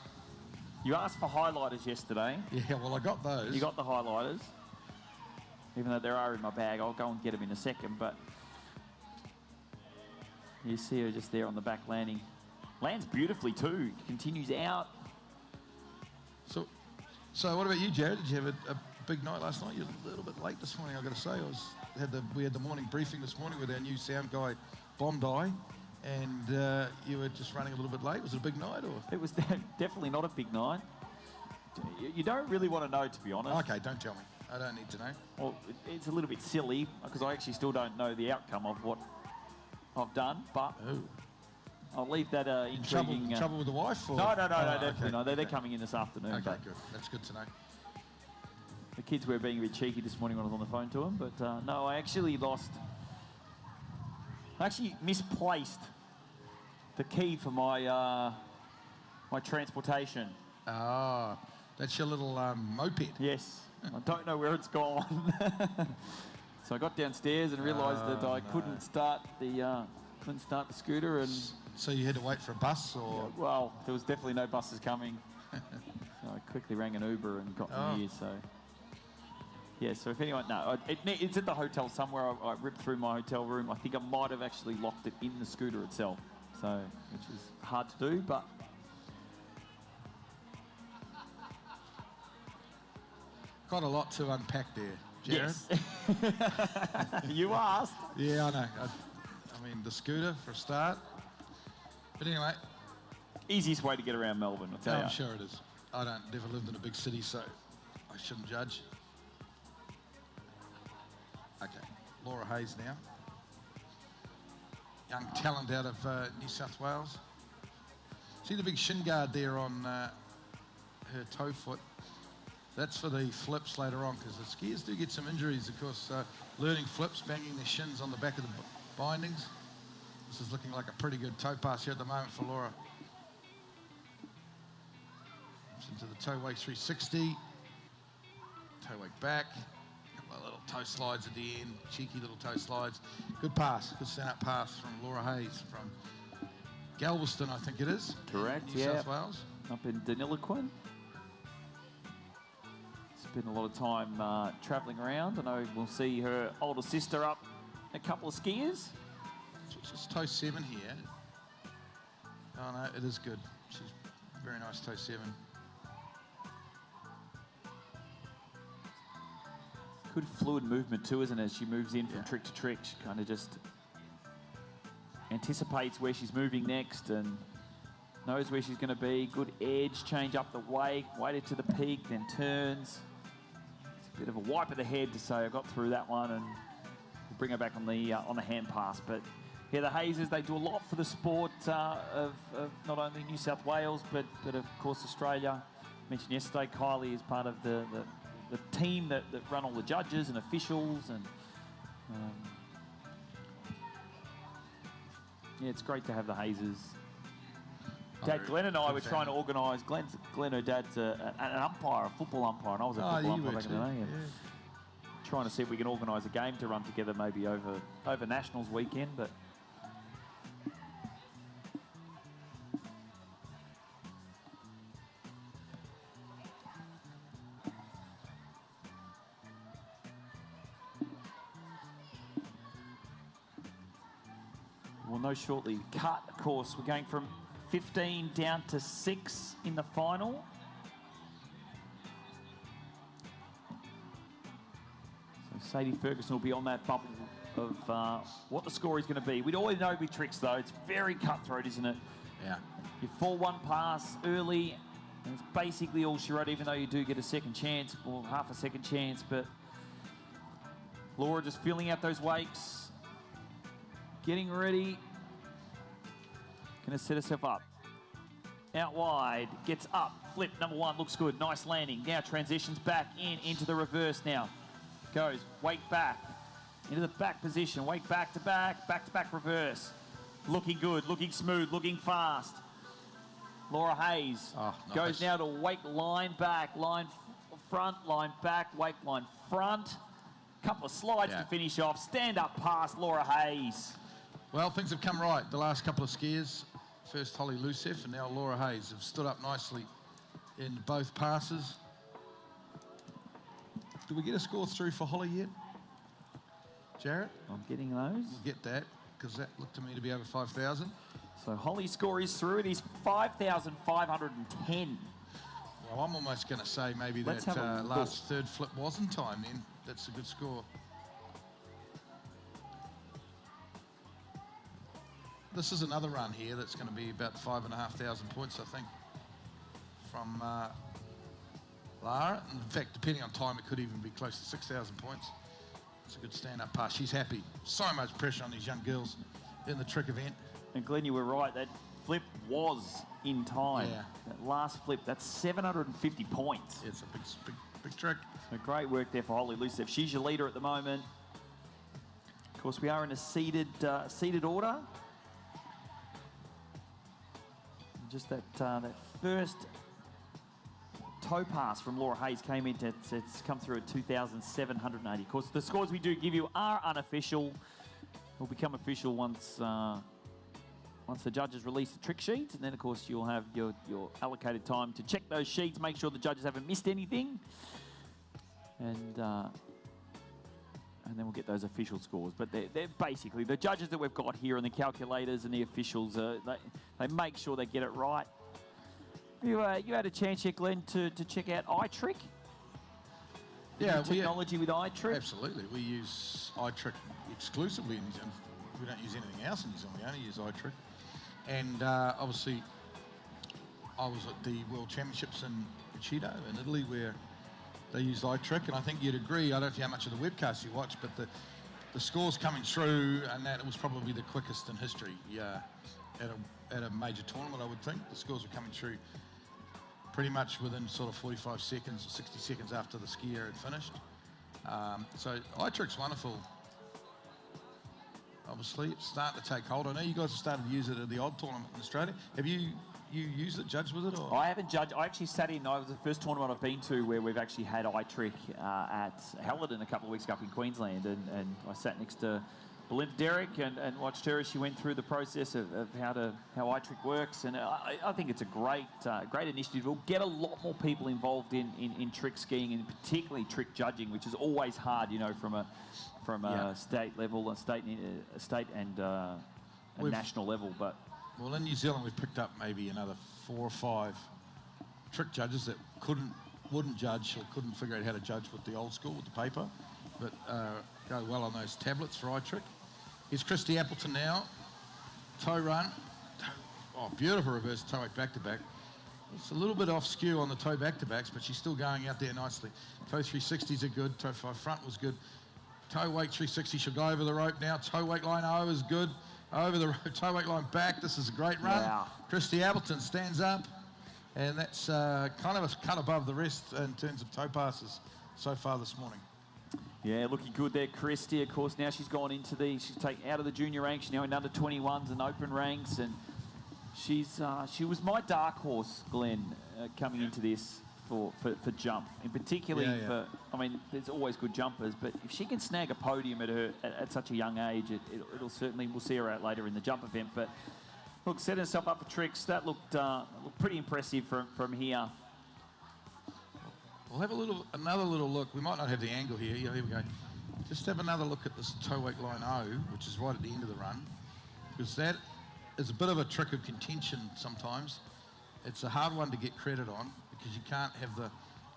You asked for highlighters yesterday. Yeah, well, I got those. You got the highlighters. Even though there are in my bag, I'll go and get them in a second, but you see her just there on the back landing. Lands beautifully too, continues out. So what about you, Jared? Did you have a big night last night? You're a little bit late this morning, I've got to say. We had the morning briefing this morning with our new sound guy, Bondi, and you were just running a little bit late. Was it a big night? Or? It was definitely not a big night. You don't really want to know, to be honest. Okay, don't tell me. I don't need to know. Well, it's a little bit silly, because I actually still don't know the outcome of what I've done, but I'll leave that intriguing... Trouble with the wife? Or? No, definitely not. They're coming in this afternoon. Okay, good. That's good to know. The kids were being a bit cheeky this morning when I was on the phone to them, but no, I actually misplaced the key for my my transportation. Oh, that's your little moped. Yes. I don't know where it's gone. So I got downstairs and realised that I couldn't start the scooter, and so you had to wait for a bus, or? Yeah, well, there was definitely no buses coming. So I quickly rang an Uber and got me here. So yeah. So if anyone, it's at the hotel somewhere. I ripped through my hotel room. I think I might have actually locked it in the scooter itself. So which is hard to do, but. Got a lot to unpack there, Jared. Yes. You asked. Yeah, I know. I mean, the scooter for a start. But anyway. Easiest way to get around Melbourne, I'll tell you. I'm sure it is. I never lived in a big city, so I shouldn't judge. Okay, Laura Hayes now. Young talent out of New South Wales. See the big shin guard there on her toe foot? That's for the flips later on, because the skiers do get some injuries, of course, learning flips, banging their shins on the back of the bindings. This is looking like a pretty good toe pass here at the moment for Laura. Into the toe wake 360. Toe wake back. A couple of little toe slides at the end, cheeky little toe slides. Good pass, good stand-up pass from Laura Hayes from Galveston, I think it is. Correct, New South Wales. Up in Danishevskaya. Spent a lot of time travelling around. I know we'll see her older sister up a couple of skiers. It's toe 7 here. Oh no, it is good. She's very nice toe 7. Good fluid movement too, isn't it? As she moves in from trick to trick, she kind of just anticipates where she's moving next and knows where she's going to be. Good edge, change up the wake, waited to the peak, then turns. Bit of a wipe of the head to say I got through that one, and we'll bring her back on the hand pass. But yeah, the Hazes, they do a lot for the sport of not only New South Wales but of course Australia. I mentioned yesterday Kylie is part of the team that run all the judges and officials, and yeah, it's great to have the Hazes. Dad, Glenn and I were trying to organise. Glenn, her dad's an umpire, a football umpire, and I was a football umpire back in the day. Yeah. Trying to see if we can organise a game to run together, maybe over Nationals weekend. But we'll know shortly. Cut, of course. We're going from 15 down to 6 in the final. So Sadie Ferguson will be on that bubble of what the score is going to be. We'd always know with tricks, though. It's very cutthroat, isn't it? Yeah. You fall one pass early, and it's basically all she wrote, even though you do get a second chance, or half a second chance. But Laura just filling out those wakes, getting ready. Going to set herself up. Out wide, gets up, flip, number 1, looks good, nice landing. Now transitions back into the reverse now. Goes, wake back, into the back position, wake back to back reverse. Looking good, looking smooth, looking fast. Laura Hayes goes now to wake line back, line front, line back, wake line front. Couple of slides to finish off. Stand up pass, Laura Hayes. Well, things have come right. The last couple of skiers, first Holly Lucef and now Laura Hayes, have stood up nicely in both passes. Did we get a score through for Holly yet? Jarrett? I'm getting those. We'll get that, because that looked to me to be over 5,000. So Holly's score is through. It is 5,510. Well, I'm almost going to say maybe that last third flip was in time then. That's a good score. This is another run here that's going to be about 5,500 points, I think, from Lara. In fact, depending on time, it could even be close to 6,000 points. It's a good stand-up pass. She's happy. So much pressure on these young girls in the trick event. And Glenn, you were right. That flip was in time. Yeah. That last flip, that's 750 points. It's a big trick. So great work there for Holly Lucef. She's your leader at the moment. Of course, we are in a seeded order. Just that first toe pass from Laura Hayes came in. It's come through at 2,780. Of course, the scores we do give you are unofficial. Will become official once the judges release the trick sheets, and then of course you'll have your allocated time to check those sheets, make sure the judges haven't missed anything, and then we'll get those official scores. But they're basically the judges that we've got here, and the calculators and the officials. They make sure they get it right. You had a chance yet, Glenn, to check out iTrick? Yeah, technology with iTrick. Absolutely, we use iTrick exclusively in New Zealand. We don't use anything else in New Zealand. We only use iTrick. And obviously, I was at the World Championships in Cheeto in Italy, where they used iTrick, and I think you'd agree. I don't know how much of the webcast you watch, but the scores coming through, and that it was probably the quickest in history. Yeah, at a major tournament, I would think the scores were coming through pretty much within sort of 45 seconds or 60 seconds after the skier had finished. So iTrick's wonderful. Obviously, it's starting to take hold. I know you guys have started to use it at the odd tournament in Australia. Have you used it, judged with it? Or? I haven't judged. I actually sat in. I was the first tournament I've been to where we've actually had iTrick at Appleton a couple of weeks ago up in Queensland, and I sat next to Belinda Derrick and watched her as she went through the process of how iTrick works, and I think it's a great initiative. We'll get a lot more people involved in trick skiing, and particularly trick judging, which is always hard, you know, from a state level, a state and national level. But well, in New Zealand, we've picked up maybe another 4 or 5 trick judges that wouldn't judge or couldn't figure out how to judge with the old school, with the paper, but go well on those tablets for iTrick. Here's Christy Appleton now. Toe run. Oh, beautiful reverse toe weight back-to-back. It's a little bit off skew on the toe back-to-backs, but she's still going out there nicely. Toe 360s are good. Toe 5 front was good. Toe weight 360, she'll go over the rope now. Toe weight line O is good. Over the rope, toe weight line back. This is a great run. Wow. Christy Appleton stands up, and that's kind of a cut above the rest in terms of toe passes so far this morning. yeah, looking good there, Christy. Of course, now she's gone into she's taken out of the junior ranks. She's now in under 21s and open ranks, and she was my dark horse, Glenn, coming into this for jump, and particularly for, I mean, there's always good jumpers, but if she can snag a podium at such a young age, it'll certainly, we'll see her out later in the jump event. But look, setting herself up for tricks, that looked pretty impressive from here. We'll have another little look. We might not have the angle here. Yeah, here we go. Just have another look at this toe weight line O, which is right at the end of the run, because that is a bit of a trick of contention sometimes. It's a hard one to get credit on because you can't have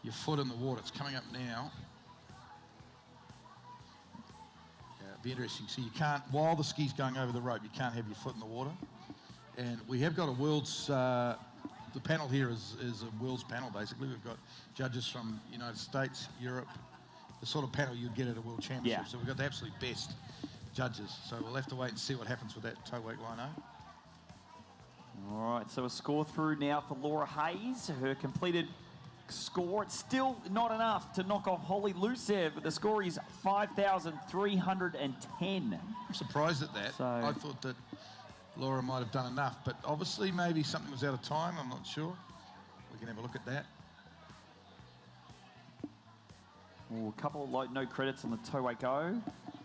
your foot in the water. It's coming up now. Yeah, it'll be interesting. So you can't, while the ski's going over the rope, you can't have your foot in the water. And we have got a world's, the panel here is a world's panel, basically. We've got judges from the United States, Europe, the sort of panel you'd get at a world championship. Yeah. So we've got the absolute best judges. So we'll have to wait and see what happens with that toe weight line O. All right, so a score through now for Laura Hayes. Her completed score, it's still not enough to knock off Holly Lucev, but the score is 5,310. I'm surprised at that. So, I thought that Laura might have done enough, but obviously maybe something was out of time. I'm not sure. We can have a look at that. a couple of no credits on the toe weight go,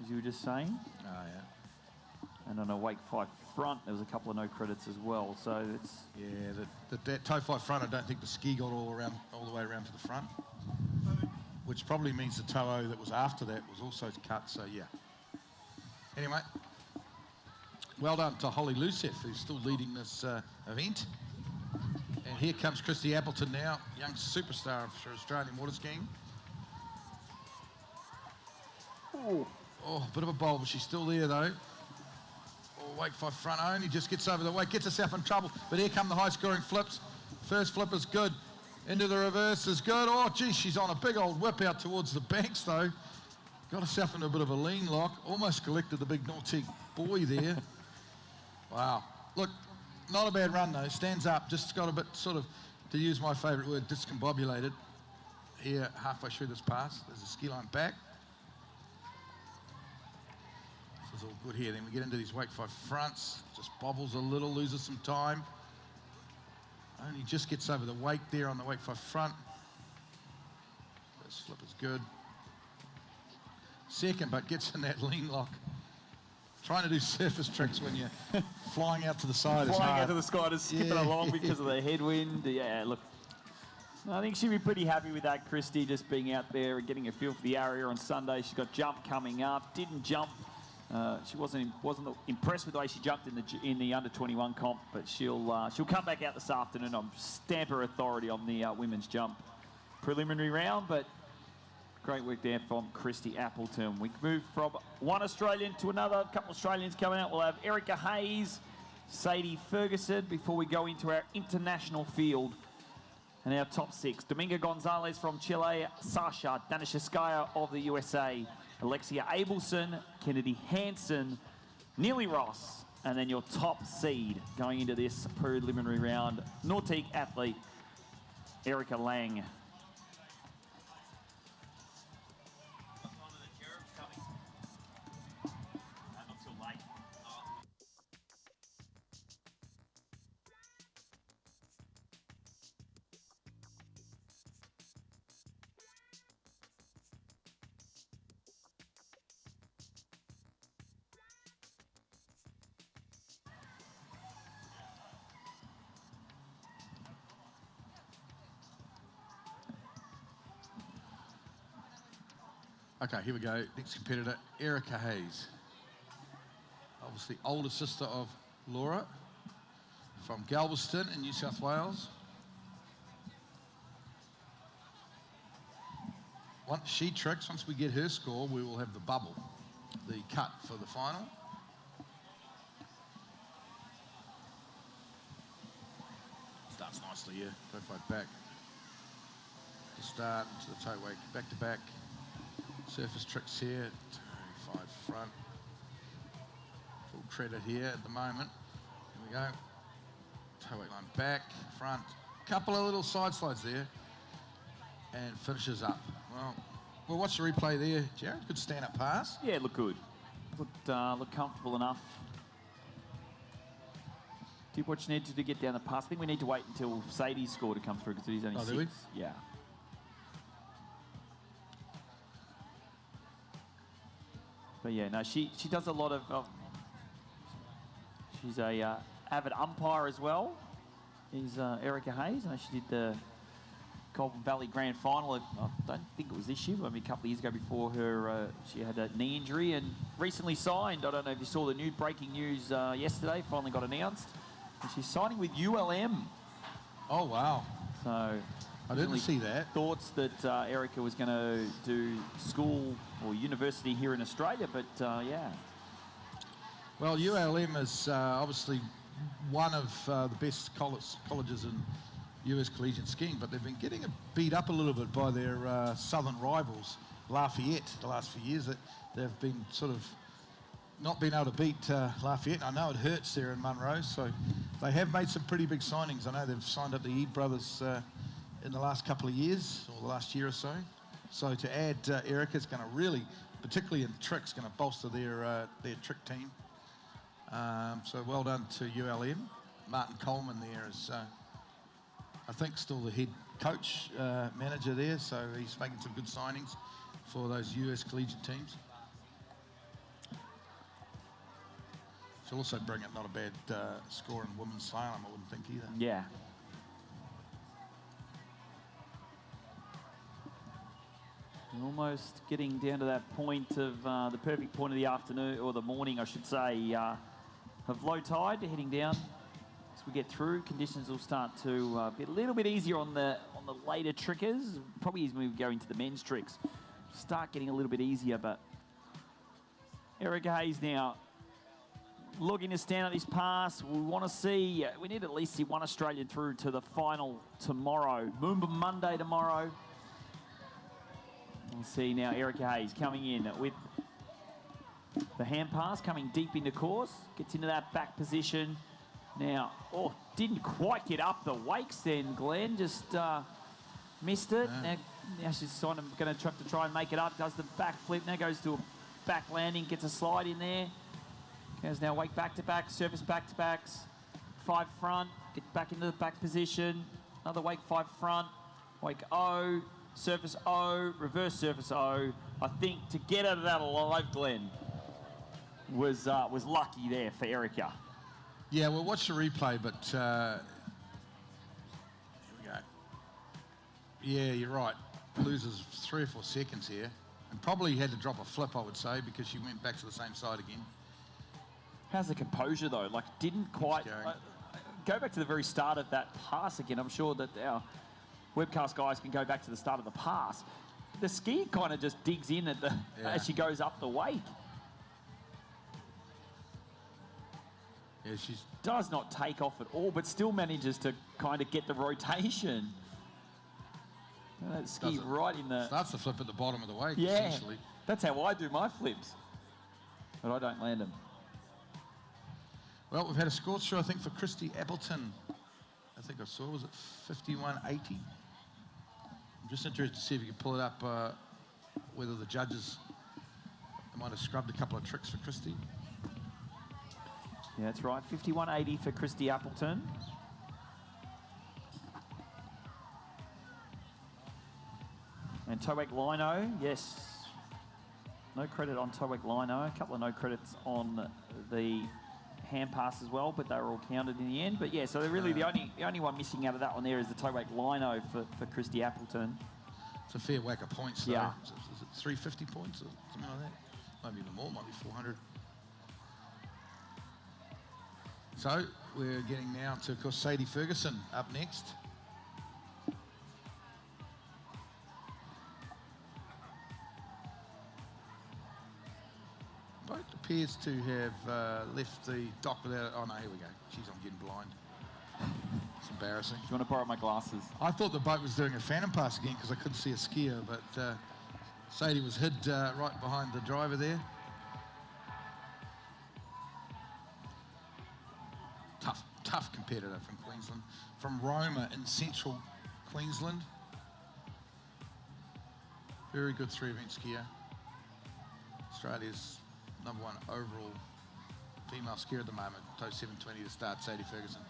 as you were just saying. Oh, yeah. And on a wake 5 front, there was a couple of no credits as well. So it's... Yeah, that toe 5 front, I don't think the ski got all the way around to the front, which probably means the toe O that was after that was also cut, so yeah. Anyway, well done to Holly Lucev, who's still leading this event. And here comes Christy Appleton now, young superstar for Australian water skiing. Oh, a bit of a bowl, but she's still there though. Wake 5 front only, just gets over the weight, gets herself in trouble. But here come the high-scoring flips. First flip is good. Into the reverse is good. Oh, geez, she's on a big old whip out towards the banks, though. Got herself into a bit of a lean lock. Almost collected the big naughty boy there. Wow. Look, not a bad run, though. Stands up, just got a bit, sort of, to use my favourite word, discombobulated. Here, halfway through this pass, there's a ski line back. Is all good here. Then we get into these wake 5 fronts, just bobbles a little, loses some time. Only just gets over the wake there on the wake 5 front. This flip is good. Second, but gets in that lean lock. Trying to do surface tricks when you're flying out to the side is Flying hard. out to the sky, just skipping along because of the headwind. Yeah, look, I think she'd be pretty happy with that, Christy, just being out there and getting a feel for the area on Sunday. She's got jump coming up. Didn't jump. She wasn't impressed with the way she jumped in the under-21 comp, but she'll come back out this afternoon and stamp her authority on the women's jump preliminary round. But great work there from Christy Appleton. We move from one Australian to another. A couple of Australians coming out. We'll have Erika Hayes, Sadie Ferguson before we go into our international field. And our top 6, Domingo Gonzalez from Chile, Sasha Danishevskaya of the USA, Alexia Abelson, Kennedy Hansen, Neely Ross, and then your top seed going into this preliminary round, Nautique athlete, Erika Lang. Okay, here we go. Next competitor, Erika Hayes. Obviously, older sister of Laura from Galveston in New South Wales. Once she tricks, once we get her score, we will have the bubble, the cut for the final. Starts nicely here, toe fight back. To start, to the toe wake, back to back. Surface tricks here, toe 5 front. Full treader here at the moment. Here we go. Toe weight line back, front. Couple of little side slides there. And finishes up. Well, watch the replay there, Jared. Good stand-up pass. Yeah, look good. Look comfortable enough. Do what you need to get down the pass. I think we need to wait until Sadie's score to come through because he's only 6. Do we? Yeah. But yeah, no, she does a lot of. She's a avid umpire as well. Is Erika Hayes? I know she did the Golden Valley Grand Final. I don't think it was this year, but maybe a couple of years ago before her, she had a knee injury and recently signed. I don't know if you saw the new breaking news yesterday. Finally got announced. And she's signing with ULM. Oh wow! So I didn't see that. Thoughts that Erika was going to do school or university here in Australia, but yeah. Well, ULM is obviously one of the best colleges in US collegiate skiing, but they've been getting beat up a little bit by their southern rivals, Lafayette, the last few years. That they've been sort of not been able to beat Lafayette. I know it hurts there in Monroe, so they have made some pretty big signings. I know they've signed up the Ede brothers in the last couple of years, or the last year or so. So to add Erika is going to really, particularly in tricks, going to bolster their trick team. So well done to ULM. Martin Coleman there is, I think, still the head coach, manager there, so he's making some good signings for those US collegiate teams. She'll also bring it, not a bad score in women's slalom, I wouldn't think either. Yeah. Almost getting down to that point of the perfect point of the afternoon, or the morning, I should say, of low tide heading down. As we get through, conditions will start to be a little bit easier on the later trickers. Probably as we go into the men's tricks, start getting a little bit easier. But Erika Hayes now looking to stand on this pass. We want to see, we need at least see one Australian through to the final tomorrow. MOOMBA Monday tomorrow. We'll see now Erika Hayes coming in with the hand pass, coming deep into course, gets into that back position. Now, didn't quite get up the wakes then, Glenn, just missed it. Yeah. Now she's going to try and make it up, does the back flip, now goes to a back landing, gets a slide in there. Goes now wake back to back, surface back to backs, 5 front, get back into the back position, another wake 5 front, wake O, surface O, reverse surface O. I think to get out of that alive, Glenn, was lucky there for Erika. Yeah, we'll watch the replay, but here we go. Yeah, you're right. Loses 3 or 4 seconds here. And probably had to drop a flip, I would say, because she went back to the same side again. How's the composure, though? Like, didn't quite... go back to the very start of that pass again. I'm sure that our webcast guys can go back to the start of the pass. The ski kind of just digs in at the as she goes up the wake. Yeah, she does not take off at all, but still manages to kind of get the rotation. That ski right in the... Starts to flip at the bottom of the wake, yeah, essentially. That's how I do my flips. But I don't land them. Well, we've had a score through, I think, for Christy Appleton. I think I saw, was it 51.80? I'm just interested to see if you can pull it up, whether the judges might have scrubbed a couple of tricks for Christy. Yeah, that's right. 51.80 for Christy Appleton. And Towek Lino, yes. No credit on Towek Lino. A couple of no credits on the hand pass as well, but they were all counted in the end. But yeah, so they're really the only one missing out of that one there is the Towek Lino for Christy Appleton. It's a fair whack of points, though. Yeah. Is it 350 points or something like that? Maybe even more, might be 400. So we're getting now to, of course, Sadie Ferguson up next. Boat appears to have left the dock without... Oh, no, here we go. Jeez, I'm getting blind. It's embarrassing. Do you want to borrow my glasses? I thought the boat was doing a phantom pass again because I couldn't see a skier, but Sadie was hid right behind the driver there. Tough competitor from Queensland, from Roma in central Queensland. Very good 3-event skier. Australia's #1 overall female skier at the moment. Toe 720 to start, Sadie Ferguson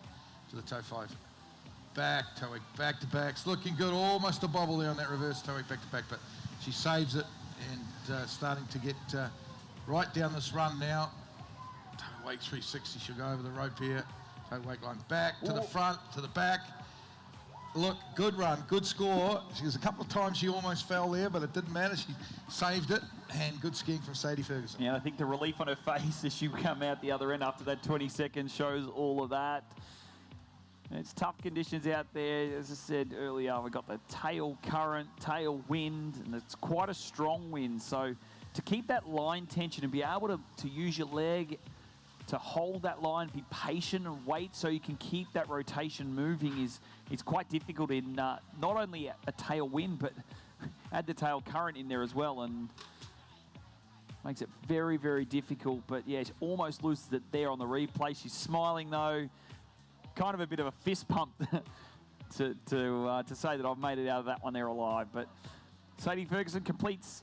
to the toe 5. Back, Towek, back to back. It's looking good, almost a bobble there on that reverse Towek back to back, but she saves it and starting to get right down this run now. Towek 360, she'll go over the rope here. Towek line back to the front, to the back. Look, good run, good score. There's a couple of times she almost fell there, but it didn't matter. She saved it, and good skiing from Sadie Ferguson. Yeah, I think the relief on her face as she come out the other end after that 20 seconds shows all of that. It's tough conditions out there. As I said earlier, we've got the tail current, tail wind, and it's quite a strong wind. So to keep that line tension and be able to use your leg to hold that line, be patient and wait so you can keep that rotation moving is quite difficult in not only a tail wind, but add the tail current in there as well, and makes it very, very difficult. But yeah, she almost loses it there on the replay. She's smiling though, kind of a bit of a fist pump to say that I've made it out of that one there alive. But Sadie Ferguson completes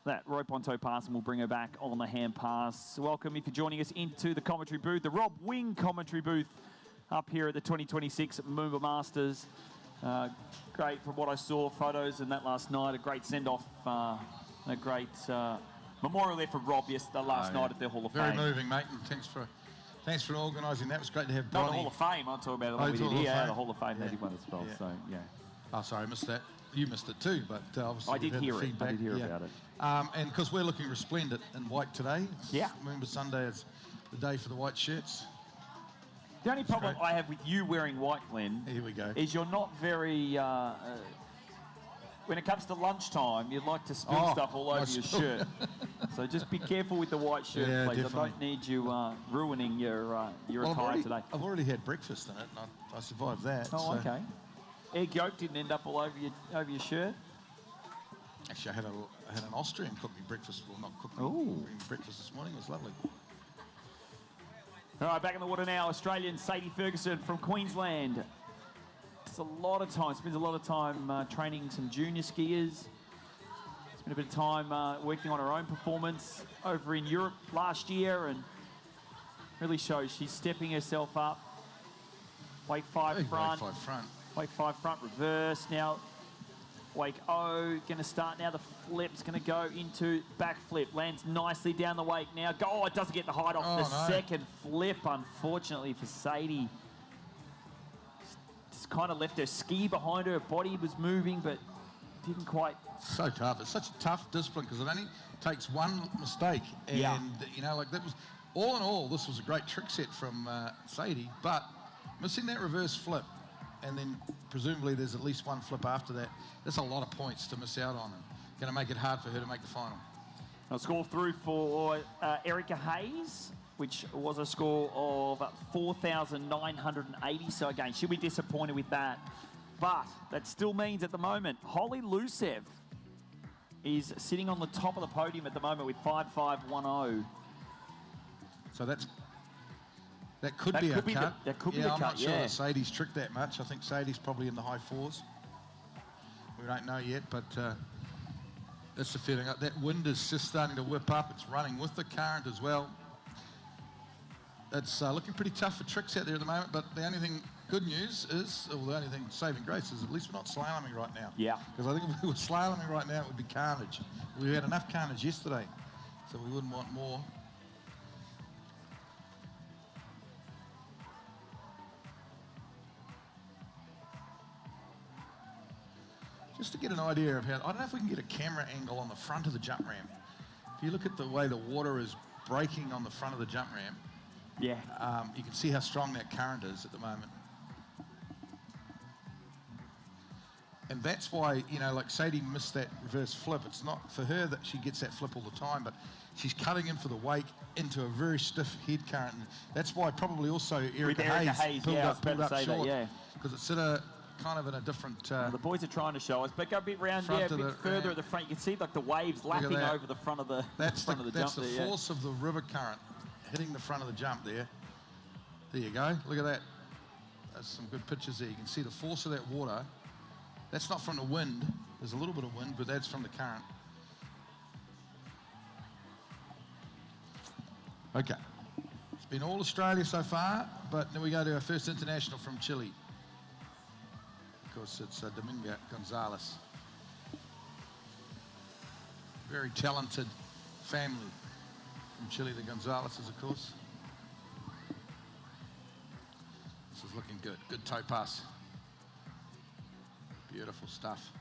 that rope on toe pass, and we'll bring her back on the hand pass. Welcome if you're joining us into the commentary booth, the Rob Wing commentary booth up here at the 2026 MOOMBA Masters. Great from what I saw, photos and that last night, a great send-off, a great memorial there for Rob last night at the Hall of Fame. Very moving, mate, and thanks for organising that. It was great to have Not Bronny. the Hall of Fame, I'll talk about it when we did here, the Hall of Fame that he won as well, Yeah. so yeah. Oh, sorry, I missed that. You missed it too, but obviously I did hear it. I did hear about it. And because we're looking resplendent in white today. Yeah. Remember Sunday is the day for the white shirts. The only problem I have with you wearing white, Glenn, Here we go. is you're not very... when it comes to lunchtime, you'd like to spill stuff all over your shirt. So just be careful with the white shirt, Yeah, please. definitely. I don't need you ruining your attire today. I've already had breakfast in it, and I survived that. Oh, so. okay. Egg yolk didn't end up all over your shirt? Actually, I had an Austrian cook me breakfast. Well, not cook Ooh. me breakfast this morning. It was lovely. All right, back in the water now. Australian Sadie Ferguson from Queensland. Spends a lot of time training some junior skiers. Spent a bit of time working on her own performance over in Europe last year, and really shows she's stepping herself up. Wake 5 Big front. Wake 5 front. Wake 5 front, reverse. Now, Wake O going to start now. The flip's going to go into back flip. Lands nicely down the wake now. Oh, it doesn't get the height off the second flip, unfortunately for Sadie. Just kind of left her ski behind her. Her body was moving, but didn't quite. So tough. It's such a tough discipline because it only takes one mistake. And, you know, like that was, all in all, this was a great trick set from Sadie, but missing that reverse flip, and then presumably there's at least one flip after that. That's a lot of points to miss out on, and going to make it hard for her to make the final. I'll score through for Erika Hayes, which was a score of 4,980. So again, she'll be disappointed with that. But that still means at the moment, Holly Lucev is sitting on the top of the podium at the moment with 5,510. So that could be a cut. That could be a cut, I'm not sure that Sadie's tricked that much. I think Sadie's probably in the high 4s. We don't know yet, but that's the feeling. That wind is just starting to whip up. It's running with the current as well. It's looking pretty tough for tricks out there at the moment, but the only thing good news is, or the only thing saving grace is at least we're not slaloming right now. Yeah. Because I think if we were slaloming right now, it would be carnage. We had enough carnage yesterday, so we wouldn't want more. Just to get an idea of how, I don't know if we can get a camera angle on the front of the jump ramp. If you look at the way the water is breaking on the front of the jump ramp, you can see how strong that current is at the moment. And that's why, you know, like Sadie missed that reverse flip. It's not for her that she gets that flip all the time, but she's cutting in for the wake into a very stiff head current. And that's why probably also Erika Hayes pulled up short. Because it's in a kind of in a different... the boys are trying to show us, but go a bit round, a bit further at the front. You can see like the waves lapping over the front of the That's jump the force of the river current hitting the front of the jump there. There you go. Look at that. That's some good pictures there. You can see the force of that water. That's not from the wind. There's a little bit of wind, but that's from the current. Okay. It's been all Australia so far, but then we go to our first international from Chile. Of course, it's Domingo Gonzalez. Very talented family from Chile, the Gonzalez's, of course. This is looking good. Good toe pass. Beautiful stuff.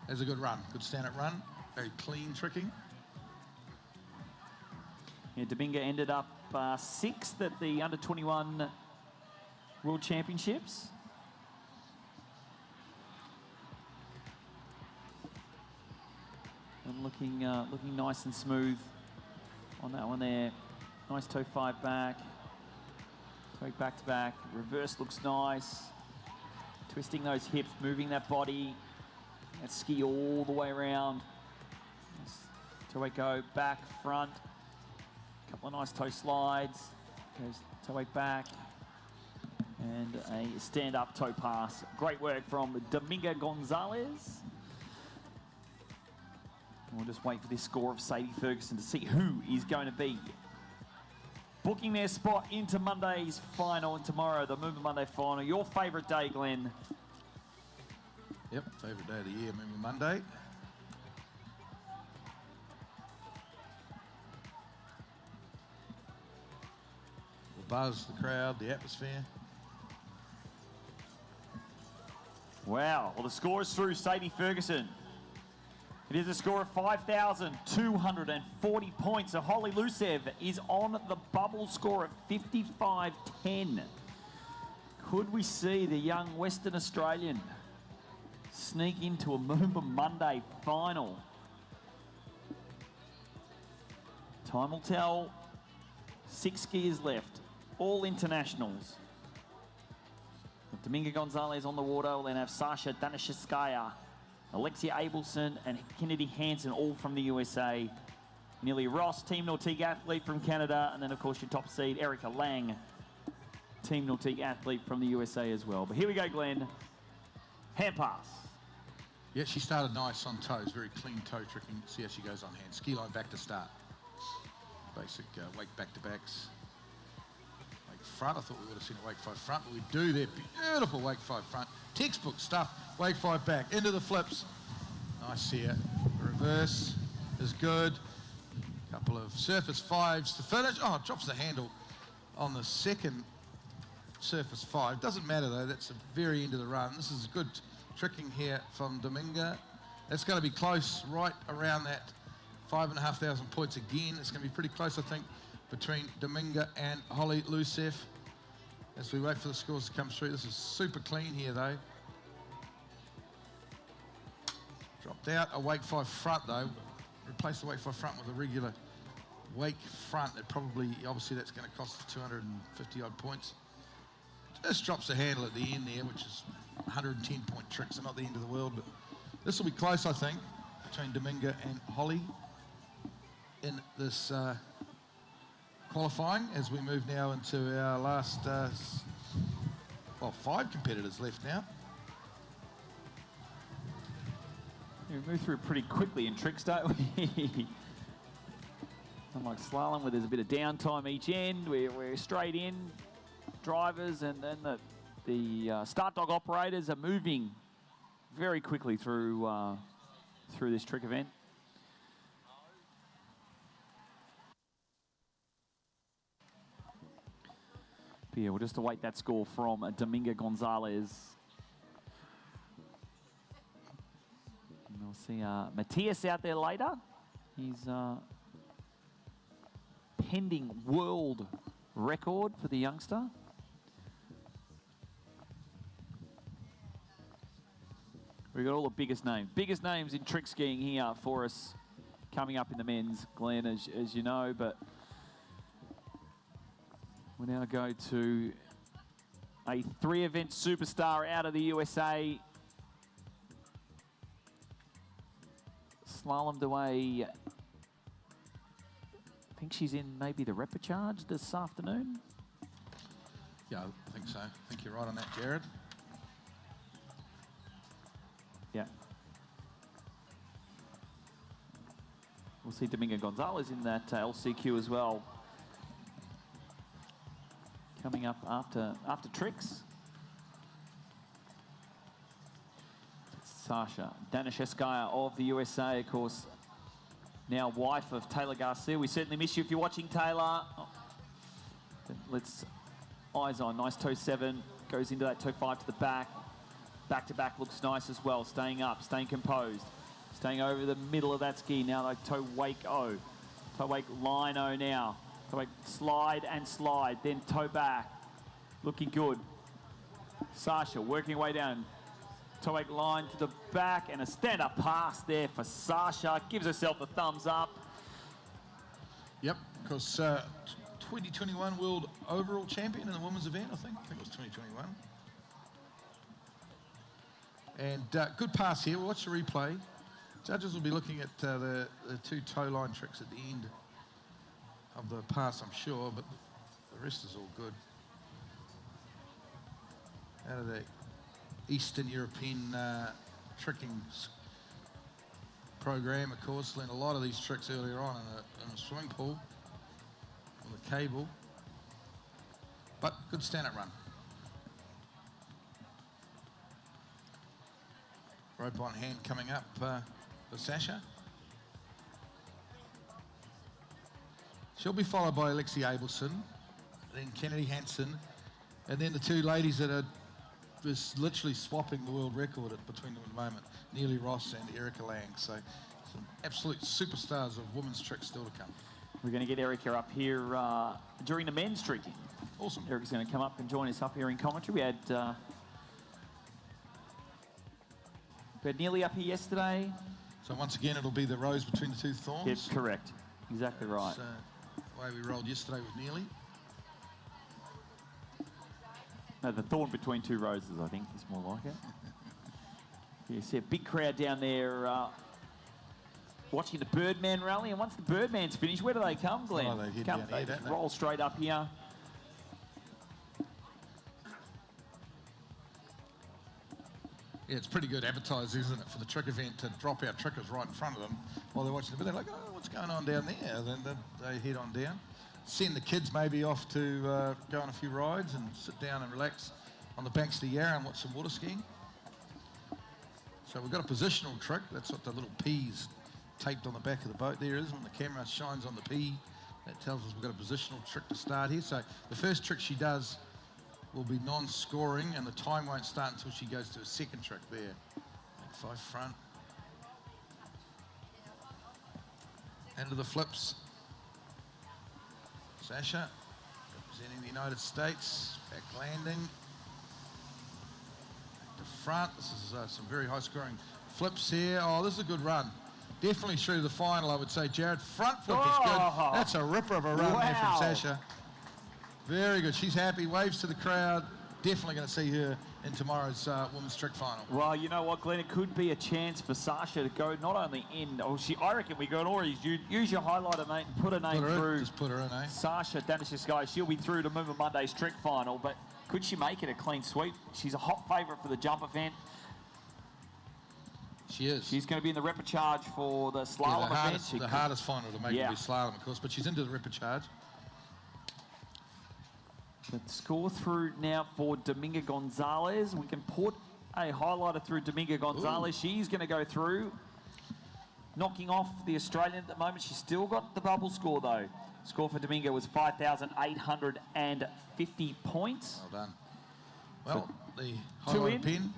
There's a good run. Good stand-up run. Very clean tricking. Yeah, Domingo ended up 6th at the Under-21 World Championships. And looking nice and smooth on that one there. Nice toe 5 back. Toe back to back. Reverse looks nice. Twisting those hips, moving that body. That ski all the way around. Nice toe go back, front. Couple of nice toe slides. Goes toe back. And a stand-up toe pass. Great work from Domingo Gonzalez. We'll just wait for this score of Sadie Ferguson to see who is going to be booking their spot into Monday's final, and tomorrow, the MOOMBA Monday final. Your favourite day, Glenn? Yep, favourite day of the year, MOOMBA Monday. The buzz, the crowd, the atmosphere. Wow, well, the score is through Sadie Ferguson. It is a score of 5,240 points. So Holly Lucev is on the bubble score of 55.10. Could we see the young Western Australian sneak into a MOOMBA Monday final? Time will tell. 6 skiers left, all internationals. With Domingo Gonzalez on the water, we'll then have Sasha, Danishevskaya, Alexia, Abelson, and Kennedy Hansen, all from the USA. Nearly Ross, Team Nautique athlete from Canada, and then of course your top seed, Erika Lang, Team Nautique athlete from the USA as well. But here we go, Glenn. Hand pass. Yeah, she started nice on toes, very clean toe tricking. See how she goes on hand. Ski line back to start. Basic wake back to backs. Wake front. I thought we would have seen a wake 5 front, but we do there. Beautiful wake 5 front. Textbook stuff. Wake 5 back. Into the flips. Nice here. Reverse is good. Couple of surface 5s to finish. Oh, drops the handle on the second surface 5. Doesn't matter though, that's the very end of the run. This is good tricking here from Domingo. That's going to be close, right around that 5,500 points again. It's going to be pretty close, I think, between Domingo and Holly Lucev as we wait for the scores to come through. This is super clean here though. Dropped out a wake 5 front though. Replace the wake 5 front with a regular wake front. It probably, obviously that's going to cost 250 odd points. Just drops the handle at the end there, which is 110 point trick, so not the end of the world, but this will be close, I think, between Domingo and Holly in this qualifying as we move now into our last, 5 competitors left now. We move through pretty quickly in tricks, don't we? Unlike slalom, where there's a bit of downtime each end, we're straight in, drivers, and then the start dog operators are moving very quickly through this trick event. But yeah, we'll just await that score from Domingo Gonzalez. And we'll see Matthias out there later. He's pending world record for the youngster. We've got all the biggest names in trick skiing here for us coming up in the men's, Glenn, as you know, but we'll now go to a 3-event superstar out of the USA. Slalomed away. I think she's in maybe the repechage this afternoon. Yeah, I think so. I think you're right on that, Jared. Yeah. We'll see Domingo Gonzalez in that LCQ as well. Coming up after tricks. Sasha, Danishevskaya of the USA, of course, now wife of Taylor Garcia. We certainly miss you if you're watching, Taylor. Oh. Let's eyes on. Nice toe 7. Goes into that toe 5 to the back. Back to back looks nice as well. Staying up, staying composed. Staying over the middle of that ski. Now like toe wake O. Toe wake line O now. Toe wake slide and slide. Then toe back. Looking good. Sasha working her way down. Toe wake line to the back and a stand-up pass there for Sasha. Gives herself a thumbs up. Yep, because 2021 World Overall Champion in the women's event, I think it was 2021. And good pass here. We'll watch the replay. Judges will be looking at the 2 toe line tricks at the end of the pass, I'm sure, but the rest is all good. Out of the Eastern European tricking program, of course. Learned a lot of these tricks earlier on in a swimming pool with a cable. But good stand-up run. Rope on hand coming up for Sasha. She'll be followed by Alexia Abelson, then Kennedy Hansen, and then the 2 ladies that are just literally swapping the world record between them at the moment, Neely Ross and Erika Lang. So some absolute superstars of women's tricks still to come. We're going to get Erika up here during the men's tricking. Awesome. Erika's going to come up and join us up here in commentary. We had Neely up here yesterday. So once again, it'll be the rose between the 2 thorns. Yes, correct. Exactly right. That's the way we rolled yesterday with Neely. No, the thorn between 2 roses, I think, is more like it. You see a big crowd down there watching the Birdman rally, and once the Birdman's finished, where do they come, Glenn? Oh, they head down here, don't they? Roll straight up here. Yeah, it's pretty good advertising, isn't it, for the trick event to drop our trickers right in front of them while they're watching the video. They're like, oh, what's going on down there? Then they head on down. send the kids maybe off to go on a few rides and sit down and relax on the banks of the Yarra and watch some water skiing. So we've got a positional trick. That's what the little P's taped on the back of the boat there is. When the camera shines on the P, that tells us we've got a positional trick to start here. So the first trick she does will be non-scoring, and the time won't start until she goes to a second trick there. Make 5 front. Into the flips. Sasha, representing the United States, back landing. Back to front. This is some very high-scoring flips here. Oh, this is a good run. Definitely through the final, I would say, Jared. Front flip is good. That's a ripper of a run there from Sasha. Very good. She's happy. Waves to the crowd. Definitely going to see her in tomorrow's women's trick final. Well, you know what, Glenn? It could be a chance for Sasha to go not only in. Oh, I reckon we got already use your highlighter, mate, and put her name through. Just put her in, eh? Sasha Danishevskaya. She'll be through to MOOMBA Monday's trick final, but could she make it a clean sweep? She's a hot favourite for the jump event. She is. She's going to be in the repechage for the slalom event. The hardest final to make will be slalom, of course, but she's into the repechage. The score through now for Domingo Gonzalez. We can put a highlighter through Domingo Gonzalez. Ooh. She's going to go through, knocking off the Australian at the moment. She's still got the bubble score, though. Score for Domingo was 5,850 points. Well done. Well, so the highlighter pin,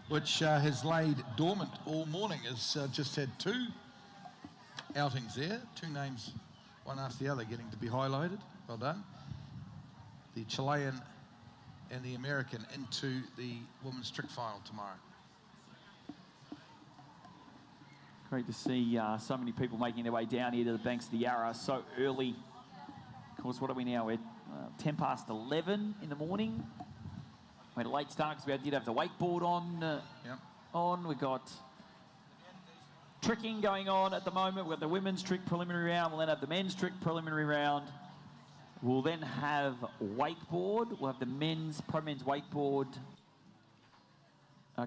which has laid dormant all morning, has just had 2 outings there. 2 names, one after the other, getting to be highlighted. Well done. The Chilean and the American into the women's trick final tomorrow. Great to see so many people making their way down here to the banks of the Yarra so early. Of course, what are we now? We're 10 past 11 in the morning. We had a late start because we did have the wakeboard on. We got tricking going on at the moment. We've got the women's trick preliminary round. We'll then have the men's trick preliminary round. We'll then have wakeboard. We'll have the pro men's wakeboard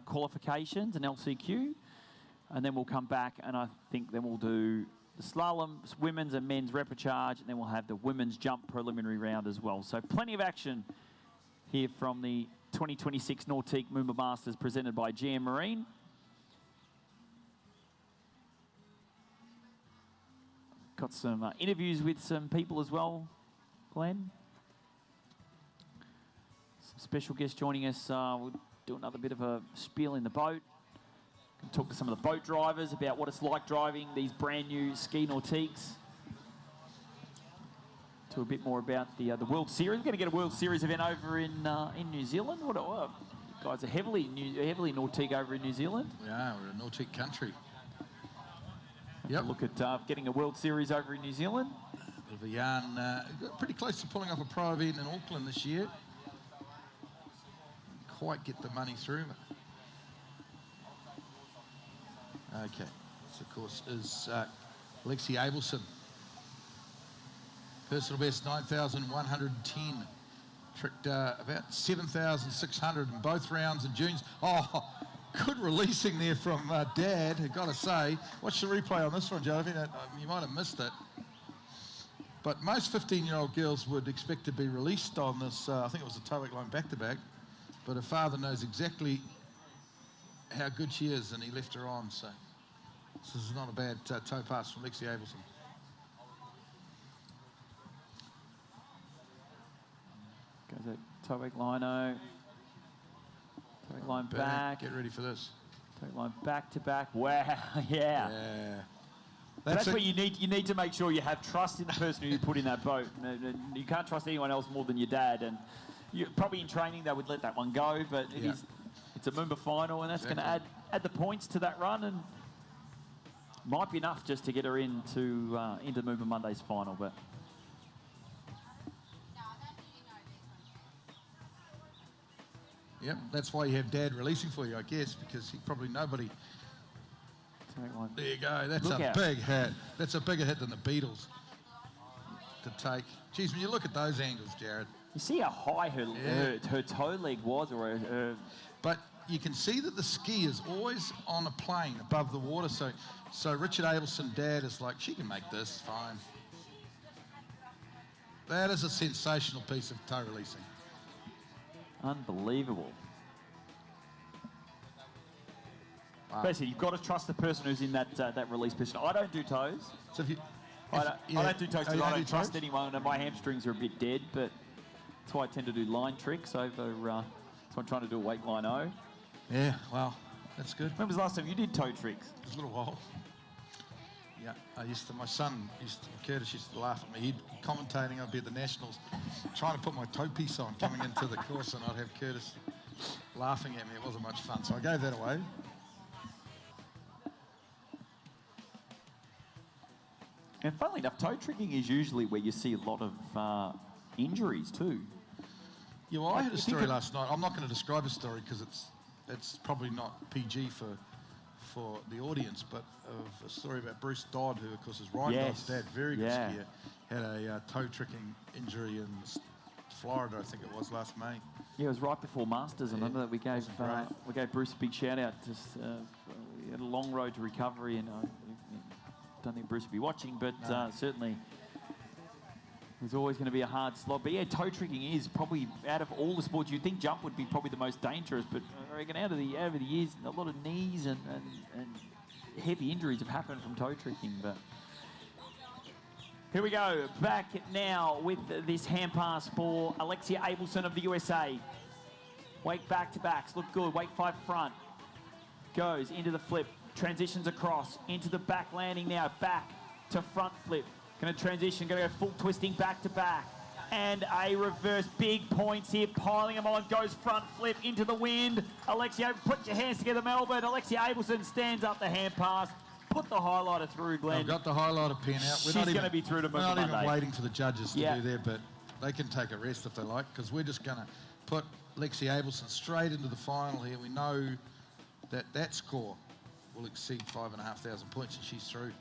qualifications and LCQ. And then we'll come back and I think then we'll do the slalom, women's and men's repechage, and then we'll have the women's jump preliminary round as well. So plenty of action here from the 2026 Nautique MOOMBA Masters presented by GM Marine. Got some interviews with some people as well, Glenn. Some special guests joining us. We'll do another bit of a spiel in the boat. Can talk to some of the boat drivers about what it's like driving these brand new ski Nautiques. To a bit more about the World Series. We're going to get a World Series event over in New Zealand. What you guys are heavily Nautique over in New Zealand. Yeah, we're a Nautique country. Yep. Look at getting a World Series over in New Zealand. Bit of a yarn. Pretty close to pulling off a pro event in Auckland this year. Quite get the money through. Okay, this of course is Alexia Abelson. Personal best 9,110. Tricked about 7,600 in both rounds in June's. Oh, good releasing there from Dad, I've got to say. Watch the replay on this one, Joe. You might have missed it. But most 15-year-old girls would expect to be released on this, I think it was a toe-back line back-to-back. But her father knows exactly how good she is, and he left her on. So this is not a bad toe pass from Alexia Abelson. Goes at toe-back lino. Toe-back line back. Get ready for this. Toe-back line back-to-back. Wow, yeah. That's where you need to make sure you have trust in the person who you put in that boat. You can't trust anyone else more than your dad. And probably in training they would let that one go, but it's a MOOMBA final, and that's going to add the points to that run, and might be enough just to get her into MOOMBA Monday's final. But yep, that's why you have Dad releasing for you, I guess, because nobody. There you go. That's a big hit. That's a bigger hit than the Beatles to take. Geez, when you look at those angles, Jared. You see how high her toe leg was, or her. But you can see that the ski is always on a plane above the water. So Richard Abelson, Dad, is like, she can make this fine. That is a sensational piece of toe releasing. Unbelievable. Wow. Basically, you've got to trust the person who's in that release position. I don't do toes. So if you, I don't do toes Oh, because you I don't don't do trust toes? anyone, and my hamstrings are a bit dead, but that's why I tend to do line tricks over, that's why I'm trying to do a weight line O. Yeah, well, that's good. When was the last time you did toe tricks? It was a little while. Yeah, my son Curtis used to laugh at me. He'd be commentating, I'd be at the Nationals, trying to put my toe piece on coming into the course, and I'd have Curtis laughing at me. It wasn't much fun, so I gave that away. And funnily enough, toe tricking is usually where you see a lot of injuries too. Yeah, well, I had a story last night. I'm not going to describe a story because it's probably not PG for the audience, but of a story about Bruce Dodd, who of course is Ryan Dodd's dad, very good skier, had a toe tricking injury in Florida, I think it was last May. Yeah, it was right before Masters. I remember that we gave Bruce a big shout out. He had a long road to recovery, and I don't think Bruce would be watching, but certainly there's always going to be a hard slog. But yeah, toe tricking is probably, out of all the sports, you'd think jump would be probably the most dangerous, but I reckon over the years, a lot of knees and heavy injuries have happened from toe tricking. But here we go, back now with this hand pass for Alexia Abelson of the USA. Wake back-to-backs, look good, wake 5 front. Goes into the flip, transitions across, into the back landing now, back to front flip. Going to transition, going to go full twisting back-to-back. And a reverse, big points here, piling them on, goes front flip into the wind. Alexia, put your hands together, Melbourne. Alexia Abelson stands up the hand pass. Put the highlighter through, Glenn. I've got the highlighter pen out. She's going to be through to We're not even Monday. waiting for the judges to do there, but they can take a rest if they like, because we're just going to put Alexia Abelson straight into the final here. We know that score will exceed 5,500 points, and she's through.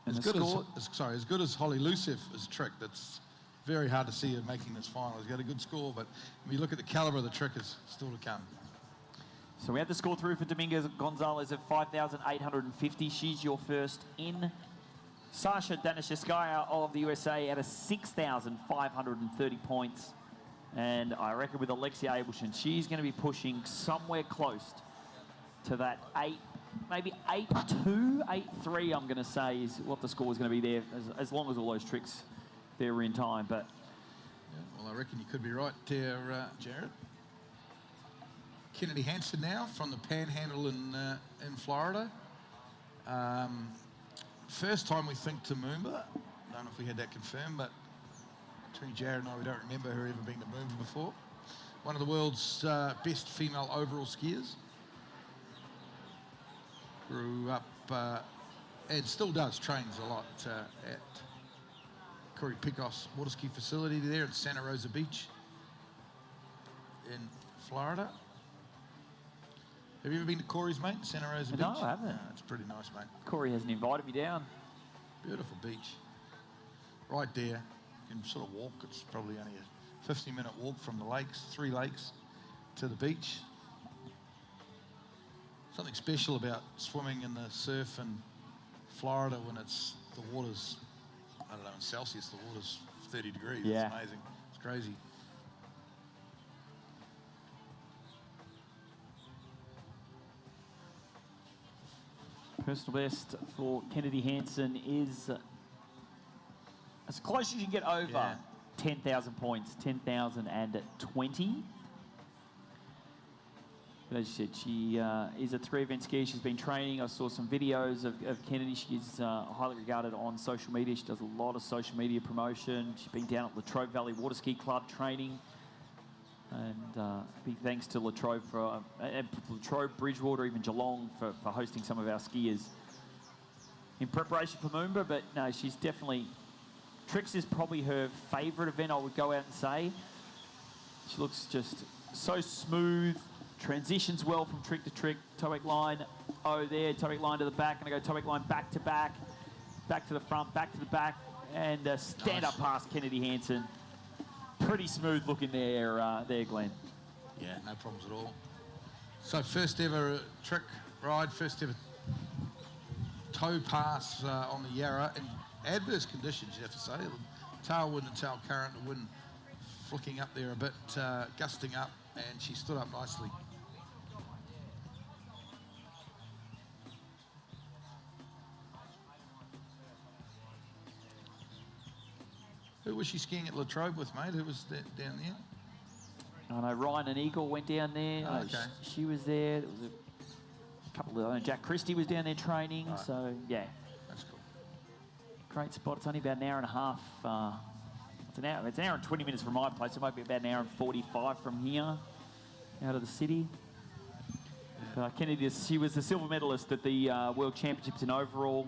And as good as Holly Lucef's trick, that's very hard to see her making this final. She's got a good score, but when you look at the caliber of the trick, is still to come. So we had the score through for Domingo Gonzalez of 5,850. She's your first in. Sasha Danishevskaya of the USA at a 6,530 points. And I reckon with Alexia Abelson, she's going to be pushing somewhere close to that 8, maybe 8-2, 8-3, I'm going to say, is what the score is going to be there, as long as all those tricks there are in time. But yeah, well, I reckon you could be right there, Jared. Kennedy Hansen now from the Panhandle in Florida. First time we think to MOOMBA. Don't know if we had that confirmed, but between Jared and I, we don't remember her ever being to MOOMBA before. One of the world's best female overall skiers. Grew up and still does, trains a lot at Corey Picos water ski facility there in Santa Rosa Beach in Florida. Have you ever been to Corey's, mate, in Santa Rosa Beach? No, I haven't. It's pretty nice, mate. Corey hasn't invited me down. Beautiful beach. Right there. You can sort of walk. It's probably only a 15-minute walk from the lakes, 3 lakes, to the beach. Something special about swimming in the surf in Florida when the water's, I don't know, in Celsius, the water's 30 degrees. Yeah. It's amazing. It's crazy. Personal best for Kennedy Hansen is as close as you can get over 10,000 points, 10,020. But as you said, she is a 3-event skier. She's been training. I saw some videos of Kennedy. She's highly regarded on social media. She does a lot of social media promotion. She's been down at Latrobe Valley Water Ski Club training. And big thanks to Latrobe for Latrobe, Bridgewater, even Geelong for hosting some of our skiers in preparation for MOOMBA. But no, she's definitely, tricks is probably her favourite event, I would go out and say. She looks just so smooth, transitions well from trick to trick. Toe line, there, toe line to the back, and I go toe line back to back, back to the front, back to the back, and stand up past Kennedy Hansen. Pretty smooth looking there, Glenn. Yeah, no problems at all. So first ever trick ride, first ever toe pass on the Yarra in adverse conditions, you have to say. Tailwind and tail current, the wind flicking up there a bit, gusting up, and she stood up nicely. Who was she skiing at Latrobe with, mate? Who was down there? I know Ryan and Eagle went down there. Oh, okay. She was there. There was a couple of, I know Jack Christy was down there training. Right. So, yeah. That's cool. Great spot. It's only about an hour and a half. It's an hour and 20 minutes from my place. It might be about an hour and 45 from here, out of the city. Yeah. Kennedy, she was the silver medalist at the World Championships in overall.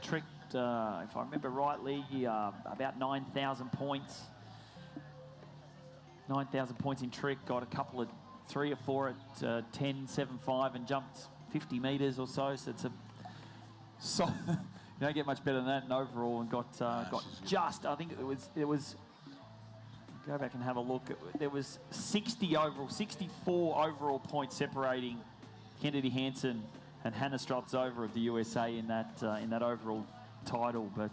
Tricked, if I remember rightly, about 9,000 points. 9,000 points in trick. Got a couple of 3 or 4 at 10, 7, 5, and jumped 50 metres or so. So it's you don't get much better than that in overall, and got just, I think it was. Go back and have a look. There was 64 overall points separating Kennedy Hansen and Hannah Strotzova of the USA in that overall title, but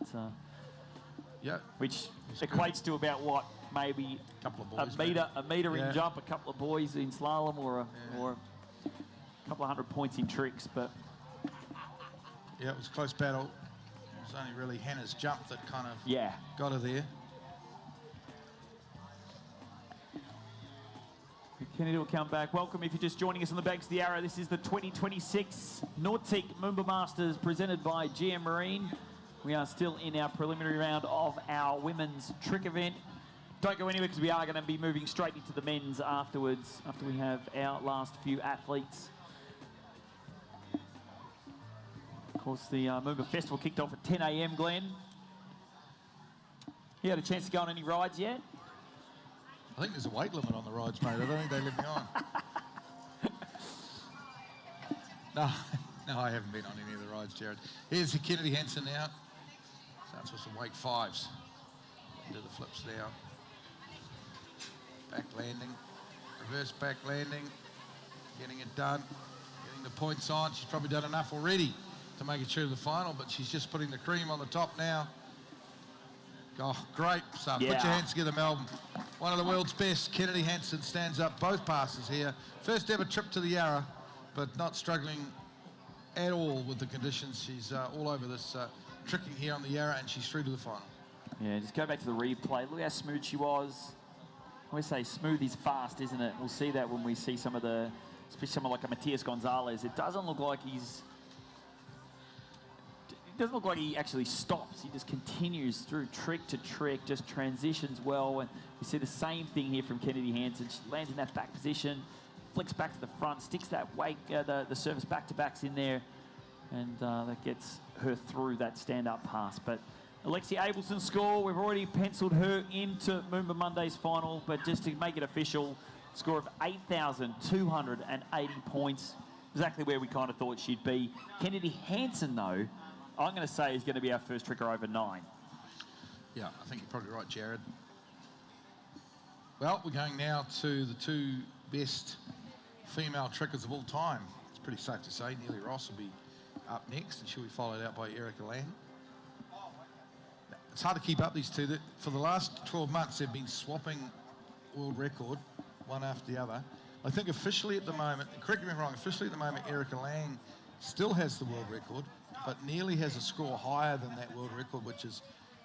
yeah, which equates to about what, maybe a couple of boys, a meter in jump, a couple of boys in slalom, or a couple of 100 points in tricks, but yeah, it was a close battle. It was only really Hannah's jump that kind of got her there. Kennedy will come back. Welcome if you're just joining us on the banks of the Yarra. This is the 2026 Nautic MOOMBA Masters presented by GM Marine. We are still in our preliminary round of our women's trick event. Don't go anywhere because we are going to be moving straight into the men's afterwards, after we have our last few athletes. Of course, the MOOMBA Festival kicked off at 10 a.m, Glenn. You had a chance to go on any rides yet? I think there's a weight limit on the rides, mate. I don't think they let me on. No, I haven't been on any of the rides, Jared. Here's the Kennedy Hansen now. Starts with some weight 5s. Into the flips now. Back landing. Reverse back landing. Getting it done. Getting the points on. She's probably done enough already to make it through to the final, but she's just putting the cream on the top now. Oh, great stuff. Yeah. Put your hands together, Melbourne. One of the world's best. Kennedy Hansen stands up both passes here. First ever trip to the Yarra, but not struggling at all with the conditions. She's all over this tricking here on the Yarra, and she's through to the final. Yeah, just go back to the replay. Look how smooth she was. I always say smooth is fast, isn't it? We'll see that when we see some of the, especially someone like a Matthias Gonzalez. It doesn't look like it doesn't look like he actually stops. He just continues through trick to trick, just transitions well. And you see the same thing here from Kennedy Hansen. She lands in that back position, flicks back to the front, sticks that weight, the surface back-to-backs in there, and that gets her through that stand-up pass. But Alexia Abelson's score, we've already penciled her into MOOMBA Monday's final, but just to make it official, score of 8,280 points, exactly where we kind of thought she'd be. Kennedy Hansen, though, I'm going to say is going to be our first tricker over 9. Yeah, I think you're probably right, Jared. Well, we're going now to the 2 best female trickers of all time. It's pretty safe to say. Neely Ross will be up next, and she'll be followed out by Erika Lang. It's hard to keep up these two. For the last 12 months, they've been swapping world record, one after the other. I think officially at the moment, correct me if I'm wrong, officially at the moment, Erika Lang still has the world record, but Neely has a score higher than that world record, which is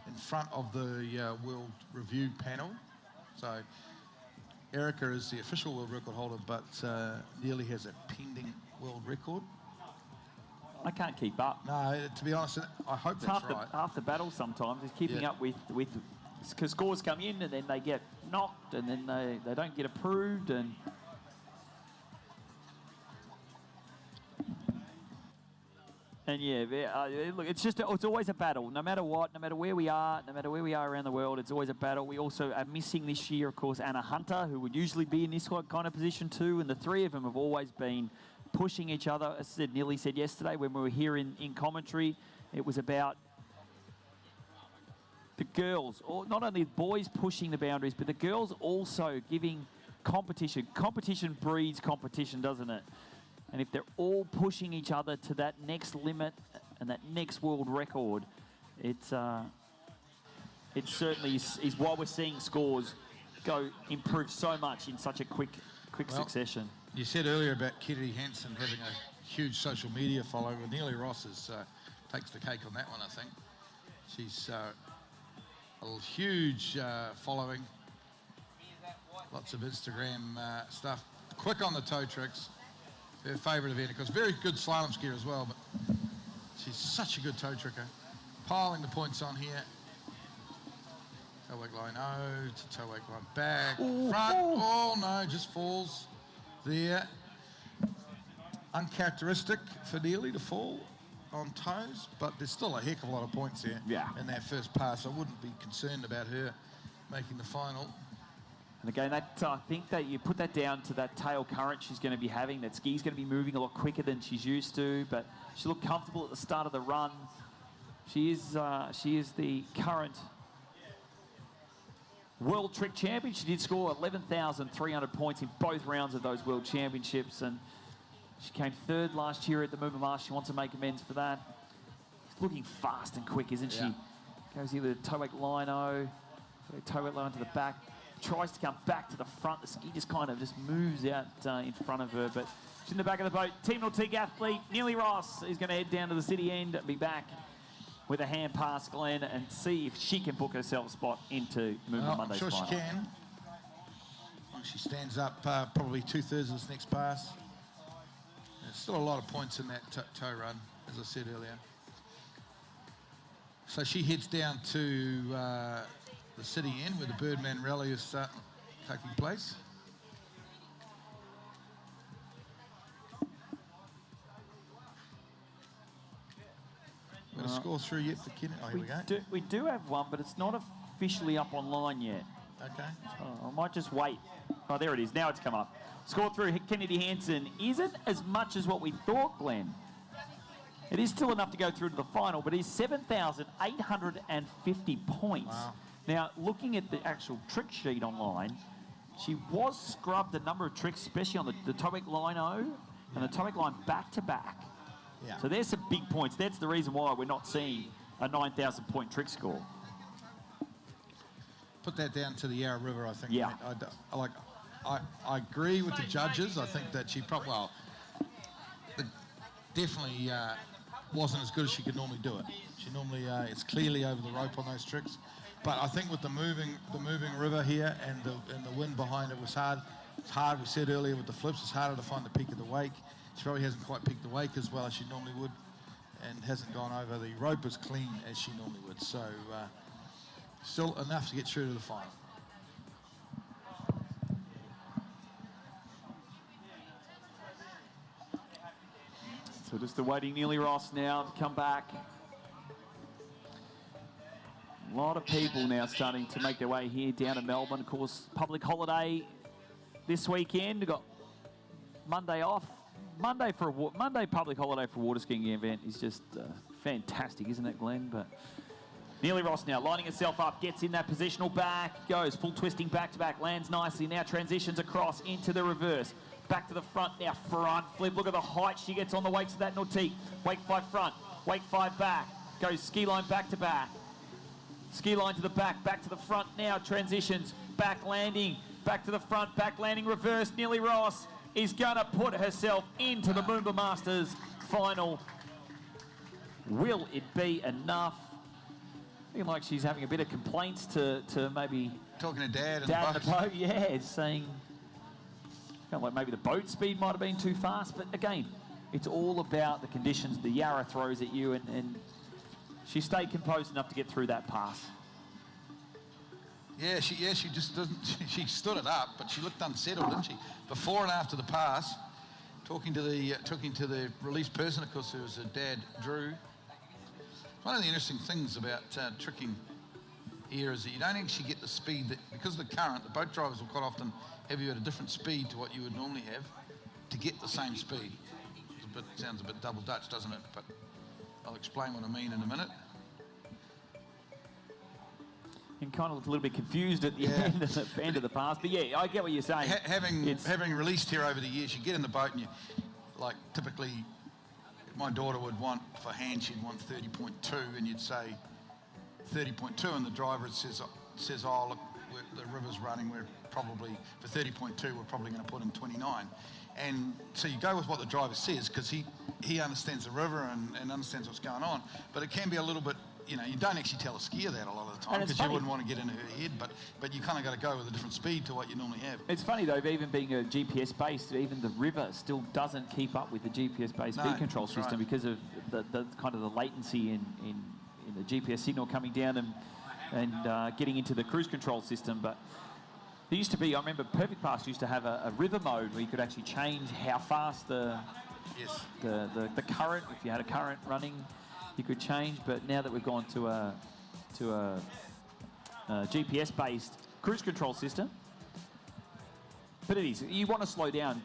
in front of the world review panel. So Erika is the official world record holder, but Neely has a pending world record. I can't keep up. No, to be honest, I hope It's that's right. half the battle sometimes is keeping up with because scores come in and then they get knocked and then they don't get approved and yeah, look, it's always a battle. No matter what, no matter where we are around the world, it's always a battle. We also are missing this year, of course, Anna Hunter, who would usually be in this kind of position too, and the 3 of them have always been pushing each other. As Neely said yesterday when we were here in commentary, it was about the girls, or not only the boys pushing the boundaries, but the girls also giving competition. Competition breeds competition, doesn't it? And if they're all pushing each other to that next limit and that next world record, it certainly is why we're seeing scores improve so much in such a quick succession. You said earlier about Kitty Hansen having a huge social media following. Well, Neely Ross takes the cake on that one, I think. She's a huge following. Lots of Instagram stuff. Quick on the toe tricks. Her favourite event, because very good slalom skier as well, but she's such a good toe tricker. Piling the points on here. Toe wake line O to toe wake line back. Front. Oh no, just falls there. Uncharacteristic for Neely to fall on toes, but there's still a heck of a lot of points there in that first pass. I wouldn't be concerned about her making the final. And again, I think that you put that down to that tail current she's going to be having. That ski's going to be moving a lot quicker than she's used to, but she looked comfortable at the start of the run. She is the current World Trick Champion. She did score 11,300 points in both rounds of those World Championships, and she came third last year at the MOOMBA. She wants to make amends for that. She's looking fast and quick, isn't she? Goes here with a toe wake line O, toe wake line to the back. Tries to come back to the front. The ski just kind of moves out in front of her, but she's in the back of the boat. Team Nautique athlete Neely Ross is going to head down to the city end and be back with a hand pass Glenn and see if she can book herself a spot into MOOMBA Monday's final. I'm sure she can. She stands up probably 2/3 of this next pass. There's still a lot of points in that toe run, as I said earlier. So she heads down to the city end where the Birdman Rally is taking place. Got a score through yet for Kennedy? Oh, here we go. We do have one, but it's not officially up online yet. Okay. I might just wait. Oh, there it is. Now it's come up. Score through Kennedy Hansen isn't as much as what we thought, Glenn. It is still enough to go through to the final, but it's 7,850 points. Wow. Now, looking at the actual trick sheet online, she was scrubbed a number of tricks, especially on the toe wake line O and the toe wake line back-to-back. Yeah. So there's some big points. That's the reason why we're not seeing a 9,000-point trick score. Put that down to the Yarra River, I think. Yeah. I agree with the judges. I think that she probably, definitely wasn't as good as she could normally do it. She normally, it's clearly over the rope on those tricks. But I think with the moving river here and the wind behind it was hard. It's hard, we said earlier with the flips, it's harder to find the peak of the wake. She probably hasn't quite peaked the wake as well as she normally would and hasn't gone over the rope as clean as she normally would. So still enough to get through to the final. So just awaiting Neely Ross now to come back. A lot of people now starting to make their way here down to Melbourne. Of course, public holiday this weekend. We've got Monday off. Monday public holiday for a water skiing event is just fantastic, isn't it, Glenn? But Neely Ross now lining herself up, gets in that positional back, goes full twisting back-to-back, lands nicely, now transitions across into the reverse. Back to the front now, front flip. Look at the height she gets on the wakes of that Nautique. Wake 5 front, wake 5 back. Goes ski line back-to-back. Ski line to the back to the front now, transitions, back landing, back to the front, back landing, reverse. Neely Ross is going to put herself into the MOOMBA Masters final. Will it be enough? Looking like she's having a bit of complaints to maybe... Talking to Dad in the boat. Yeah, saying... Kind of like maybe the boat speed might have been too fast, but again, it's all about the conditions the Yarra throws at you, and she stayed composed enough to get through that pass. Yeah, she just doesn't. She stood it up, but she looked unsettled, didn't she? Before and after the pass, talking to the release person, of course, who was her dad, Drew. One of the interesting things about tricking here is that you don't actually get the speed that, because of the current, the boat drivers will quite often have you at a different speed to what you would normally have to get the same speed. Sounds a bit double Dutch, doesn't it? But I'll explain what I mean in a minute. And kind of looked a little bit confused at the end of the pass, but yeah, I get what you're saying. Having released here over the years, you get in the boat and like typically my daughter would want, for hand, she'd want 30.2, and you'd say 30.2, and the driver says, oh, look, the river's running, we're probably, for 30.2, we're probably going to put in 29. And so you go with what the driver says, because he understands the river and understands what's going on, but it can be a little bit, you know, you don't actually tell a skier that a lot of the time, because you wouldn't want to get into her head, but you kind of got to go with a different speed to what you normally have. It's funny though, even being a GPS-based, even the river still doesn't keep up with the GPS-based speed control system because of the kind of the latency in the GPS signal coming down and getting into the cruise control system. But there used to be, I remember Perfect Pass used to have a river mode where you could actually change how fast the current, if you had a current running, you could change. But now that we've gone to a GPS-based cruise control system, but it is, you want to slow down.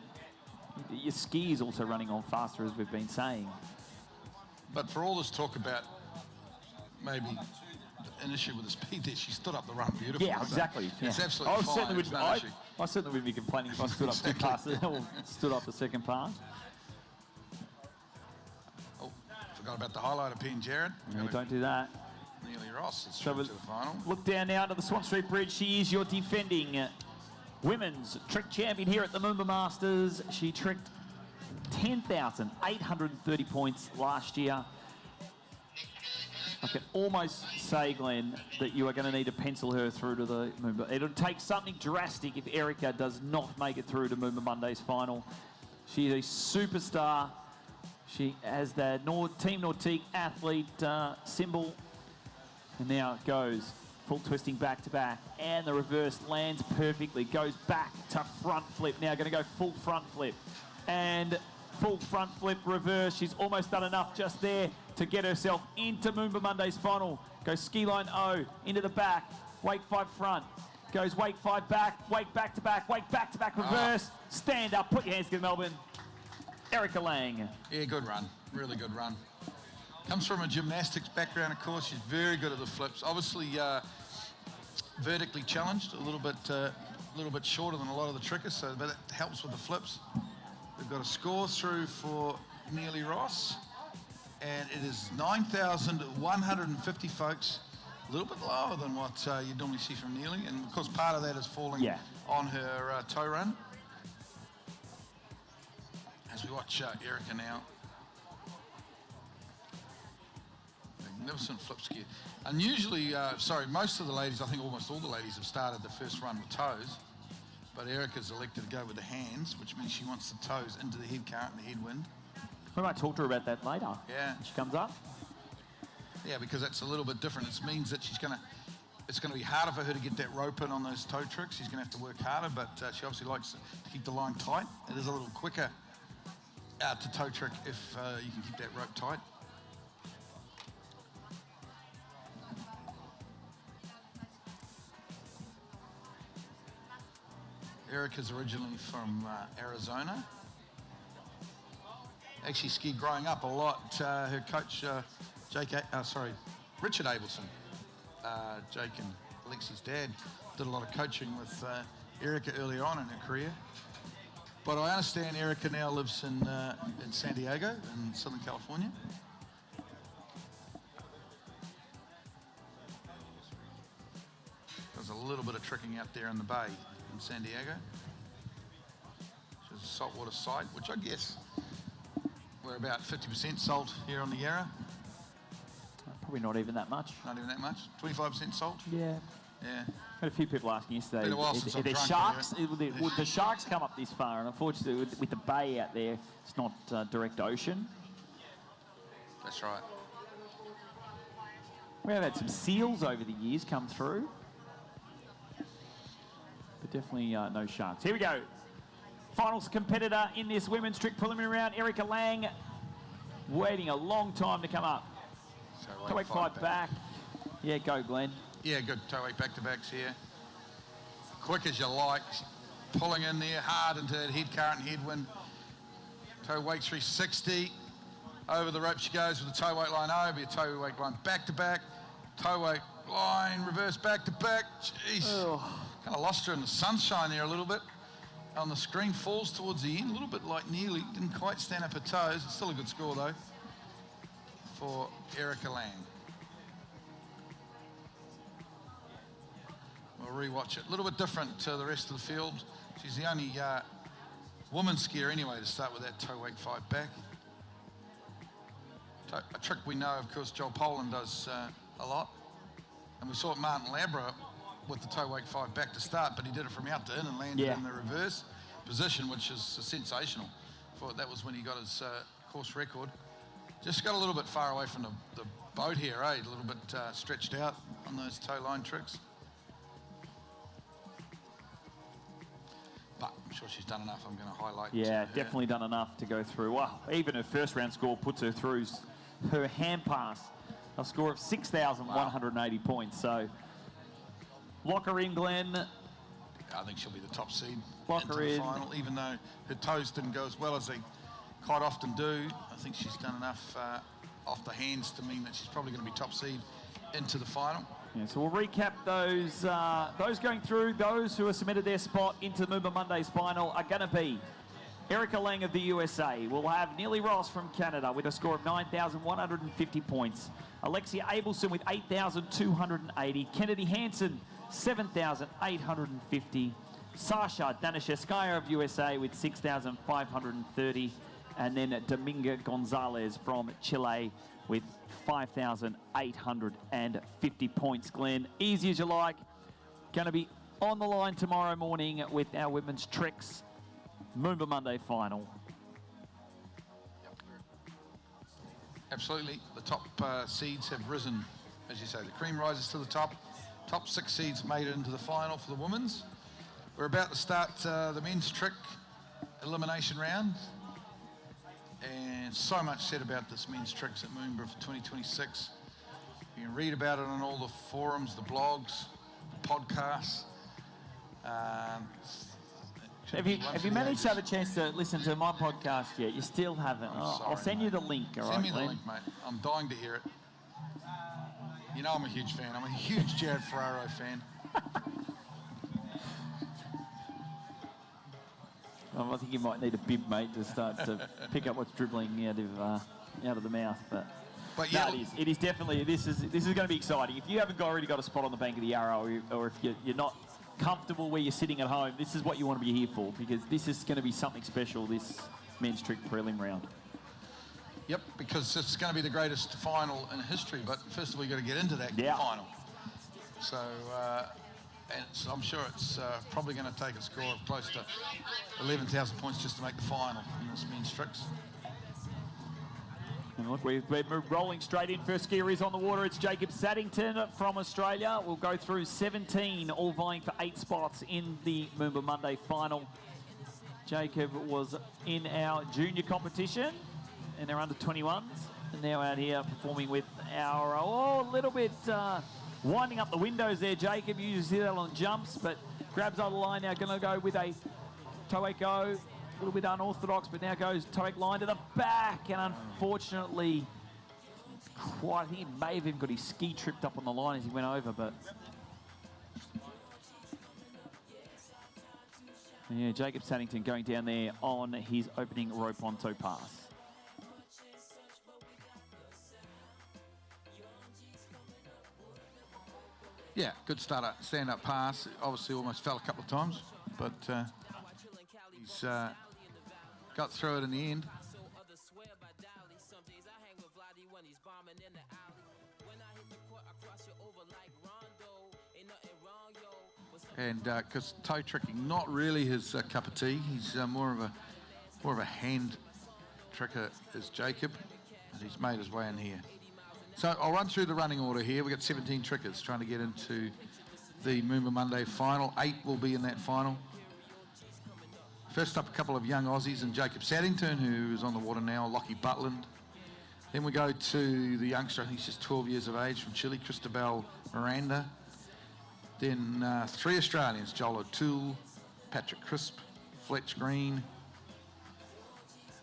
Your ski is also running on faster, as we've been saying. But for all this talk about maybe an issue with the speed there, she stood up the run beautifully. Yeah, exactly. It's absolutely fine. I certainly wouldn't be complaining if I stood up two passes or stood up the second pass. Oh, forgot about the highlighter pin, Jared. No, don't do that. Nearly Ross is through to the final. Look down now to the Swan Street Bridge. She is your defending women's trick champion here at the MOOMBA Masters. She tricked 10,830 points last year. I can almost say, Glenn, that you are going to need to pencil her through to the MOOMBA. It'll take something drastic if Erika does not make it through to MOOMBA Monday's final. She is a superstar. She has that Team Nautique athlete symbol. And now it goes full twisting back to back. And the reverse lands perfectly. Goes back to front flip. Now going to go full front flip. And full front flip reverse. She's almost done enough just there to get herself into MOOMBA Monday's final. Goes ski line O, into the back, wake 5 front. Goes wake 5 back, wake back to back, wake back to back reverse. Stand up, put your hands together, Melbourne. Erika Lang. Yeah, good run, really good run. Comes from a gymnastics background, of course. She's very good at the flips. Obviously vertically challenged, a little bit shorter than a lot of the trickers, but it helps with the flips. We've got a score through for Nearly Ross, and it is 9,150, folks. A little bit lower than what you normally see from Nearly, and of course part of that is falling on her toe run. As we watch Erika now. Magnificent flip ski. And usually, most of the ladies, I think almost all the ladies have started the first run with toes. But Erika's elected to go with the hands, which means she wants the toes into the head current and the headwind. We might talk to her about that later. Yeah. When she comes up. Yeah, because that's a little bit different. It means that it's going to be harder for her to get that rope in on those toe tricks. She's going to have to work harder, but she obviously likes to keep the line tight. It is a little quicker out to toe trick if you can keep that rope tight. Erika's originally from Arizona. Actually skied growing up a lot. Her coach, Richard Abelson, Jake and Alexia's dad, did a lot of coaching with Erika earlier on in her career. But I understand Erika now lives in San Diego, in Southern California. There's a little bit of tricking out there in the bay in San Diego. Which is a saltwater site, which I guess we're about 50% salt here on the Yarra. Probably not even that much. Not even that much? 25% salt? Yeah. Yeah. Had a few people asking yesterday, Been a while since I've drunk sharks, would the sharks come up this far? And unfortunately, with the bay out there, it's not direct ocean. That's right. We have had some seals over the years come through. But definitely no sharks. Here we go. Finals competitor in this women's trick preliminary round, Erika Lang, waiting a long time to come up. So wake 5 back. Yeah, go, Glenn. Yeah, good. Toe wake back-to-backs here. Quick as you like. Pulling in there hard into that head current and headwind. Toe wake 360. Over the rope she goes with the toe wake line over. Your toe wake line back-to-back. Toe wake line reverse back-to-back. Jeez. Oh. Kind of lost her in the sunshine there a little bit. on the screen falls towards the end, a little bit like Neely. Didn't quite stand up her toes. It's still a good score, though, for Erika Lang. We'll rewatch it. A little bit different to the rest of the field. She's the only women's skier anyway to start with that toe wake 5 back. A trick we know, of course, Joel Poland does a lot. And we saw it Martin Labra with the toe wake 5 back to start, but he did it from out to in and landed in the reverse position, which is sensational. That was when he got his course record. Just got a little bit far away from the boat here, eh? A little bit stretched out on those toe line tricks. But I'm sure she's done enough. I'm going to highlight. Yeah, definitely done enough to go through. Wow, even her first round score puts her through her hand pass, a score of 6,180 points. So lock her in, Glenn. I think she'll be the top seed Lock into her the in. final, even though her toes didn't go as well as they quite often do. I think she's done enough off the hands to mean that she's probably going to be top seed into the final. Yeah, so we'll recap those going through. Those who have submitted their spot into the Moomba Mondays final are going to be Erika Lang of the USA. We'll have Neely Ross from Canada with a score of 9,150 points. Alexia Abelson with 8,280. Kennedy Hansen, 7,850. Sasha Danishevskaya of USA with 6,530. And then Domingo Gonzalez from Chile with 5,850 points, Glenn. Easy as you like. Going to be on the line tomorrow morning with our women's tricks Moomba Monday final. Absolutely. The top seeds have risen, as you say. The cream rises to the top. Top 6 seeds made it into the final for the women's. We're about to start the men's trick elimination round. And so much said about this men's tricks at MOOMBA for 2026. You can read about it on all the forums, the blogs, the podcasts. Have you managed to have a chance to listen to my podcast yet? You still haven't. I'll send you the link, all right? Send me the link, mate. I'm dying to hear it. You know I'm a huge fan. I'm a huge Jared Ferraro fan. I think you might need a bib, mate, to start to pick up what's dribbling out of the mouth. But yeah, no, it is definitely. This is going to be exciting. If you haven't already got a spot on the bank of the Yarra, or if you're not comfortable where you're sitting at home, this is what you want to be here for, because this is going to be something special. This men's trick prelim round. Yep, because it's going to be the greatest final in history. But first of all, you got to get into that final. So. And so I'm sure it's probably going to take a score of close to 11,000 points just to make the final in this men's tricks. And look, we're rolling straight in. First skier is on the water. It's Jacob Saddington from Australia. We'll go through 17, all vying for 8 spots in the Moomba Monday final. Jacob was in our junior competition in our under-21s, and now out here performing with our, a little bit... winding up the windows there, Jacob. You usually see that on jumps, but grabs out the line now. Going to go with a toe-wake go. A little bit unorthodox, but now goes toe-wake line to the back. And unfortunately, I think he may have even got his ski tripped up on the line as he went over, but... yeah, Jacob Saddington going down there on his opening rope on toe pass. Yeah, good starter, stand-up pass. Obviously almost fell a couple of times, but he's got through it in the end. And because toe tricking, not really his cup of tea. He's more of a hand tricker as Jacob, and he's made his way in here. So I'll run through the running order here. We've got 17 trickers trying to get into the Moomba Monday final. 8 will be in that final. First up, a couple of young Aussies and Jacob Saddington, who is on the water now, Lockie Butland. Then we go to the youngster, I think he's just 12 years of age, from Chile, Cristobal Miranda. Then 3 Australians, Joel O'Toole, Patrick Crisp, Fletcher Green.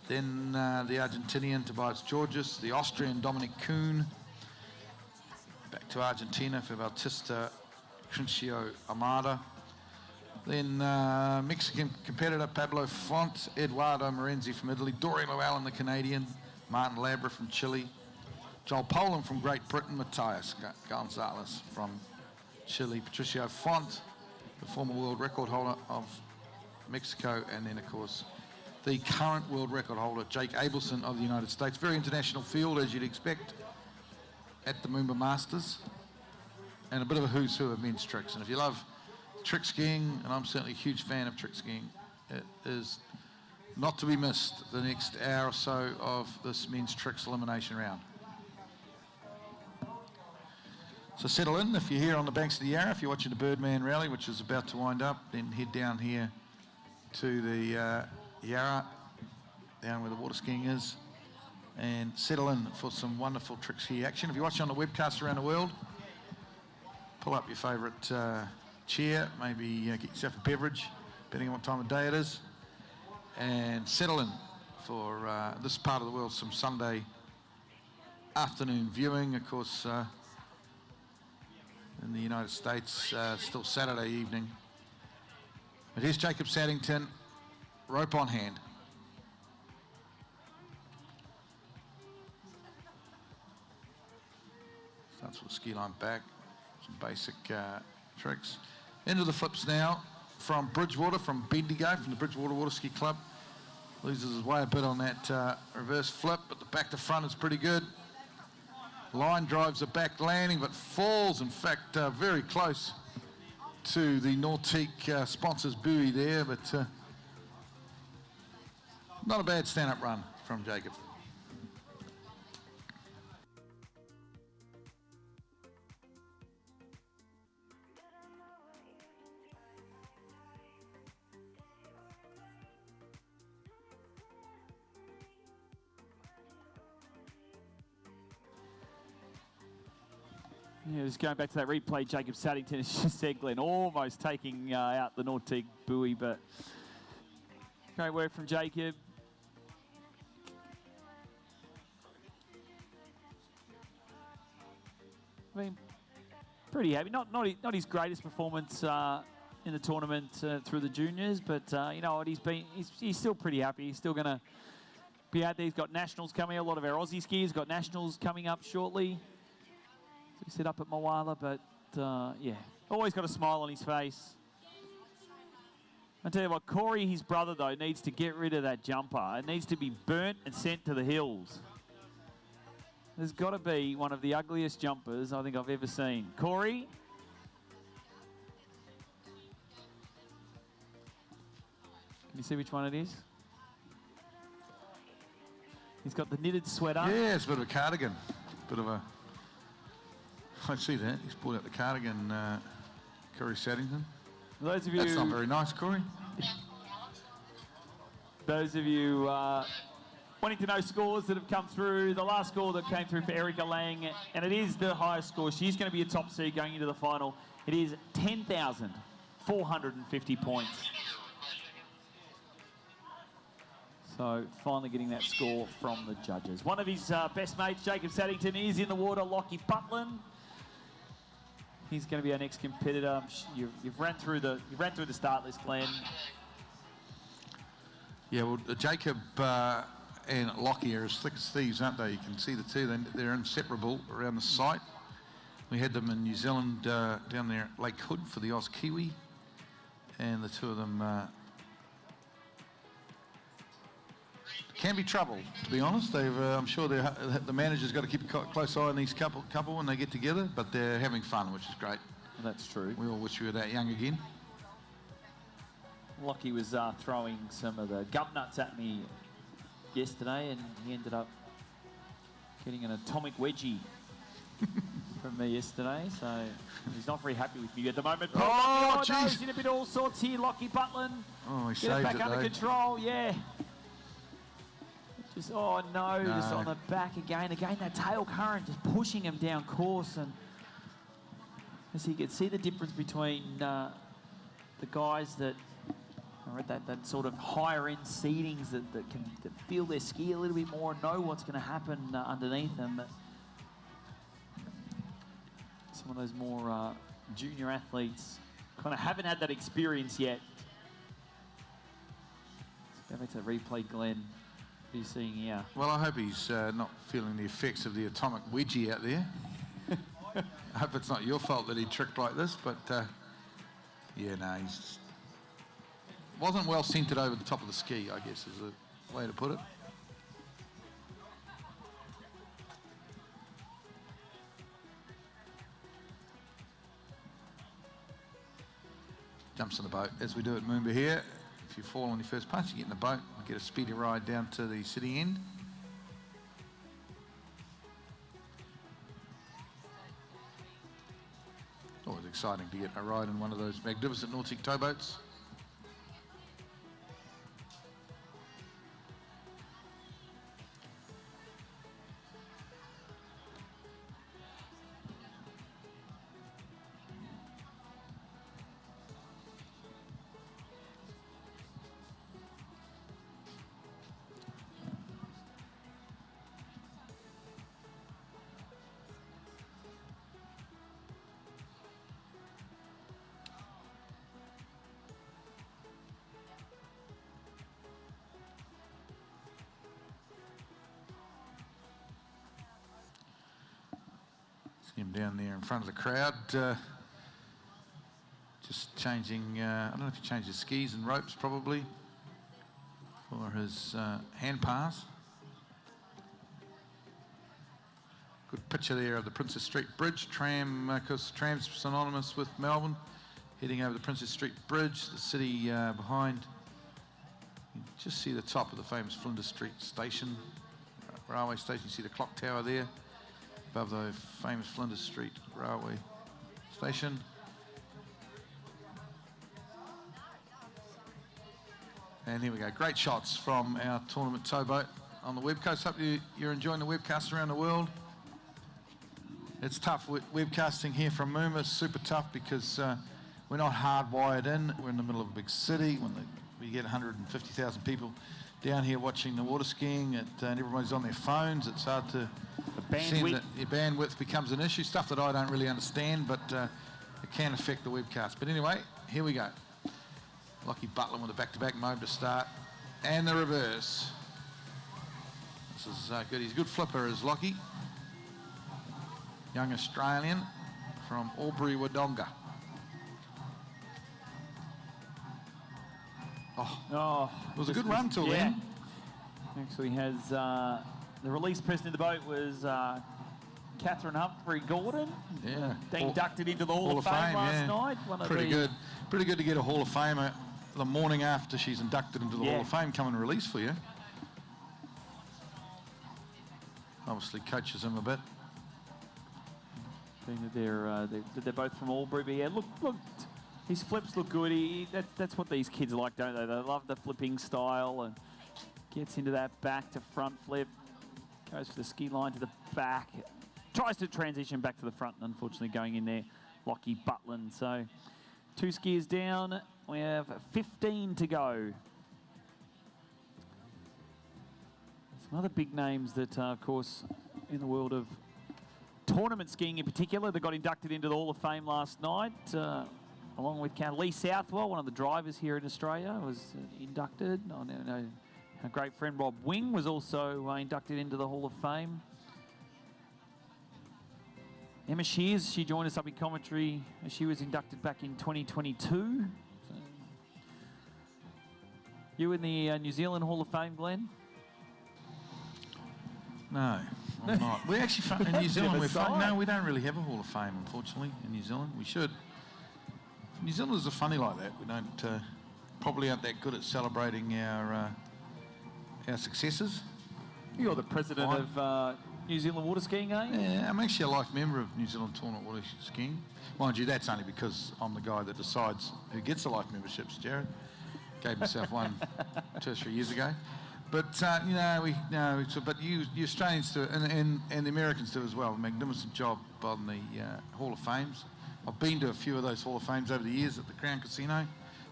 Then the Argentinian, Tobias Georges, the Austrian, Dominic Kuhn. Back to Argentina for Bautista, Aayumata. Then Mexican competitor Pablo Font, Eduardo Morenzi from Italy, Dorian Lachlan, the Canadian, Martin Labra from Chile, Joel Poland from Great Britain, Matthias Gonzalez from Chile, Patricio Font, the former world record holder of Mexico, and then of course the current world record holder, Jake Abelson of the United States. Very international field, as you'd expect, at the MOOMBA Masters. And a bit of a who's who of men's tricks. And if you love trick skiing, and I'm certainly a huge fan of trick skiing, it is not to be missed the next hour or so of this men's tricks elimination round. So settle in. If you're here on the banks of the Yarra, if you're watching the Birdman Rally, which is about to wind up, then head down here to the Yarra, down where the water skiing is, and settle in for some wonderful trick ski action. If you're watching on the webcast around the world, pull up your favourite chair, maybe get yourself a beverage, depending on what time of day it is, and settle in for this part of the world, some Sunday afternoon viewing. Of course, in the United States, still Saturday evening. But here's Jacob Saddington, rope on hand. Starts with the ski line back, some basic tricks. Into the flips now from Bridgewater, from Bendigo, from the Bridgewater Water Ski Club. Loses his way a bit on that reverse flip, but the back to front is pretty good. Line drives a back landing, but falls, in fact, very close to the Nautique sponsors buoy there, but not a bad stand-up run from Jacob. Yeah, just going back to that replay, Jacob Saddington, as you said, Glenn, almost taking out the Nautique buoy, but great work from Jacob. I mean, pretty happy. Not his greatest performance in the tournament through the juniors, but you know what, he's still pretty happy. He's still going to be out there. He's got nationals coming. A lot of our Aussie skiers got nationals coming up shortly. So he set up at Moala, but yeah, always got a smile on his face. I tell you what, Corey, his brother though, needs to get rid of that jumper. It needs to be burnt and sent to the hills. There's got to be one of the ugliest jumpers I think I've ever seen. Corey. Can you see which one it is? He's got the knitted sweater. Yeah, it's a bit of a cardigan. Bit of a... I see that. He's pulled out the cardigan, Corey Saddington. Those of you... That's not very nice, Corey. Those of you wanting to know scores that have come through, the last score that came through for Erika Lang, and it is the highest score. She's going to be a top seed going into the final. It is 10,450 points. So finally getting that score from the judges. One of his best mates, Jacob Saddington, is in the water. Lachie Butland. He's going to be our next competitor. You've ran through the start list, Glenn. Yeah, well, Jacob and Lachie are as thick as thieves, aren't they? You can see the two. They're inseparable around the site. We had them in New Zealand down there at Lake Hood for the Oz Kiwi, and the two of them can be trouble, to be honest. I'm sure the manager's got to keep a close eye on these couple when they get together, but they're having fun, which is great. That's true. We all wish we were that young again. Lachie was throwing some of the gum nuts at me yesterday, and he ended up getting an atomic wedgie from me yesterday, so he's not very happy with me at the moment. Oh, no, he's in a bit all sorts here, Lachie Butland. Oh, he Get saved it back it, under though. control, yeah. Just, oh no, just on the back again. Again, that tail current just pushing him down course, and as you can see the difference between the guys that are at that sort of higher end seedings that feel their ski a little bit more and know what's going to happen underneath them. But some of those more junior athletes kind of haven't had that experience yet. Let's go back to the replay, Glenn. What are you seeing here? Well, I hope he's not feeling the effects of the atomic wedgie out there. I hope it's not your fault that he tricked like this, but yeah, no, he's wasn't well centered over the top of the ski, I guess is the way to put it. Jumps in the boat, as we do at MOOMBA here. If you fall on your first punch, you get in the boat and get a speedy ride down to the city end. Always exciting to get a ride in one of those magnificent Nautic towboats. See him down there in front of the crowd, just changing, I don't know if he changed his skis and ropes probably for his hand pass. Good picture there of the Princess Street Bridge, tram, because tram's synonymous with Melbourne, heading over the Princess Street Bridge, the city behind. You can just see the top of the famous Flinders Street station, railway station. You see the clock tower there above the famous Flinders Street railway station. And here we go, great shots from our tournament towboat on the webcast. Hope you're enjoying the webcast around the world. It's tough webcasting here from MOOMBA. It's super tough because we're not hardwired in. We're in the middle of a big city. When we get 150,000 people down here watching the water skiing, and everybody's on their phones, it's hard to see that your bandwidth becomes an issue, stuff that I don't really understand, but it can affect the webcast. But anyway, here we go. Lockie Butland with a back-to-back mode to start, and the reverse. This is good. He's a good flipper, is Lockie. Young Australian from Albury Wodonga. Oh, it was a good run till then. Actually has the release person in the boat was Catherine Humphrey Gordon. Yeah. Inducted into the Hall of Fame last night. Pretty good. Pretty good to get a Hall of Famer the morning after she's inducted into the Hall of Fame come and release for you. Obviously coaches him a bit. They're both from Albury, but yeah, look, his flips look good. That's what these kids like, don't they? They love the flipping style and gets into that back to front flip, goes for the ski line to the back, tries to transition back to the front, and unfortunately going in there, Lockie Butland. So 2 skiers down, we have 15 to go. Some other big names that, of course, in the world of tournament skiing in particular, they got inducted into the Hall of Fame last night, along with Lee Southwell, one of the drivers here in Australia, was inducted. I know our great friend Rob Wing was also inducted into the Hall of Fame. Emma Shears, she joined us up in commentary. She was inducted back in 2022. So you in the New Zealand Hall of Fame, Glenn? No, I'm not. We actually, in New Zealand, no, we don't really have a Hall of Fame, unfortunately, in New Zealand. We should. New Zealanders are funny like that. We don't, probably aren't that good at celebrating our successes. You're the president of New Zealand water skiing, eh? Yeah, I'm actually a life member of New Zealand Tournament Water Skiing. Mind you, that's only because I'm the guy that decides who gets the life memberships, Jared. Gave myself one 2 or 3 years ago. But, but you Australians do it, and the Americans do as well. A magnificent job on the Hall of Fames. I've been to a few of those Hall of Fames over the years at the Crown Casino.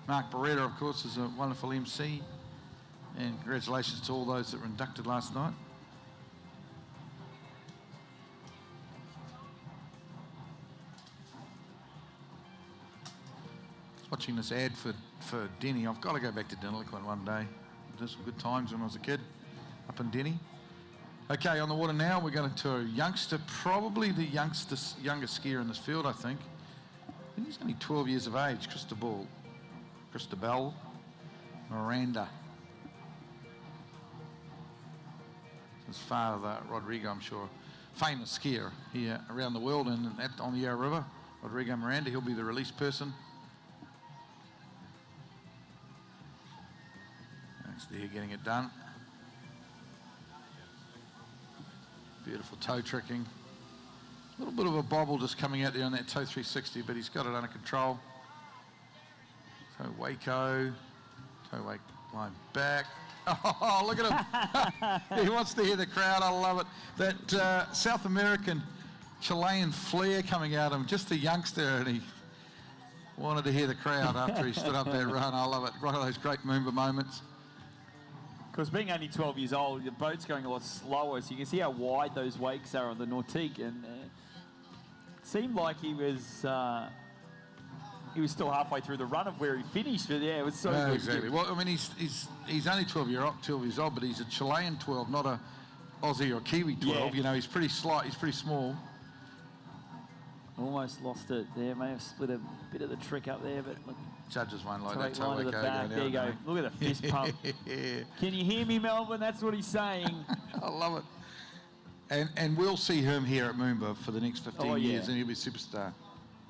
Mark Beretta, of course, is a wonderful MC. And congratulations to all those that were inducted last night. watching this ad for Denny. I've got to go back to Danishevskaya one day. Did some good times when I was a kid up in Denny. Okay, on the water now, we're going to a youngster, probably the youngest skier in this field, I think. I think he's only 12 years of age, Cristobal Miranda. His father, Rodrigo, I'm sure, famous skier here around the world and on the Yarra River. Rodrigo Miranda, he'll be the release person. Next there, getting it done. Beautiful toe tricking. A little bit of a bobble just coming out there on that toe 360, but he's got it under control. Toe Waco, toe wake line back. Oh, look at him. He wants to hear the crowd. I love it. That South American Chilean flair coming out of him, just a youngster, and he wanted to hear the crowd after he stood up that run. I love it. One of those great Moomba moments. Because being only 12 years old, the boat's going a lot slower, so you can see how wide those wakes are on the Nautique, and it seemed like he was still halfway through the run of where he finished, but yeah, it was so good. Exactly. Well, I mean, he's only 12 years old, but he's a Chilean 12, not a Aussie or Kiwi 12. Yeah. You know, he's pretty slight, he's pretty small. Almost lost it there. May have split a bit of the trick up there, but look. Judges won't like that Straight line toe to the go back. There you go. Look at the fist pump. Can you hear me, Melbourne? That's what he's saying. I love it. And we'll see him here at Moomba for the next 15 years, and he'll be a superstar.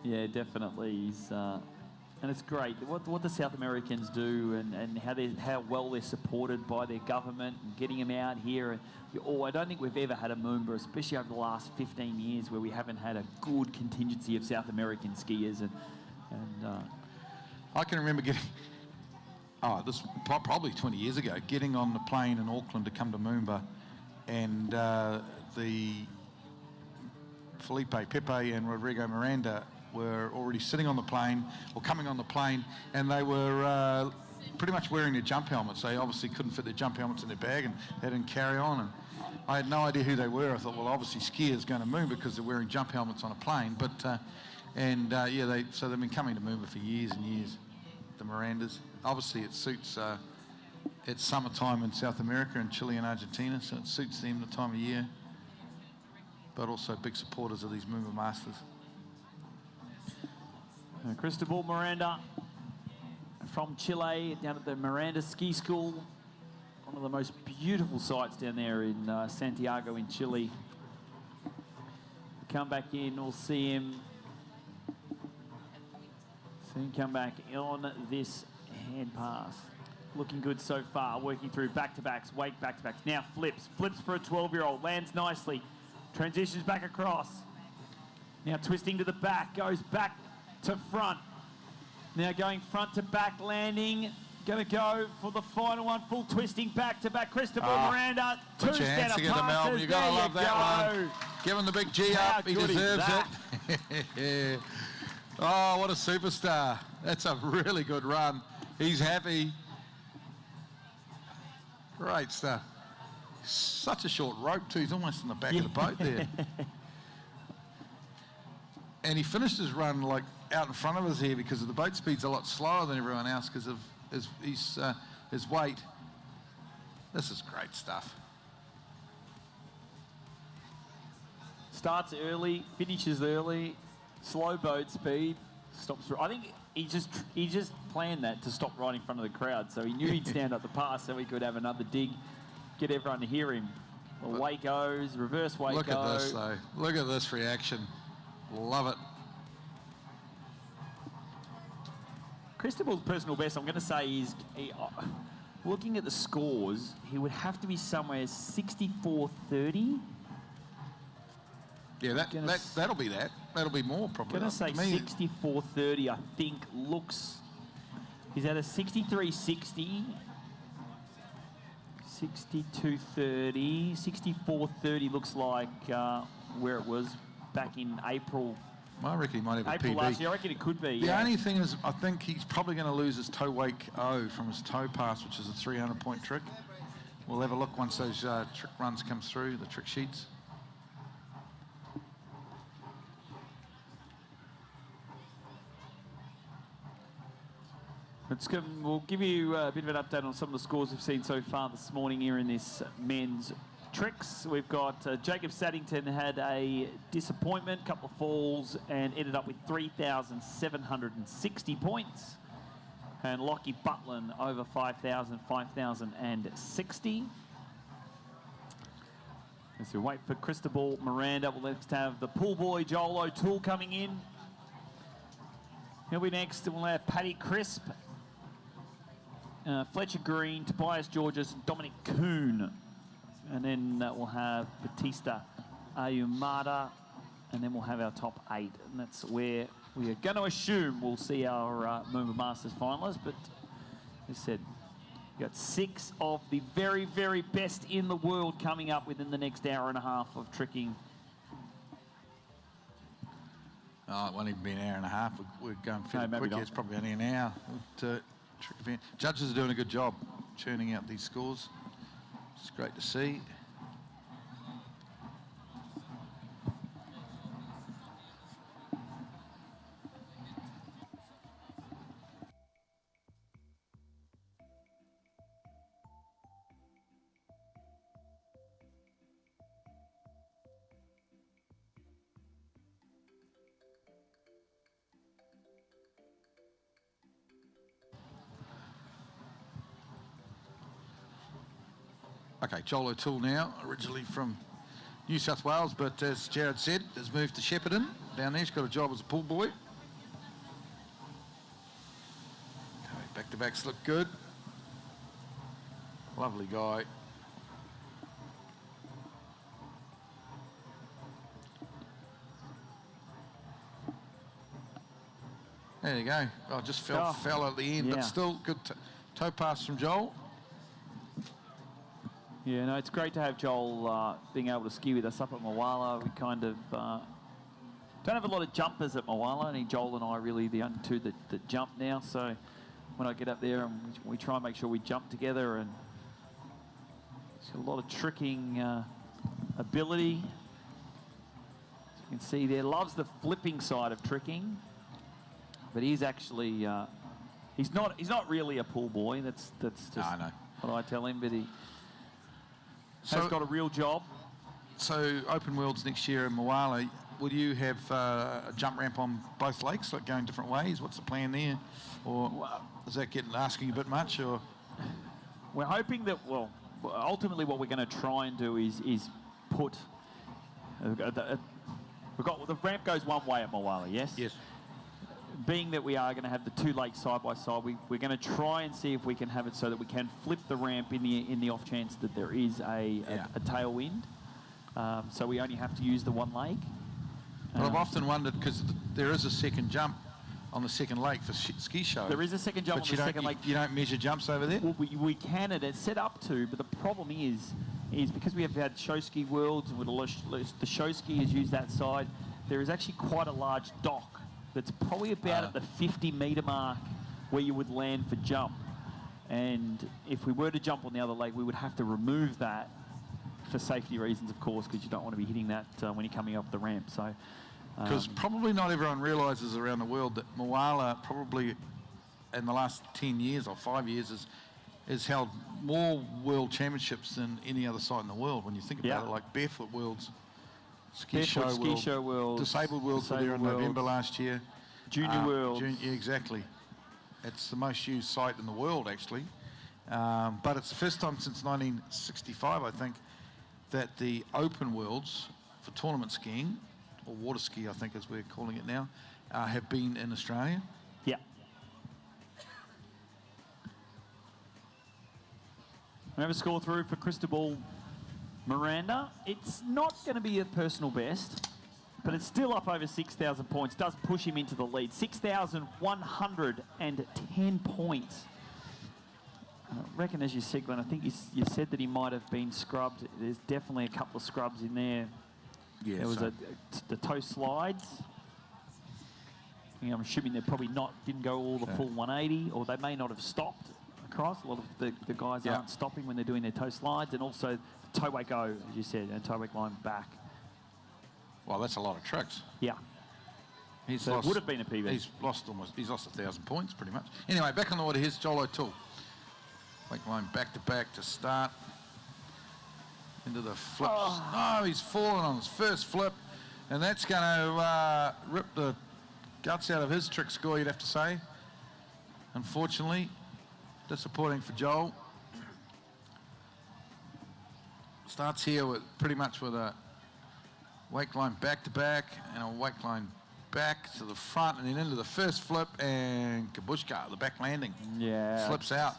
Yeah, definitely. He's, and it's great what the South Americans do, and how well they're supported by their government and getting them out here. I don't think we've ever had a Moomba, especially over the last 15 years, where we haven't had a good contingency of South American skiers. And I can remember this probably 20 years ago, getting on the plane in Auckland to come to Moomba, and the Felipe Pepe and Rodrigo Miranda were already sitting on the plane or coming on the plane, and they were pretty much wearing their jump helmets. They obviously couldn't fit their jump helmets in their bag, and they didn't carry on. And I had no idea who they were. I thought, well, obviously skiers going to Moomba because they're wearing jump helmets on a plane. But so they've been coming to Moomba for years and years. The Mirandas. Obviously, it suits. It's summertime in South America and Chile and Argentina, so it suits them the time of year. But also big supporters of these Moomba Masters. Cristobal Miranda from Chile, down at the Miranda Ski School. One of the most beautiful sites down there in Santiago in Chile. Come back in, we'll see him. Come back on this hand pass. Looking good so far, working through back-to-backs, wake back-to-backs. Now flips for a 12-year-old, lands nicely. Transitions back across. Now twisting to the back, goes back to front. Now going front to back, landing. Going to go for the final one, full twisting back-to-back. Cristobal Miranda, put your hands together, Melbourne. You've got to love that one. Give him the big G up. He deserves it. Oh, what a superstar. That's a really good run. He's happy. Great stuff. Such a short rope, too. He's almost in the back of the boat there. And he finished his run like out in front of us here because the boat speed's a lot slower than everyone else because of his weight. This is great stuff. Starts early, finishes early. Slow boat speed, stops. I think he just planned that to stop right in front of the crowd. So he knew he'd stand up the pass so he could have another dig, get everyone to hear him. Waco's, reverse Waco. Look at this though. Look at this reaction. Love it. Cristobal's personal best, I'm going to say, is looking at the scores, he would have to be somewhere 64-30. Yeah, that'll be that. That'll be more probably. I'm going to say 64-30, I think, looks... He's at a 63-60, 62-30, 64-30 looks like where it was back in April. Well, I reckon he might have a April PB. last year, I reckon it could be. The only thing is, I think he's probably going to lose his toe wake O from his toe pass, which is a 300-point trick. We'll have a look once those trick runs come through, the trick sheets. We'll give you a bit of an update on some of the scores we've seen so far this morning here in this men's tricks. We've got Jacob Saddington had a disappointment, couple of falls, and ended up with 3,760 points. And Lockie Butland over 5,000, 5,060. As we wait for Cristobal Miranda, we'll next have the pool boy Joel O'Toole coming in. He'll be next, and we'll have Paddy Crisp, Fletcher Green, Tobias Georges, Dominic Kuhn. And then we'll have Bautista, Aayumata, and then we'll have our top 8. And that's where we are going to assume we'll see our MOOMBA Masters finalists. But as I said, we've got 6 of the very, very best in the world coming up within the next hour and a half of tricking. Oh, it won't even be an hour and a half. We're going fairly quick. It's probably only an hour. Judges are doing a good job churning out these scores. It's great to see. Okay, Joel O'Toole now, originally from New South Wales, but as Jared said, has moved to Shepparton down there. He's got a job as a pool boy. Okay, back-to-backs look good. Lovely guy. There you go. Oh, just fell at the end, but still good toe pass from Joel. Yeah, no, it's great to have Joel being able to ski with us up at Moala. We kind of don't have a lot of jumpers at Moala. I think Joel and I are really the only two that jump now. So when I get up there, we try and make sure we jump together. And it's got a lot of tricking ability. As you can see there, loves the flipping side of tricking. But he's actually, he's not really a pool boy. That's just what I tell him. But he has got a real job. So Open Worlds next year in Moala, will you have a jump ramp on both lakes, like going different ways? What's the plan there? Or is that asking a bit much? Or we're hoping that, well, ultimately what we're going to try and do is put, the ramp goes one way at Moala, yes? Yes. Being that we are going to have the 2 lakes side by side, we're going to try and see if we can have it so that we can flip the ramp in the off chance that there is a tailwind. So we only have to use the 1 lake. But I've often wondered, because there is a second jump on the second lake for ski show. There is a second jump on the second lake. You don't measure jumps over there? Well, we can, and it's set up to, but the problem is because we have had show ski worlds, with the show skiers use that side, there is actually quite a large dock that's probably about at the 50-metre mark where you would land for jump. And if we were to jump on the other lake, we would have to remove that for safety reasons, of course, because you don't want to be hitting that when you're coming off the ramp. So, because probably not everyone realises around the world that Moala probably in the last 10 years or 5 years has held more world championships than any other site in the world. When you think about it, like Barefoot Worlds, Ski Show World, Disabled Worlds were there in November last year. Junior Worlds. Exactly. It's the most used site in the world, actually. But it's the first time since 1965, I think, that the Open Worlds for tournament skiing, or water ski, I think as we're calling it now, have been in Australia. Yeah. We have a score through for Cristobal Miranda. It's not going to be a personal best, but it's still up over 6,000 points. Does push him into the lead. 6,110 points. I reckon, as you said, Glenn, I think you said that he might have been scrubbed. There's definitely a couple of scrubs in there. Yeah, there was the toe slides. I'm assuming they probably didn't go all the full 180, or they may not have stopped across. A lot of the guys aren't stopping when they're doing their toe slides, and also the toe wake go, as you said, and toe wake line back. Well, that's a lot of tricks. Yeah. So it would have been a PB. He's lost 1,000 points pretty much. Anyway, back on the water, here's Joel O'Toole. Wake line back to back to start. Into the flips. Oh, he's fallen on his first flip. And that's going to rip the guts out of his trick score, you'd have to say. Unfortunately, disappointing for Joel. Starts here with pretty much with a wake line back to back and a wake line back to the front and then into the first flip, and Kabushka, the back landing, slips out.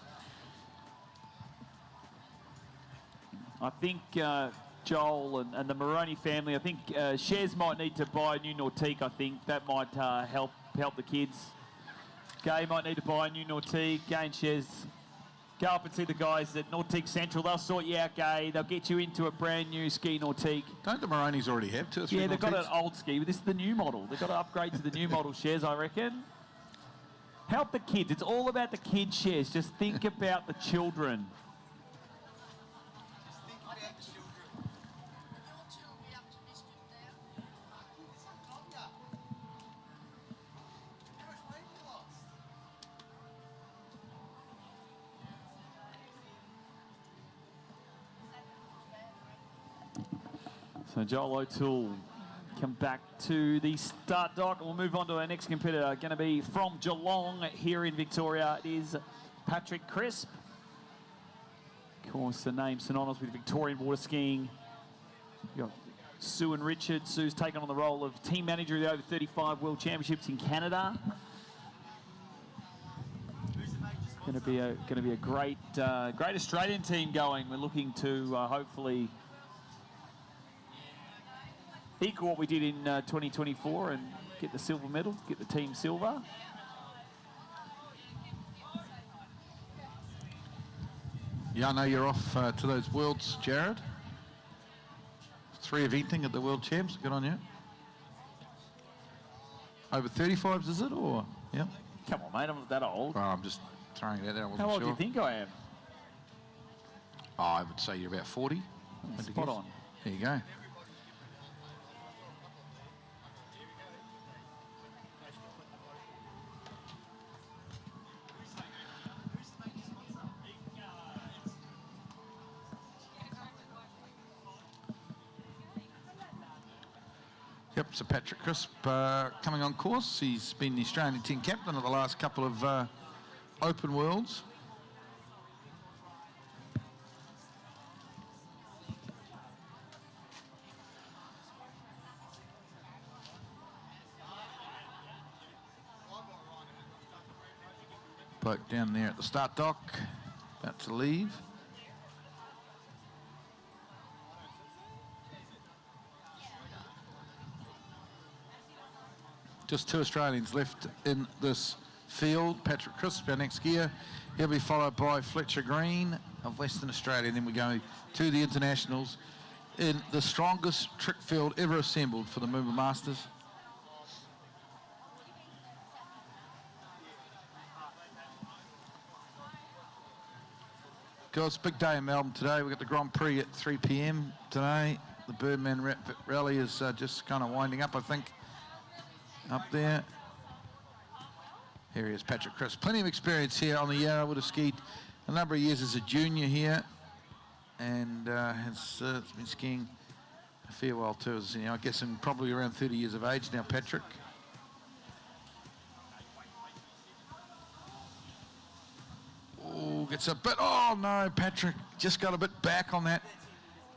I think Joel and the Moroni family, I think Shez might need to buy a new Nautique. I think that might help the kids. Gay might need to buy a new Nautique. Gay and Shez, go up and see the guys at Nautique Central. They'll sort you out, Gay. They'll get you into a brand new ski Nautique. Don't the Moronis already have 2 or 3 Yeah, they've Nautiques? got an old ski, but this is the new model. They've got to upgrade to the new model, Shez, I reckon. Help the kids. It's all about the kids, Shez. Just think about the children. So Joel O'Toole come back to the start dock. We'll move on to our next competitor, going to be from Geelong here in Victoria. It is Patrick Crisp. Of course, the name synonymous with Victorian water skiing. You've got Sue and Richard. Sue's taken on the role of team manager of the over 35 World Championships in Canada. Going to be a great Australian team going. We're looking to hopefully equal what we did in 2024 and get the silver medal, get the team silver. Yeah, I know you're off to those Worlds, Jared. 3 eventing at the World Champs. Good on you. Over 35s, is it? Or yeah? Come on, mate. I'm not that old. Well, I'm just throwing it out there. I wasn't How old sure. do you think I am? Oh, I would say you're about 40. Spot on. There you go. Yep, so Patrick Crisp coming on course. He's been the Australian team captain of the last couple of Open Worlds. Bloke down there at the start dock, about to leave. Just 2 Australians left in this field. Patrick Crisp, our next skier. He'll be followed by Fletcher Green of Western Australia. And then we go to the internationals in the strongest trick field ever assembled for the MOOMBA Masters. Guys, big day in Melbourne today. We've got the Grand Prix at 3 p.m. today. The Birdman Rally is just kind of winding up, I think. Up there. Here he is, Patrick Crisp. Plenty of experience here on the Yarra. Would have skied a number of years as a junior here, and has been skiing a fair while too. As, you know, I guess in probably around 30 years of age now, Patrick. Oh, gets a bit. Oh no, Patrick just got a bit back on that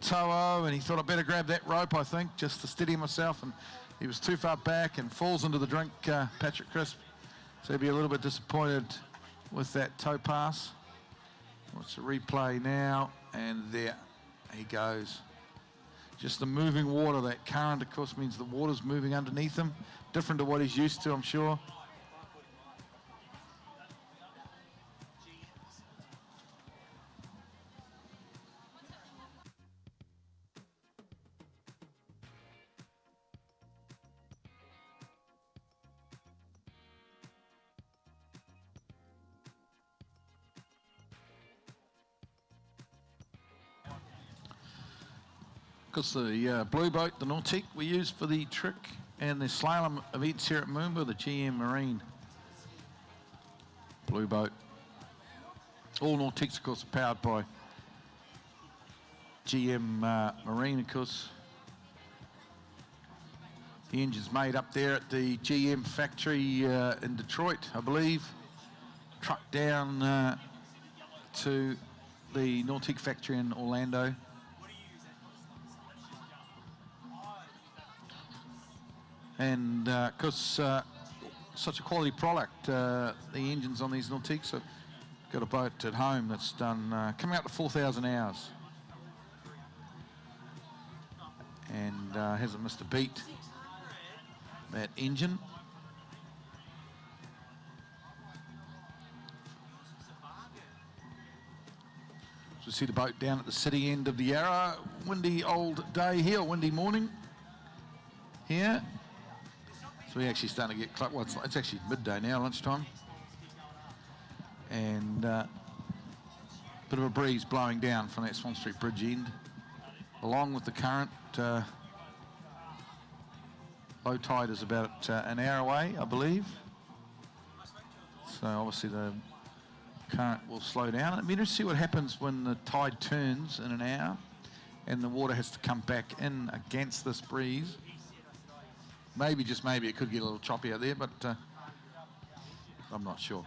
toe, and he thought I'd better grab that rope, I think, just to steady myself, and he was too far back and falls into the drink, Patrick Crisp. So he'll be a little bit disappointed with that toe pass. Watch the replay now, and there he goes. Just the moving water, that current, of course, means the water's moving underneath him. Different to what he's used to, I'm sure. Because the blue boat, the Nautique we use for the trick And the slalom events here at MOOMBA, the GM Marine blue boat. All Nautiques, of course, are powered by GM Marine, of course. The engine's made up there at the GM factory in Detroit, I believe. Trucked down to the Nautique factory in Orlando. And of course, such a quality product, the engines on these Nautiques. I've got a boat at home that's done, coming out to 4,000 hours. And hasn't missed a beat, that engine. So see the boat down at the city end of the Yarra. Windy old day here, windy morning here. So we're actually starting to get, well, it's actually midday now, lunchtime. And bit of a breeze blowing down from that Swan Street Bridge end, along with the current. Low tide is about an hour away, I believe. So obviously the current will slow down. It'll be interesting to see what happens when the tide turns in an hour and the water has to come back in against this breeze. Maybe, just maybe, it could get a little choppy out there, but I'm not sure.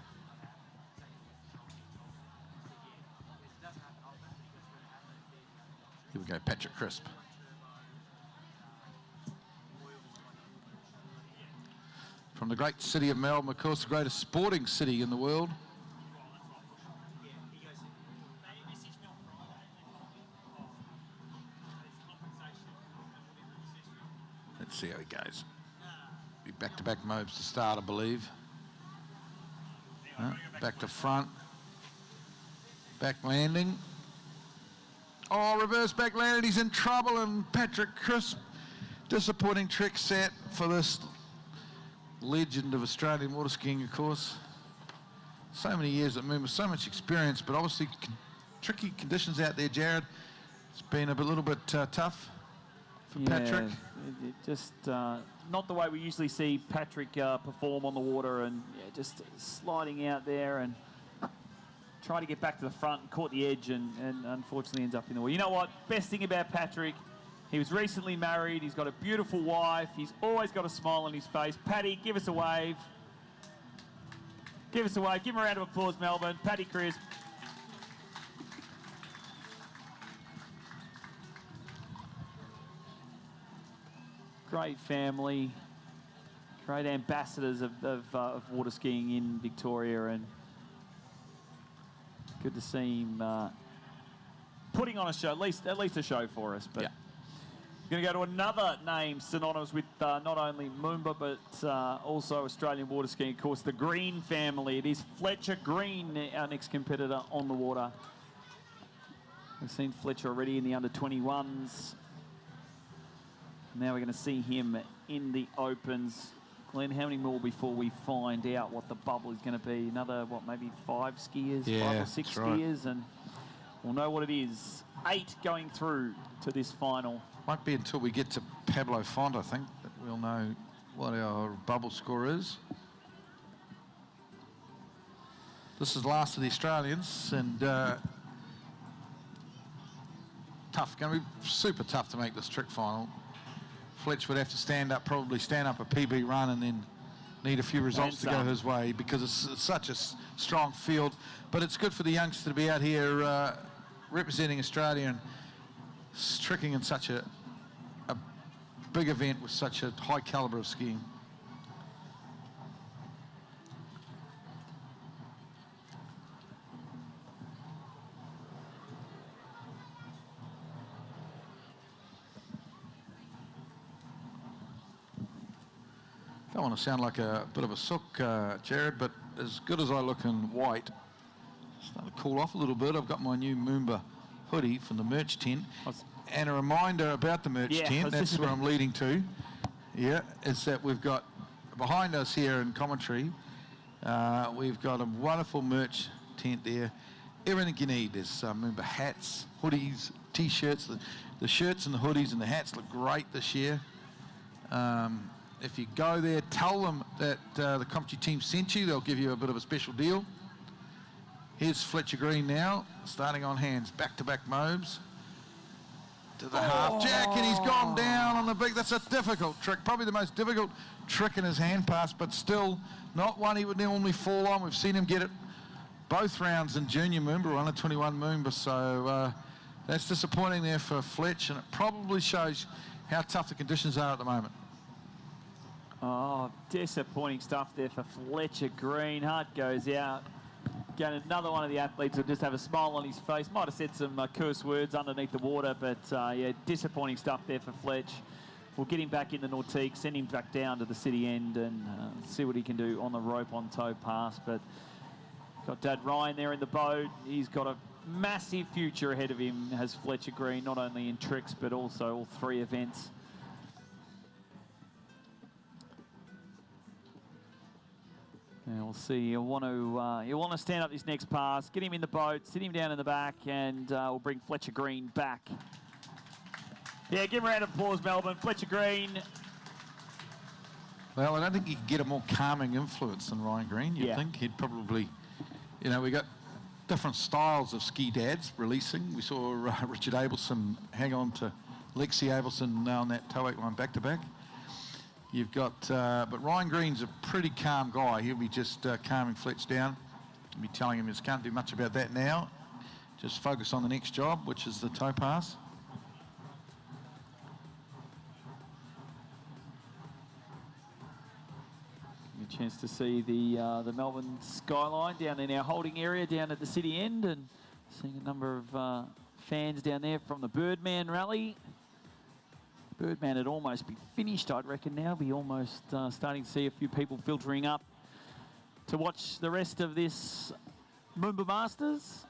Here we go, Patrick Crisp. From the great city of Melbourne, of course, the greatest sporting city in the world. Let's see how he goes. Be back-to-back moves to start, I believe. Back to front. Back landing. Oh, reverse back landing. He's in trouble, and Patrick Crisp. Disappointing trick set for this legend of Australian water skiing, of course. So many years at MOOMBA, so much experience, but obviously tricky conditions out there, Jared. It's been a little bit tough for Patrick. It just not the way we usually see Patrick perform on the water, and just sliding out there and trying to get back to the front, and caught the edge, and unfortunately ends up in the water. You know what? Best thing about Patrick, he was recently married. He's got a beautiful wife. He's always got a smile on his face. Paddy, give us a wave. Give us a wave. Give him a round of applause, Melbourne. Paddy Crisp. Great family. Great ambassadors of water skiing in Victoria, and good to see him putting on a show, at least a show for us. But going to go to another name synonymous with not only MOOMBA but also Australian water skiing, of course, the Green family. It is Fletcher Green, our next competitor on the water. We've seen Fletcher already in the under-21s. Now we're going to see him in the Opens. Glenn, how many more before we find out what the bubble is going to be? Another, what, maybe 5 skiers, 5 or 6 skiers, and we'll know what it is. 8 going through to this final. Won't be until we get to Pablo Font, I think, that we'll know what our bubble score is. This is the last of the Australians, and tough, going to be super tough to make this trick final. Fletch would have to stand up a PB run, and then need a few results to go his way, because it's such a strong field. But it's good for the youngster to be out here representing Australia and tricking in such a big event with such a high caliber of skiing. Don't want to sound like a bit of a sook, Jared, but as good as I look in white, starting to cool off a little bit. I've got my new MOOMBA hoodie from the merch tent. And a reminder about the merch tent, that's where I'm leading to. Yeah, is that we've got behind us here in commentary, we've got a wonderful merch tent there. Everything you need. There's MOOMBA hats, hoodies, T-shirts. The shirts and the hoodies and the hats look great this year. If you go there, tell them that the commentary team sent you. They'll give you a bit of a special deal. Here's Fletcher Green now, starting on hands. Back-to-back moves. To the half jack, and he's gone down on the big. That's a difficult trick, probably the most difficult trick in his hand pass, but still not one he would normally fall on. We've seen him get it both rounds in junior Moomba, under 21 Moomba, so that's disappointing there for Fletch, and it probably shows how tough the conditions are at the moment. Oh, disappointing stuff there for Fletcher Green. Heart goes out. Again, another one of the athletes will just have a smile on his face. Might have said some curse words underneath the water, but yeah, disappointing stuff there for Fletch. We'll get him back in the Nautique, send him back down to the city end and see what he can do on the rope on toe pass. But got Dad Ryan there in the boat. He's got a massive future ahead of him, has Fletcher Green, not only in tricks, but also all 3 events. And we'll see. You'll want to stand up this next pass, get him in the boat, sit him down in the back, and we'll bring Fletcher Green back. Yeah, give him a round of applause, Melbourne. Fletcher Green. Well, I don't think you could get a more calming influence than Ryan Green. You'd think he'd probably, you know, we got different styles of ski dads releasing. We saw Richard Abelson hang on to Alexia Abelson now on that toe wake line back-to-back. You've got, but Ryan Green's a pretty calm guy. He'll be just calming Fletch down. He'll be telling him he can't do much about that now. Just focus on the next job, which is the toe pass. A chance to see the Melbourne skyline down in our holding area down at the city end, and seeing a number of fans down there from the Birdman rally. Birdman would almost be finished, I'd reckon now. Be almost starting to see a few people filtering up to watch the rest of this MOOMBA Masters.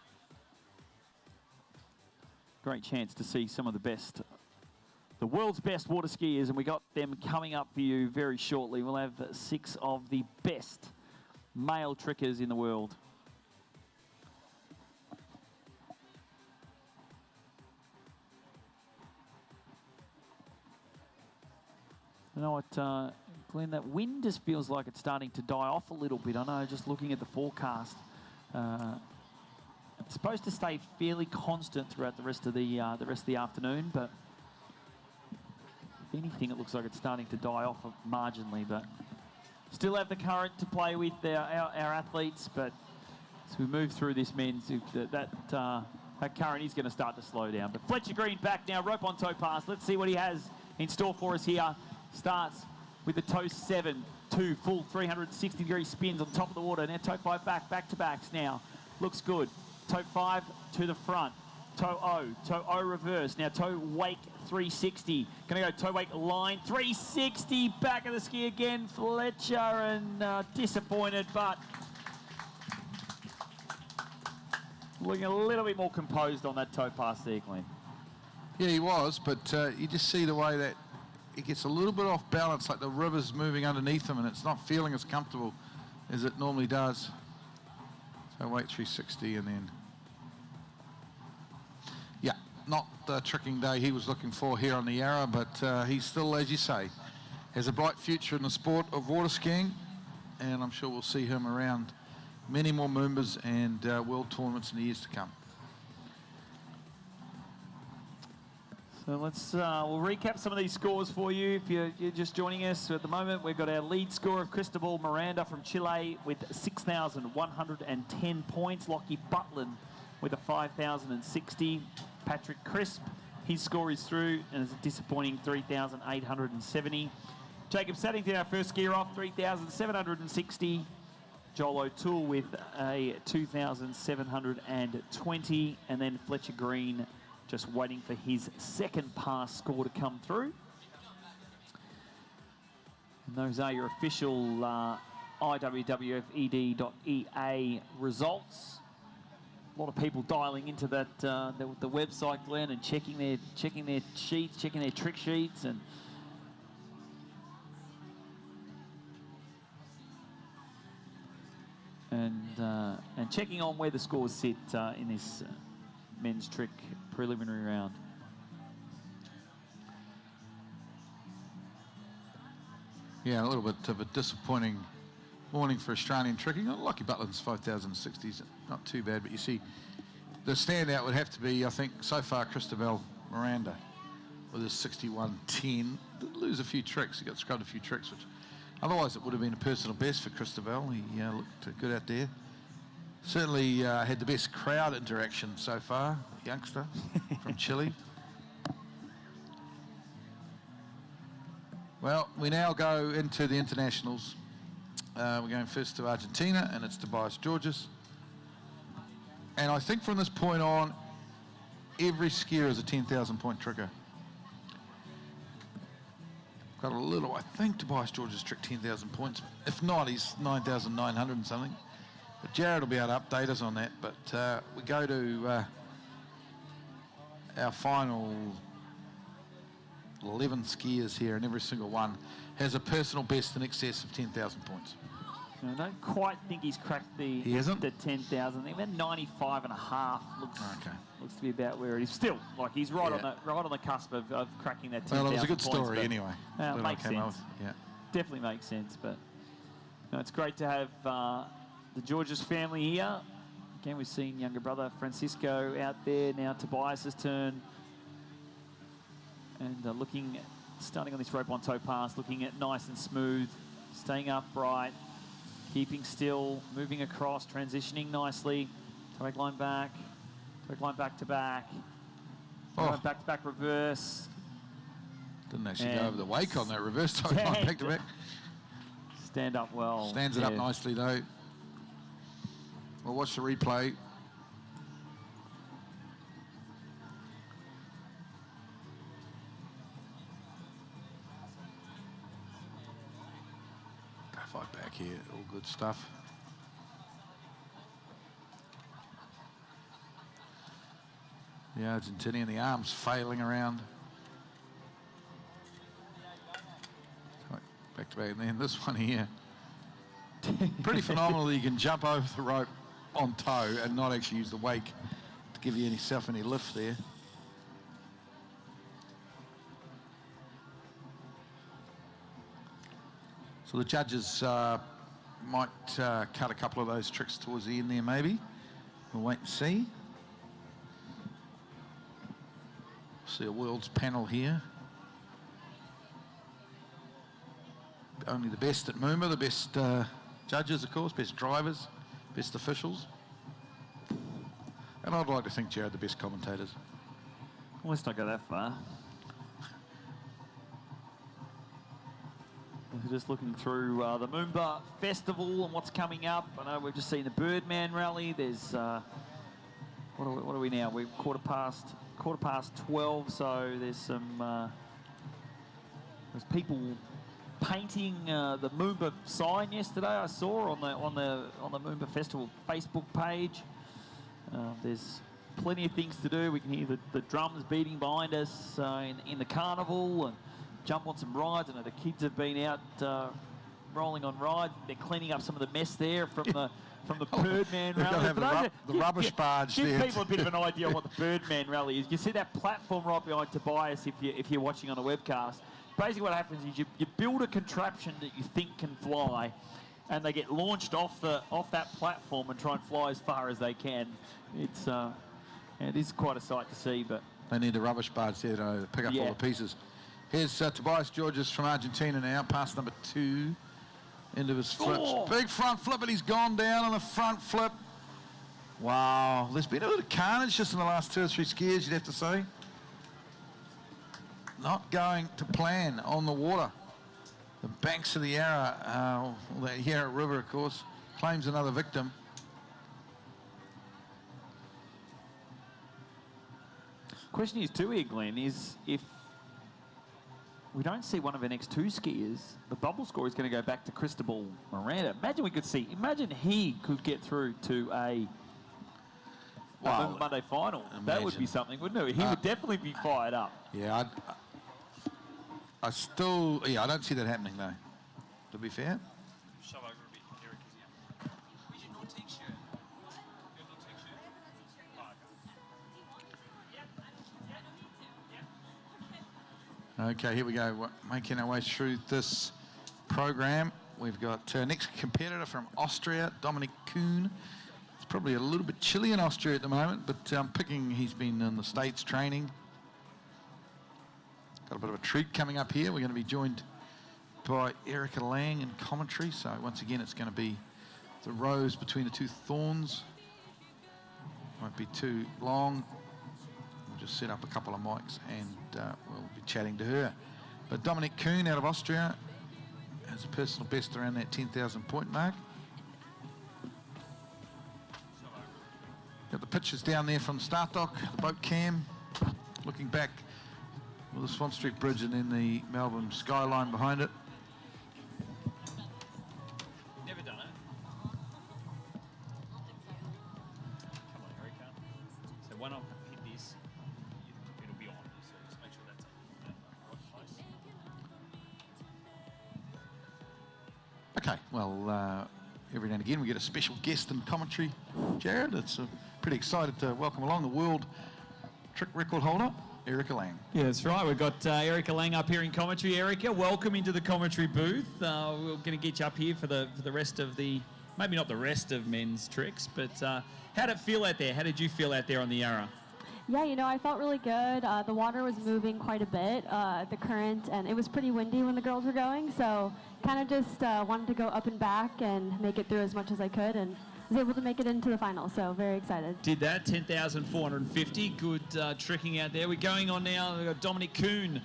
Great chance to see some of the best, the world's best water skiers, and we got them coming up for you very shortly. We'll have 6 of the best male trickers in the world. You know what, Glenn, that wind just feels like it's starting to die off a little bit. I know, just looking at the forecast, it's supposed to stay fairly constant throughout the rest of the afternoon, but if anything, it looks like it's starting to die off marginally. But still have the current to play with our athletes. But as we move through this men's, that current is going to start to slow down. But Fletcher Green back now, rope on toe pass. Let's see what he has in store for us here. Starts with the toe 7, 2 full 360-degree spins on top of the water. Now toe 5 back to backs now. Looks good. Toe 5 to the front. Toe O reverse. Now toe wake 360. Gonna go toe wake line 360. Back of the ski again, Fletcher, and disappointed, but looking a little bit more composed on that toe pass there, Glenn. Yeah, he was, but you just see the way that he gets a little bit off balance, like the river's moving underneath him, and it's not feeling as comfortable as it normally does. So wait 360, and then, yeah, not the tricking day he was looking for here on the Yarra, but he's still, as you say, has a bright future in the sport of water skiing, and I'm sure we'll see him around many more Moombas and world tournaments in the years to come. So let's, we'll recap some of these scores for you. If you're just joining us, so at the moment we've got our lead scorer of Cristobal Miranda from Chile with 6,110 points. Lockie Butland with a 5,060. Patrick Crisp, his score is through and is a disappointing 3,870. Jacob Saddington, our first skier off, 3,760. Joel O'Toole with a 2,720. And then Fletcher Green just waiting for his second pass score to come through. And those are your official IWWFED.EA results. A lot of people dialing into that the website, Glenn, and checking their sheets, checking their trick sheets, and checking on where the scores sit in this men's trick preliminary round. Yeah, a little bit of a disappointing morning for Australian tricking. Lucky Butland's 5,060s, not too bad, but you see, the standout would have to be, I think, so far, Christabel Miranda with his 61.10. Did lose a few tricks. He got scrubbed a few tricks, which otherwise it would have been a personal best for Christabel. He looked good out there. Certainly had the best crowd interaction so far, youngster from Chile. Well, we now go into the internationals. We're going first to Argentina, and it's Tobias Georges. And I think from this point on, every skier is a 10,000 point tricker. Got a little, I think Tobias Georges tricked 10,000 points. If not, he's 9,900 and something. But Jared will be able to update us on that. But we go to our final 11 skiers here, and every single one has a personal best in excess of 10,000 points. I don't quite think he's cracked the 10,000. Even 95 and a half looks to be about where it is. Still, like he's right on the cusp of cracking that 10,000 Well, it was a good points, story anyway. Makes sense. Yeah. Definitely makes sense. But no, it's great to have the Georges family here. Again, we've seen younger brother Francisco out there. Now Tobias's turn. And starting on this rope on toe pass, looking at nice and smooth, staying upright, keeping still, moving across, transitioning nicely. Toe line back to back. Back to back reverse. Didn't actually go over the wake on that reverse toe line back to back. Stand up well. Stands it up nicely though. We'll watch the replay. Fight back here, all good stuff. The Argentinian, the arms failing around. Back to back, and then this one here. Pretty phenomenal that you can jump over the rope on toe and not actually use the wake to give you any lift there. So the judges might cut a couple of those tricks towards the end there, maybe. We'll wait and see. See a world's panel here. Only the best at MOOMBA, the best judges, of course, best drivers, best officials. And I'd like to think, Jared, the best commentators. Well, let's not go that far. We're just looking through the MOOMBA Festival and what's coming up. I know we've just seen the Birdman Rally. There's, what are we now? We're quarter past 12, so there's some, there's people painting the MOOMBA sign yesterday. I saw on the MOOMBA Festival Facebook page. There's plenty of things to do. We can hear the drums beating behind us in the carnival and jump on some rides. I know the kids have been out rolling on rides. They're cleaning up some of the mess there from the Birdman Rally. The rubbish barge give there. People a bit of an idea of what the Birdman Rally is. You see that platform right behind Tobias if you're watching on a webcast. Basically what happens is you build a contraption that you think can fly, and they get launched off that platform and try and fly as far as they can. It is quite a sight to see, but they need a rubbish barge there to pick up all the pieces. Here's Tobias Georges from Argentina now, pass number 2 into his flips. Big front flip, and he's gone down on the front flip. Wow, there's been a little carnage just in the last 2 or 3 skiers, you'd have to say. Not going to plan on the water. The banks of the Yarra, the Yarra River, of course, claims another victim. Question is too here, Glenn, is if we don't see one of our next 2 skiers, the bubble score is going to go back to Christabel Miranda. Imagine he could get through to a Monday final. That would be something, wouldn't it? He would definitely be fired up. Yeah, I don't see that happening though, to be fair. Shove over a bit, Erika's here. Where's your Nautique shirt? Your Nautique shirt? Okay, here we go. Making our way through this program. We've got next competitor from Austria, Dominic Kuhn. It's probably a little bit chilly in Austria at the moment, but I'm picking he's been in the States training. Got a bit of a treat coming up here. We're going to be joined by Erika Lang in commentary. So once again, it's going to be the rose between the two thorns. Won't be too long. We'll just set up a couple of mics and we'll be chatting to her. But Dominic Kuhn out of Austria has a personal best around that 10,000 point mark. Got the pictures down there from the start dock, the boat cam, looking back with the Swan Street Bridge and then the Melbourne skyline behind it. Never done it. Come on, Erika. So why not hit this? It'll be on. So just make sure that's up. Okay, well, every now and again we get a special guest in commentary. Jared, it's pretty excited to welcome along the world trick record holder, Erika Lang. Yeah, that's right. We've got Erika Lang up here in commentary. Erika, welcome into the commentary booth. We're going to get you up here for the rest of the, maybe not the rest of men's tricks, but how did it feel out there? How did you feel out there on the Yarra? Yeah, you know, I felt really good. The water was moving quite a bit, the current, and it was pretty windy when the girls were going, so kind of just wanted to go up and back and make it through as much as I could, and was able to make it into the final, so very excited. Did that, 10,450. Good tricking out there. We're going on now. We've got Dominic Kuhn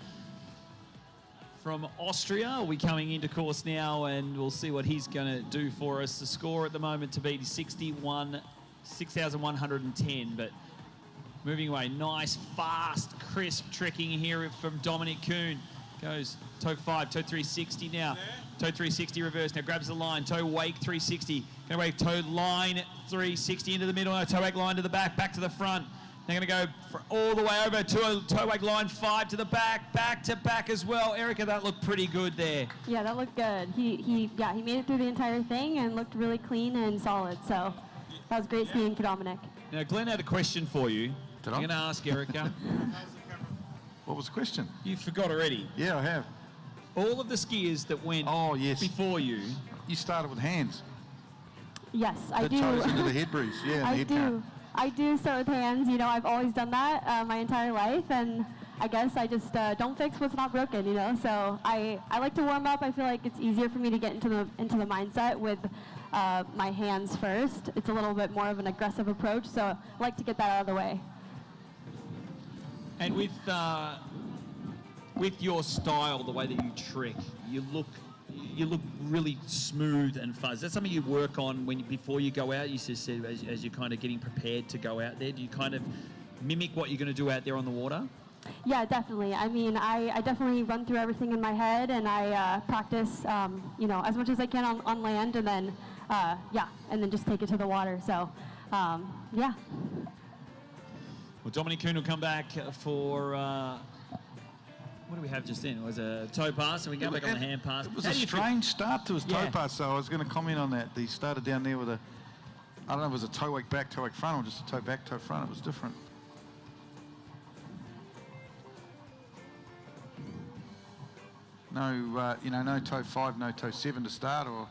from Austria. We're coming into course now, and we'll see what he's going to do for us. The score at the moment to beat is 6,110, but moving away. Nice, fast, crisp tricking here from Dominic Kuhn. Goes toe 5, toe 360 now. Toe 360 reverse. Now grabs the line. Toe wake 360. Going to wake toe line 360 into the middle. Now toe wake line to the back, back to the front. They're going to go all the way over to a toe wake line 5 to the back to back as well. Erika, that looked pretty good there. Yeah, that looked good. He made it through the entire thing and looked really clean and solid. So that was great skiing for Dominic. Now Glenn had a question for you. I'm going to ask Erika. What was the question? You forgot already. Yeah, I have. All of the skiers that went before you. You started with hands. Yes, I do. The toes into the head breeze. Yeah, I the head do. count. I do start with hands. You know, I've always done that my entire life, and I guess I just don't fix what's not broken. You know, so I like to warm up. I feel like it's easier for me to get into the mindset with my hands first. It's a little bit more of an aggressive approach, so I like to get that out of the way. And with your style, the way that you trick, you look really smooth and fuzz. That's something you work on before you go out. You just said as you're kind of getting prepared to go out there. Do you kind of mimic what you're going to do out there on the water? Yeah, definitely. I mean, I definitely run through everything in my head, and I practice, you know, as much as I can on land, and then, and then just take it to the water. So, yeah. Well, Dominic Kuhn will come back for, what do we have just then? It was a toe pass, and we go back on the hand pass. It was a strange start to his toe pass, so I was going to comment on that. He started down there with I don't know if it was a toe wake back, toe wake front, or just a toe back, toe front. It was different. No, no toe 5, no toe 7 to start, or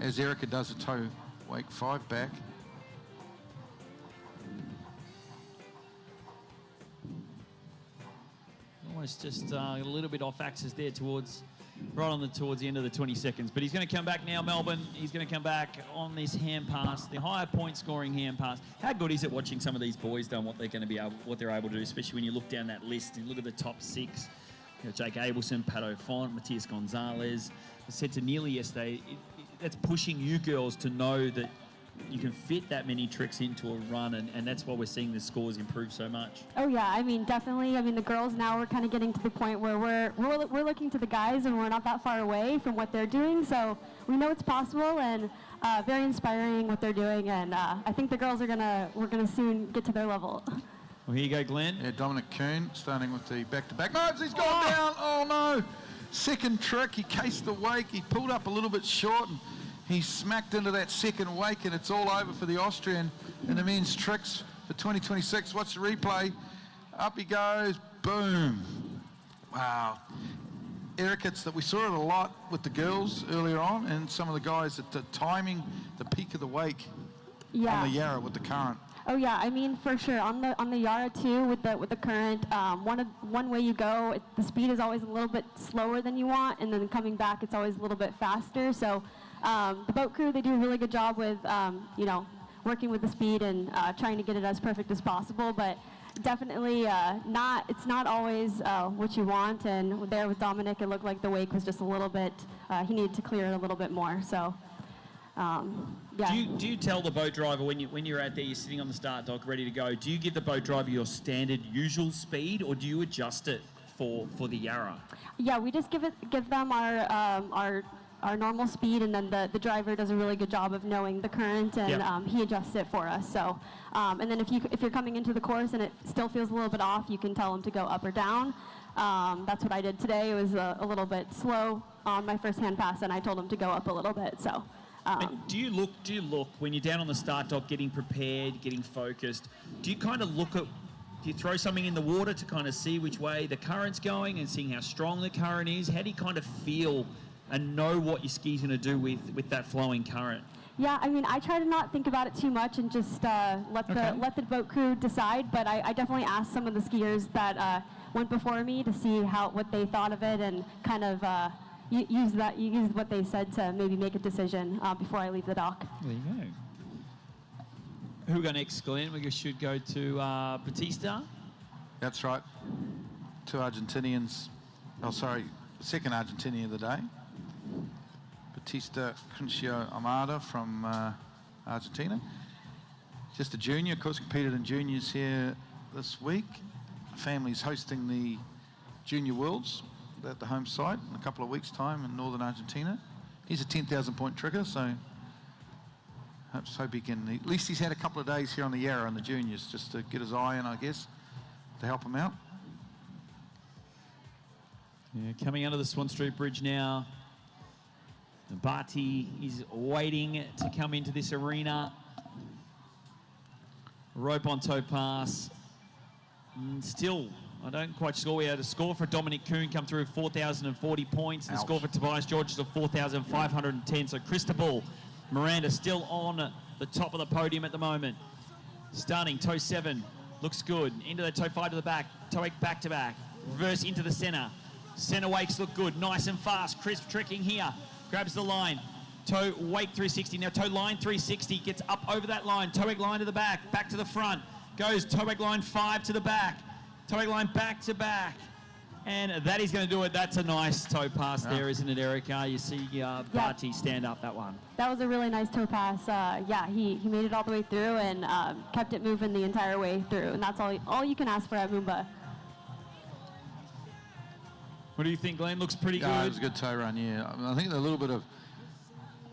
as Erika does, a toe wake 5 back. Almost just a little bit off axis there towards the end of the 20 seconds. But he's going to come back now, Melbourne. He's going to come back on this hand pass, the higher point scoring hand pass. How good is it watching some of these boys doing what they're able to do, especially when you look down that list and look at the top 6. You know, Jake Abelson, Pato Font, Matthias Gonzalez. I said to Neely yesterday, that's pushing you girls to know that you can fit that many tricks into a run, and that's why we're seeing the scores improve so much. Oh yeah, I mean, definitely. I mean, the girls now are kind of getting to the point where we're looking to the guys, and we're not that far away from what they're doing, so we know it's possible, and very inspiring what they're doing, and I think the girls we're gonna soon get to their level. Well, here you go, Glenn. Yeah, Dominic Kuhn starting with the back-to-back. No, he's gone down. Oh no! Second trick. He cased the wake. He pulled up a little bit short, and he smacked into that second wake, and it's all over for the Austrian in the men's tricks for 2026. Watch the replay. Up he goes. Boom. Wow. Erika, it's that we saw it a lot with the girls earlier on, and some of the guys at the timing, the peak of the wake on the Yarra with the current. Oh yeah, I mean for sure on the Yarra too with the current. One way you go, the speed is always a little bit slower than you want, and then coming back it's always a little bit faster. So the boat crew, they do a really good job with working with the speed and trying to get it as perfect as possible. But definitely it's not always what you want. And there with Dominic, it looked like the wake was just a little bit. He needed to clear it a little bit more. So. Yeah. Do you tell the boat driver when you're out there, you're sitting on the start dock ready to go, do you give the boat driver your standard usual speed, or do you adjust it for the Yarra? Yeah, we just give them our normal speed, and then the driver does a really good job of knowing the current, and he adjusts it for us. So and then if you're coming into the course and it still feels a little bit off, you can tell them to go up or down. That's what I did today. It was a little bit slow on my first hand pass, and I told him to go up a little bit. So. Do you look when you're down on the start dock, getting prepared, getting focused? Do you kind of look at? Do you throw something in the water to kind of see which way the current's going and seeing how strong the current is? How do you kind of feel and know what your ski's going to do with that flowing current? Yeah, I mean, I try to not think about it too much and just let the boat crew decide. But I definitely asked some of the skiers that went before me to see what they thought of it, and kind of. Use what they said to maybe make a decision before I leave the dock. There you go. Who we go next, Glenn? We should go to Bautista. That's right. Two Argentinians. Oh, sorry, second Argentinian of the day. Bautista Aayumata from Argentina. Just a junior, of course, competed in juniors here this week. Family's hosting the Junior Worlds at the home site in a couple of weeks' time in northern Argentina. He's a 10,000 point tricker, so hope he can, at least he's had a couple of days here on the Yarra in the juniors just to get his eye in, I guess, to help him out. Yeah, coming under the Swan Street Bridge now. Barty is waiting to come into this arena. Rope on toe pass. Still, I don't quite score. We had a score for Dominic Kuhn come through 4,040 points. The score for Tobias George is 4,510. So Cristobal, Miranda still on the top of the podium at the moment. Starting toe 7, looks good. Into the toe 5 to the back. Toe 8 back to back. Reverse into the center. Center wakes look good, nice and fast. Crisp tricking here. Grabs the line. Toe wake 360. Now toe line 360. Gets up over that line. Toe wake line to the back. Back to the front. Goes toe wake line 5 to the back. Toe line back to back. And that is going to do it. That's a nice toe pass there, isn't it, Erika? You see Barty stand up that one. That was a really nice toe pass. He made it all the way through and kept it moving the entire way through. And that's all you can ask for at MOOMBA. What do you think, Glenn? Looks pretty good. It was a good toe run, yeah. I mean, I think a little bit of,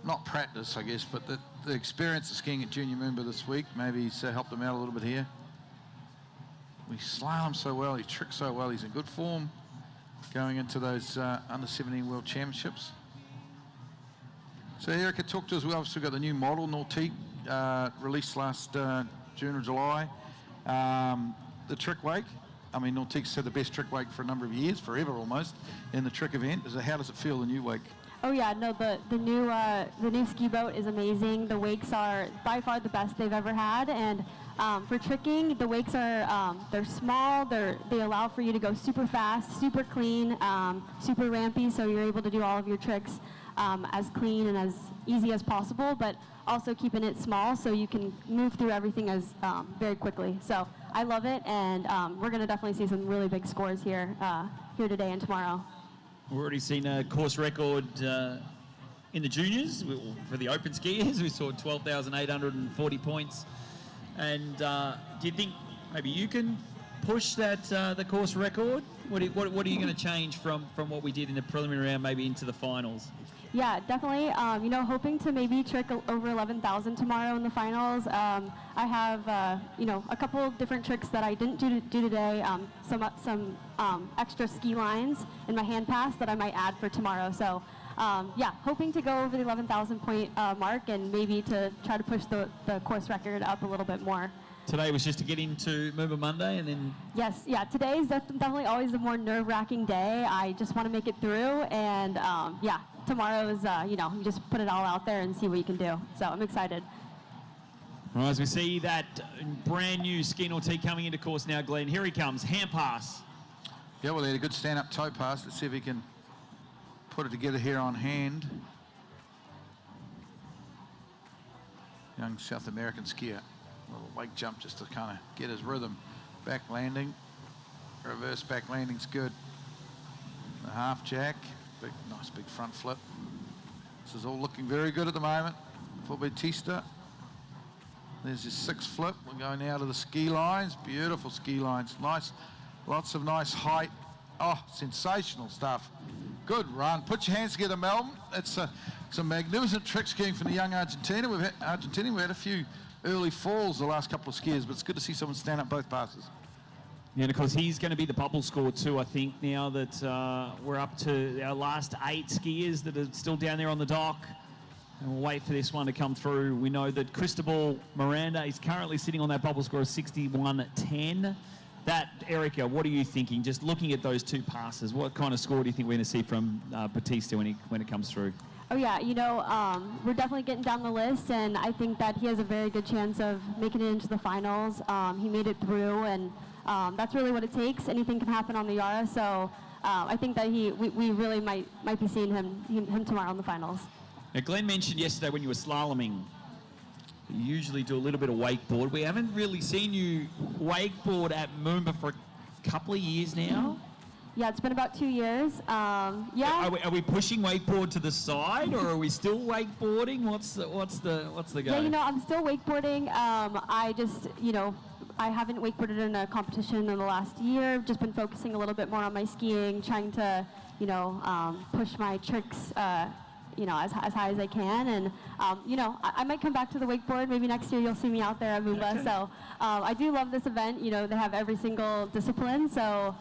not practice, I guess, but the experience of skiing at Junior MOOMBA this week maybe helped him out a little bit here. We slalom so well, he tricks so well, he's in good form going into those under 17 World Championships. So Erika, talk to us. We've obviously got the new model, Nautique, released last June or July. The trick wake, I mean, Nautique's had the best trick wake for a number of years, forever almost, in the trick event. How does it feel, the new wake? Oh yeah, no, the new ski boat is amazing. The wakes are by far the best they've ever had, and for tricking, the wakes are they're small. They allow for you to go super fast, super clean, super rampy, so you're able to do all of your tricks as clean and as easy as possible, but also keeping it small so you can move through everything as very quickly. So I love it, and we're going to definitely see some really big scores here today and tomorrow. We've already seen a course record in the juniors for the open skiers. We saw 12,840 points. And do you think maybe you can push that the course record? What are you going to change from what we did in the preliminary round, maybe into the finals? Yeah, definitely. Hoping to maybe trick over 11,000 tomorrow in the finals. I have a couple of different tricks that I didn't do today. Some extra ski lines in my hand pass that I might add for tomorrow. So hoping to go over the 11,000 point mark and maybe to try to push the course record up a little bit more. today was just to get into MOOMBA Monday and then... Yes, yeah, today is definitely always a more nerve-wracking day. I just want to make it through, and yeah, tomorrow is, you know, you just put it all out there and see what you can do. So I'm excited. Well, as we see that brand new ski nautique coming into course now, Glenn, here he comes, hand pass. Yeah, well, he had a good stand-up toe pass. Let's see if he can put it together here on hand. Young South American skier. A little wake jump just to kind of get his rhythm. Back landing. Reverse back landing's good. The half jack. Nice big front flip. This is all looking very good at the moment for Bautista. There's his sixth flip. We're going now to the ski lines. Beautiful ski lines. Nice, lots of nice height. Oh, sensational stuff. Good run. Put your hands together, Melbourne. It's a magnificent trick skiing from the young Argentinian. We had a few early falls the last couple of skiers, but it's good to see someone stand up both passes. Yeah, and of course he's going to be the bubble score too, I think, now that we're up to our last 8 skiers that are still down there on the dock. And we'll wait for this one to come through. We know that Crisel Miranda is currently sitting on that bubble score of 61.10. That, Erika, what are you thinking? Just looking at those 2 passes, what kind of score do you think we're going to see from Bautista when it comes through? Oh yeah, you know, we're definitely getting down the list, and I think that he has a very good chance of making it into the finals. He made it through, and that's really what it takes. Anything can happen on the Yara, so I think that we really might be seeing him tomorrow in the finals. Now, Glenn mentioned yesterday when you were slaloming, you usually do a little bit of wakeboard. We haven't really seen you wakeboard at MOOMBA for a couple of years now. Yeah, it's been about 2 years. Yeah. Are we pushing wakeboard to the side, or are we still wakeboarding? What's the go? Yeah, you know, I'm still wakeboarding. I just, you know, I haven't wakeboarded in a competition in the last year. Just been focusing a little bit more on my skiing, trying to, you know, push my tricks, you know, as high as I can. And, you know, I might come back to the wakeboard. Maybe next year you'll see me out there at MOOMBA. Okay. So I do love this event. You know, they have every single discipline. So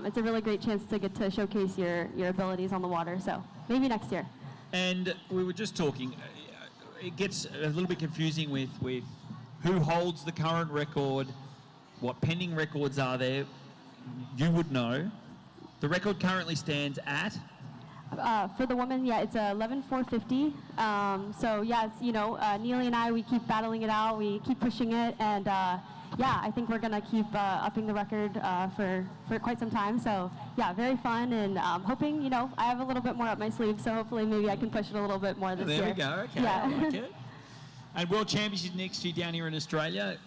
it's a really great chance to get to showcase your abilities on the water. So maybe next year. And we were just talking, it gets a little bit confusing with who holds the current record, what pending records are there. You would know. The record currently stands at? For the women, yeah, it's 11,450. So yeah, it's, you know, Neely and I, we keep battling it out. We keep pushing it, and yeah, I think we're gonna keep upping the record for quite some time. So yeah, very fun, and hoping, you know, I have a little bit more up my sleeve. So hopefully, maybe I can push it a little bit more this year. There we go. Okay, yeah. I like it. And World Championship next year down here in Australia.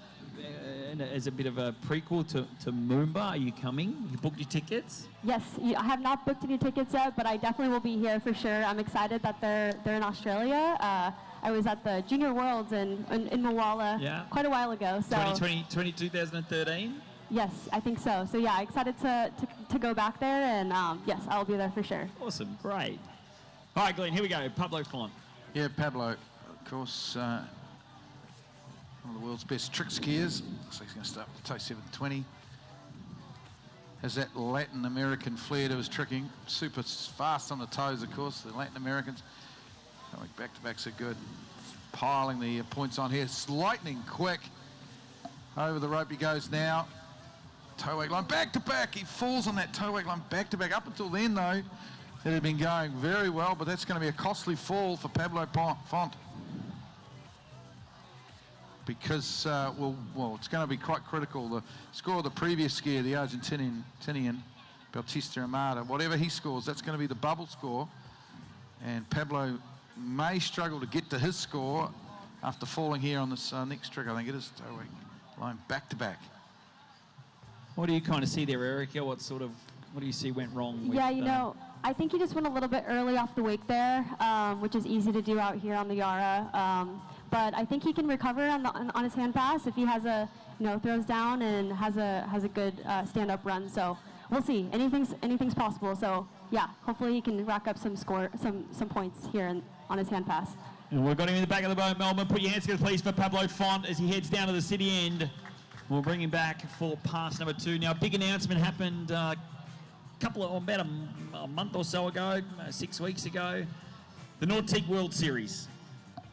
And as a bit of a prequel to MOOMBA, are you coming? You booked your tickets? Yes, I have not booked any tickets yet, but I definitely will be here for sure. I'm excited that they're in Australia. I was at the Junior Worlds in Moala quite a while ago. So 2013? Yes, I think so. So yeah, excited to go back there, and yes, I'll be there for sure. Awesome, great. All right, Glenn, here we go. Pablo Font. Yeah, Pablo, of course. One of the world's best trick skiers. Looks like he's going to start with the toe 720. Has that Latin American flair to his tricking. Super fast on the toes, of course. The Latin Americans going back-to-backs are good. Piling the points on here. It's lightning quick. Over the rope he goes now. Toe wake line back-to-back. He falls on that toe wake line back-to-back. Up until then, though, it had been going very well, but that's going to be a costly fall for Pablo Font. Because, well, it's going to be quite critical. The score of the previous skier, the Argentinian, Bautista Aayumata, whatever he scores, that's going to be the bubble score. And Pablo may struggle to get to his score after falling here on this next trick. I think it is toe wake line back-to-back. What do you kind of see there, Erika? What do you see went wrong with, yeah, you know, I think he just went a little bit early off the wake there, which is easy to do out here on the Yara. But I think he can recover on his hand pass if he has a, you know, throws down and has a good stand-up run. So we'll see. Anything's possible. So yeah, hopefully he can rack up some points here on his hand pass. And we've got him in the back of the boat, Melbourne. Put your hands together, please, for Pablo Font as he heads down to the city end. We'll bring him back for pass number 2. Now, a big announcement happened about a month or so ago, 6 weeks ago. The Nautique World Series.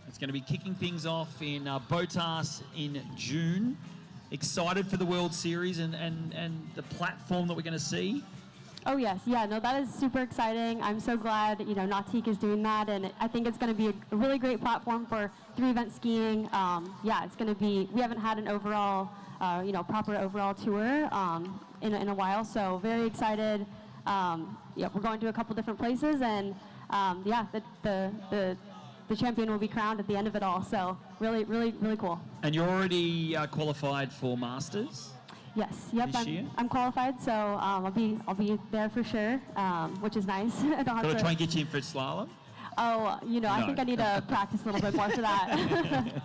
It's going to be kicking things off in Bautista in June. excited for the World Series and the platform that we're going to see? Oh yes, yeah, no, that is super exciting. I'm so glad, Nautique is doing that, and I think it's going to be a really great platform for 3-event skiing. Yeah, it's going to be, we haven't had an overall, proper overall tour in a while, so very excited. Yeah, we're going to a couple different places, and yeah, the champion will be crowned at the end of it all, so really, really, really cool. And you're already qualified for Masters? Yes, yep, this year? I'm qualified, so I'll be there for sure, which is nice. I don't have Got to to try and get you in for slalom? Oh, I think I need to practice a little bit more for that.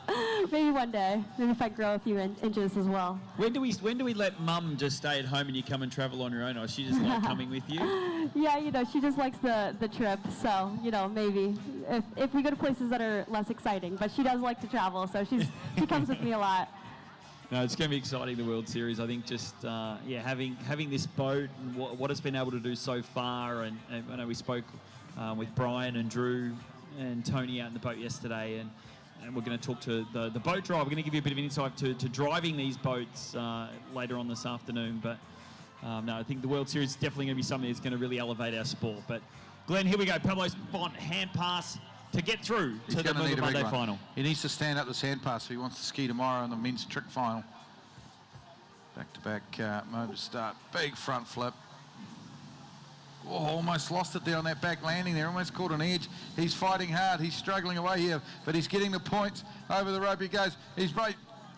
Maybe one day. Maybe if I grow a few inches as well. When do we let Mum just stay at home and you come and travel on your own, or is she just like coming with you? Yeah, she just likes the trip, so maybe if we go to places that are less exciting, but she does like to travel, so she comes with me a lot. No, it's going to be exciting, the World Series. I think just having this boat and what it's been able to do so far, and I know we spoke with Brian and Drew and Tony out in the boat yesterday, and we're going to talk to the boat driver. We're going to give you a bit of insight to driving these boats later on this afternoon. But no, I think the World Series is definitely going to be something that's going to really elevate our sport. But Glenn, here we go. Pablo's Font hand pass to get through to the MOOMBA Monday final. He needs to stand up this hand pass if he wants to ski tomorrow in the men's trick final. Back-to-back motor start. Big front flip. Oh, almost lost it there on that back landing there. Almost caught an edge. He's fighting hard. He's struggling away here, but he's getting the points. Over the rope he goes. He's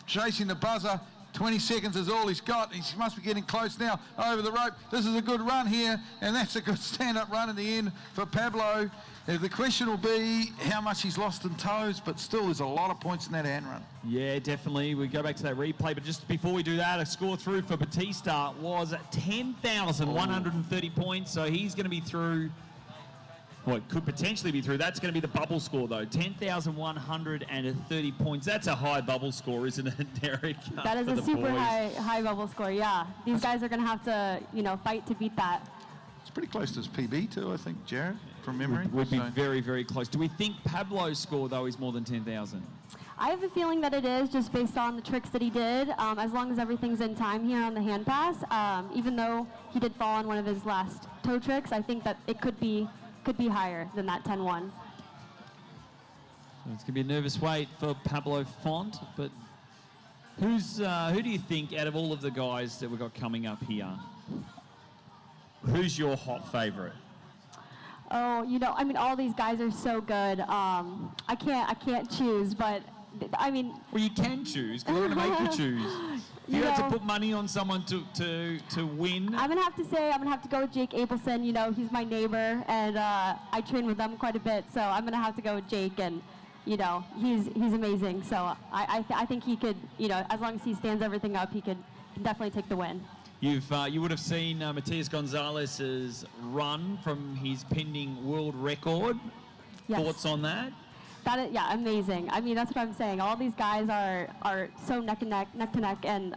chasing the buzzer. 20 seconds is all he's got. He must be getting close now. Over the rope. This is a good run here, and that's a good stand-up run in the end for Pablo. The question will be how much he's lost in toes, but still there's a lot of points in that hand run. Yeah, definitely. We go back to that replay, but just before we do that, a score through for Bautista was 10,130 points, so he's going to be through. Well, it could potentially be through. That's going to be the bubble score, though. 10,130 points. That's a high bubble score, isn't it, Erika? That is a super high bubble score, yeah. These guys are going to have to, fight to beat that. It's pretty close to his PB, too, I think, Jared, from memory. Would be very, very close. Do we think Pablo's score, though, is more than 10,000? I have a feeling that it is, just based on the tricks that he did, as long as everything's in time here on the hand pass. Even though he did fall on one of his last toe tricks, I think that it could be higher than that 10-1. So it's going to be a nervous wait for Pablo Font, but who do you think, out of all of the guys that we've got coming up here, who's your hot favourite? Oh, all these guys are so good. I can't choose, but well, you can choose, because we're going to make you choose. If you had to put money on someone to win. I'm going to have to go with Jake Abelson. He's my neighbor, and I train with them quite a bit, so I'm going to have to go with Jake, and, he's amazing. So I think he could, as long as he stands everything up, he could definitely take the win. You would have seen Matias Gonzalez's run from his pending world record. Yes. Thoughts on that? Yeah, amazing. That's what I'm saying. All these guys are so neck to neck, and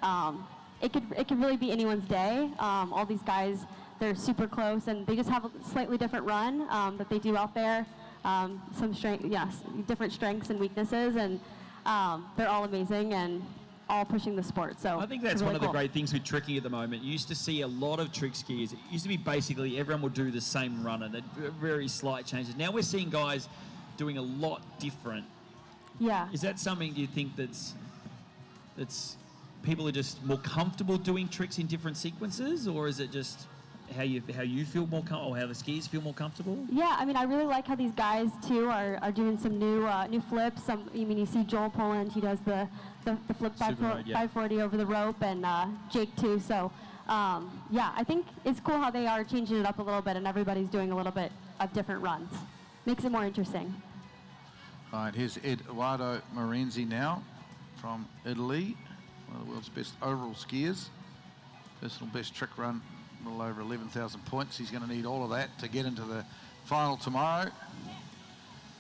it could really be anyone's day. All these guys, they're super close, and they just have a slightly different run that they do out there. Some strength, yes, different strengths and weaknesses, and they're all amazing and all pushing the sport. So I think that's really one of the great things with tricking at the moment. You used to see a lot of trick skiers. It used to be basically everyone would do the same run, and very slight changes. Now we're seeing guys doing a lot different. Yeah. Is that something, do you think, that's people are just more comfortable doing tricks in different sequences, or is it just how you feel more comfortable, or how the skiers feel more comfortable? Yeah, I really like how these guys too are doing some new flips. You see Joel Poland, he does the flip 540 over the rope, and Jake too. So yeah, I think it's cool how they are changing it up a little bit, and everybody's doing a little bit of different runs. Makes it more interesting. All right, here's Eduardo Morenzi now from Italy, one of the world's best overall skiers. Personal best trick run, a little over 11,000 points. He's going to need all of that to get into the final tomorrow.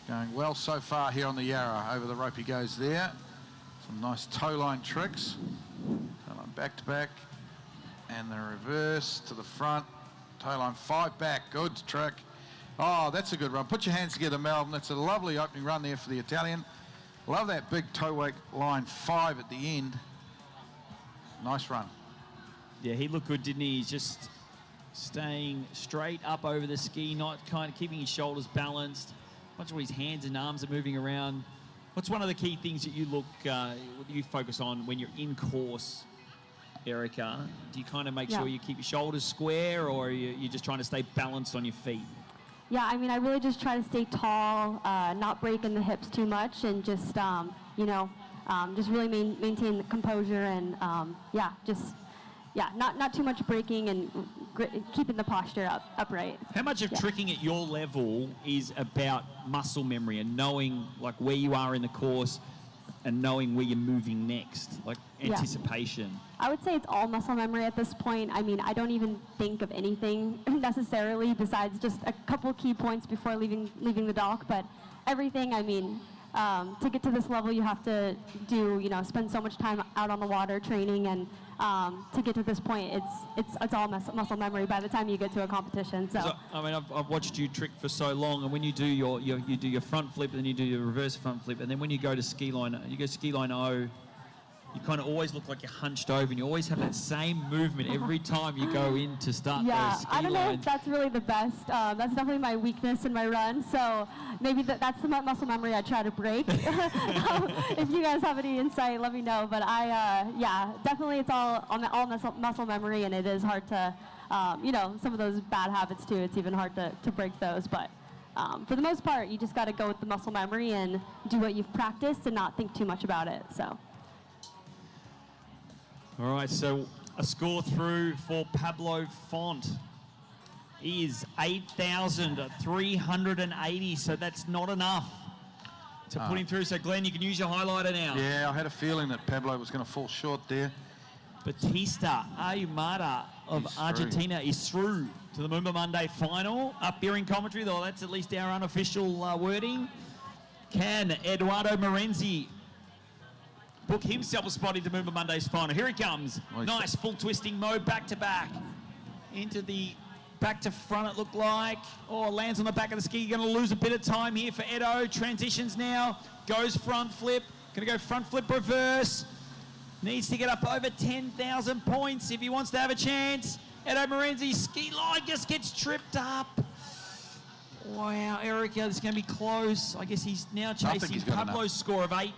Going well so far here on the Yarra. Over the rope he goes there. Some nice toe line tricks. Toe line back to back. And the reverse to the front. Toe line 5 back. Good trick. Oh, that's a good run. Put your hands together, Melbourne. That's a lovely opening run there for the Italian. Love that big toe wake line 5 at the end. Nice run. Yeah, he looked good, didn't he? He's just staying straight up over the ski, not kind of keeping his shoulders balanced. Much of his hands and arms are moving around. What's one of the key things that you focus on when you're in course, Erika? Do you kind of make sure you keep your shoulders square, or are you just trying to stay balanced on your feet? Yeah, I mean, I really just try to stay tall, not break in the hips too much, and just, just really maintain the composure and, not too much breaking and keeping the posture upright. How much of tricking at your level is about muscle memory and knowing like where you are in the course and knowing where you're moving next, like anticipation? I would say it's all muscle memory at this point. I mean, I don't even think of anything necessarily besides just a couple key points before leaving the dock, but everything, I mean, to get to this level, you have to spend so much time out on the water training, and to get to this point, it's all muscle memory by the time you get to a competition. So I mean, I've watched you trick for so long, and when you do you do your front flip, and then you do your reverse front flip, and then when you go to ski line O, you kind of always look like you're hunched over, and you always have that same movement every time you go in to start those ski I don't know lines. if that's really the best. That's definitely my weakness in my run, so maybe that's the muscle memory I try to break. If you guys have any insight, let me know. But definitely it's all muscle memory, and it is hard to, some of those bad habits too, it's even hard to break those. But for the most part, you just got to go with the muscle memory and do what you've practiced and not think too much about it. So. All right, so a score through for Pablo Font is 8,380, so that's not enough to put him through. So, Glenn, you can use your highlighter now. Yeah, I had a feeling that Pablo was going to fall short there. Bautista Aayumata of Argentina is through to the MOOMBA Monday final. Up here in commentary, though, that's at least our unofficial wording. Can Eduardo Morenzi book himself a spot into MOOMBA Monday's final? Here he comes. Nice full twisting mode, back to back. Into the back to front, it looked like. Oh, lands on the back of the ski. Going to lose a bit of time here for Edo. Transitions now. Goes front flip. Going to go front flip reverse. Needs to get up over 10,000 points if he wants to have a chance. Edo Morenzi's ski line just gets tripped up. Wow, Erika, this is going to be close. I guess he's now chasing Pablo's score of 8.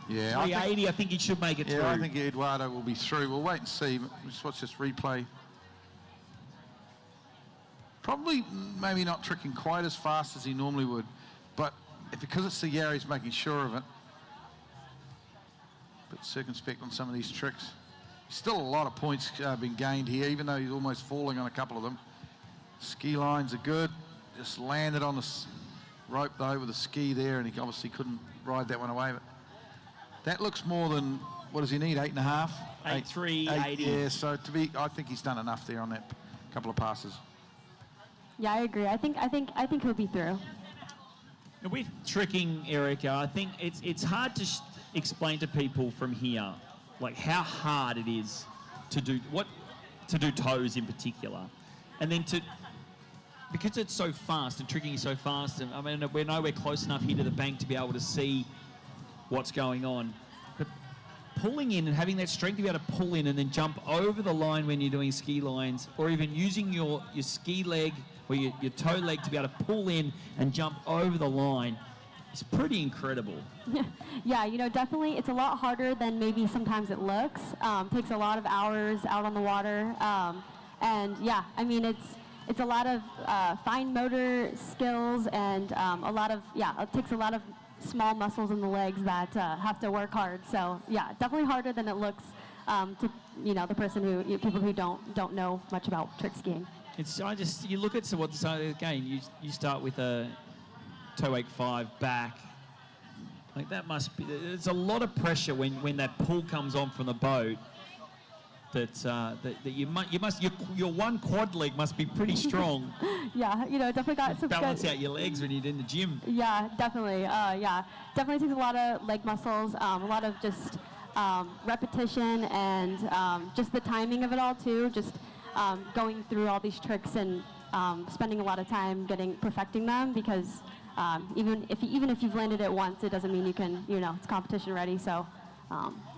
Yeah, 380, I think he should make it through. Yeah, I think Eduardo will be through. We'll wait and see. Let's watch this replay. Probably maybe not tricking quite as fast as he normally would, but because it's the Yarra, he's making sure of it. But circumspect on some of these tricks. Still a lot of points being gained here, even though he's almost falling on a couple of them. Ski lines are good. Just landed on the rope though with the ski there, and he obviously couldn't ride that one away. But that looks more than, what does he need, 8.5? 8.380. Yeah, so I think he's done enough there on that couple of passes. Yeah, I agree. I think he'll be through. With tricking, Erika, I think it's hard to explain to people from here, like how hard it is to do toes in particular, and then because it's so fast and tricking is so fast. And I mean, we're nowhere close enough here to the bank to be able to see what's going on. But pulling in and having that strength to be able to pull in and then jump over the line when you're doing ski lines, or even using your ski leg or your toe leg to be able to pull in and jump over the line, is pretty incredible. Yeah, definitely it's a lot harder than maybe sometimes it looks. Takes a lot of hours out on the water. And yeah, I mean, it's a lot of fine motor skills and it takes a lot of small muscles in the legs that have to work hard. So yeah, definitely harder than it looks to the person people who don't know much about trick skiing. You look at what again you start with a toe wake 5 back. Like that must be, there's a lot of pressure when that pull comes on from the boat. Your one quad leg must be pretty strong. Yeah, definitely got some balance out your legs when you're in the gym. Yeah, definitely. Definitely takes a lot of leg muscles, a lot of just repetition and just the timing of it all too. Just going through all these tricks and spending a lot of time perfecting them, because even if you've landed it once, it doesn't mean you can. It's competition ready. So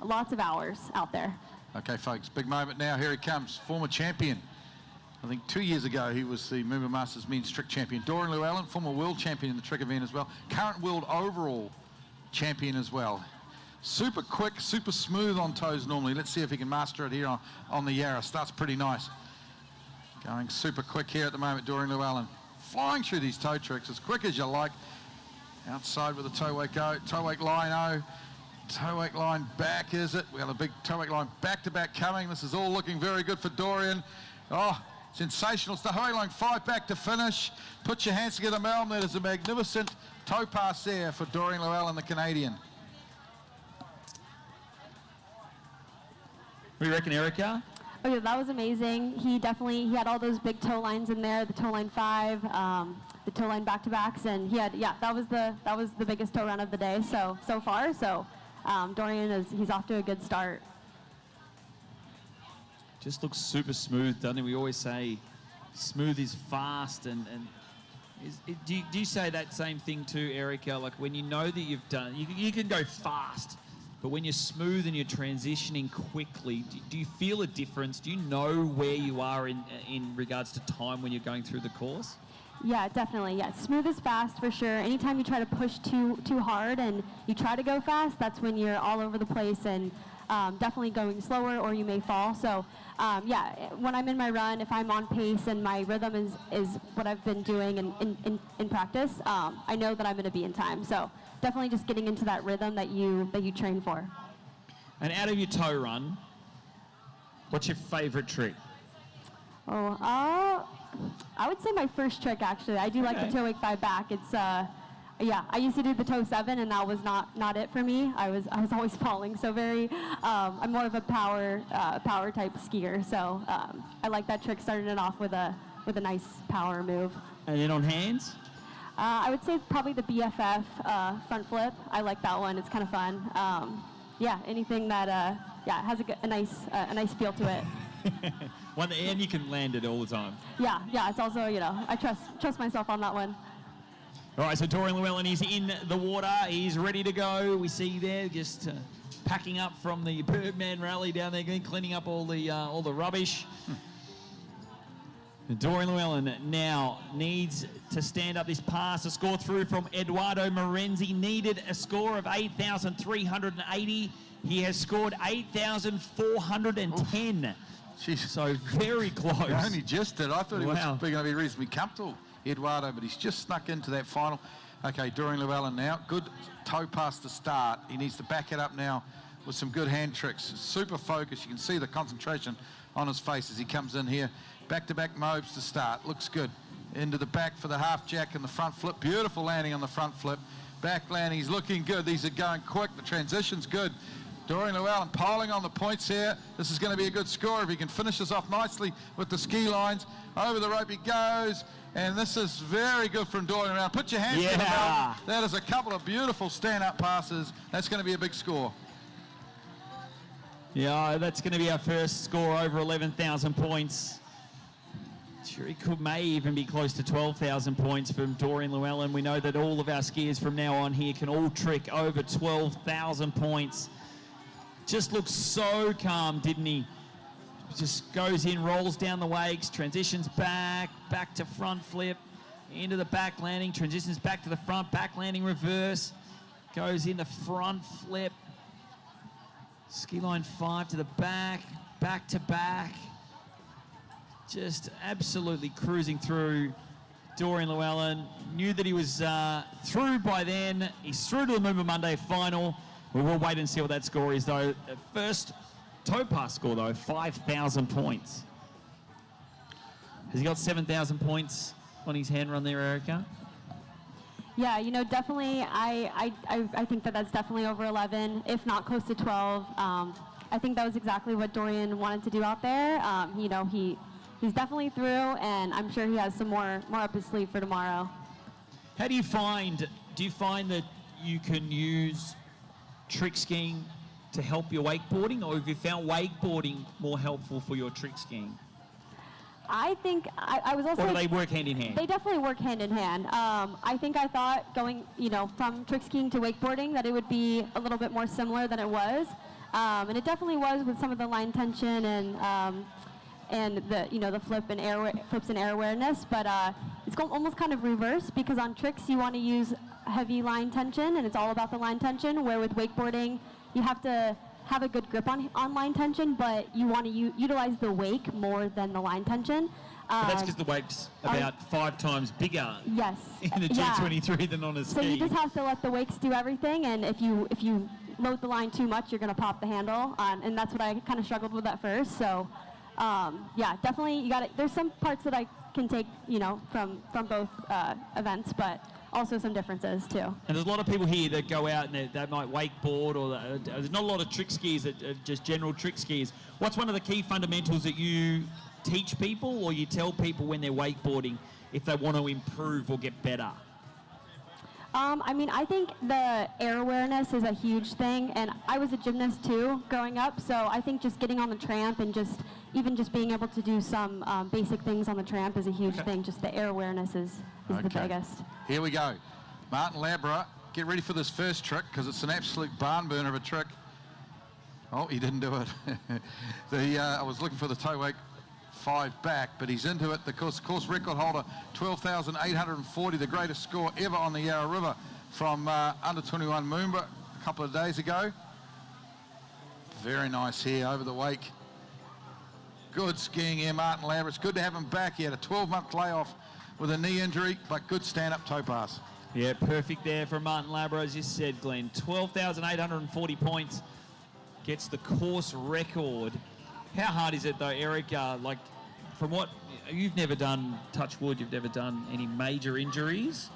lots of hours out there. Okay, folks, big moment now. Here he comes, former champion. I think 2 years ago he was the MOOMBA Masters men's trick champion. Dorian Llewellyn, former world champion in the trick event as well. Current world overall champion as well. Super quick, super smooth on toes normally. Let's see if he can master it here on the Yarra. Starts pretty nice. Going super quick here at the moment, Dorian Llewellyn. Flying through these toe tricks as quick as you like. Outside with the toe wake go. Toe wake line O. Toe wake line back, is it? We got a big toe wake line back to back coming. This is all looking very good for Dorian. Oh, sensational stuff. Toe wake line 5 back to finish. Put your hands together, Melbourne. That is a magnificent toe pass there for Dorian Llewellyn, the Canadian. What do you reckon, Erika? Oh yeah, that was amazing. He had all those big toe lines in there, the toe line 5, the toe line back-to-backs, and that was the biggest toe run of the day so far. So Dorian he's off to a good start. Just looks super smooth, doesn't it? We always say smooth is fast, and do you say that same thing too, Erika? Like when you know that you've done, you can go fast, but when you're smooth and you're transitioning quickly, do you feel a difference? Do you know where you are in regards to time when you're going through the course? Yeah, definitely. Yeah, smooth is fast for sure. Anytime you try to push too hard and you try to go fast, that's when you're all over the place and definitely going slower, or you may fall. So yeah, when I'm in my run, if I'm on pace and my rhythm is what I've been doing in practice, I know that I'm going to be in time. So definitely just getting into that rhythm that you train for. And out of your toe run, what's your favorite trick? Oh, I would say my first trick, actually. I do like the toe wake 5 back. It's yeah, I used to do the toe 7, and that was not it for me. I was always falling. So I'm more of a power type skier. So I like that trick. Started it off with a nice power move. And then on hands? I would say probably the BFF front flip. I like that one. It's kind of fun. Yeah, anything that has a nice feel to it. And you can land it all the time. Yeah. It's also, I trust myself on that one. All right, so Dorian Llewellyn is in the water. He's ready to go. We see there just packing up from the Birdman rally down there, cleaning up all the rubbish. Dorian Llewellyn now needs to stand up this pass. A score through from Eduardo Morenzi. Needed a score of 8,380. He has scored 8,410. Jeez. So very close. Only just did. I thought he was going to be reasonably comfortable, Eduardo, but he's just snuck into that final. Okay, Dorian Llewellyn now. Good toe pass to start. He needs to back it up now with some good hand tricks. Super focused. You can see the concentration on his face as he comes in here. Back-to-back mobs to start. Looks good. Into the back for the half jack and the front flip. Beautiful landing on the front flip. Back landing. He's looking good. These are going quick. The transition's good. Dorian Llewellyn piling on the points here. This is going to be a good score if he can finish this off nicely with the ski lines. Over the rope he goes. And this is very good from Dorian Llewellyn. Put your hands together. That is a couple of beautiful stand-up passes. That's going to be a big score. Yeah, that's going to be our first score over 11,000 points. Sure, he may even be close to 12,000 points from Dorian Llewellyn. We know that all of our skiers from now on here can all trick over 12,000 points. Just looks so calm, didn't he? Just goes in, rolls down the wakes, transitions back to front flip, into the back landing, transitions back to the front, back landing reverse, goes in the front flip, ski line 5 to the back to back. Just absolutely cruising through. Dorian Llewellyn knew that he was through by then. He's through to the MOOMBA Monday final. We will wait and see what that score is, though. First toe pass score, though, 5,000 points. Has he got 7,000 points on his hand run there, Erika? Yeah, definitely. I think that's definitely over 11, if not close to 12. I think that was exactly what Dorian wanted to do out there. He's definitely through, and I'm sure he has some more up his sleeve for tomorrow. How do you find that you can use trick skiing to help your wakeboarding, or have you found wakeboarding more helpful for your trick skiing? I think I was also... Or do they work hand in hand? They definitely work hand in hand. I thought going, from trick skiing to wakeboarding that it would be a little bit more similar than it was. And it definitely was with some of the line tension and the flips and air awareness, but it's almost kind of reverse, because on tricks you want to use heavy line tension, and it's all about the line tension, where with wakeboarding you have to have a good grip on line tension, but you want to utilize the wake more than the line tension. But that's because the wake's about 5 times bigger yes. in the G23 than on a ski. So you just have to let the wakes do everything, and if you load the line too much, you're going to pop the handle, and that's what I kind of struggled with at first. So yeah, definitely you got it. There's some parts that I can take, from both events, but also some differences too. And there's a lot of people here that go out and they might wakeboard, or there's not a lot of trick skiers that are just general trick skiers. What's one of the key fundamentals that you teach people, or you tell people when they're wakeboarding if they want to improve or get better? I mean, I think the air awareness is a huge thing, and I was a gymnast too growing up, so I think just getting on the tramp and even just being able to do some basic things on the tramp is a huge thing. Just the air awareness is the biggest. Here we go. Martin Labra, get ready for this first trick, because it's an absolute barn burner of a trick. Oh, he didn't do it. I was looking for the toe wake 5 back, but he's into it. The course record holder, 12,840, the greatest score ever on the Yarra River from under 21 MOOMBA a couple of days ago. Very nice here over the wake. Good skiing here, Martin Labra. It's good to have him back. He had a 12-month layoff with a knee injury, but good stand-up toe pass. Yeah, perfect there for Martin Labra, as you said, Glenn. 12,840 points, gets the course record. How hard is it though, Erika? Like, from what you've never done, touch wood, you've never done any major injuries?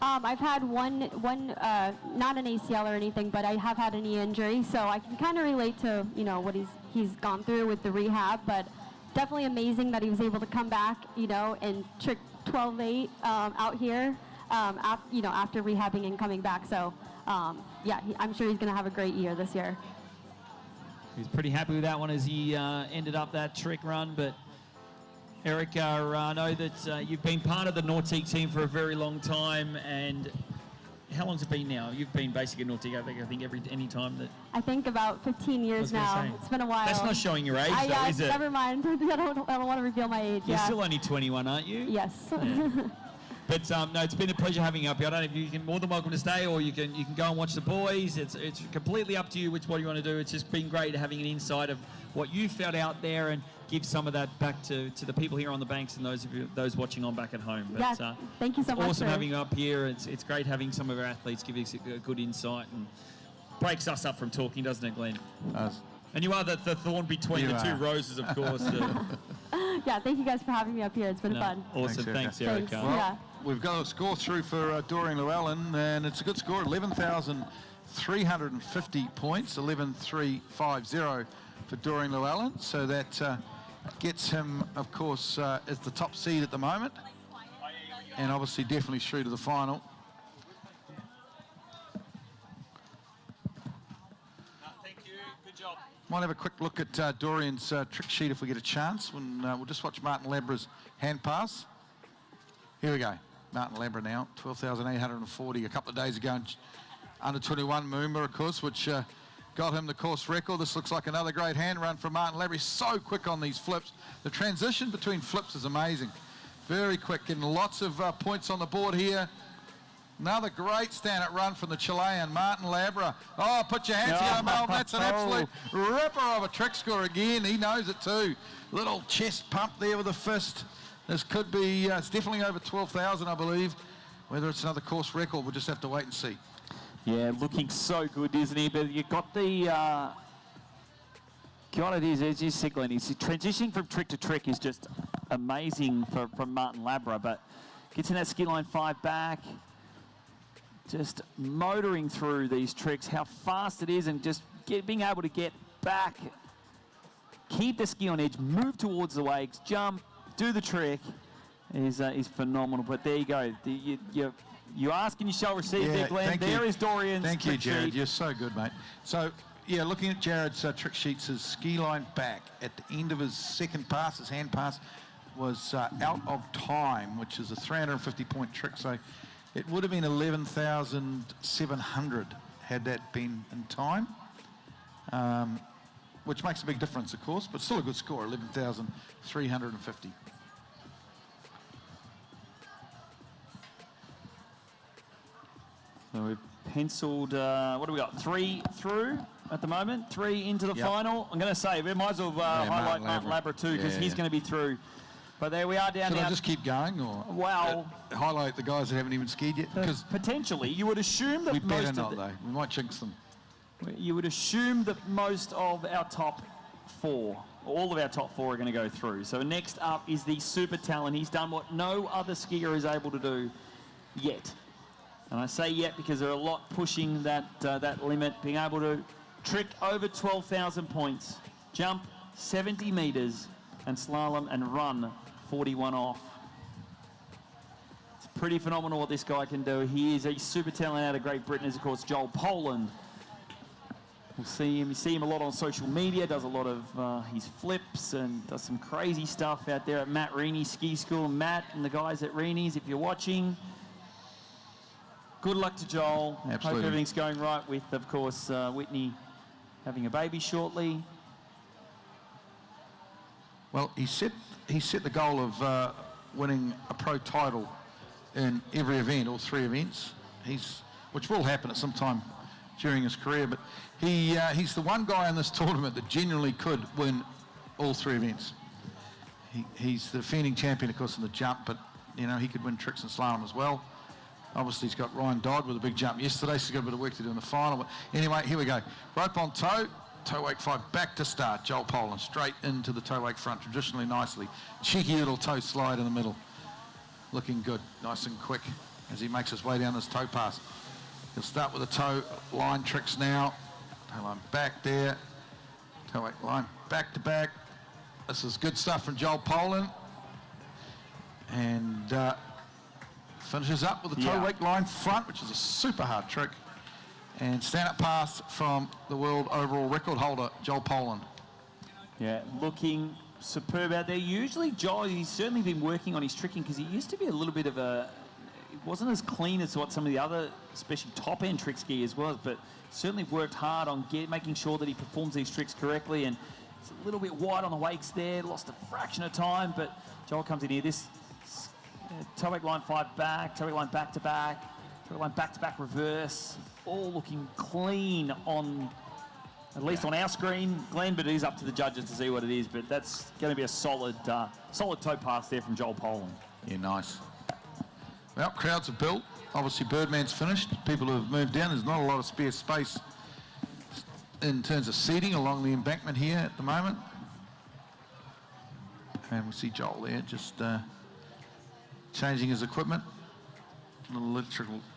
I've had one, not an ACL or anything, but I have had a knee injury, so I can kind of relate to what he's gone through with the rehab. But definitely amazing that he was able to come back, and trick 12.8 out here, after rehabbing and coming back. So yeah, I'm sure he's going to have a great year this year. He's pretty happy with that one as he ended up that trick run. But Erika, I know that you've been part of the Nautique team for a very long time, and how long's it been now? You've been basically a Nautique, I think any time that... I think about 15 years now. It's been a while. That's not showing your age, though, is it? Never mind. I don't want to reveal my age. You're still only 21, aren't you? Yes. Yeah. But no, it's been a pleasure having you up here. I don't know if you can, more than welcome to stay, or you can go and watch the boys. It's completely up to you what you want to do. It's just been great having an insight of what you felt out there, and give some of that back to the people here on the banks and those watching on back at home. But, yeah, thank you so much. Awesome having you up here. It's great having some of our athletes give us a good insight, and breaks us up from talking, doesn't it, Glenn? And you are the thorn between the two roses, of course. Yeah, thank you guys for having me up here. It's been fun. Awesome. Thanks, Erika. Well, we've got a score through for Dorian Llewellyn, and it's a good score, 11,350 points, 11,350 for Dorian Llewellyn. So that gets him, of course, as the top seed at the moment, and obviously definitely through to the final. Thank you. Good job. Might have a quick look at Dorian's trick sheet if we get a chance. We'll just watch Martin Labra's hand pass. Here we go. Martin Labra now, 12,840 a couple of days ago. Under 21 MOOMBA, of course, which got him the course record. This looks like another great hand run from Martin Labra. He's so quick on these flips. The transition between flips is amazing. Very quick, getting lots of points on the board here. Another great stand-up run from the Chilean, Martin Labra. Oh, put your hands together, Melvin. That's an absolute ripper of a trick score again. He knows it too. Little chest pump there with a fist. This could be, it's definitely over 12,000, I believe. Whether it's another course record, we'll just have to wait and see. Yeah, looking so good, isn't he? But you got the, God, it is, as you said, Glenn, he's transitioning from trick to trick is just amazing from Martin Labra, but gets in that ski line 5 back, just motoring through these tricks, how fast it is, and just being able to get back, keep the ski on edge, move towards the wakes, jump, do the trick is phenomenal. But there you go. You ask and you shall receive there, Glenn. There is Dorian's Thank you, Jared. Sheet. You're so good, mate. So, yeah, looking at Jared's trick sheets, his ski line back at the end of his second pass, his hand pass, was out of time, which is a 350-point trick. So it would have been 11,700 had that been in time. which makes a big difference, of course, but still a good score, 11,350. So we've penciled, what do we got? 3 through at the moment, 3 into the final. I'm going to say, we might as well highlight Martin Labra too, because he's going to be through. But there we are down Should now. I just keep going, or highlight the guys that haven't even skied yet? Because potentially, you would assume that we most better of not, though. We might jinx them. You would assume that most of our top 4, all of our top 4 are going to go through. So next up is the super talent. He's done what no other skier is able to do yet. And I say yet because there are a lot pushing that limit, being able to trick over 12,000 points, jump 70 metres, and slalom and run 41 off. It's pretty phenomenal what this guy can do. He is a super talent out of Great Britain, is of course Joel Poland. We'll see him. You see him a lot on social media, does a lot of his flips and does some crazy stuff out there at Matt Reaney's ski school. Matt and the guys at Reaney's, if you're watching, good luck to Joel. Absolutely. Hope everything's going right with, of course, Whitney having a baby shortly. Well, he set the goal of winning a pro title in every event, all 3 events. Which will happen at some time during his career, but he's the one guy in this tournament that genuinely could win all 3 events. He's the defending champion, of course, in the jump, but you know he could win tricks and slalom as well. Obviously, he's got Ryan Dodd with a big jump yesterday, so he's got a bit of work to do in the final. But anyway, here we go. Rope on toe. Toe wake 5 back to start. Joel Poland straight into the toe wake front, traditionally nicely. Cheeky little toe slide in the middle. Looking good, nice and quick as he makes his way down this toe pass. He'll start with the toe line tricks now. Toe line back there. Toe wake line back to back. This is good stuff from Joel Poland. And finishes up with the toe wake line front, which is a super hard trick. And stand-up pass from the world overall record holder, Joel Poland. Yeah, looking superb out there. Usually, Joel, he's certainly been working on his tricking because he used to be a little bit of a... It wasn't as clean as what some of the other, especially top-end trick skiers was, but certainly worked hard on making sure that he performs these tricks correctly. And it's a little bit wide on the wakes there, lost a fraction of time, but Joel comes in here. This toe wake line 5 back, toe wake line back to back, toe wake line back to back reverse. All looking clean on, at least on our screen, Glenn, but it is up to the judges to see what it is. But that's going to be a solid toe pass there from Joel Poland. Yeah, nice. Well, crowds are built. Obviously, Birdman's finished. People who have moved down. There's not a lot of spare space in terms of seating along the embankment here at the moment. And we see Joel there just changing his equipment. A little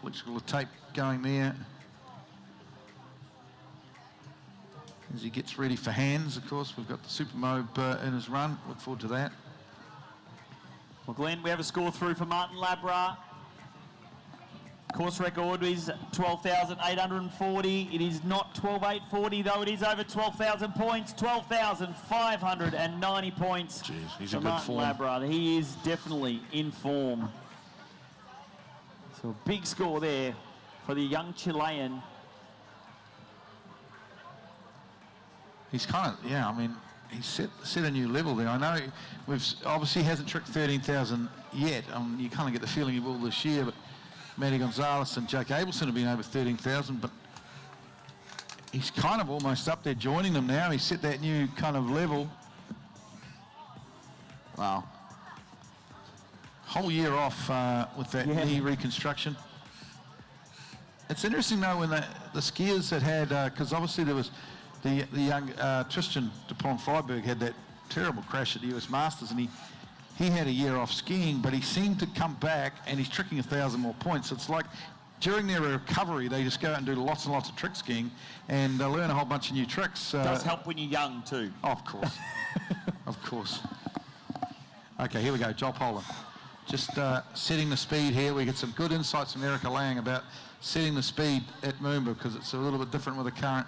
electrical tape going there. As he gets ready for hands, of course, we've got the Super Mob in his run. Look forward to that. Well, Glenn, we have a score through for Martin Labra. Course record is 12,840. It is not 12,840, though. It is over 12,000 points. 12,590 points. Jeez, he's in good Martin form. Labra. He is definitely in form. So a big score there for the young Chilean. He's kind of, I mean, he's set a new level there. I know obviously hasn't tricked 13,000 yet. You kind of get the feeling he will this year, but Matty Gonzalez and Jake Abelson have been over 13,000, but he's kind of almost up there joining them now. He's set that new kind of level. Wow. Whole year off with that knee reconstruction. It's interesting though when the skiers that had, because obviously there was the young Tristan Dupont-Freiberg had that terrible crash at the US Masters, and he had a year off skiing, but he seemed to come back and he's tricking 1,000 more points. It's like during their recovery, they just go out and do lots and lots of trick skiing and learn a whole bunch of new tricks. Does help when you're young too. Oh, of course. Of course. Okay, here we go, Joel Poland. Just setting the speed here. We get some good insights from Erika Lang about setting the speed at MOOMBA because it's a little bit different with the current.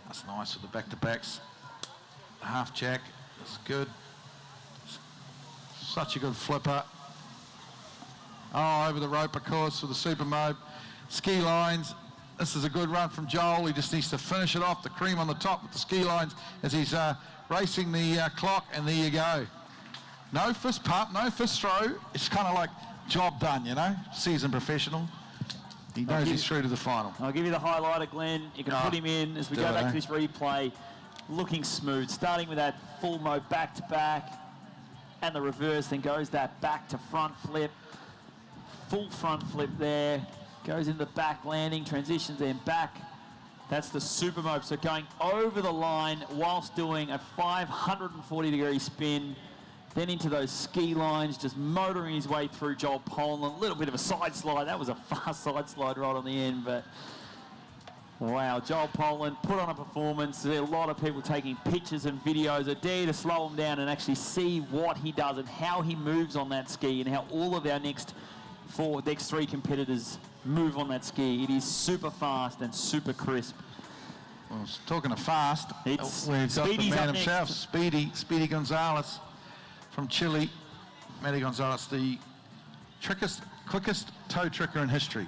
That's nice with the back-to-backs. Half jack, that's good. Such a good flipper. Oh, over the rope, of course, with the super mode. Ski lines, This is a good run from Joel. He just needs to finish it off, the cream on the top with the ski lines as he's racing the clock, and there you go. No fist pump, no fist throw. It's kind of like job done, you know, seasoned professional. He knows he's through to the final. I'll give you the highlighter, Glenn. You can put him in as we go back to this replay. Looking smooth, starting with that full mode back to back and the reverse, then goes that back to front flip. Full front flip there, goes into the back landing, transitions then back. That's the super mode, so going over the line whilst doing a 540-degree spin, then into those ski lines, just motoring his way through Joel Poland. A little bit of a side slide. That was a fast side slide right on the end, but wow, Joel Poland put on a performance. There are a lot of people taking pictures and videos. I dare to slow him down and actually see what he does and how he moves on that ski and how all of our next three competitors move on that ski. It is super fast and super crisp. Well, talking of fast, we've got Speedy's the man up himself, next. Speedy Gonzalez from Chile. Matty Gonzalez, the quickest toe tricker in history.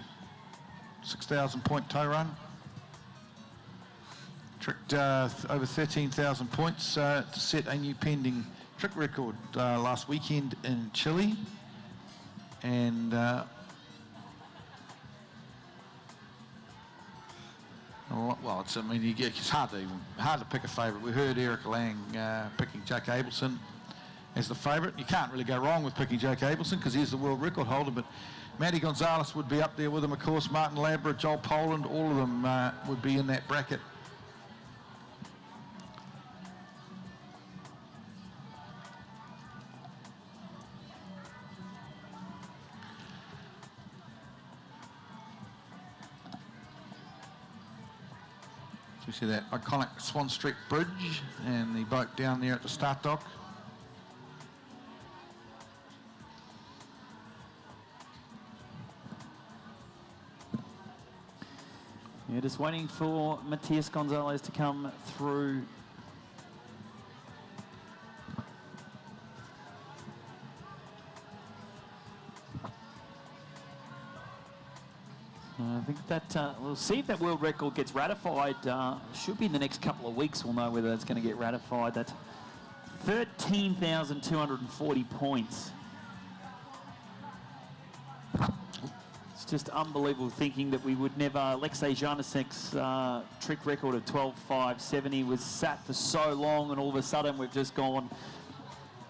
6,000 point toe run. Tricked over 13,000 points to set a new pending trick record last weekend in Chile. And well, it's hard to pick a favourite. We heard Erika Lang picking Jack Abelson as the favourite. You can't really go wrong with picking Jack Abelson because he's the world record holder, but Matty Gonzalez would be up there with him, of course. Martin Labra, Joel Poland, all of them would be in that bracket. We see that iconic Swan Street Bridge and the boat down there at the start dock. Yeah, just waiting for Matthias Gonzalez to come through. I think that we'll see if that world record gets ratified. Should be in the next couple of weeks. We'll know whether that's going to get ratified. That's 13,240 points. It's just unbelievable thinking that we would never. Alexei Janicek's trick record of 12,570 was sat for so long, and all of a sudden we've just gone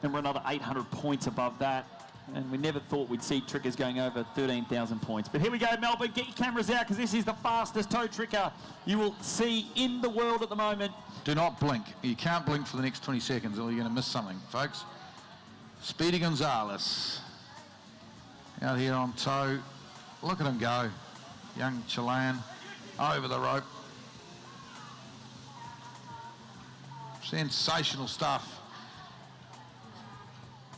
and we're another 800 points above that. And we never thought we'd see trickers going over 13,000 points. But here we go, Melbourne. Get your cameras out because this is the fastest toe tricker you will see in the world at the moment. Do not blink. You can't blink for the next 20 seconds or you're going to miss something, folks. Speedy Gonzalez out here on toe. Look at him go. Young Chilean over the rope. Sensational stuff.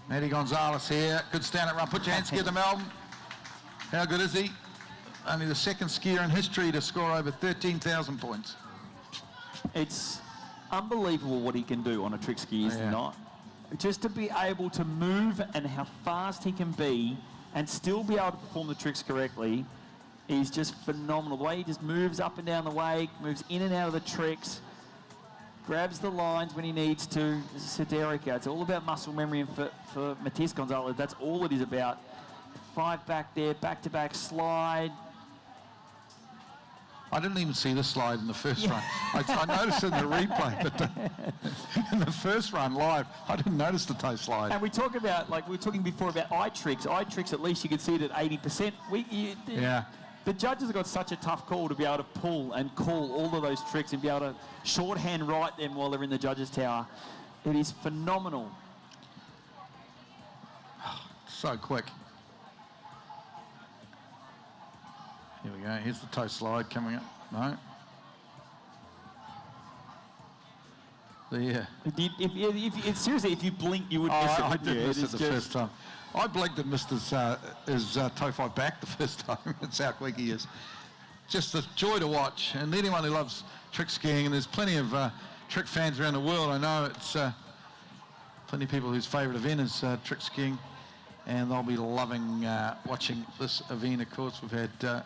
Matty Gonzalez here, good stand-up run. Put your hands together, Melbourne. How good is he? Only the second skier in history to score over 13,000 points. It's unbelievable what he can do on a trick ski, is it not? Just to be able to move and how fast he can be and still be able to perform the tricks correctly is just phenomenal. The way he just moves up and down the wake, moves in and out of the tricks, grabs the lines when he needs to. As I said to Erika, it's all about muscle memory, and for Matthias Gonzalez, that's all it is about. 5 back there, back-to-back slide. I didn't even see the slide in the first run. I noticed it in the replay, but in the first run live, I didn't notice the toe slide. And we talk about, like we were talking before about eye tricks. Eye tricks, at least you can see it at 80%. The judges have got such a tough call to be able to pull and call all of those tricks and be able to shorthand write them while they're in the judges' tower. It is phenomenal. So quick. Here we go. Here's the toe slide coming up. No. There. Seriously, if you blink, you would miss it. I did miss it the first time. I blinked and missed his toe fight back the first time. That's how quick he is. Just a joy to watch. And anyone who loves trick skiing, and there's plenty of trick fans around the world. I know it's plenty of people whose favourite event is trick skiing, and they'll be loving watching this event. Of course, we've had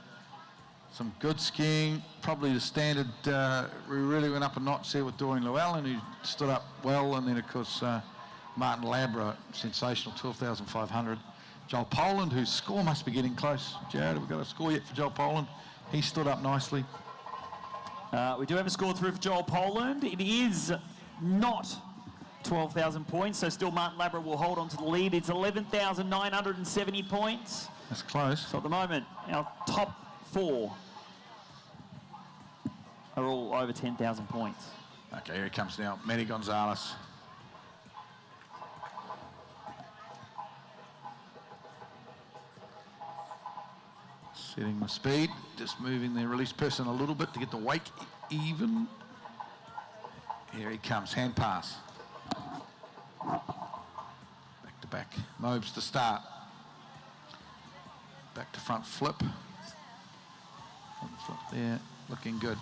Some good skiing, probably the standard. We really went up a notch there with Dorian Llewellyn, who stood up well, and then of course Martin Labra, sensational, 12,500. Joel Poland, whose score must be getting close. Jared, have we got a score yet for Joel Poland? He stood up nicely. We do have a score through for Joel Poland. It is not 12,000 points, so still Martin Labra will hold on to the lead. It's 11,970 points. That's close. So at the moment, our top 4 are all over 10,000 points. Okay, here he comes now, Matty Gonzalez. Setting the speed, just moving the release person a little bit to get the wake even. Here he comes, hand pass. Back to back, Mobes to start. Back to front flip. Front flip there, looking good.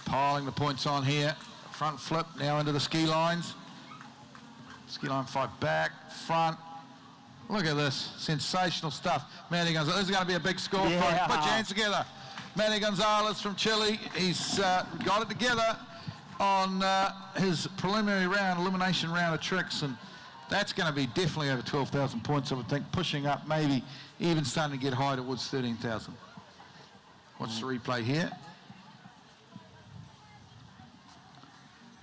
Piling the points on here. Front flip, now into the ski lines. Ski line 5 back, front. Look at this, sensational stuff. Manny Gonzalez, this is going to be a big score. Yeah. Put your hands together. Manny Gonzalez from Chile, he's got it together on his preliminary round, elimination round of tricks, and that's going to be definitely over 12,000 points, I would think, pushing up, maybe even starting to get high towards 13,000. Watch the replay here.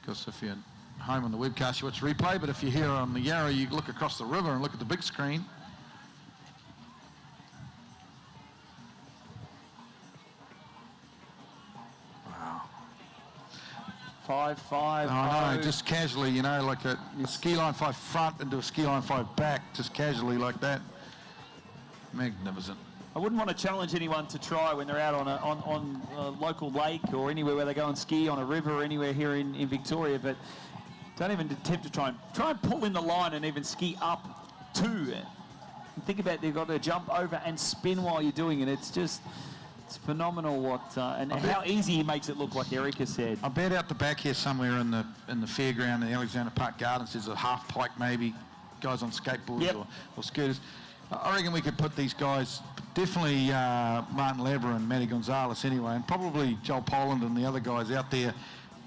Because if you're home on the webcast, you watch the replay, but if you're here on the Yarra, you look across the river and look at the big screen. Wow. 5-5. Oh, no, just casually, you know, like a ski line 5 front into a ski line 5 back, just casually like that. Magnificent. I wouldn't want to challenge anyone to try when they're out on a local lake or anywhere where they go and ski on a river or anywhere here in Victoria, but don't even attempt to try and pull in the line and even ski up to it. And think about they've got to jump over and spin while you're doing it. It's phenomenal what and how easy he makes it look, like Erika said. I bet out the back here somewhere in the fairground, the Alexander Park Gardens, there's a half pike maybe, guys on skateboards or scooters. I reckon we could put these guys, definitely Martin Labra and Matty Gonzalez anyway, and probably Joel Poland and the other guys out there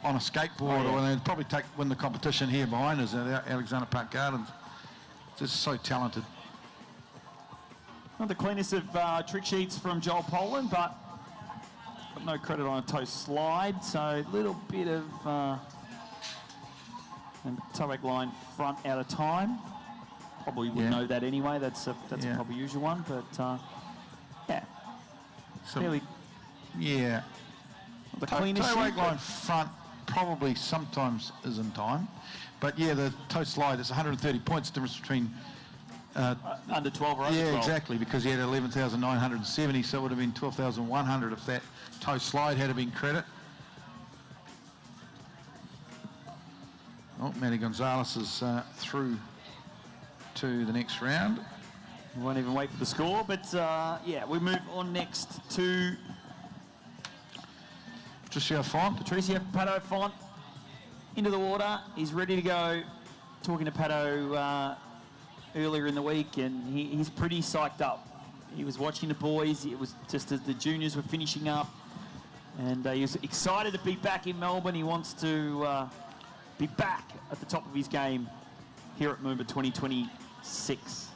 on a skateboard, or they'd probably win the competition here behind us at Alexander Park Gardens. Just so talented. Not the cleanest of trick sheets from Joel Poland, but got no credit on a toe slide, so a little bit of toe back line front out of time. Probably would know that anyway. That's a probably usual one, but fairly. Yeah. The cleanest toe sheet, wake line front probably sometimes is in time, but yeah, the toe slide is 130 points difference between. Under 12 or over 12. Yeah, exactly, because he had 11,970, so it would have been 12,100 if that toe slide had been credit. Oh, Matty Gonzalez is through to the next round. We won't even wait for the score, but yeah, we move on next to Patricio Font. Patricio Pato Font into the water. He's ready to go. Talking to Pato earlier in the week, and he's pretty psyched up. He was watching the boys. It was just as the juniors were finishing up, and he was excited to be back in Melbourne. He wants to be back at the top of his game here at MOOMBA 2026.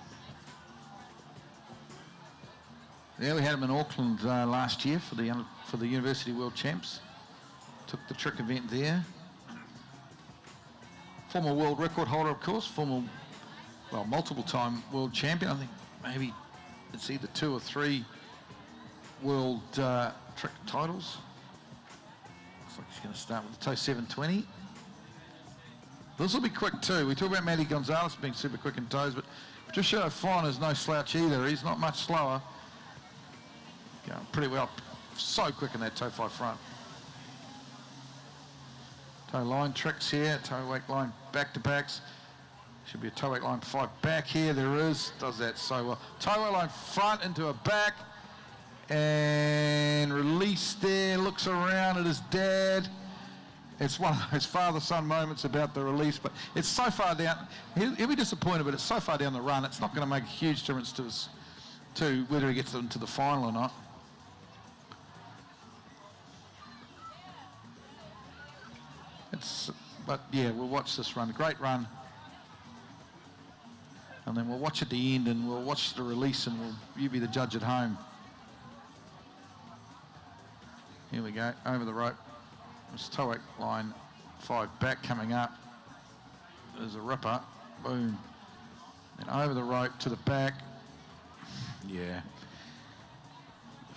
Yeah, we had him in Auckland last year for the University World Champs. Took the trick event there. Former world record holder, of course. Multiple-time world champion. I think maybe it's either 2 or 3 world trick titles. Looks like he's going to start with the toe 720. This will be quick too. We talk about Matty Gonzalez being super quick in toes, but Patricio Font is no slouch either. He's not much slower. Going pretty well. So quick in that toe 5 front. Toe line tricks here. Toe wake line back-to-backs. Should be a toe wake line 5 back here. There is. Does that so well. Toe wake line front into a back. And release there. Looks around at his dad. It's one of those father-son moments about the release, but it's so far down. He'll be disappointed, but it's so far down the run, it's not going to make a huge difference to whether he gets into the final or not. But yeah, we'll watch this run. Great run. And then we'll watch at the end, and we'll watch the release, and you be the judge at home. Here we go, over the rope. It's toe line 5 back coming up. There's a ripper, boom. And over the rope to the back. Yeah.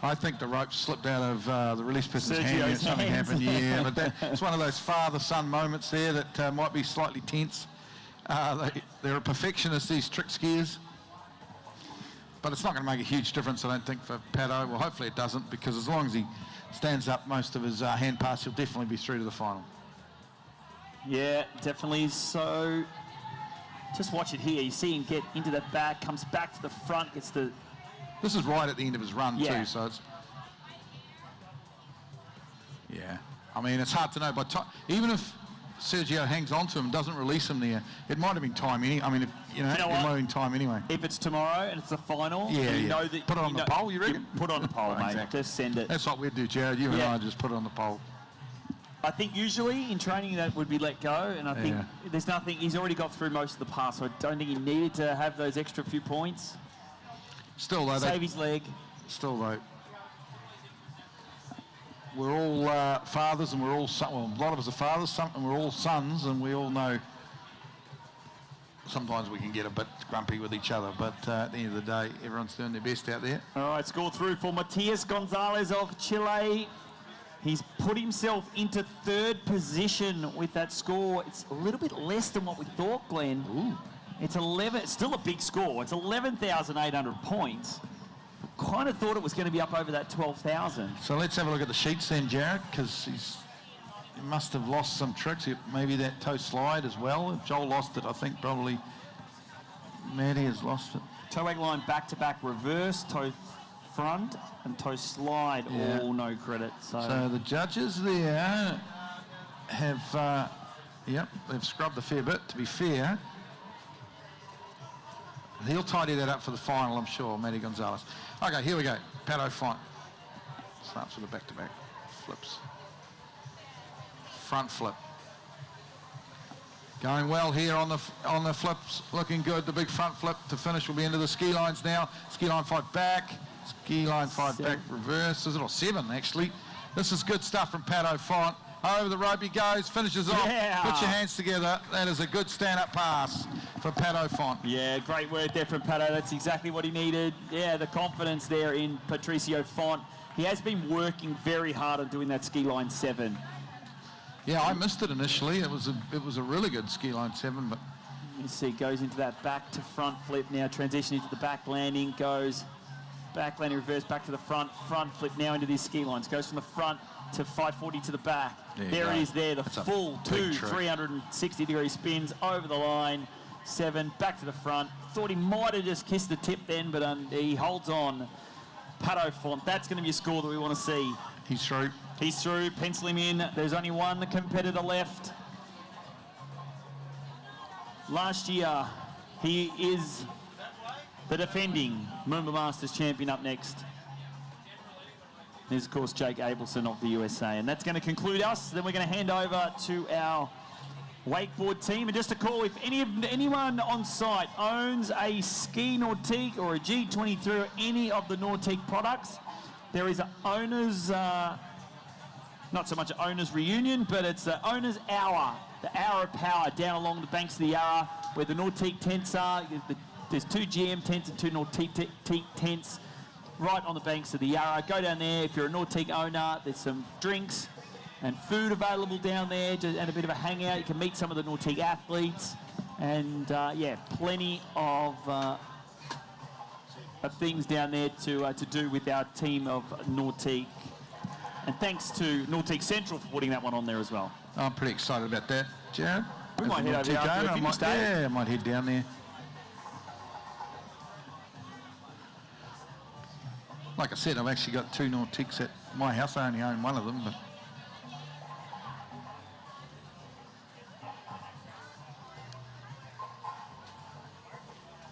I think the rope slipped out of the release person's hand and something happened. Yeah, but it's one of those father-son moments there that might be slightly tense. They're a perfectionist, these trick skiers. But it's not going to make a huge difference, I don't think, for Pato. Well, hopefully it doesn't, because as long as he stands up most of his hand pass, he'll definitely be through to the final. Yeah, definitely. So just watch it here. You see him get into the back, comes back to the front, gets the... This is right at the end of his run too, so it's... Yeah. I mean, it's hard to know. But even if Sergio hangs on to him, doesn't release him there, it might have been time it might have been time anyway. If it's tomorrow and it's the final, yeah, you know that... Put it on the pole, you reckon? Put it on the pole, mate. Exactly. Just send it. That's what we'd do, Jared. You and I just put it on the pole. I think usually in training that would be let go, and I think there's nothing... He's already got through most of the pass, so I don't think he needed to have those extra few points. Still, though... Save his leg. Still, though... We're all fathers, and we're all well, a lot of us are fathers, and we're all sons, and we all know sometimes we can get a bit grumpy with each other, but at the end of the day, everyone's doing their best out there. All right, score through for Matias Gonzalez of Chile. He's put himself into 3rd position with that score. It's a little bit less than what we thought, Glenn. Ooh. It's 11. It's still a big score. It's 11,800 points. Kind of thought it was going to be up over that 12,000. So let's have a look at the sheets then, Jared, because he must have lost some tricks. Maybe that toe slide as well. If Joel lost it, I think probably Maddie has lost it. Toe egg line back-to-back reverse, toe front, and toe slide, all no credit. So the judges there have, they've scrubbed a fair bit, to be fair. He'll tidy that up for the final, I'm sure, Matty Gonzalez. Okay, here we go. Pato front. Starts with a back-to-back. Flips. Front flip. Going well here on the flips. Looking good. The big front flip to finish will be into the ski lines now. Ski line 5 back. Ski line 5 back reverse. Is it all 7, actually? This is good stuff from Pato front. Over the rope he goes, finishes off. Put your hands together. That is a good stand-up pass for Pato Font. Yeah, great word there from Pato. That's exactly what he needed. Yeah, the confidence there in Patricio Font. He has been working very hard on doing that ski line 7. Yeah, I missed it initially. It was a really good ski line 7, but you see, goes into that back to front flip now, transitioning to the back landing, goes back landing reverse, back to the front flip now into these ski lines. Goes from the front to 540 to the back. There it is there, the full 2 360-degree spins over the line. 7, back to the front. Thought he might have just kissed the tip then, but he holds on. Pato Font, that's going to be a score that we want to see. He's through. He's through, pencil him in. There's only one competitor left. Last year, he is the defending MOOMBA Masters champion. Up next is, of course, Jake Abelson of the USA. And that's going to conclude us. Then we're going to hand over to our wakeboard team. And just a call, if anyone on site owns a ski Nautique or a G23 or any of the Nautique products, there is an owner's, not so much an owner's reunion, but it's the owner's hour, the hour of power down along the banks of the Yarra where the Nautique tents are. There's 2 GM tents and 2 Nautique tents right on the banks of the Yarra. Go down there. If you're a Nautique owner, there's some drinks and food available down there, and a bit of a hangout. You can meet some of the Nautique athletes, and yeah, plenty of things down there to do with our team of Nautique. And thanks to Nautique Central for putting that one on there as well. I'm pretty excited about that, Jared. We might head over there after if you stay. Yeah, I might head down there. Like I said, I've actually got 2 Nautiques at my house. I only own one of them, but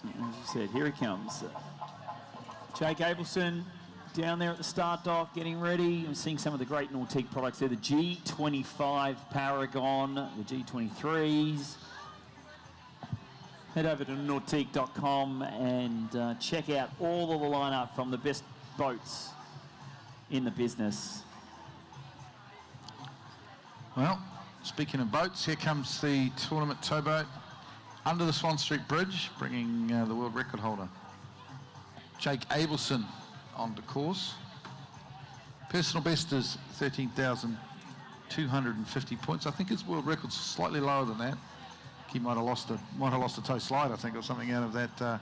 as you said, here he comes. Jake Abelson down there at the start dock, getting ready. I'm seeing some of the great Nautique products there. The G25 Paragon, the G23s. Head over to nautique.com and check out all of the lineup from the best boats in the business. Well, speaking of boats, here comes the tournament towboat under the Swan Street Bridge, bringing the world record holder, Jake Abelson, onto course. Personal best is 13,250 points. I think his world record's slightly lower than that. He might have lost a toe slide, I think, or something out of that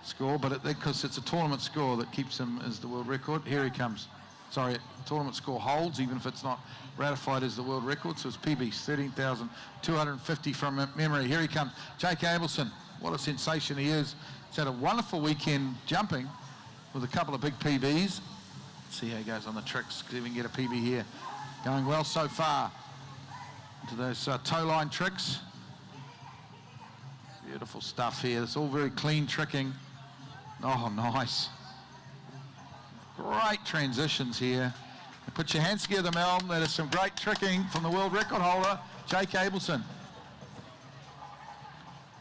score, but because it's a tournament score that keeps him as the world record. Here he comes. Sorry, tournament score holds, even if it's not ratified as the world record. So it's PB, 13,250 from memory. Here he comes, Jake Abelson. What a sensation he is. He's had a wonderful weekend jumping with a couple of big PBs. Let's see how he goes on the tricks, see if we can get a PB here. Going well so far into those toe line tricks. Beautiful stuff here. It's all very clean tricking. Oh, nice. Great transitions here. Put your hands together, Mel. That is some great tricking from the world record holder, Jake Abelson.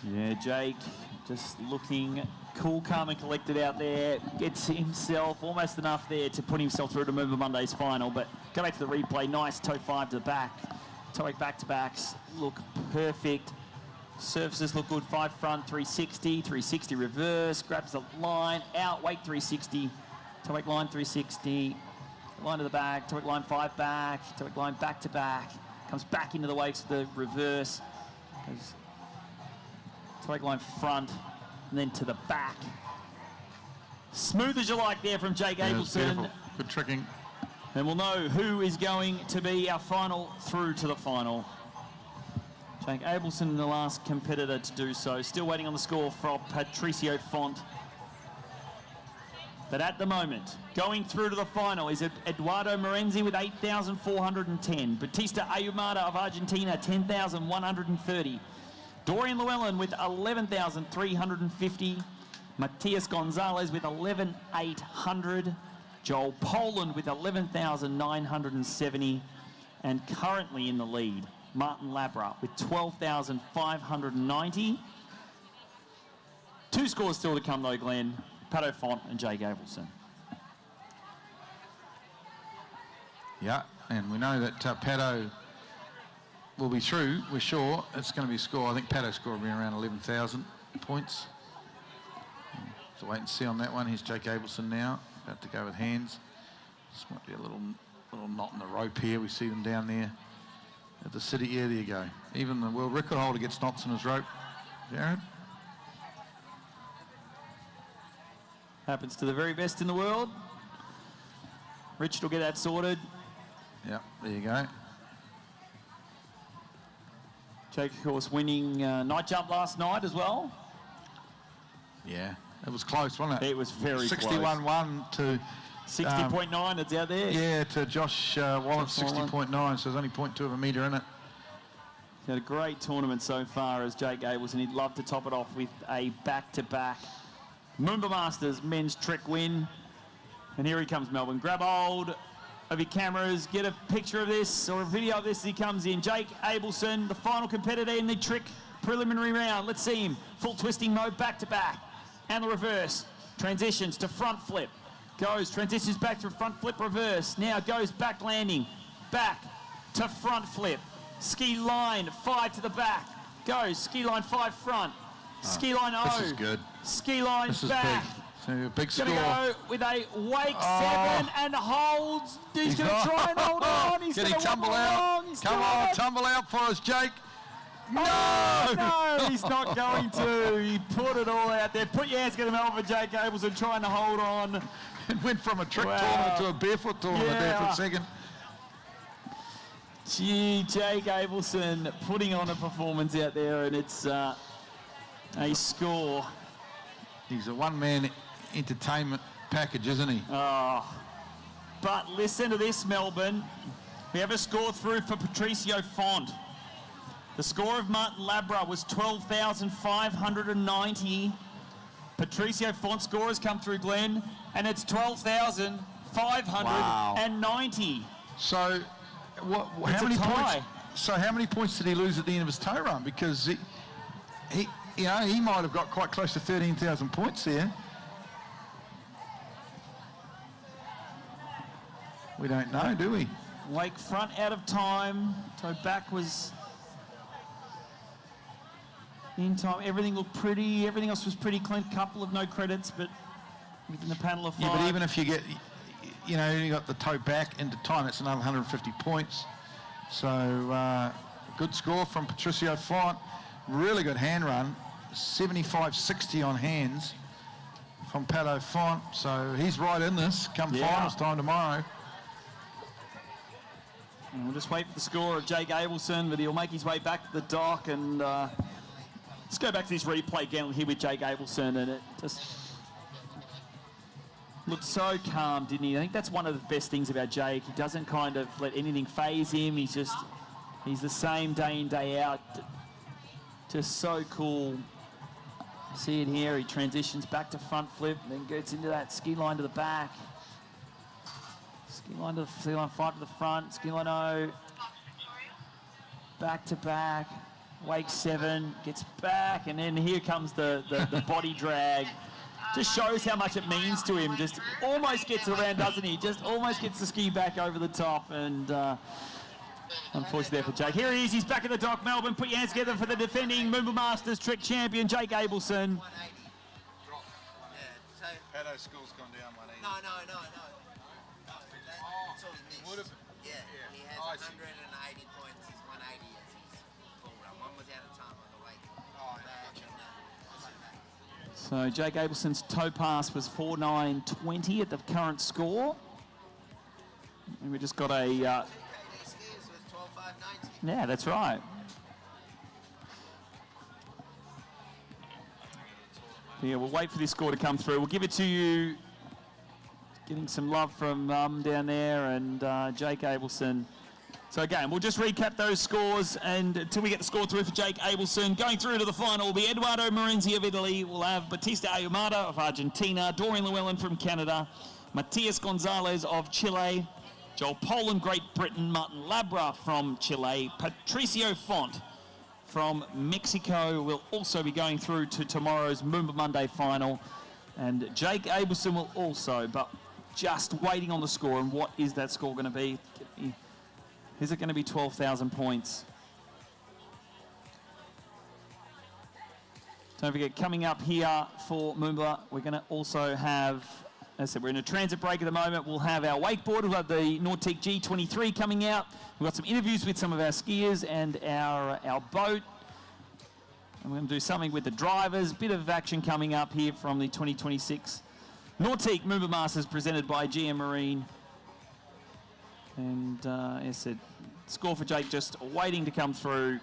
Yeah, Jake just looking cool, calm and collected out there. Gets himself almost enough there to put himself through to MOOMBA Monday's final. But go back to the replay. Nice toe 5 to the back. Toe back-to-backs look perfect. Surfaces look good. 5 front, 360, 360 reverse. Grabs the line, out, wake 360. Toe line 360. Line to the back, toe line 5 back. Toe line back-to-back. Comes back into the wakes of the reverse. Goes toe line front, and then to the back. Smooth as you like there from Jake Abelson. Good tricking. And we'll know who is going to be our final through to the final. Jake Abelson, the last competitor to do so. Still waiting on the score from Patricio Font. But at the moment, going through to the final is Eduardo Morenzi with 8,410. Bautista Aayumata of Argentina, 10,130. Dorian Lachlan with 11,350. Matthias Gonzalez with 11,800. Joel Poland with 11,970. And currently in the lead, Martin Labra with 12,590. 2 scores still to come though, Glenn. Pato Font and Jake Abelson. Yeah, and we know that Pato will be through. We're sure it's going to be a score. I think Pato's score will be around 11,000 points. So wait and see on that one. Here's Jake Abelson now, about to go with hands. This might be a little knot in the rope here. We see them down there at the city. Yeah, there you go. Even the world record holder gets knots in his rope. Jared? Happens to the very best in the world. Richard will get that sorted. Yep, there you go. Jake, of course, winning night jump last night as well. Yeah, it was close, wasn't it? It was very 61-1 to 60.9, it's out there. Yeah, to Josh Wallace, 60.9, so there's only 0.2 of a metre in it. He had a great tournament so far as Jake Abelson. He'd love to top it off with a back-to-back MOOMBA Masters men's trick win. And here he comes, Melbourne. Grab hold of your cameras, get a picture of this or a video of this as he comes in. Jake Abelson, the final competitor in the trick preliminary round. Let's see him. Full twisting mode, back-to-back. And the reverse. Transitions to front flip. Goes, transitions back to front flip, reverse. Now goes back landing. Back to front flip. Ski line 5 to the back. Goes, ski line 5 front. Ski line O. This is good. Ski line this back. Big. So a big score. Gonna go with a wake 7 and holds. He's gonna try and hold on. He's gonna tumble out. Come on, tumble out for us, Jake. No! No, he's not going to. He put it all out there. Put your hands together, Melbourne, for Jake Abelson trying to hold on. It went from a trick tournament to a barefoot tournament there for a second. Gee, Jake Abelson putting on a performance out there, and it's a score. He's a one-man entertainment package, isn't he? Oh, but listen to this, Melbourne. We have a score through for Patricio Font. The score of Martin Labra was 12,590. Patricio Font's score has come through, Glenn, and it's 12,450. 590. So, how many points? So, how many points did he lose at the end of his tow run? Because he might have got quite close to 13,000 points there. We don't know, do we? Wake front out of time. Toe back was in time. Everything looked pretty. Everything else was pretty clean. Couple of no credits, but within the panel of 5. Yeah, but even if you get, you got the toe back into time, it's another 150 points. So good score from Patricio Font. Really good hand run. 75-60 on hands from Pato Font. So he's right in this come finals time tomorrow. And we'll just wait for the score of Jake Abelson, but he'll make his way back to the dock. And let's go back to this replay again here with Jake Abelson. And it just looked so calm, didn't he? I think that's one of the best things about Jake. He doesn't kind of let anything faze him. He's the same day in, day out. Just so cool. See it here. He transitions back to front flip, then gets into that ski line to the back. Ski line 5 to the front, ski line 0, back to back, wake 7, gets back, and then here comes the body drag. Just shows how much it means to him. Just almost gets around, doesn't he? Just almost gets the ski back over the top, and unfortunately there for Jake. Here he is, he's back at the dock, Melbourne. Put your hands together for the defending MOOMBA Masters trick champion, Jake Abelson. Pato's score's gone down 180. No. That's all he missed. Would have. Yeah, he has 180 points. He's 180 as his full run. One was out of time on the way. So Jake Abelson's toe pass was 4.920 at the current score. And we just got a... yeah, that's right. Yeah, we'll wait for this score to come through. We'll give it to you. Getting some love from down there and Jake Abelson. So again, we'll just recap those scores and until we get the score through for Jake Abelson. Going through to the final will be Eduardo Morenzi of Italy. We'll have Bautista Aayumata of Argentina, Dorian Llewellyn from Canada, Matias Gonzalez of Chile, Joel Poland, Great Britain, Martin Labra from Chile, Patricio Font from Mexico will also be going through to tomorrow's MOOMBA Monday final. And Jake Abelson will also, but just waiting on the score. And what is that score going to be? Is it going to be 12,000 points? Don't forget, coming up here for MOOMBA, we're going to also have, as I said, we're in a transit break at the moment. We'll have our wakeboard. We'll have the Nautique G23 coming out. We've got some interviews with some of our skiers and our boat. And we're going to do something with the drivers. Bit of action coming up here from the 2026 Nautique MOOMBA Masters presented by GM Marine. And as I said, score for Jake just waiting to come through.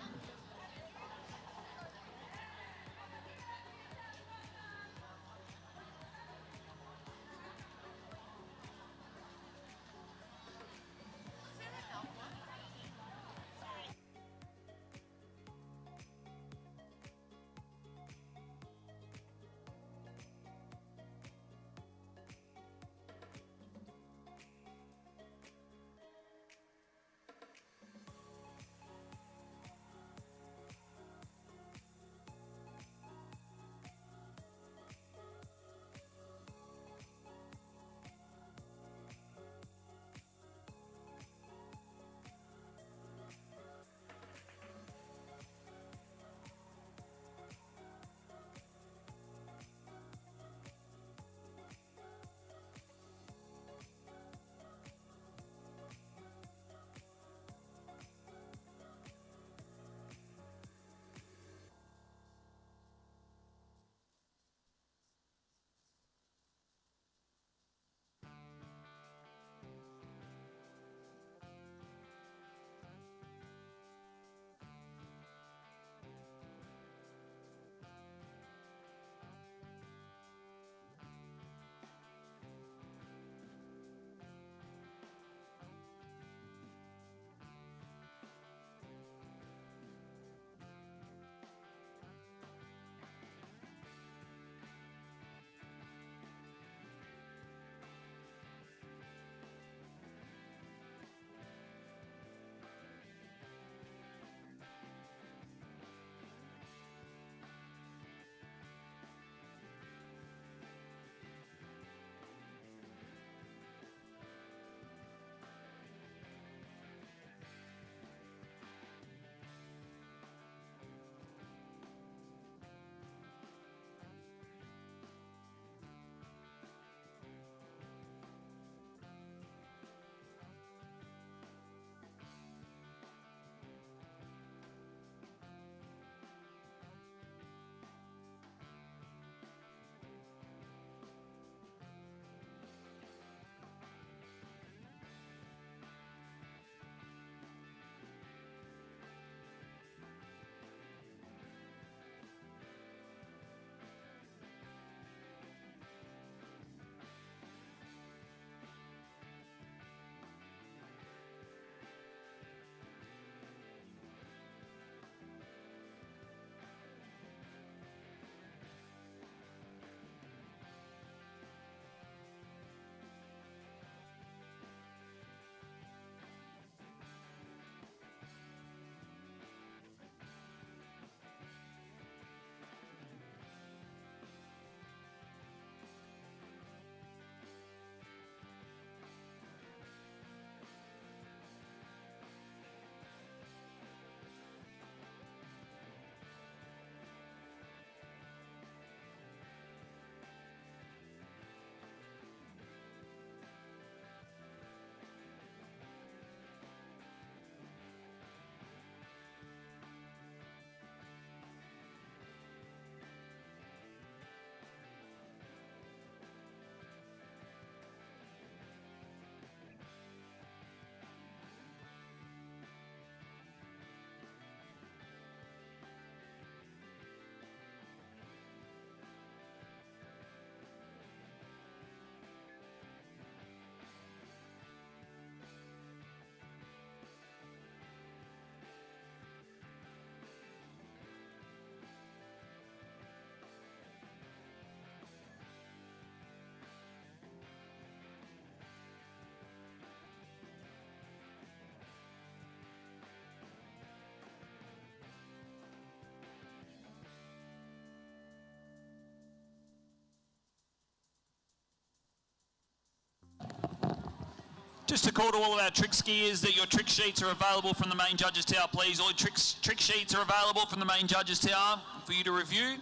Just a call to all of our trick skiers that your trick sheets are available from the main judges tower, please. All your trick sheets are available from the main judges tower for you to review.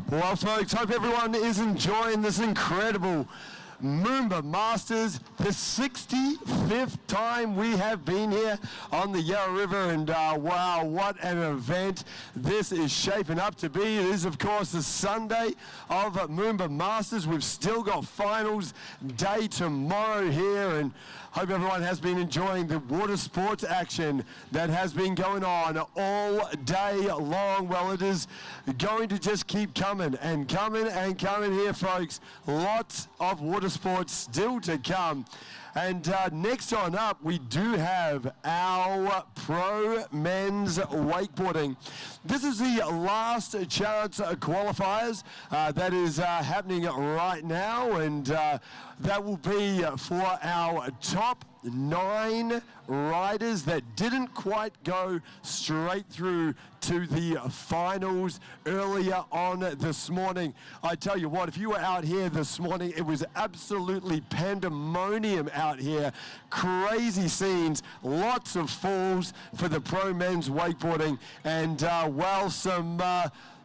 Well, folks, hope everyone is enjoying this incredible MOOMBA Masters, the 65th time we have been here on the Yarra River, and wow, what an event this is shaping up to be. It is, of course, the Sunday of MOOMBA Masters. We've still got finals day tomorrow here, and hope everyone has been enjoying the water sports action that has been going on all day long. Well, it is going to just keep coming and coming and coming here, folks. Lots of water sports still to come. And next on up, we do have our pro men's wakeboarding. This is the last chance qualifiers that is happening right now, and that will be for our top 9 riders that didn't quite go straight through to the finals earlier on this morning. I tell you what, if you were out here this morning, it was absolutely pandemonium out here. Crazy scenes, lots of falls for the pro men's wakeboarding, and well, some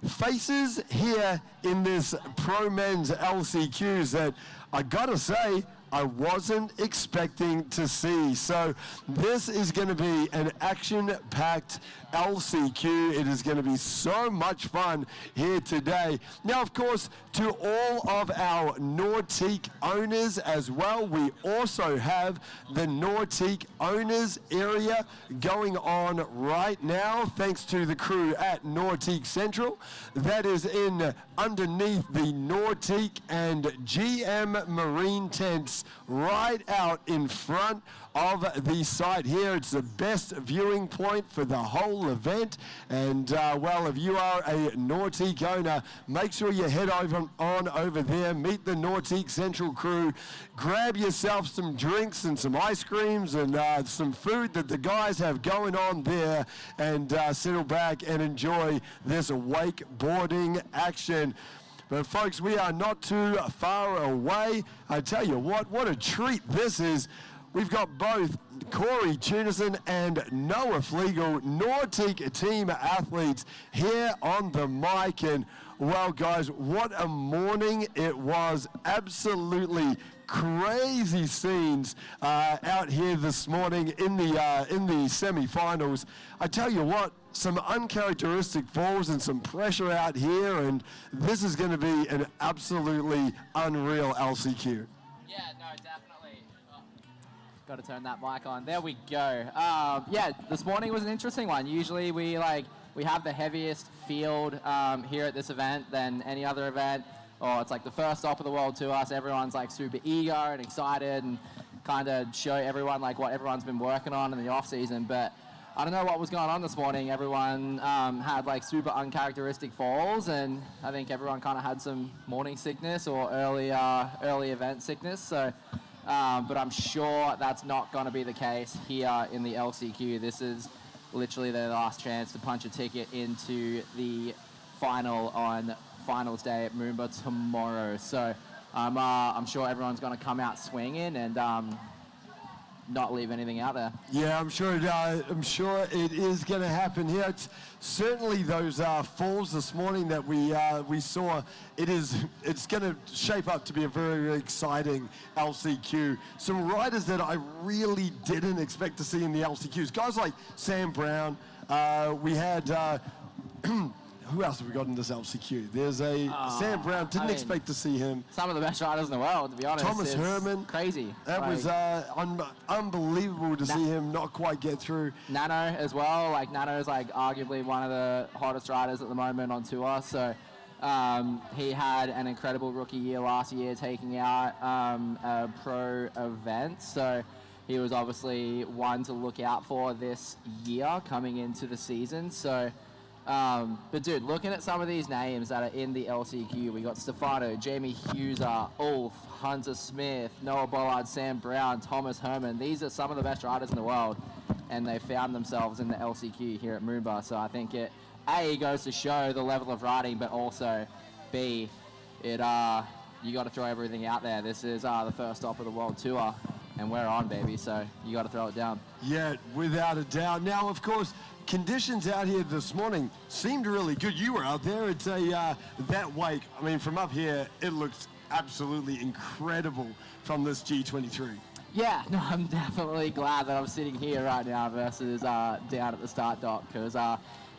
faces here in this pro men's LCQs that I gotta say, I wasn't expecting to see. So this is going to be an action-packed LCQ. It is going to be so much fun here today. Now, of course, to all of our Nautique owners as well, we also have the Nautique owners area going on right now, thanks to the crew at Nautique Central. That is in underneath the Nautique and GM Marine tents right out in front of the site here. It's the best viewing point for the whole event, and well, if you are a Nautique owner, make sure you head on over there, meet the Nautique Central crew, grab yourself some drinks and some ice creams and some food that the guys have going on there, and settle back and enjoy this wakeboarding action. But folks, we are not too far away. I tell you what a treat this is. We've got both Corey Tunison and Noah Flegel, Nautique team athletes, here on the mic. And well, guys, what a morning it was. Absolutely crazy scenes out here this morning in the semi-finals. I tell you what, some uncharacteristic falls and some pressure out here, and this is going to be an absolutely unreal LCQ. Yeah, no, definitely. Got to turn that mic on. There we go. Yeah, this morning was an interesting one. Usually we have the heaviest field here at this event than any other event. Or it's like the first stop of the world to us. Everyone's like super eager and excited and kind of show everyone like what everyone's been working on in the off season. But I don't know what was going on this morning. Everyone had like super uncharacteristic falls, and I think everyone kind of had some morning sickness or early event sickness. So, but I'm sure that's not going to be the case here in the LCQ. This is literally their last chance to punch a ticket into the final on finals day at MOOMBA tomorrow. So I'm sure everyone's going to come out swinging and not leave anything out there. Yeah, I'm sure it is going to happen here. It's certainly those falls this morning that we saw. It's going to shape up to be a very, very exciting LCQ. Some riders that I really didn't expect to see in the LCQs. Guys like Sam Brown. We had who else have we got in this LCQ? There's Sam Brown. Didn't expect to see him. Some of the best riders in the world, to be honest. Thomas Herman. Crazy. That was unbelievable to see him not quite get through. Nano as well. Like Nano's like arguably one of the hottest riders at the moment on tour. So he had an incredible rookie year last year, taking out a pro event. So he was obviously one to look out for this year coming into the season. So. But dude, looking at some of these names that are in the LCQ, we got Stefano, Jamie Hugheser, Ulf, Hunter Smith, Noah Bollard, Sam Brown, Thomas Herman. These are some of the best riders in the world, and they found themselves in the LCQ here at MOOMBA. So I think it A, goes to show the level of riding, but also B, you got to throw everything out there. This is the first stop of the World Tour, and we're on, baby. So you got to throw it down. Yeah, without a doubt. Now, of course, conditions out here this morning seemed really good. You were out there. It's that wake. I mean, from up here, it looks absolutely incredible from this G23. Yeah, no, I'm definitely glad that I'm sitting here right now versus down at the start dock, because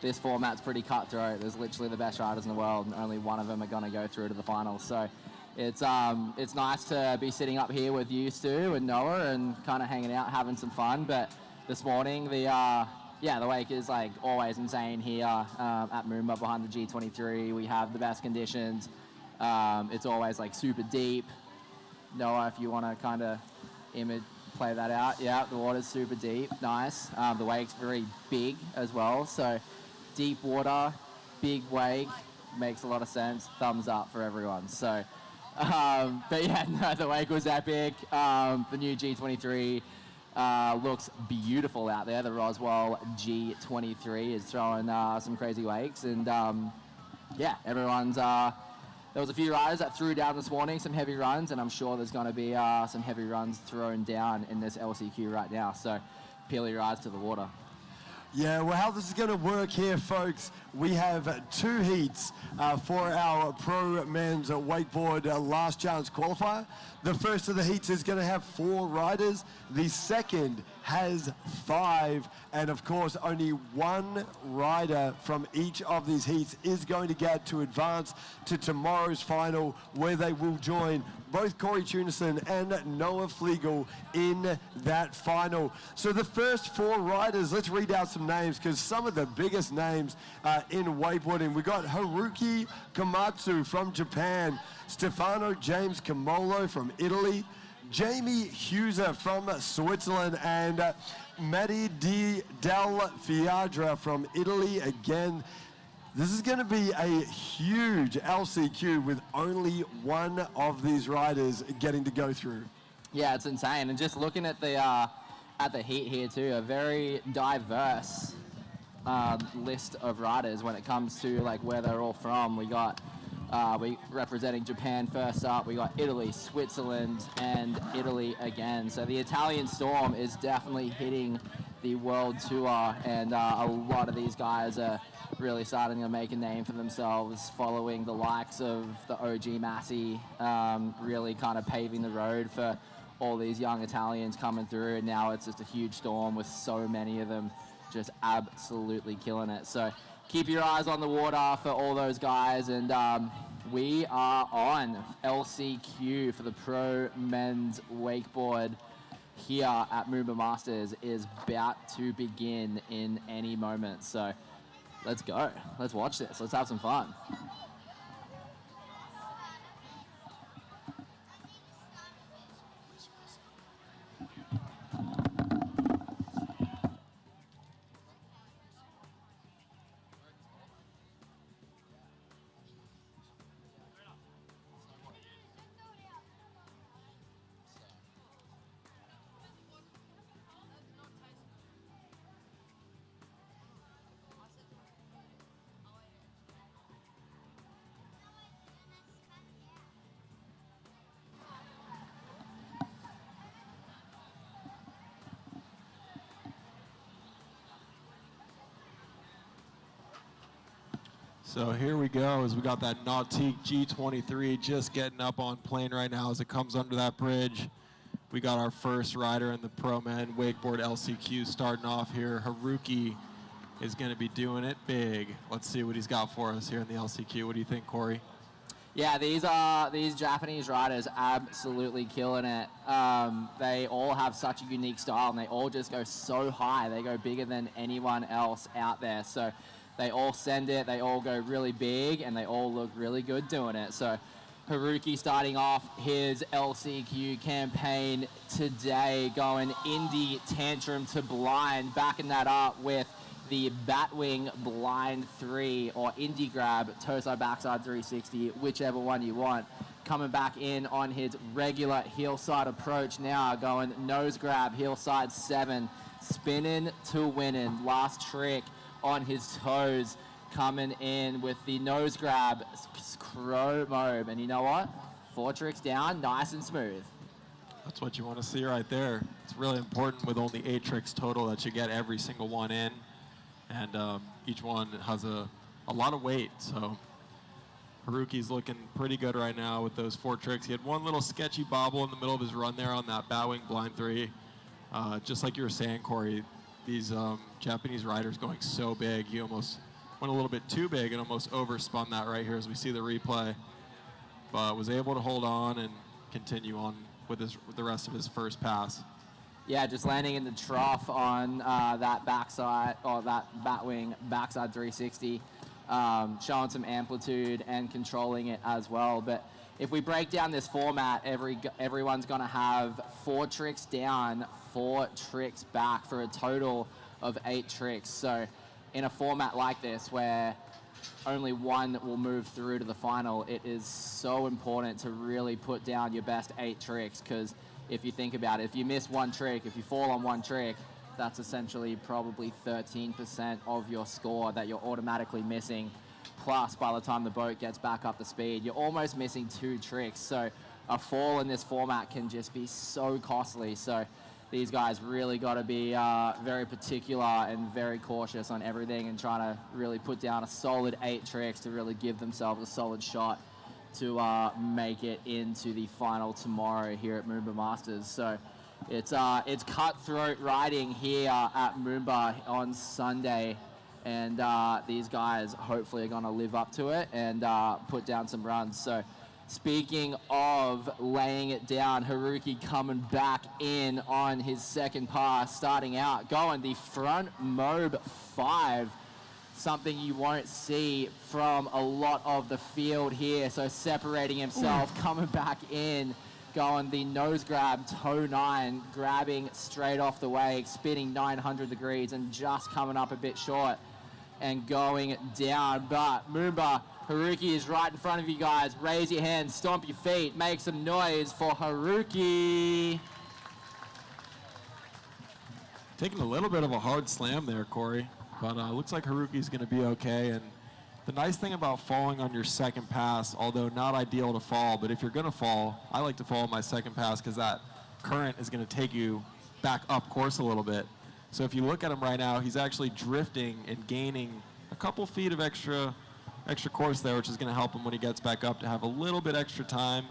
this format's pretty cutthroat. There's literally the best riders in the world, and only one of them are going to go through to the finals. So it's nice to be sitting up here with you, Stu, and Noah, and kind of hanging out, having some fun. But this morning, the wake is like always insane here at MOOMBA behind the G23. We have the best conditions. It's always like super deep. Noah, if you want to kind of play that out. Yeah, the water's super deep. Nice. The wake's very big as well. So deep water, big wake, makes a lot of sense. Thumbs up for everyone. So, but yeah, no, the wake was epic. The new G23 looks beautiful out there. The Roswell G23 is throwing some crazy wakes, and yeah, everyone's there was a few riders that threw down this morning, some heavy runs, and I'm sure there's going to be some heavy runs thrown down in this LCQ right now. So peel your eyes to the water. Yeah, well, how this is going to work here, folks, we have 2 heats for our pro men's wakeboard last chance qualifier. The first of the heats is going to have 4 riders. The second has 5. And of course, only 1 rider from each of these heats is going to get to advance to tomorrow's final, where they will join both Corey Tunison and Noah Flegel in that final. So the first 4 riders, let's read out some names, because some of the biggest names in wakeboarding. We got Haruki Komatsu from Japan, Stefano James Camolo from Italy, Jamie Hugheser from Switzerland, and Matti Del Fiadra from Italy. Again, this is going to be a huge LCQ with only 1 of these riders getting to go through. Yeah, it's insane. And just looking at the heat here too, a very diverse list of riders when it comes to like where they're all from. We got we representing Japan first up. We got Italy, Switzerland, and Italy again. So the Italian storm is definitely hitting the world tour, and a lot of these guys are really starting to make a name for themselves, following the likes of the OG Massey, really kind of paving the road for all these young Italians coming through. And now it's just a huge storm with so many of them just absolutely killing it. So keep your eyes on the water for all those guys. And we are on LCQ for the pro men's wakeboard here at MOOMBA Masters is about to begin in any moment. So let's go. Let's watch this. Let's have some fun. So here we go, as we got that Nautique G23 just getting up on plane right now as it comes under that bridge. We got our first rider in the Pro Men Wakeboard LCQ starting off here. Haruki is going to be doing it big. Let's see what he's got for us here in the LCQ. What do you think, Corey? Yeah, these Japanese riders absolutely killing it. They all have such a unique style, and they all just go so high. They go bigger than anyone else out there. So they all send it, they all go really big, and they all look really good doing it. So Haruki starting off his LCQ campaign today, going indie tantrum to blind, backing that up with the Batwing blind 3 or indie grab, toe side backside 360, whichever one you want. Coming back in on his regular heel side approach now, going nose grab, heel side 7, spinning to winning. Last trick on his toes, coming in with the nose grab, chromo, and you know what? 4 tricks down, nice and smooth. That's what you want to see right there. It's really important with only 8 tricks total that you get every single one in. And each one has a lot of weight, so Haruki's looking pretty good right now with those 4 tricks. He had one little sketchy bobble in the middle of his run there on that Batwing blind 3. Just like you were saying, Corey, these Japanese riders going so big. He almost went a little bit too big and almost overspun that right here as we see the replay. But was able to hold on and continue on with the rest of his first pass. Yeah, just landing in the trough on that backside, or that Batwing backside 360, showing some amplitude and controlling it as well. But if we break down this format, everyone's going to have 4 tricks down, 4 tricks back for a total of 8 tricks. So in a format like this where only one will move through to the final, it is so important to really put down your best 8 tricks, because if you think about it, if you miss one trick, if you fall on one trick, that's essentially probably 13% of your score that you're automatically missing. Plus, by the time the boat gets back up to speed, you're almost missing 2 tricks. So a fall in this format can just be so costly. So these guys really got to be very particular and very cautious on everything, and trying to really put down a solid 8 tricks to really give themselves a solid shot to make it into the final tomorrow here at MOOMBA Masters. So it's cutthroat riding here at MOOMBA on Sunday, and these guys hopefully are going to live up to it and put down some runs. So speaking of laying it down, Haruki coming back in on his second pass, starting out, going the front mob 5. Something you won't see from a lot of the field here. So separating himself, coming back in, going the nose grab, toe 9, grabbing straight off the wake, spinning 900 degrees and just coming up a bit short and going down. But MOOMBA, Haruki is right in front of you guys. Raise your hands, stomp your feet, make some noise for Haruki. Taking a little bit of a hard slam there, Corey. But looks like Haruki's going to be okay. And the nice thing about falling on your second pass, although not ideal to fall, but if you're going to fall, I like to fall on my second pass because that current is going to take you back up course a little bit. So if you look at him right now, he's actually drifting and gaining a couple feet of extra course there, which is going to help him when he gets back up to have a little bit extra time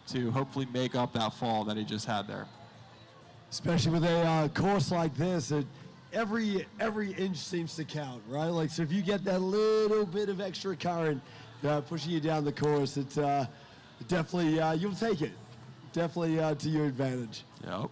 to hopefully make up that fall that he just had there. Especially with a course like this, every inch seems to count, right? Like, so if you get that little bit of extra current pushing you down the course, it's definitely, you'll take it. Definitely to your advantage. Yep.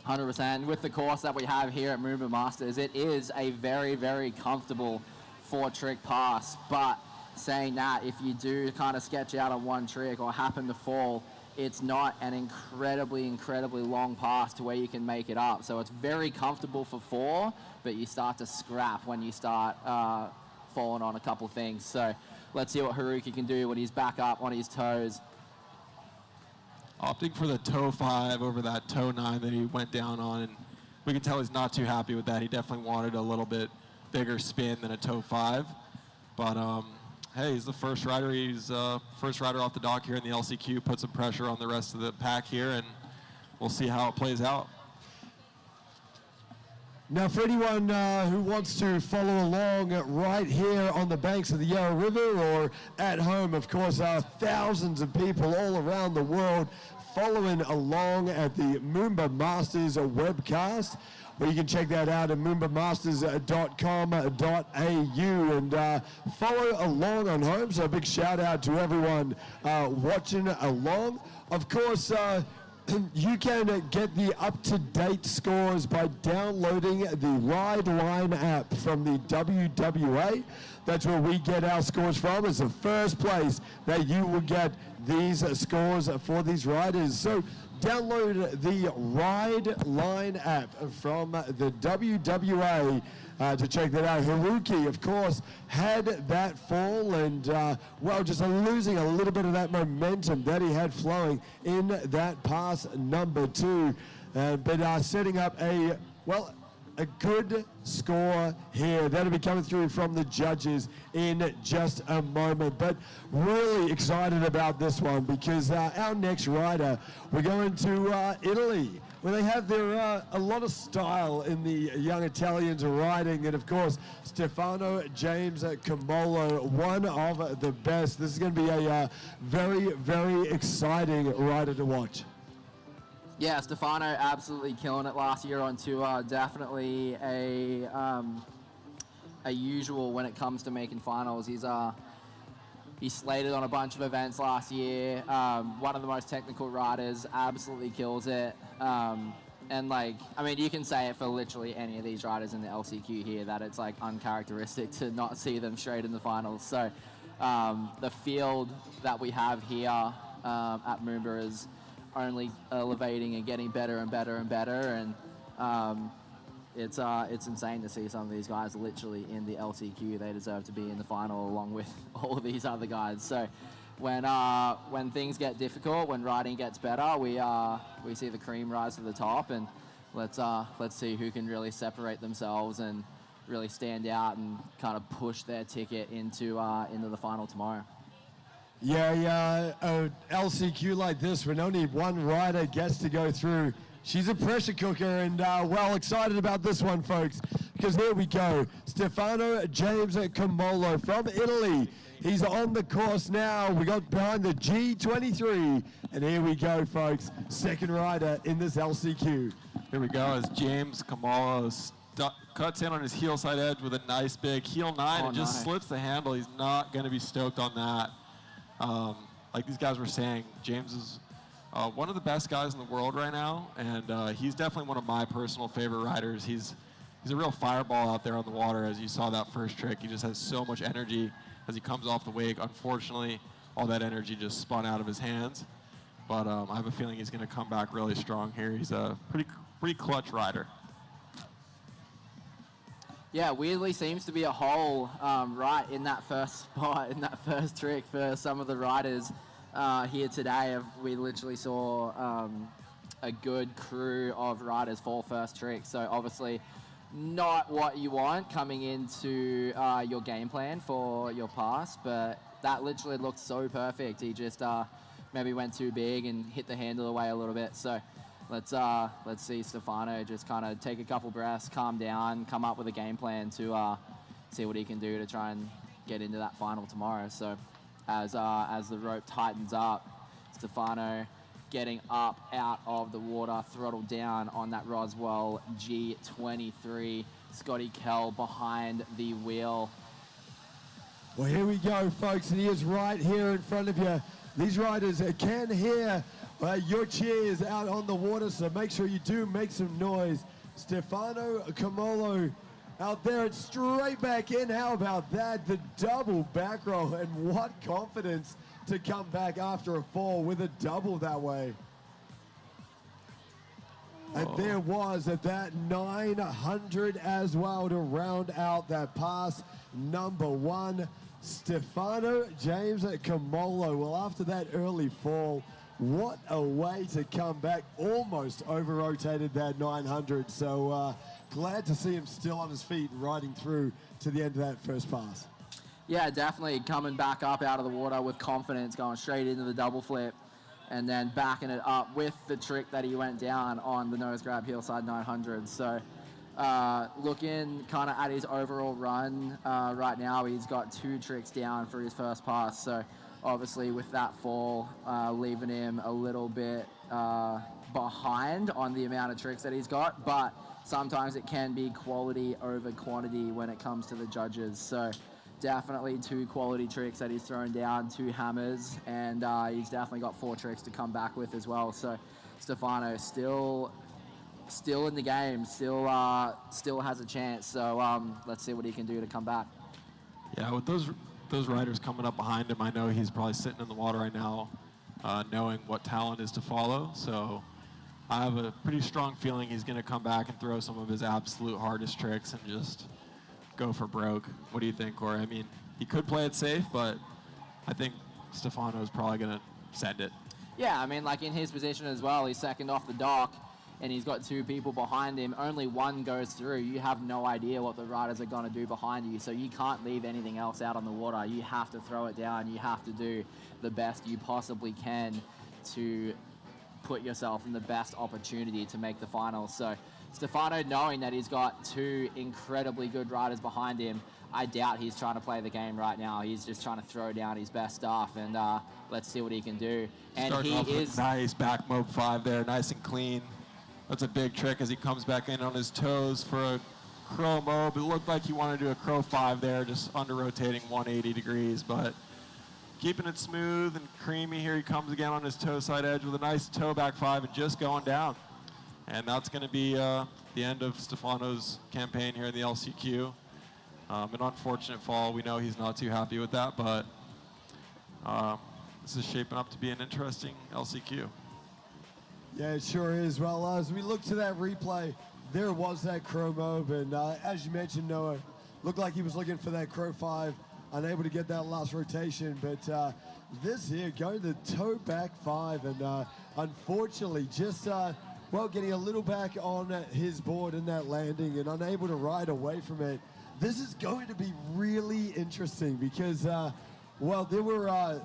100%. With the course that we have here at MOOMBA Masters, it is a very, very comfortable 4-trick pass. But saying that, if you do kind of sketch out on one trick or happen to fall, it's not an incredibly long pass to where you can make it up. So it's very comfortable for 4, but you start to scrap when you start falling on a couple things. So let's see what Haruki can do when he's back up on his toes. Opting for the toe 5 over that toe 9 that he went down on, and we can tell he's not too happy with that. He definitely wanted a little bit bigger spin than a toe 5. But hey, he's the first rider. He's first rider off the dock here in the LCQ. Put some pressure on the rest of the pack here, and we'll see how it plays out. Now, for anyone who wants to follow along right here on the banks of the Yarra River or at home, of course, thousands of people all around the world following along at the MOOMBA Masters webcast. Well, you can check that out at moombamasters.com.au and follow along on home. So a big shout out to everyone watching along. Of course, you can get the up-to-date scores by downloading the Ride Line app from the WWA. That's where we get our scores from. It's the first place that you will get these scores for these riders. So download the Ride Line app from the WWA to check that out. Haruki, of course, had that fall and, well, just losing a little bit of that momentum that he had flowing in that pass number 2. But setting up a good score here. That'll be coming through from the judges in just a moment. But really excited about this one because our next rider, we're going to Italy, where they have their a lot of style in the young Italians riding. And of course, Stefano James Camolo, one of the best. This is going to be a very, very exciting rider to watch. Yeah, Stefano absolutely killing it last year on tour. Definitely a usual when it comes to making finals. He's slated on a bunch of events last year. One of the most technical riders, absolutely kills it. And like, I mean, you can say it for literally any of these riders in the LCQ here that it's like uncharacteristic to not see them straight in the finals. So the field that we have here at MOOMBA is only elevating and getting better and better and better, and it's insane to see some of these guys literally in the LCQ. They deserve to be in the final along with all of these other guys. So when things get difficult, when riding gets better, we see the cream rise to the top, and let's see who can really separate themselves and really stand out and kind of push their ticket into the final tomorrow. Yeah, LCQ like this, when only one rider gets to go through, she's a pressure cooker, and well, excited about this one, folks, because here we go. Stefano James Camolo from Italy. He's on the course now. We got behind the G23, and here we go, folks. Second rider in this LCQ. Here we go as James Camolo cuts in on his heel side edge with a nice big heel 9 and just slips the handle. He's not going to be stoked on that. Like these guys were saying, James is one of the best guys in the world right now, and he's definitely one of my personal favorite riders. He's a real fireball out there on the water. As you saw that first trick, he just has so much energy as he comes off the wake. Unfortunately, all that energy just spun out of his hands, but I have a feeling he's going to come back really strong here. He's a pretty clutch rider. Yeah, weirdly seems to be a hole right in that first spot, in that first trick for some of the riders here today. We literally saw a good crew of riders fall first trick. So obviously not what you want coming into your game plan for your pass, but that literally looked so perfect. He just maybe went too big and hit the handle away a little bit. So let's see Stefano just kind of take a couple breaths, calm down, come up with a game plan to see what he can do to try and get into that final tomorrow. So as the rope tightens up, Stefano getting up out of the water, throttled down on that Roswell G23. Scotty Kell behind the wheel. Well, here we go, folks, and he is right here in front of you. These riders can hear your cheers out on the water, so make sure you do make some noise. Stefano Camolo out there and straight back in. How about that? The double back roll, and what confidence to come back after a fall with a double that way. And there was that 900 as well to round out that pass number 1. Stefano James Camolo. Well, after that early fall, what a way to come back. Almost over-rotated that 900. So glad to see him still on his feet and riding through to the end of that first pass. Yeah, definitely coming back up out of the water with confidence, going straight into the double flip, and then backing it up with the trick that he went down on the nose grab hillside 900. So Looking kind of at his overall run right now, he's got 2 tricks down for his first pass. So obviously with that fall, leaving him a little bit behind on the amount of tricks that he's got. But sometimes it can be quality over quantity when it comes to the judges. So definitely 2 quality tricks that he's thrown down, 2 hammers, and he's definitely got 4 tricks to come back with as well. So Stefano still in the game, still has a chance. So let's see what he can do to come back. Yeah, with those riders coming up behind him, I know he's probably sitting in the water right now, knowing what talent is to follow. So I have a pretty strong feeling he's going to come back and throw some of his absolute hardest tricks and just go for broke. What do you think, Corey? I mean, he could play it safe, but I think Stefano's probably going to send it. Yeah, I mean, like in his position as well, he's second off the dock, and he's got 2 people behind him. Only one goes through. You have no idea what the riders are going to do behind you, so you can't leave anything else out on the water. You have to throw it down. You have to do the best you possibly can to put yourself in the best opportunity to make the finals. So Stefano, knowing that he's got 2 incredibly good riders behind him, I doubt he's trying to play the game right now. He's just trying to throw down his best stuff, and let's see what he can do. And Starting he off with is nice back mob 5 there, nice and clean. That's a big trick as he comes back in on his toes for a crow mob. It looked like he wanted to do a crow 5 there, just under rotating 180 degrees, but keeping it smooth and creamy. Here he comes again on his toe side edge with a nice toe back 5 and just going down. And that's going to be the end of Stefano's campaign here in the LCQ. An unfortunate fall. We know he's not too happy with that, but this is shaping up to be an interesting LCQ. Yeah, it sure is. Well, as we look to that replay, there was that crow mob, and as you mentioned, Noah, looked like he was looking for that crow 5, unable to get that last rotation, but this here, going the toe back 5, and unfortunately just, well, getting a little back on his board in that landing and unable to ride away from it. This is going to be really interesting because, well, there were,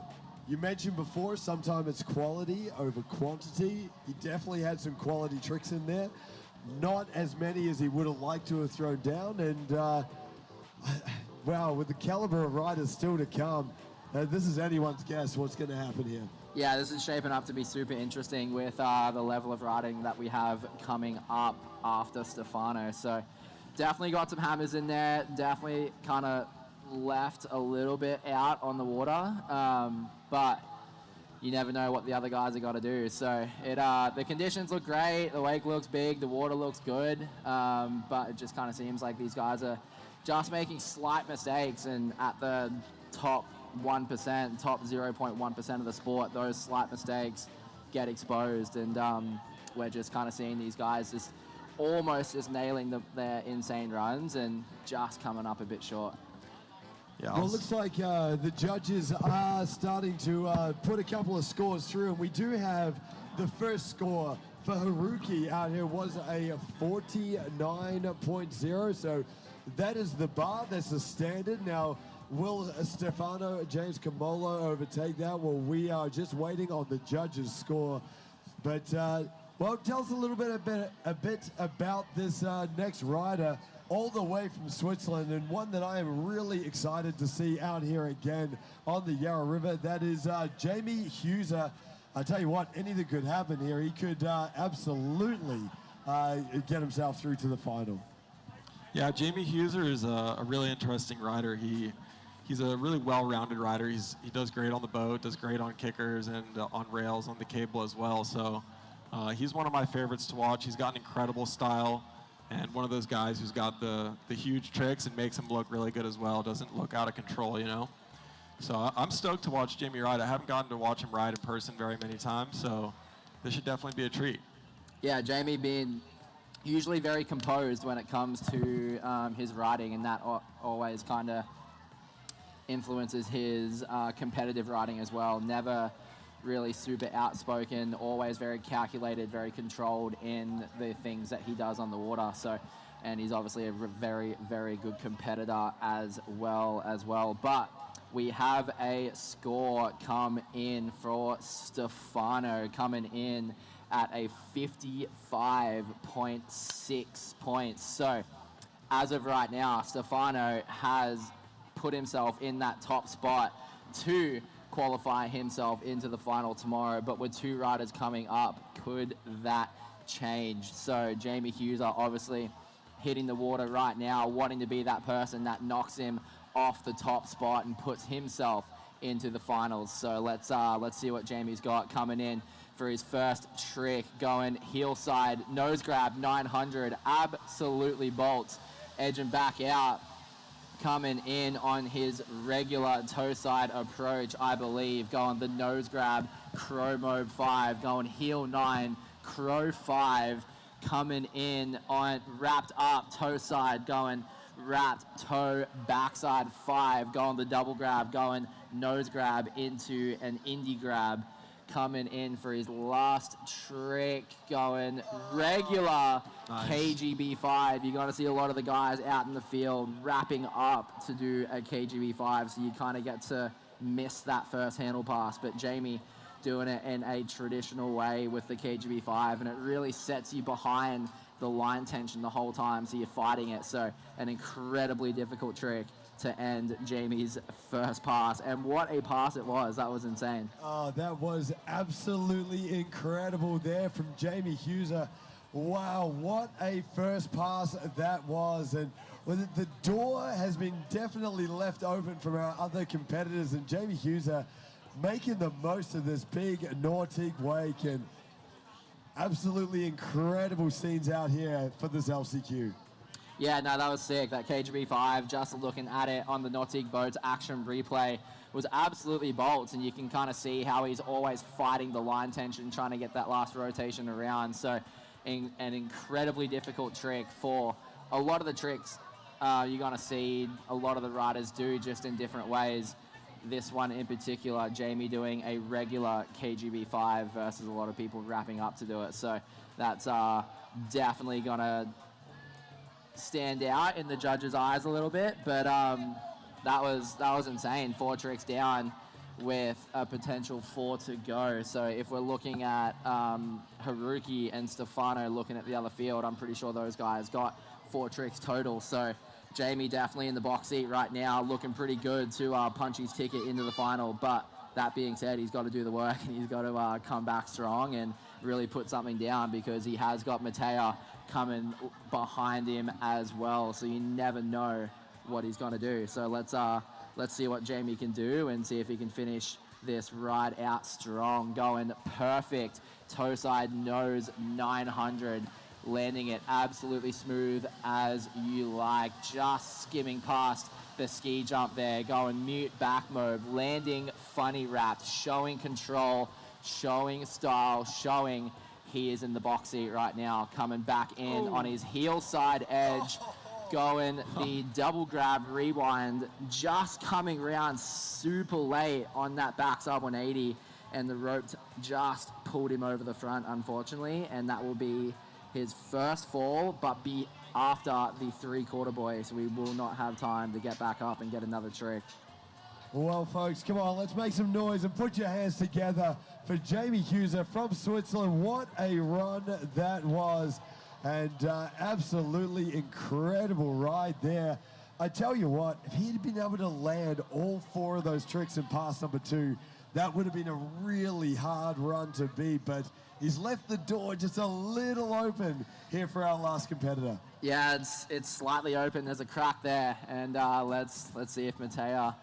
you mentioned before, sometimes it's quality over quantity. He definitely had some quality tricks in there. Not as many as he would have liked to have thrown down. And, wow, with the caliber of riders still to come, this is anyone's guess what's going to happen here. Yeah, this is shaping up to be super interesting with the level of riding that we have coming up after Stefano. So definitely got some hammers in there, definitely kind of left a little bit out on the water, but you never know what the other guys are going to do. So the conditions look great, the wake looks big, the water looks good, but it just kind of seems like these guys are just making slight mistakes, and at the top 1%, top 0.1% of the sport, those slight mistakes get exposed, and we're just kind of seeing these guys just almost just nailing their insane runs and just coming up a bit short. Yeah, well, it looks like the judges are starting to put a couple of scores through, and we do have the first score for Haruki out here was a 49.0, so that is the bar, that's the standard. Now, will Stefano James Kamolo overtake that? Well, we are just waiting on the judges' score. But, well, tell us a little bit about this next rider, all the way from Switzerland, and one that I am really excited to see out here again on the Yarra River. That is Jamie Huser. I tell you what, anything could happen here. He could absolutely get himself through to the final. Yeah, Jamie Huser is a really interesting rider. He's a really well-rounded rider. He does great on the boat, does great on kickers and on rails, on the cable as well. So he's one of my favorites to watch. He's got an incredible style, and one of those guys who's got the huge tricks and makes him look really good as well. Doesn't look out of control, you know. So I'm stoked to watch Jamie ride. I haven't gotten to watch him ride in person very many times, so this should definitely be a treat. Yeah, Jamie being usually very composed when it comes to his riding, and that always kind of influences his competitive riding as well. Never really super outspoken, always very calculated, very controlled in the things that he does on the water. So, and he's obviously a very, very good competitor as well. But we have a score come in for Stefano, coming in at a 55.6 points. So as of right now, Stefano has put himself in that top spot to qualify himself into the final tomorrow. But with 2 riders coming up, could that change? So Jamie Hughes are obviously hitting the water right now, wanting to be that person that knocks him off the top spot and puts himself into the finals. So let's see what Jamie's got coming in for his first trick, going heel side, nose grab, 900, absolutely bolts, edging back out, coming in on his regular toe side approach, I believe, going the nose grab, crow mode 5, going heel 9, crow 5, coming in on wrapped up toe side, going wrapped toe backside 5, going the double grab, going nose grab into an indie grab, coming in for his last trick, going regular KGB 5. You're going to see a lot of the guys out in the field wrapping up to do a KGB 5, so you kind of get to miss that first handle pass. But Jamie doing it in a traditional way with the KGB 5, and it really sets you behind the line tension the whole time, so you're fighting it. So an incredibly difficult trick to end Jamie's first pass. And what a pass it was. That was insane. Oh, that was absolutely incredible there from Jamie Hughes. Wow, what a first pass that was. And the door has been definitely left open from our other competitors, and Jamie Hughes making the most of this big Nordic wake, and absolutely incredible scenes out here for this LCQ. Yeah, no, that was sick. That KGB 5, just looking at it on the Nautic Boats action replay, was absolutely bolts, and you can kind of see how he's always fighting the line tension, trying to get that last rotation around. So an incredibly difficult trick for a lot of the tricks you're going to see a lot of the riders do, just in different ways. This one in particular, Jamie doing a regular KGB 5 versus a lot of people wrapping up to do it. So that's definitely going to stand out in the judges' eyes a little bit, but that was insane. 4 tricks down with a potential 4 to go. So if we're looking at Haruki and Stefano looking at the other field, I'm pretty sure those guys got 4 tricks total. So Jamie definitely in the box seat right now, looking pretty good to punch his ticket into the final. But that being said, he's got to do the work, and he's got to come back strong and really put something down, because he has got Matea coming behind him as well. So you never know what he's going to do. So let's see what Jamie can do and see if he can finish this ride out strong, going perfect toe side nose 900, landing it absolutely smooth as you like, just skimming past the ski jump there, going mute back mode, landing funny wraps, showing control, showing style, showing he is in the box seat right now, coming back in on his heel side edge, going the double grab rewind, just coming around super late on that backside 180, and the rope just pulled him over the front, unfortunately, and that will be his first fall, but be after the 3/4 boy, so we will not have time to get back up and get another trick. Well, folks, come on, let's make some noise and put your hands together for Jamie Hughes from Switzerland. What a run that was, and absolutely incredible ride there. I tell you what, if he had been able to land all 4 of those tricks in pass number 2, that would have been a really hard run to beat, but he's left the door just a little open here for our last competitor. Yeah, it's slightly open. There's a crack there, and let's see if Matea,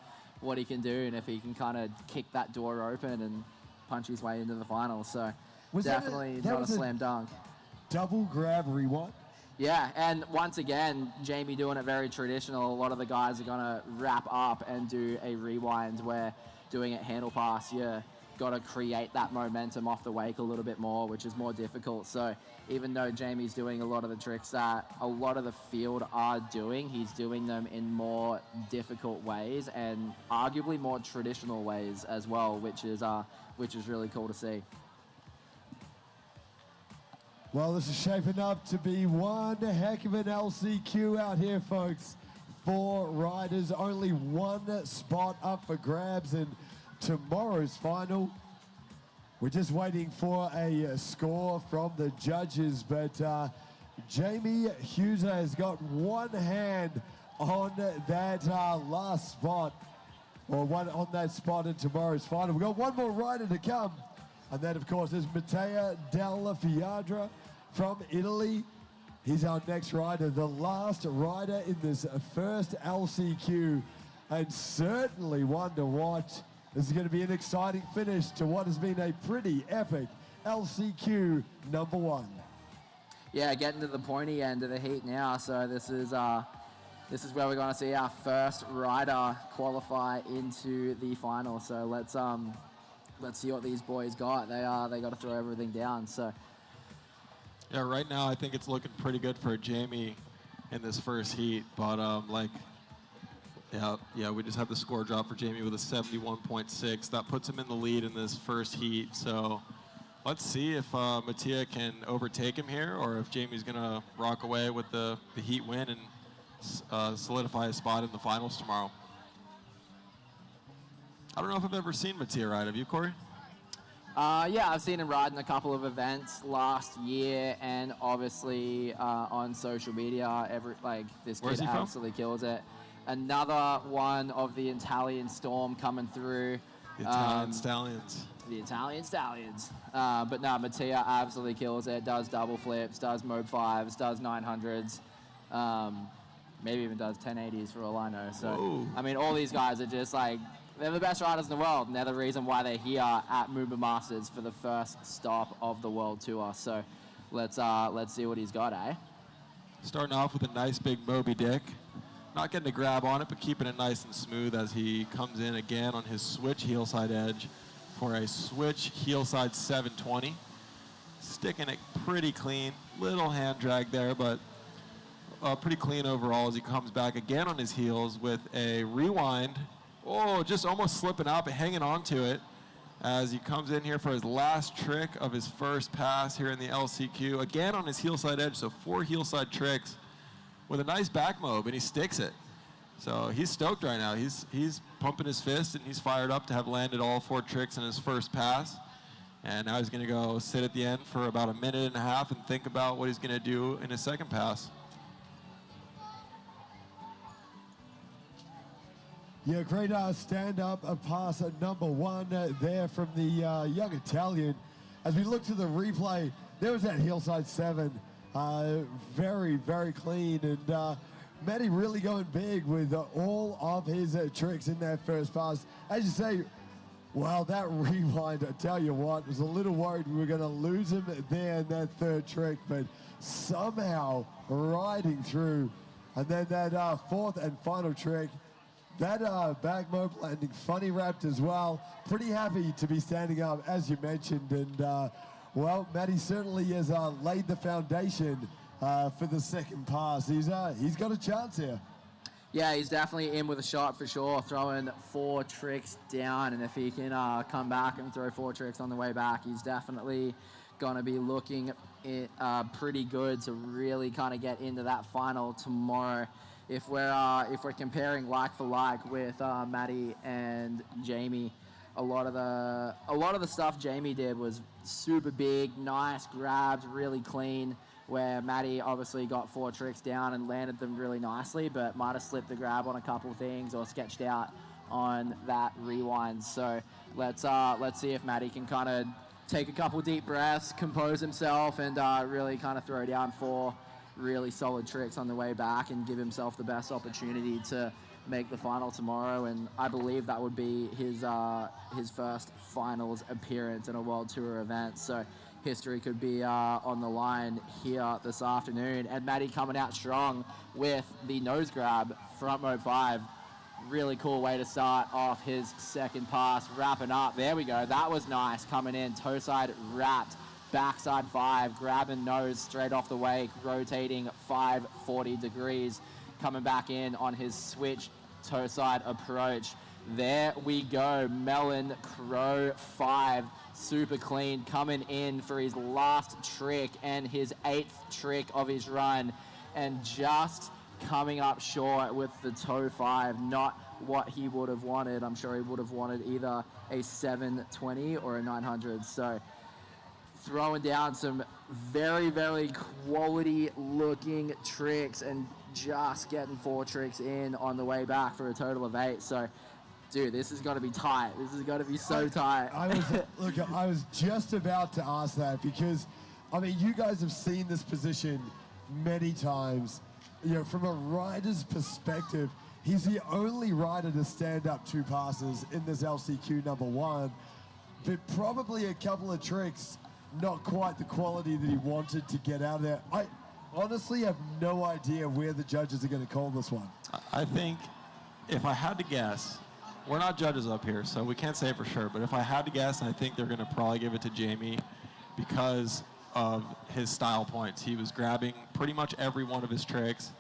what he can do, and if he can kind of kick that door open and punch his way into the final. So definitely not a slam dunk. Double grab rewind? Yeah, and once again, Jamie doing it very traditional. A lot of the guys are going to wrap up and do a rewind, where doing it handle pass, you got to create that momentum off the wake a little bit more, which is more difficult. So even though Jamie's doing a lot of the tricks that a lot of the field are doing, he's doing them in more difficult ways and arguably more traditional ways as well, which is really cool to see. Well, this is shaping up to be one heck of an LCQ out here, folks. 4 riders, only 1 spot up for grabs in tomorrow's final. We're just waiting for a score from the judges, but Jamie Hughes has got one hand on that last spot, or one on that spot in tomorrow's final. We've got one more rider to come, and that, of course, is Matteo Della Fiadra from Italy. He's our next rider, the last rider in this first LCQ, and certainly one to watch. This is going to be an exciting finish to what has been a pretty epic LCQ number 1. Yeah, getting to the pointy end of the heat now. So this is where we're going to see our first rider qualify into the final. So let's see what these boys got. They got to throw everything down. So yeah, right now I think it's looking pretty good for Jamie in this first heat, but Yeah, we just have the score drop for Jamie with a 71.6. That puts him in the lead in this first heat. So let's see if Mattia can overtake him here, or if Jamie's going to rock away with the heat win and solidify his spot in the finals tomorrow. I don't know if I've ever seen Mattia ride. Have you, Corey? Yeah, I've seen him ride in a couple of events last year, and obviously on social media. This kid absolutely kills it. Another one of the Italian Storm coming through. The Italian Stallions. The Italian Stallions. But no, Mattia absolutely kills it. Does double flips, does mode 5s, does 900s. Maybe even does 1080s for all I know. So, whoa. I mean, all these guys are just they're the best riders in the world, and they're the reason why they're here at MOOMBA Masters for the first stop of the World Tour. So let's see what he's got, eh? Starting off with a nice big Moby Dick. Not getting a grab on it, but keeping it nice and smooth as he comes in again on his switch heel side edge for a switch heel side 720. Sticking it pretty clean. Little hand drag there, but pretty clean overall as he comes back again on his heels with a rewind. Oh, just almost slipping out, but hanging on to it as he comes in here for his last trick of his first pass here in the LCQ. Again on his heel side edge, so 4 heel side tricks with a nice back mob, and he sticks it. So he's stoked right now. He's pumping his fist, and he's fired up to have landed all 4 tricks in his first pass. And now he's going to go sit at the end for about a minute and a half and think about what he's going to do in his second pass. Yeah, great stand-up pass at number 1 there from the young Italian. As we look to the replay, there was that heel side 7. Very, very clean, and Matty really going big with all of his tricks in that first pass. As you say, well, that rewind, I tell you what, was a little worried we were going to lose him there in that third trick, but somehow riding through. And then that fourth and final trick, that back mob landing funny wrapped as well. Pretty happy to be standing up, as you mentioned, and well, Matty certainly has laid the foundation for the second pass. He's got a chance here. Yeah, he's definitely in with a shot for sure, throwing 4 tricks down, and if he can come back and throw 4 tricks on the way back, he's definitely going to be looking pretty good to really kind of get into that final tomorrow. If we're comparing like for like with Matty and Jamie, a lot of the stuff Jamie did was super big, nice grabs, really clean, where Matty obviously got 4 tricks down and landed them really nicely, but might have slipped the grab on a couple of things or sketched out on that rewind. So let's see if Matty can kind of take a couple deep breaths, compose himself, and really kind of throw down 4 really solid tricks on the way back and give himself the best opportunity to make the final tomorrow. And I believe that would be his first finals appearance in a World Tour event. So history could be on the line here this afternoon. And Matty coming out strong with the nose grab, front mode 5. Really cool way to start off his second pass, wrapping up. There we go. That was nice coming in. Toe side wrapped, backside 5, grabbing nose straight off the wake, rotating 540 degrees, coming back in on his switch toe side approach. There we go. Melon Crow 5, super clean, coming in for his last trick and his 8th trick of his run, and just coming up short with the toe 5, not what he would have wanted. I'm sure he would have wanted either a 720 or a 900. So throwing down some very, very quality looking tricks and just getting 4 tricks in on the way back for a total of 8. So, dude, this is going to be tight. This is going to be so tight. I was just about to ask that because, I mean, you guys have seen this position many times. You know, from a rider's perspective, he's the only rider to stand up 2 passes in this LCQ #1, but probably a couple of tricks, not quite the quality that he wanted to get out of there. I honestly have no idea where the judges are going to call this one. I think if I had to guess, we're not judges up here, so we can't say for sure, but if I had to guess, I think they're going to probably give it to Jamie because of his style points. He was grabbing pretty much every one of his tricks.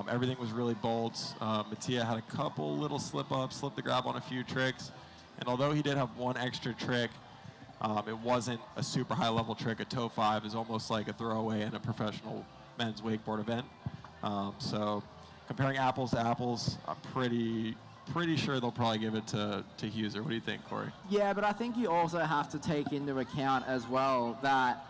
Everything was really bolts. Mattia had a couple little slip-ups, slipped the grab on a few tricks, and although he did have 1 extra trick, it wasn't a super high-level trick. A toe 5 is almost like a throwaway in a professional men's wakeboard event. So comparing apples to apples, I'm pretty sure they'll probably give it to Huser. What do you think, Corey? Yeah, but I think you also have to take into account as well that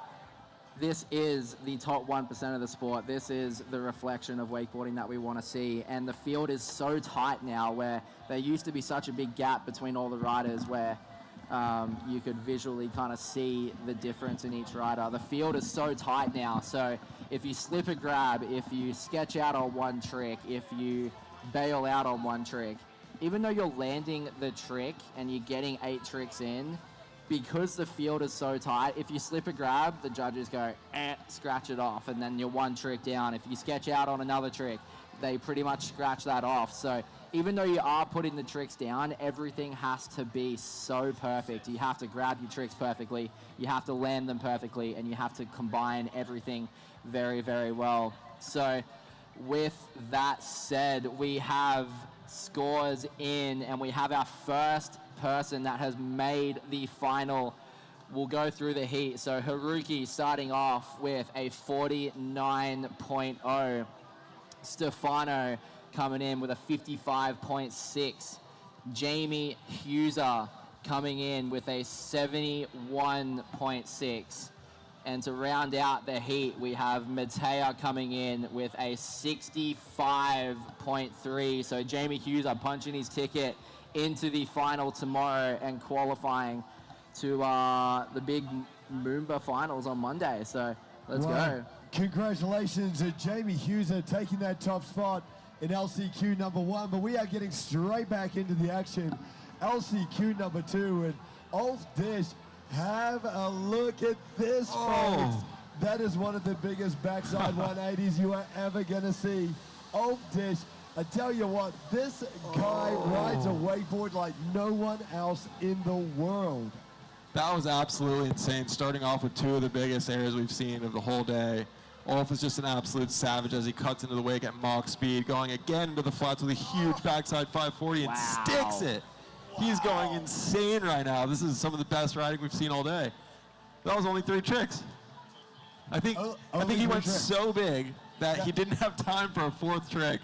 this is the top 1% of the sport. This is the reflection of wakeboarding that we want to see. And the field is so tight now where there used to be such a big gap between all the riders where you could visually kind of see the difference in each rider. The field is so tight now. So if you slip a grab, if you sketch out on 1 trick, if you bail out on 1 trick, even though you're landing the trick and you're getting 8 tricks in, because the field is so tight, if you slip a grab, the judges go, scratch it off, and then you're 1 trick down. If you sketch out on another trick, they pretty much scratch that off. So even though you are putting the tricks down, everything has to be so perfect. You have to grab your tricks perfectly, you have to land them perfectly, and you have to combine everything very, very well. So with that said, we have scores in, and we have our first person that has made the final. We'll go through the heat. So Haruki starting off with a 49.0. Stefano coming in with a 55.6. Jamie Huser coming in with a 71.6. And to round out the heat, we have Matea coming in with a 65.3. So Jamie Huser punching his ticket into the final tomorrow and qualifying to the big MOOMBA finals on Monday. So let's go. Congratulations to Jamie Huser taking that top spot in LCQ #1, but we are getting straight back into the action. LCQ #2, and Ulf Dish, have a look at this, folks. That is one of the biggest backside 180s you are ever gonna see. Ulf Dish, I tell you what, this guy rides a wakeboard like no one else in the world. That was absolutely insane, starting off with 2 of the biggest airs we've seen of the whole day. Ulf is just an absolute savage as he cuts into the wake at Mach speed, going again into the flats with a huge backside 540 and sticks it. He's going insane right now. This is some of the best riding we've seen all day. That was only 3 tricks. I think he went so big that he didn't have time for a 4th trick.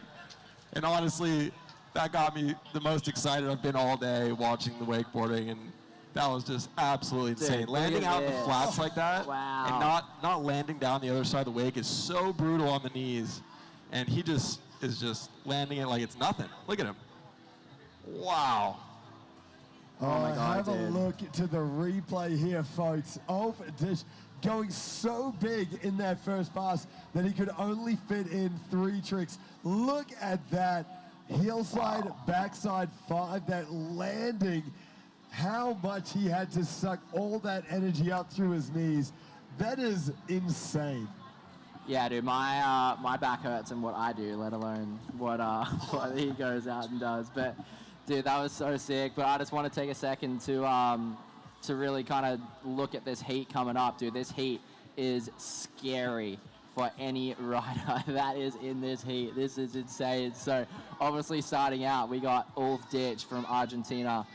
And honestly, that got me the most excited I've been all day watching the wakeboarding, and that was just absolutely insane. Dude, landing out in the flats like that and not landing down the other side of the wake is so brutal on the knees. And he just is just landing it like it's nothing. Look at him. Wow. Oh my God, have a look to the replay here, folks. Ulf Dish going so big in that first pass that he could only fit in 3 tricks. Look at that hillside, backside 5, that landing. How much he had to suck all that energy up through his knees. That is insane. Yeah, dude, my back hurts in what I do, let alone what he goes out and does. But dude, that was so sick. But I just want to take a second to really kind of look at this heat coming up, dude. This heat is scary for any rider that is in this heat. This is insane. So obviously starting out, we got Ulf Ditch from Argentina.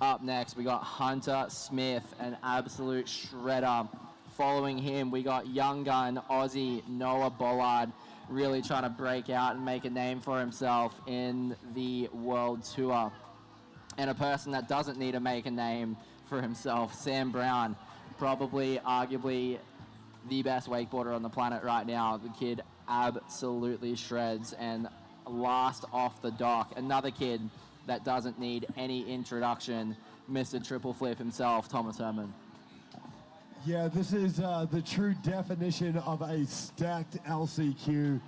Up next, we got Hunter Smith, an absolute shredder. Following him, we got young gun Aussie Noah Bollard really trying to break out and make a name for himself in the World Tour. And a person that doesn't need to make a name for himself, Sam Brown, probably arguably the best wakeboarder on the planet right now. The kid absolutely shreds and last off the dock. Another kid that doesn't need any introduction, Mr. Triple Flip himself, Thomas Herman. Yeah, this is the true definition of a stacked LCQ.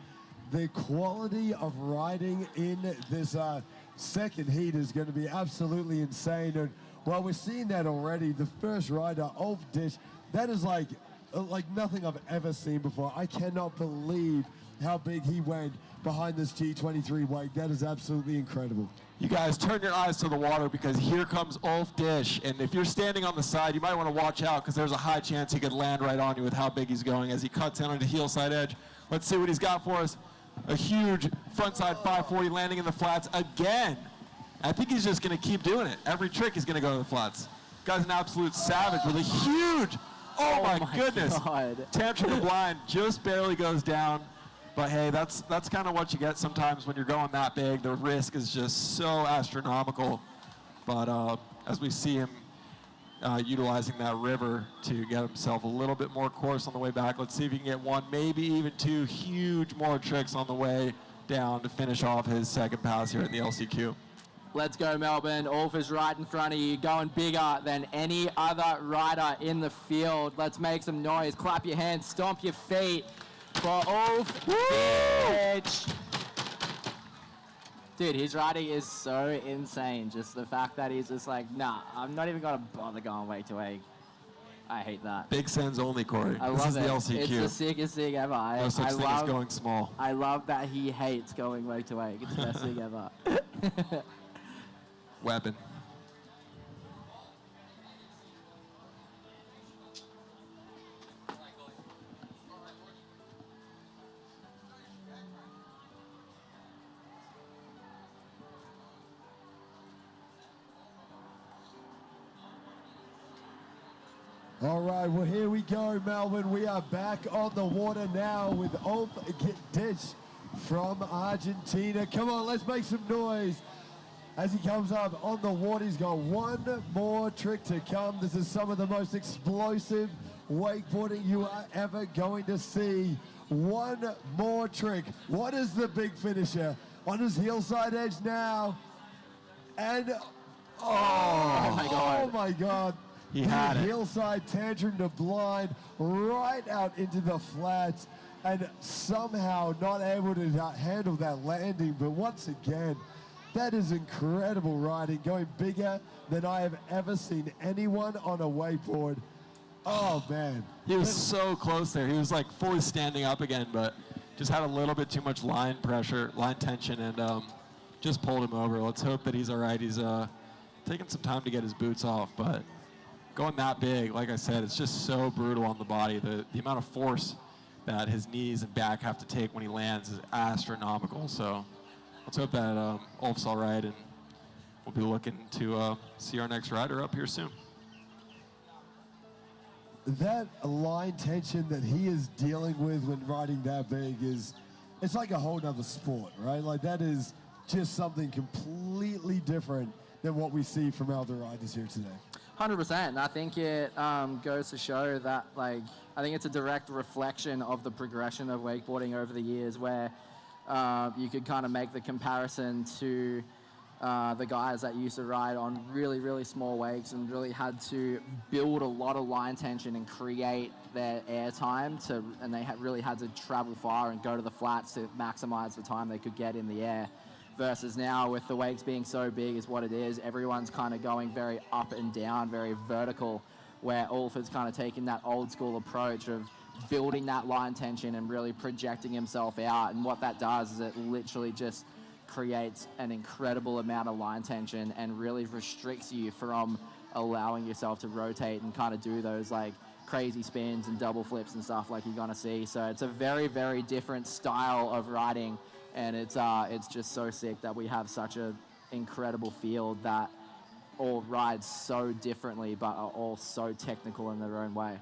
The quality of riding in this second heat is going to be absolutely insane. And while we're seeing that already, the first rider, Ulf Dish, that is like nothing I've ever seen before. I cannot believe how big he went behind this G23 wake. That is absolutely incredible. You guys turn your eyes to the water because here comes Ulf Dish. And if you're standing on the side, you might want to watch out because there's a high chance he could land right on you with how big he's going as he cuts in on the heel side edge. Let's see what he's got for us. A huge frontside 540 landing in the flats again. I think he's just going to keep doing it. Every trick is going to go to the flats. Guy's an absolute savage with a huge, oh my goodness. God. Tantrum to blind just barely goes down. But hey, that's kind of what you get sometimes when you're going that big. The risk is just so astronomical. But as we see him utilizing that river to get himself a little bit more course on the way back, let's see if he can get one, maybe even two huge more tricks on the way down to finish off his second pass here in the LCQ. Let's go, Melbourne. Ulf is right in front of you, going bigger than any other rider in the field. Let's make some noise. Clap your hands, stomp your feet for Ulf Dish. Dude, his riding is so insane. Just the fact that he's just like, nah, I'm not even going to bother going wake to wake. I hate that. Big sends only, Corey. I this love is it. the LCQ. It's the sickest thing ever. No such thing as going small. I love that he hates going wake to wake. It's the best thing ever. Weapon. All right, well, here we go, Melbourne. We are back on the water now with Ulf Dish from Argentina. Come on, let's make some noise. As he comes up on the water, he's got one more trick to come. This is some of the most explosive wakeboarding you are ever going to see. One more trick. What is the big finisher? On his heel side edge now. And, oh my God. Oh my God. He had it. Heel side tantrum to blind right out into the flats and somehow not able to handle that landing. But once again, that is incredible riding, going bigger than I have ever seen anyone on a wakeboard. Oh, man. He was so close there. He was like fully standing up again, but just had a little bit too much line pressure, line tension, and just pulled him over. Let's hope that he's all right. He's taking some time to get his boots off, but going that big, like I said, it's just so brutal on the body. The amount of force that his knees and back have to take when he lands is astronomical. So let's hope that Ulf's all right, and we'll be looking to see our next rider up here soon. That line tension that he is dealing with when riding that big it's like a whole nother sport, right? Like that is just something completely different than what we see from other riders here today. 100%. I think it goes to show that, like, I think it's a direct reflection of the progression of wakeboarding over the years, where you could kind of make the comparison to the guys that used to ride on really, really small wakes and really had to build a lot of line tension and create their air time and they really had to travel far and go to the flats to maximize the time they could get in the air. Versus now, with the wakes being so big is what it is, everyone's kind of going very up and down, very vertical, where Ulf has kind of taken that old school approach of building that line tension and really projecting himself out. And what that does is it literally just creates an incredible amount of line tension and really restricts you from allowing yourself to rotate and kind of do those like crazy spins and double flips and stuff like you're gonna see. So it's a very, very different style of riding. And it's just so sick that we have such an incredible field that all rides so differently, but are all so technical in their own way.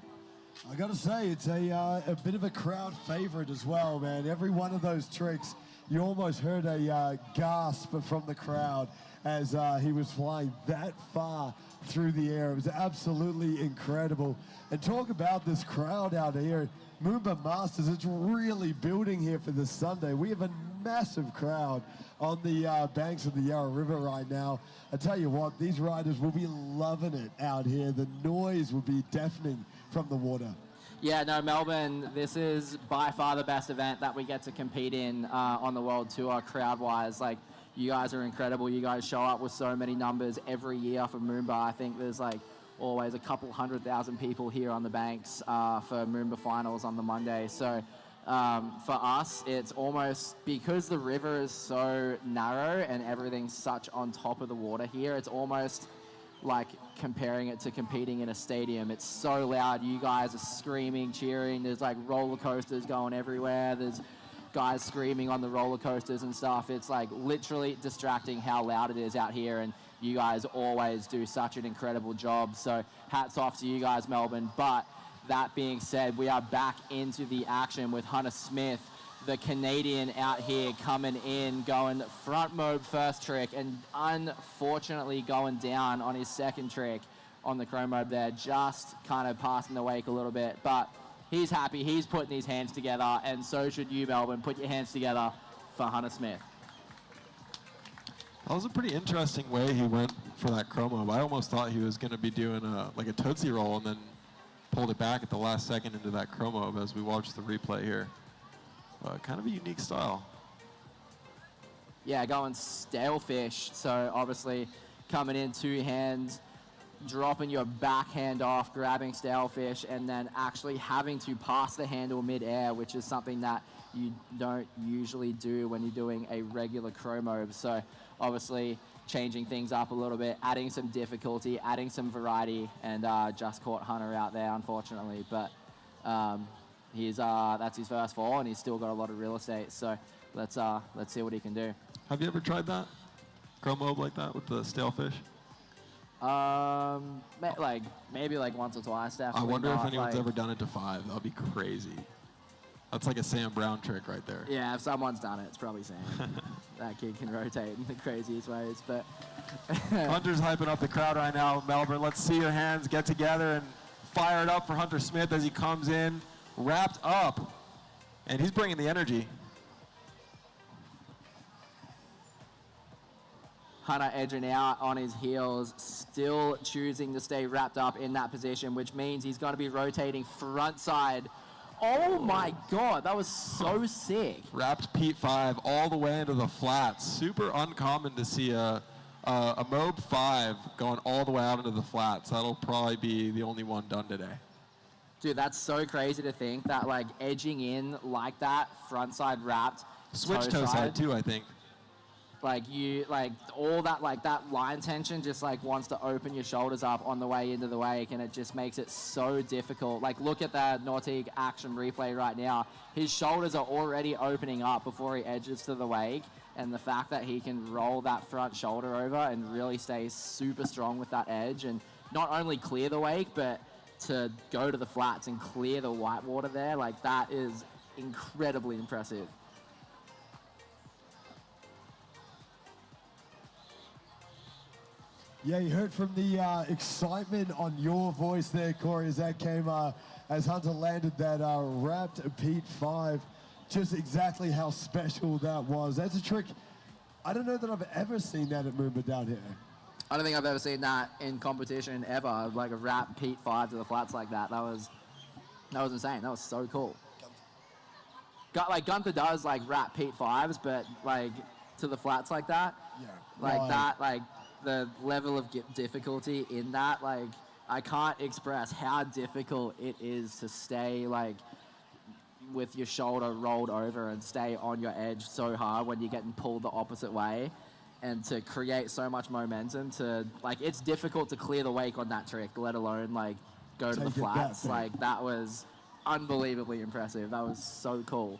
I gotta say, it's a bit of a crowd favorite as well, man. Every one of those tricks, you almost heard a gasp from the crowd as he was flying that far through the air. It was absolutely incredible. And talk about this crowd out here. MOOMBA Masters, it's really building here for this Sunday. We have a massive crowd on the banks of the Yarra River right now. I tell you what, these riders will be loving it out here. The noise will be deafening from the water. Yeah, no, Melbourne, this is by far the best event that we get to compete in on the World Tour crowd-wise. Like, you guys are incredible. You guys show up with so many numbers every year for MOOMBA. I think there's like always a couple 100,000 people here on the banks for MOOMBA finals on the Monday. So for us, it's almost, because the river is so narrow and everything's such on top of the water here, it's almost like comparing it to competing in a stadium. It's so loud. You guys are screaming, cheering. There's like roller coasters going everywhere. There's guys screaming on the roller coasters and stuff. It's like literally distracting how loud it is out here, and you guys always do such an incredible job. So hats off to you guys, Melbourne. But that being said, we are back into the action with Hunter Smith, the Canadian, out here coming in, going front mob first trick, and unfortunately going down on his second trick on the chrome mob there, just kind of passing the wake a little bit. But he's happy, he's putting his hands together, and so should you, Melbourne. Put your hands together for Hunter Smith. That was a pretty interesting way he went for that chromo. I almost thought he was going to be doing like a Tootsie Roll and then pulled it back at the last second into that chromo as we watched the replay here. Kind of a unique style. Yeah, going stale fish. So obviously coming in two hands, dropping your backhand off, grabbing stale fish, and then actually having to pass the handle mid-air, which is something that you don't usually do when you're doing a regular chromo. So obviously changing things up a little bit, adding some difficulty, adding some variety, and just caught Hunter out there, unfortunately. But that's his first fall, and he's still got a lot of real estate. So let's see what he can do. Have you ever tried that? Chromo like that with the stale fish? Maybe like once or twice. Definitely. I wonder if anyone's ever done it to 5. That would be crazy. That's like a Sam Brown trick right there. Yeah, if someone's done it, it's probably Sam. That kid can rotate in the craziest ways. But Hunter's hyping up the crowd right now, Melbourne. Let's see your hands get together and fire it up for Hunter Smith as he comes in, wrapped up, and he's bringing the energy. Hunter edging out on his heels, still choosing to stay wrapped up in that position, which means he's going to be rotating front side. Oh my God, that was so sick. Wrapped Pete 5 all the way into the flats. Super uncommon to see a Mob 5 going all the way out into the flats. That'll probably be the only one done today. Dude, that's so crazy to think that like edging in like that, front side wrapped. Switch toe side too, I think. Like all that, like that line tension just like wants to open your shoulders up on the way into the wake, and it just makes it so difficult. Like look at that Nautique action replay right now. His shoulders are already opening up before he edges to the wake, and the fact that he can roll that front shoulder over and really stay super strong with that edge, and not only clear the wake, but to go to the flats and clear the white water there, like that is incredibly impressive. Yeah, you heard from the excitement on your voice there, Corey, as that came, as Hunter landed that wrapped Pete 5. Just exactly how special that was. That's a trick. I don't know that I've ever seen that at MOOMBA down here. I don't think I've ever seen that in competition ever, like a wrap Pete 5 to the flats like that. That was insane. That was so cool. Like Gunther does like wrap Pete 5s, but like to the flats like that. Yeah. Like that, like the level of difficulty in that, like I can't express how difficult it is to stay like with your shoulder rolled over and stay on your edge so hard when you're getting pulled the opposite way, and to create so much momentum to like, it's difficult to clear the wake on that trick, let alone like go to the flats. Like that was unbelievably impressive. That was so cool.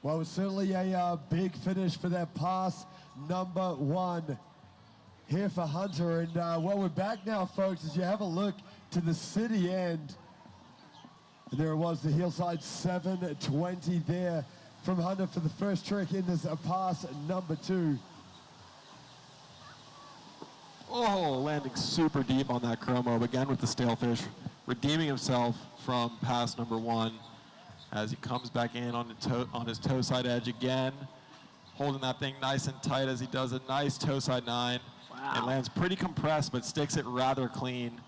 Well, it was certainly a big finish for that pass number 1 here for Hunter. And well, we're back now, folks, as you have a look to the city end. And there it was, the heel side 720 there from Hunter for the first trick in this pass number 2. Oh, landing super deep on that chromo, again with the stalefish, redeeming himself from pass number 1 as he comes back in on his toe side edge again, holding that thing nice and tight as he does a nice toe side 9. Wow. It lands pretty compressed, but sticks it rather clean.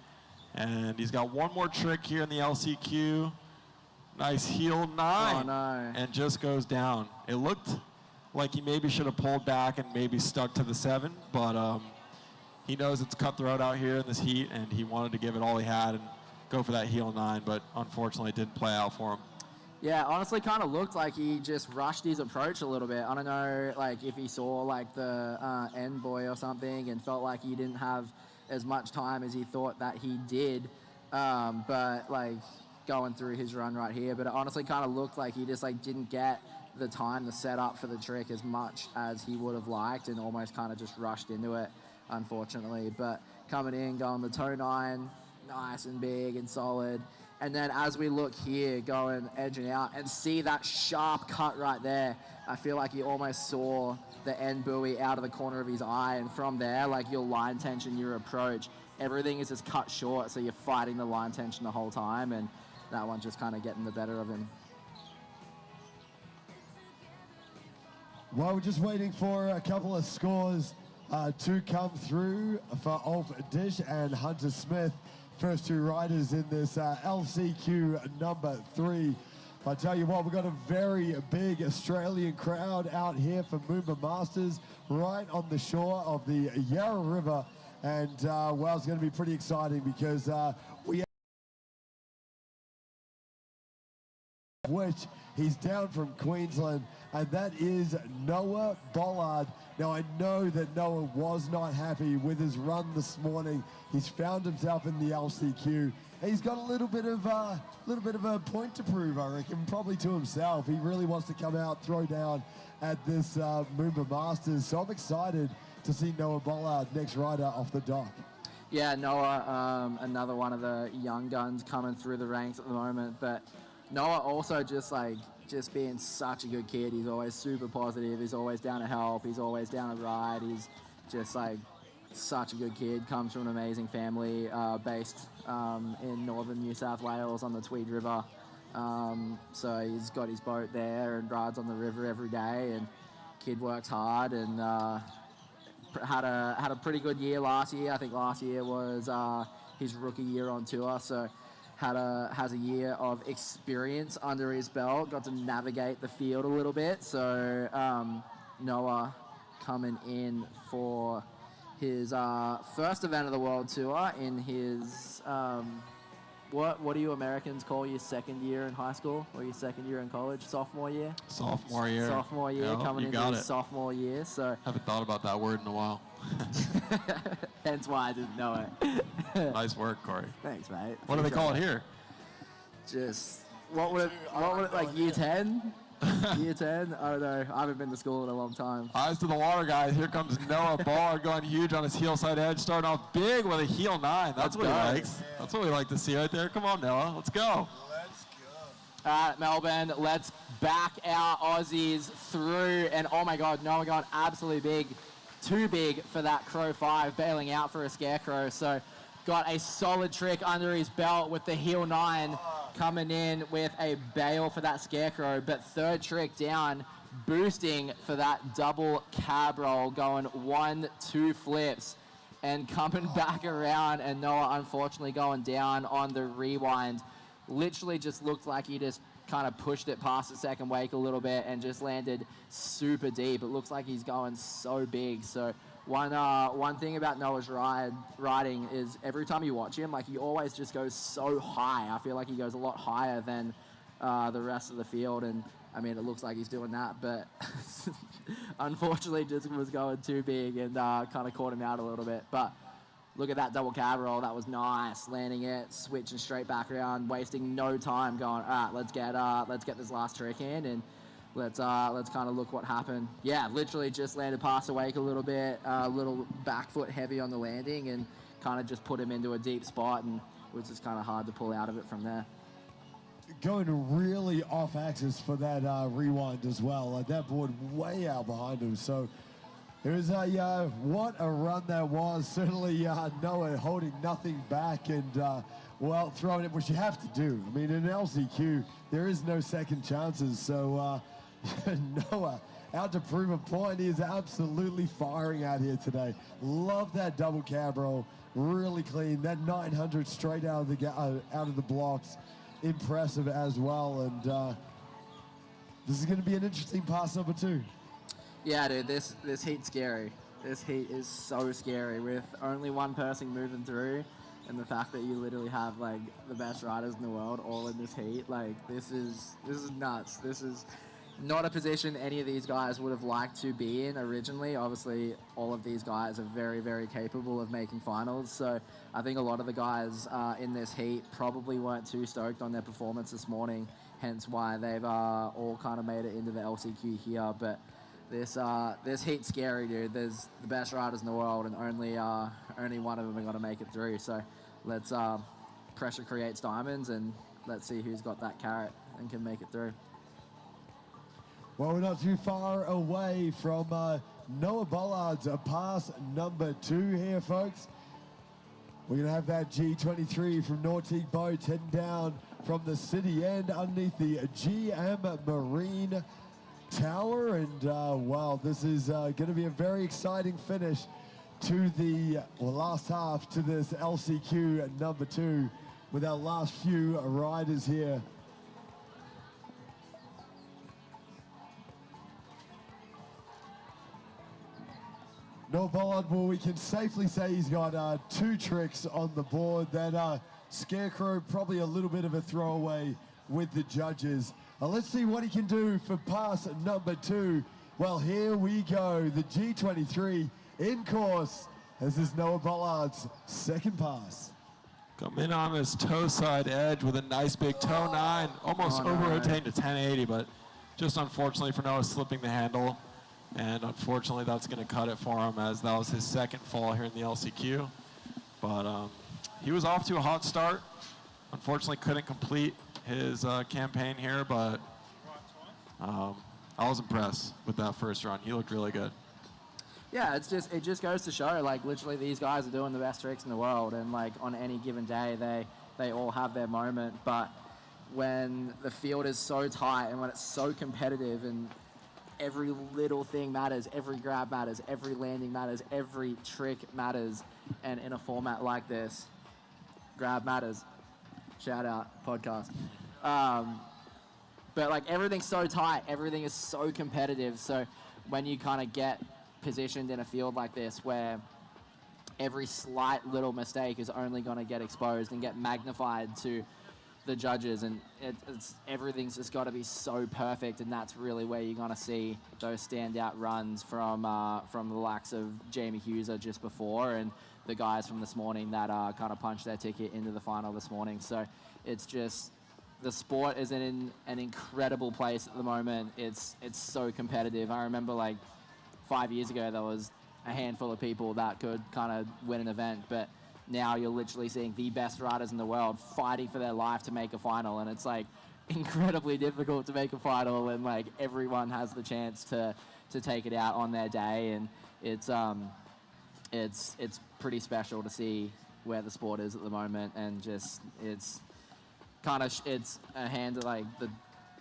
And he's got one more trick here in the LCQ. Nice heel 9. Oh, no. And just goes down. It looked like he maybe should have pulled back and maybe stuck to the 7, but he knows it's cutthroat out here in this heat, and he wanted to give it all he had and go for that heel 9, but unfortunately it didn't play out for him. Yeah, honestly kind of looked like he just rushed his approach a little bit. I don't know, like, if he saw, like, the end boy or something and felt like he didn't have as much time as he thought that he did, but, like, going through his run right here. But it honestly kind of looked like he just, like, didn't get the time to set up for the trick as much as he would have liked and almost kind of just rushed into it, unfortunately. But coming in, going the toe 9, nice and big and solid. And then as we look here, going edging out and see that sharp cut right there, I feel like he almost saw the end buoy out of the corner of his eye. And from there, like, your line tension, your approach, everything is just cut short. So you're fighting the line tension the whole time. And that one's just kind of getting the better of him. Well, we're just waiting for a couple of scores to come through for Ulf Dish and Hunter Smith. First 2 riders in this LCQ number 3. I tell you what, we've got a very big Australian crowd out here for MOOMBA Masters right on the shore of the Yarra River. And, well, it's going to be pretty exciting because we have which he's down from Queensland, and that is Noah Bollard. Now, I know that Noah was not happy with his run this morning. He's found himself in the LCQ, and he's got a little bit of a point to prove, I reckon, probably to himself. He really wants to come out, throw down at this MOOMBA Masters. So I'm excited to see Noah Bollard, next rider off the dock. Yeah, Noah, another one of the young guns coming through the ranks at the moment, but Noah also just being such a good kid. He's always super positive. He's always down to help. He's always down to ride. He's just like such a good kid. Comes from an amazing family based in northern New South Wales on the Tweed River. So he's got his boat there and rides on the river every day. And kid works hard and had a pretty good year last year. I think last year was his rookie year on tour. So has a year of experience under his belt, got to navigate the field a little bit. So Noah coming in for his first event of the World Tour in his, what do you Americans call your second year in high school or your second year in college? Sophomore year? Sophomore year. Sophomore year, yeah, coming into his sophomore year. So haven't thought about that word in a while. Hence why I didn't know it. Nice work, Corey. Thanks, mate. What do they call it here? Just, what would it like, year 10? Year 10? I don't know. I haven't been to school in a long time. Eyes to the water, guys. Here comes Noah Bollard going huge on his heel side edge, starting off big with a heel 9. That's what he likes. That's what we like to see right there. Come on, Noah. Let's go. Let's go. All right, Melbourne. Let's back our Aussies through. And, oh, my God, Noah going absolutely big. Too big for that Crow 5, bailing out for a Scarecrow. So got a solid trick under his belt with the heel 9 coming in with a bail for that Scarecrow. But third trick down, boosting for that double cab roll, going 1-2 flips and coming back around. And Noah, unfortunately, going down on the rewind. Literally just looked like he just kind of pushed it past the second wake a little bit and just landed super deep. It looks like he's going so big. So one thing about Noah's riding is every time you watch him, like, he always just goes so high. I feel like he goes a lot higher than the rest of the field. And I mean, it looks like he's doing that, but unfortunately just was going too big and kind of caught him out a little bit. But look at that double cab roll. That was nice. Landing it, switching straight back around, wasting no time, going, all right, let's get this last trick in and let's kind of look what happened. Yeah, literally just landed past the wake a little bit, a little back foot heavy on the landing, and kind of just put him into a deep spot, and it was just kind of hard to pull out of it from there. going really off axis for that rewind as well. Like that board way out behind him. So it was what a run that was. Certainly Noah holding nothing back and well, throwing it, which you have to do. I mean, in LCQ, there is no second chances. So Noah out to prove a point. He is absolutely firing out here today. Love that double cab roll. Really clean. That 900 straight out of the blocks. Impressive as well. And this is going to be an interesting pass number 2. Yeah, dude, this heat's scary. This heat is so scary with only one person moving through, and the fact that you literally have like the best riders in the world all in this heat. Like this is nuts. This is not a position any of these guys would have liked to be in originally. Obviously, all of these guys are very, very capable of making finals. So I think a lot of the guys in this heat probably weren't too stoked on their performance this morning, hence why they've all kind of made it into the LCQ here. But this heat's scary, dude. There's the best riders in the world, and only one of them are going to make it through. So let's pressure creates diamonds, and let's see who's got that carrot and can make it through. Well, we're not too far away from Noah Bollard's pass number 2 here, folks. We're going to have that G23 from Nautique Boats heading down from the city end underneath the GM Marine Tower. And, wow, this is going to be a very exciting finish to the last half to this LCQ number 2 with our last few riders here. Noah Bollard, well, we can safely say he's got 2 tricks on the board. That Scarecrow, probably a little bit of a throwaway with the judges. Let's see what he can do for pass number 2. Well, here we go. The G23 in course. This is Noah Bollard's second pass. Come in on his toe side edge with a nice big toe 9, almost over-rotating to 1080, but just unfortunately for Noah slipping the handle. And unfortunately, that's going to cut it for him, as that was his second fall here in the LCQ. But he was off to a hot start. Unfortunately, couldn't complete his campaign here, but I was impressed with that first run. He looked really good. Yeah, it just goes to show, like, literally these guys are doing the best tricks in the world, and like on any given day, they all have their moment. But when the field is so tight and when it's so competitive and every little thing matters, every grab matters, every landing matters, every trick matters. And in a format like this, grab matters. Shout out, podcast. But like everything's so tight, everything is so competitive. So when you kind of get positioned in a field like this where every slight little mistake is only going to get exposed and get magnified to the judges, and everything's just got to be so perfect, and that's really where you're going to see those standout runs from the likes of Jamie Hughes just before, and the guys from this morning that kind of punched their ticket into the final this morning. So it's just, the sport is in an incredible place at the moment. It's so competitive. I remember like 5 years ago there was a handful of people that could kind of win an event, but now you're literally seeing the best riders in the world fighting for their life to make a final, and it's like incredibly difficult to make a final, and like everyone has the chance to take it out on their day, and it's pretty special to see where the sport is at the moment, and just it's a hand of like the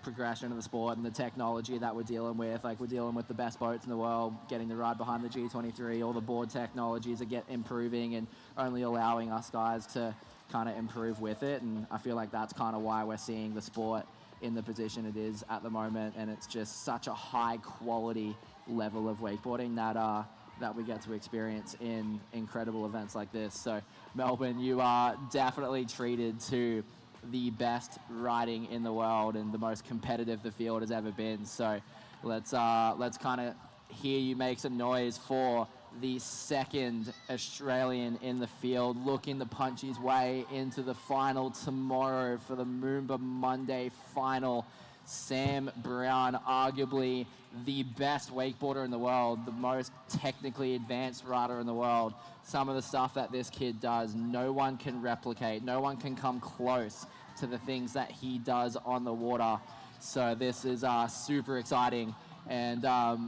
progression of the sport and the technology that we're dealing with. Like, we're dealing with the best boats in the world, getting the ride behind the G23, all the board technologies are improving and only allowing us guys to kind of improve with it. And I feel like that's kind of why we're seeing the sport in the position it is at the moment. And it's just such a high quality level of wakeboarding that we get to experience in incredible events like this. So Melbourne, you are definitely treated to the best riding in the world and the most competitive the field has ever been. So let's kind of hear you make some noise for the second Australian in the field, looking to punch his way into the final tomorrow for the MOOMBA Monday final. Sam Brown, arguably the best wakeboarder in the world, the most technically advanced rider in the world. Some of the stuff that this kid does, no one can replicate, no one can come close to the things that he does on the water. So this is super exciting, and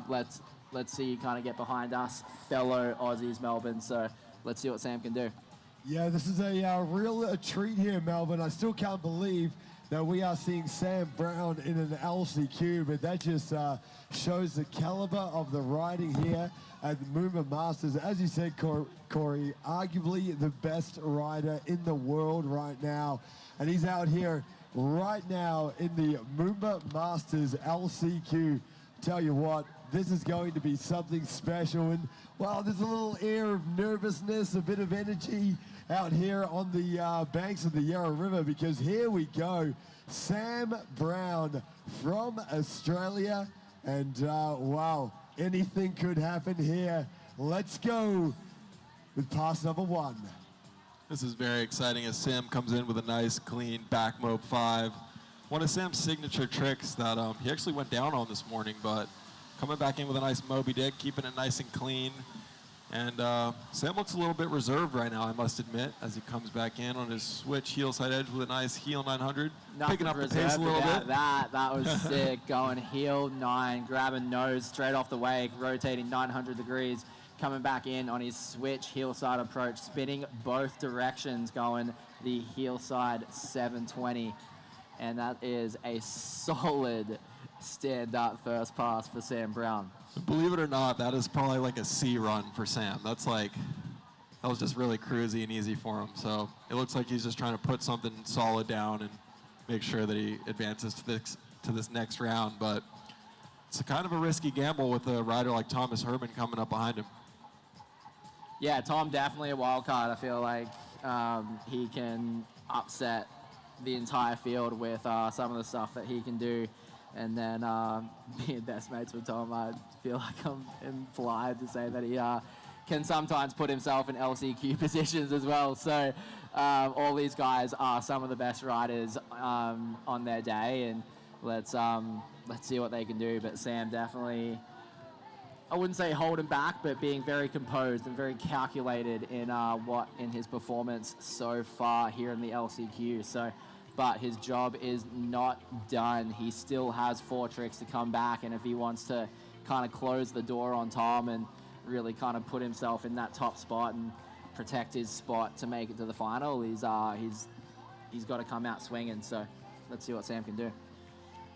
let's see you kind of get behind us, fellow Aussies, Melbourne. So let's see what Sam can do. Yeah, this is a real treat here, Melbourne. I still can't believe that we are seeing Sam Brown in an LCQ, but that just shows the caliber of the riding here at the MOOMBA Masters. As you said, Corey, arguably the best rider in the world right now. And he's out here right now in the MOOMBA Masters LCQ. Tell you what, this is going to be something special. And, well, there's a little air of nervousness, a bit of energy out here on the banks of the Yarra River, because here we go. Sam Brown from Australia. And, wow, anything could happen here. Let's go with pass number 1. This is very exciting as Sam comes in with a nice, clean back mob 5. One of Sam's signature tricks that he actually went down on this morning, but coming back in with a nice mob he did, keeping it nice and clean. And Sam looks a little bit reserved right now, I must admit, as he comes back in on his switch heel side edge with a nice heel 900. Picking up the pace a little bit. That was sick. Going heel 9, grabbing nose straight off the wake, rotating 900 degrees, coming back in on his switch heel side approach, spinning both directions, going the heel side 720. And that is a solid stand-up first pass for Sam Brown. Believe it or not, that is probably like a C run for Sam. That was just really cruisy and easy for him. So it looks like he's just trying to put something solid down and make sure that he advances to this next round. But it's a kind of a risky gamble with a rider like Thomas Herman coming up behind him. Yeah, Tom definitely a wild card. I feel like he can upset the entire field with some of the stuff that he can do. And then being best mates with Tom, I feel like I'm implied to say that he can sometimes put himself in LCQ positions as well. So all these guys are some of the best riders on their day, and let's see what they can do. But Sam definitely, I wouldn't say holding back, but being very composed and very calculated in his performance so far here in the LCQ. So. But his job is not done. He still has 4 tricks to come back, and if he wants to kind of close the door on Tom and really kind of put himself in that top spot and protect his spot to make it to the final, he's got to come out swinging. So let's see what Sam can do.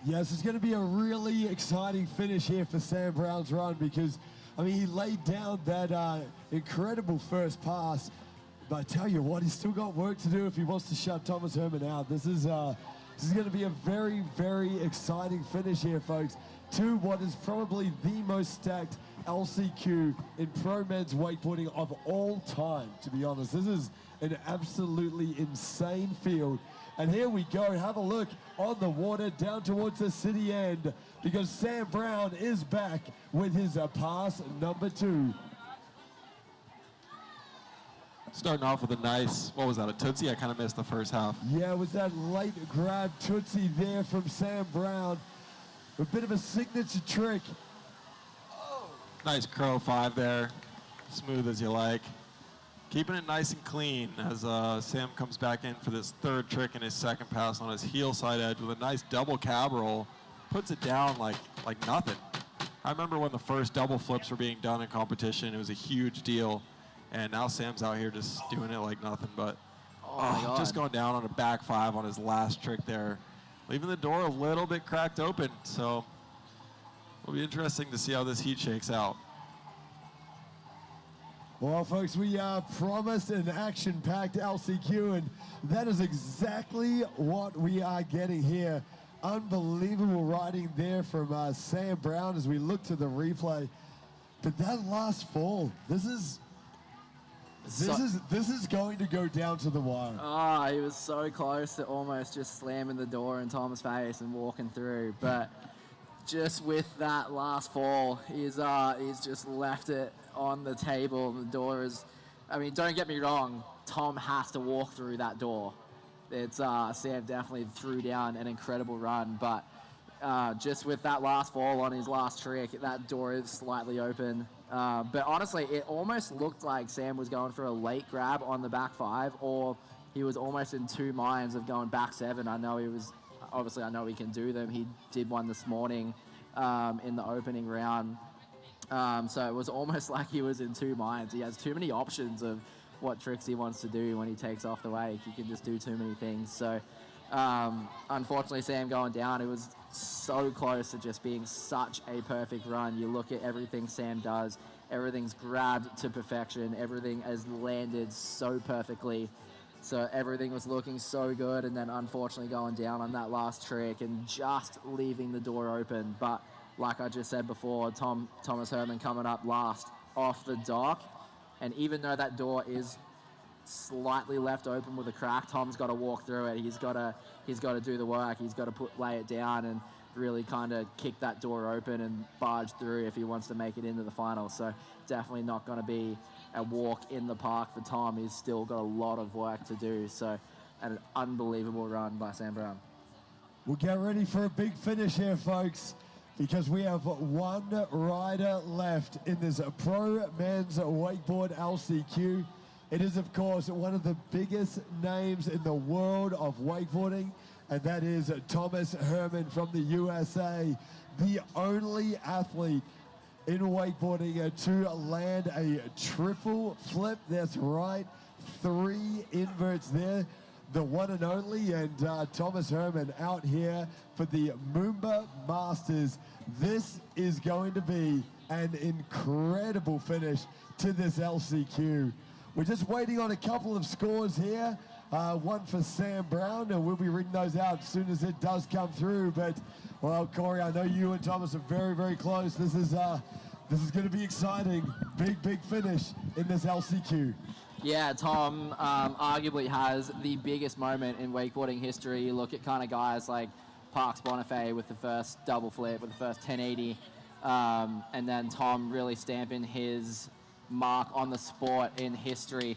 Yes, it's going to be a really exciting finish here for Sam Brown's run, because, I mean, he laid down that incredible first pass. But I tell you what, he's still got work to do if he wants to shut Thomas Herman out. This is going to be a very, very exciting finish here, folks, to what is probably the most stacked LCQ in Pro Men's wakeboarding of all time, to be honest. This is an absolutely insane field. And here we go. Have a look on the water down towards the city end, because Sam Brown is back with his pass number 2. Starting off with a nice, what was that, a Tootsie? I kind of missed the first half. Yeah, it was that late grab Tootsie there from Sam Brown. A bit of a signature trick. Nice crow 5 there, smooth as you like. Keeping it nice and clean as Sam comes back in for this 3rd trick in his 2nd pass on his heel side edge with a nice double cab roll. Puts it down like nothing. I remember when the first double flips were being done in competition, it was a huge deal. And now Sam's out here just doing it like nothing, but just going down on a back 5 on his last trick there, leaving the door a little bit cracked open. So it'll be interesting to see how this heat shakes out. Well, folks, we promised an action-packed LCQ, and that is exactly what we are getting here. Unbelievable riding there from Sam Brown as we look to the replay. But that last fall, this is going to go down to the wire. He was so close to almost just slamming the door in Tom's face and walking through. But just with that last fall, he's just left it on the table. The door is, I mean, don't get me wrong, Tom has to walk through that door. It's Sam definitely threw down an incredible run, but just with that last fall on his last trick, that door is slightly open. But honestly, it almost looked like Sam was going for a late grab on the back 5, or he was almost in two minds of going back 7. I know he can do them. He did one this morning in the opening round. So it was almost like he was in two minds. He has too many options of what tricks he wants to do when he takes off the wake. He can just do too many things. So unfortunately, Sam going down, it was so close to just being such a perfect run. You look at everything Sam does, everything's grabbed to perfection, everything has landed so perfectly. So everything was looking so good, and then unfortunately going down on that last trick and just leaving the door open. But like I just said before, Thomas Herman coming up last off the dock, and even though that door is slightly left open with a crack, Tom's got to walk through it. He's got to do the work. He's got to lay it down and really kind of kick that door open and barge through if he wants to make it into the final. So definitely not going to be a walk in the park for Tom. He's still got a lot of work to do. So an unbelievable run by Sam Brown. We'll get ready for a big finish here, folks, because we have one rider left in this pro men's wakeboard LCQ. It is, of course, one of the biggest names in the world of wakeboarding, and that is Thomas Herman from the USA, the only athlete in wakeboarding to land a triple flip. That's right, 3 inverts there, the one and only, and Thomas Herman out here for the MOOMBA Masters. This is going to be an incredible finish to this LCQ. We're just waiting on a couple of scores here. One for Sam Brown, and we'll be reading those out as soon as it does come through. But, well, Corey, I know you and Thomas are very, very close. This is going to be exciting. Big finish in this LCQ. Yeah, Tom arguably has the biggest moment in wakeboarding history. You look at kind of guys like Parks Bonifay with the first double flip, with the first 1080, and then Tom really stamping his mark on the sport in history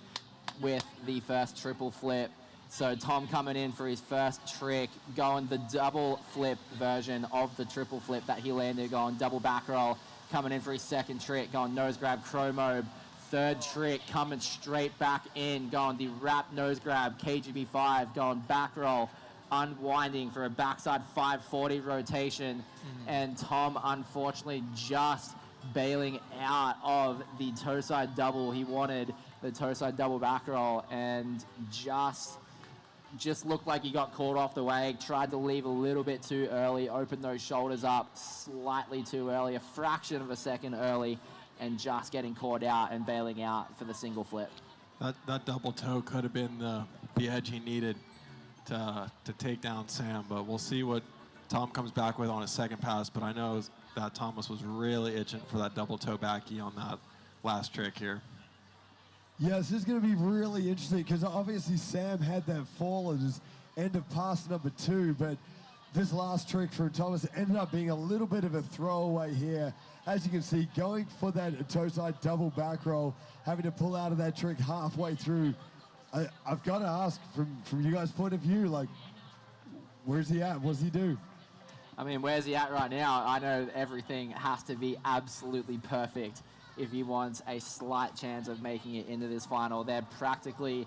with the first triple flip. So Tom coming in for his first trick, going the double flip version of the triple flip that he landed, going double back roll, coming in for his second trick, going nose grab chromo, third trick coming straight back in, going the wrap nose grab KGB 5, going back roll, unwinding for a backside 540 rotation, and Tom unfortunately just bailing out of the toe side double. He wanted the toe side double back roll and just looked like he got caught off the wake, tried to leave a little bit too early, opened those shoulders up slightly too early, a fraction of a second early, and just getting caught out and bailing out for the single flip. That double toe could have been the edge he needed to take down Sam, but we'll see what Tom comes back with on his second pass. But I know that Thomas was really itching for that double toe backy on that last trick here. Yeah, this is going to be really interesting because obviously Sam had that fall at his end of pass number 2, but this last trick for Thomas ended up being a little bit of a throwaway here. As you can see, going for that toe side double back roll, having to pull out of that trick halfway through. I've got to ask, from you guys' point of view, like, where's he at? What does he do? I mean, where's he at right now? I know everything has to be absolutely perfect if he wants a slight chance of making it into this final. They're practically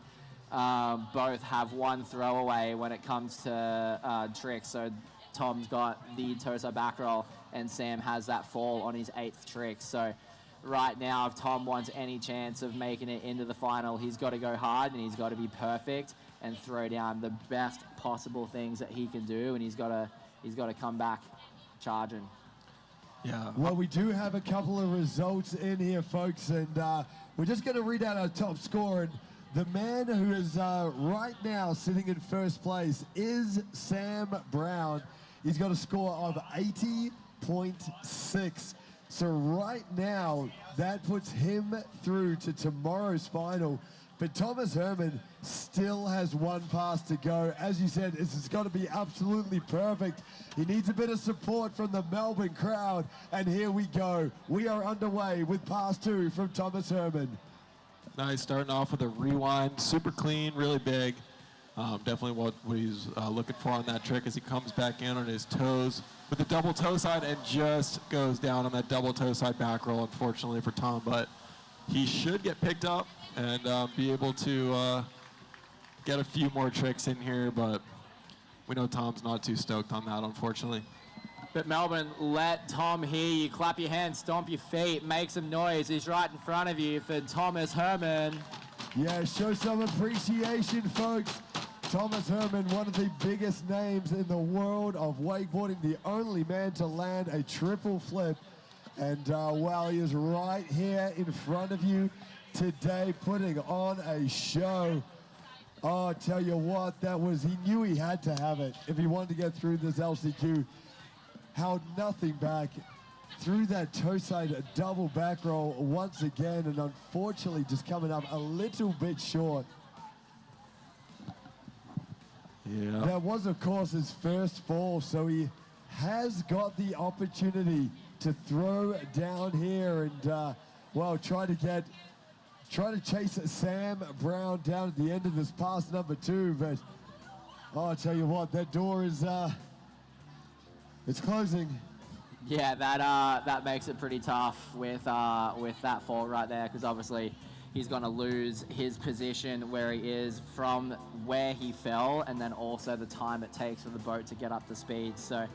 both have one throwaway when it comes to tricks. So Tom's got the toe side back roll, and Sam has that fall on his 8th trick. So right now, if Tom wants any chance of making it into the final, he's got to go hard and he's got to be perfect and throw down the best possible things that he can do, and he's got to come back charging. Yeah. Well, we do have a couple of results in here, folks, and we're just going to read out our top score. And the man who is right now sitting in first place is Sam Brown. He's got a score of 80.6. So right now, that puts him through to tomorrow's final. But Thomas Herman still has one pass to go. As you said, this has got to be absolutely perfect. He needs a bit of support from the Melbourne crowd. And here we go. We are underway with pass 2 from Thomas Herman. Nice, starting off with a rewind, super clean, really big. Definitely what he's looking for on that trick as he comes back in on his toes with the double toe side and just goes down on that double toe side back roll, unfortunately for Tom. But he should get picked up and be able to get a few more tricks in here, but we know Tom's not too stoked on that, unfortunately. But Melbourne, let Tom hear you. Clap your hands, stomp your feet, make some noise. He's right in front of you for Thomas Herman. Yeah, show some appreciation, folks. Thomas Herman, one of the biggest names in the world of wakeboarding, the only man to land a triple flip. And well, he is right here in front of you today, putting on a show. Oh, I tell you what, he knew he had to have it if he wanted to get through this LCQ. Held nothing back, threw that toe side double back roll once again, and unfortunately just coming up a little bit short. Yeah. That was, of course, his first fall, so he has got the opportunity to throw down here and, well, try to chase Sam Brown down at the end of this pass number 2, but oh, I tell you what, that door is, it's closing. Yeah, that makes it pretty tough with that fall right there, because obviously he's going to lose his position where he is from where he fell, and then also the time it takes for the boat to get up to speed. So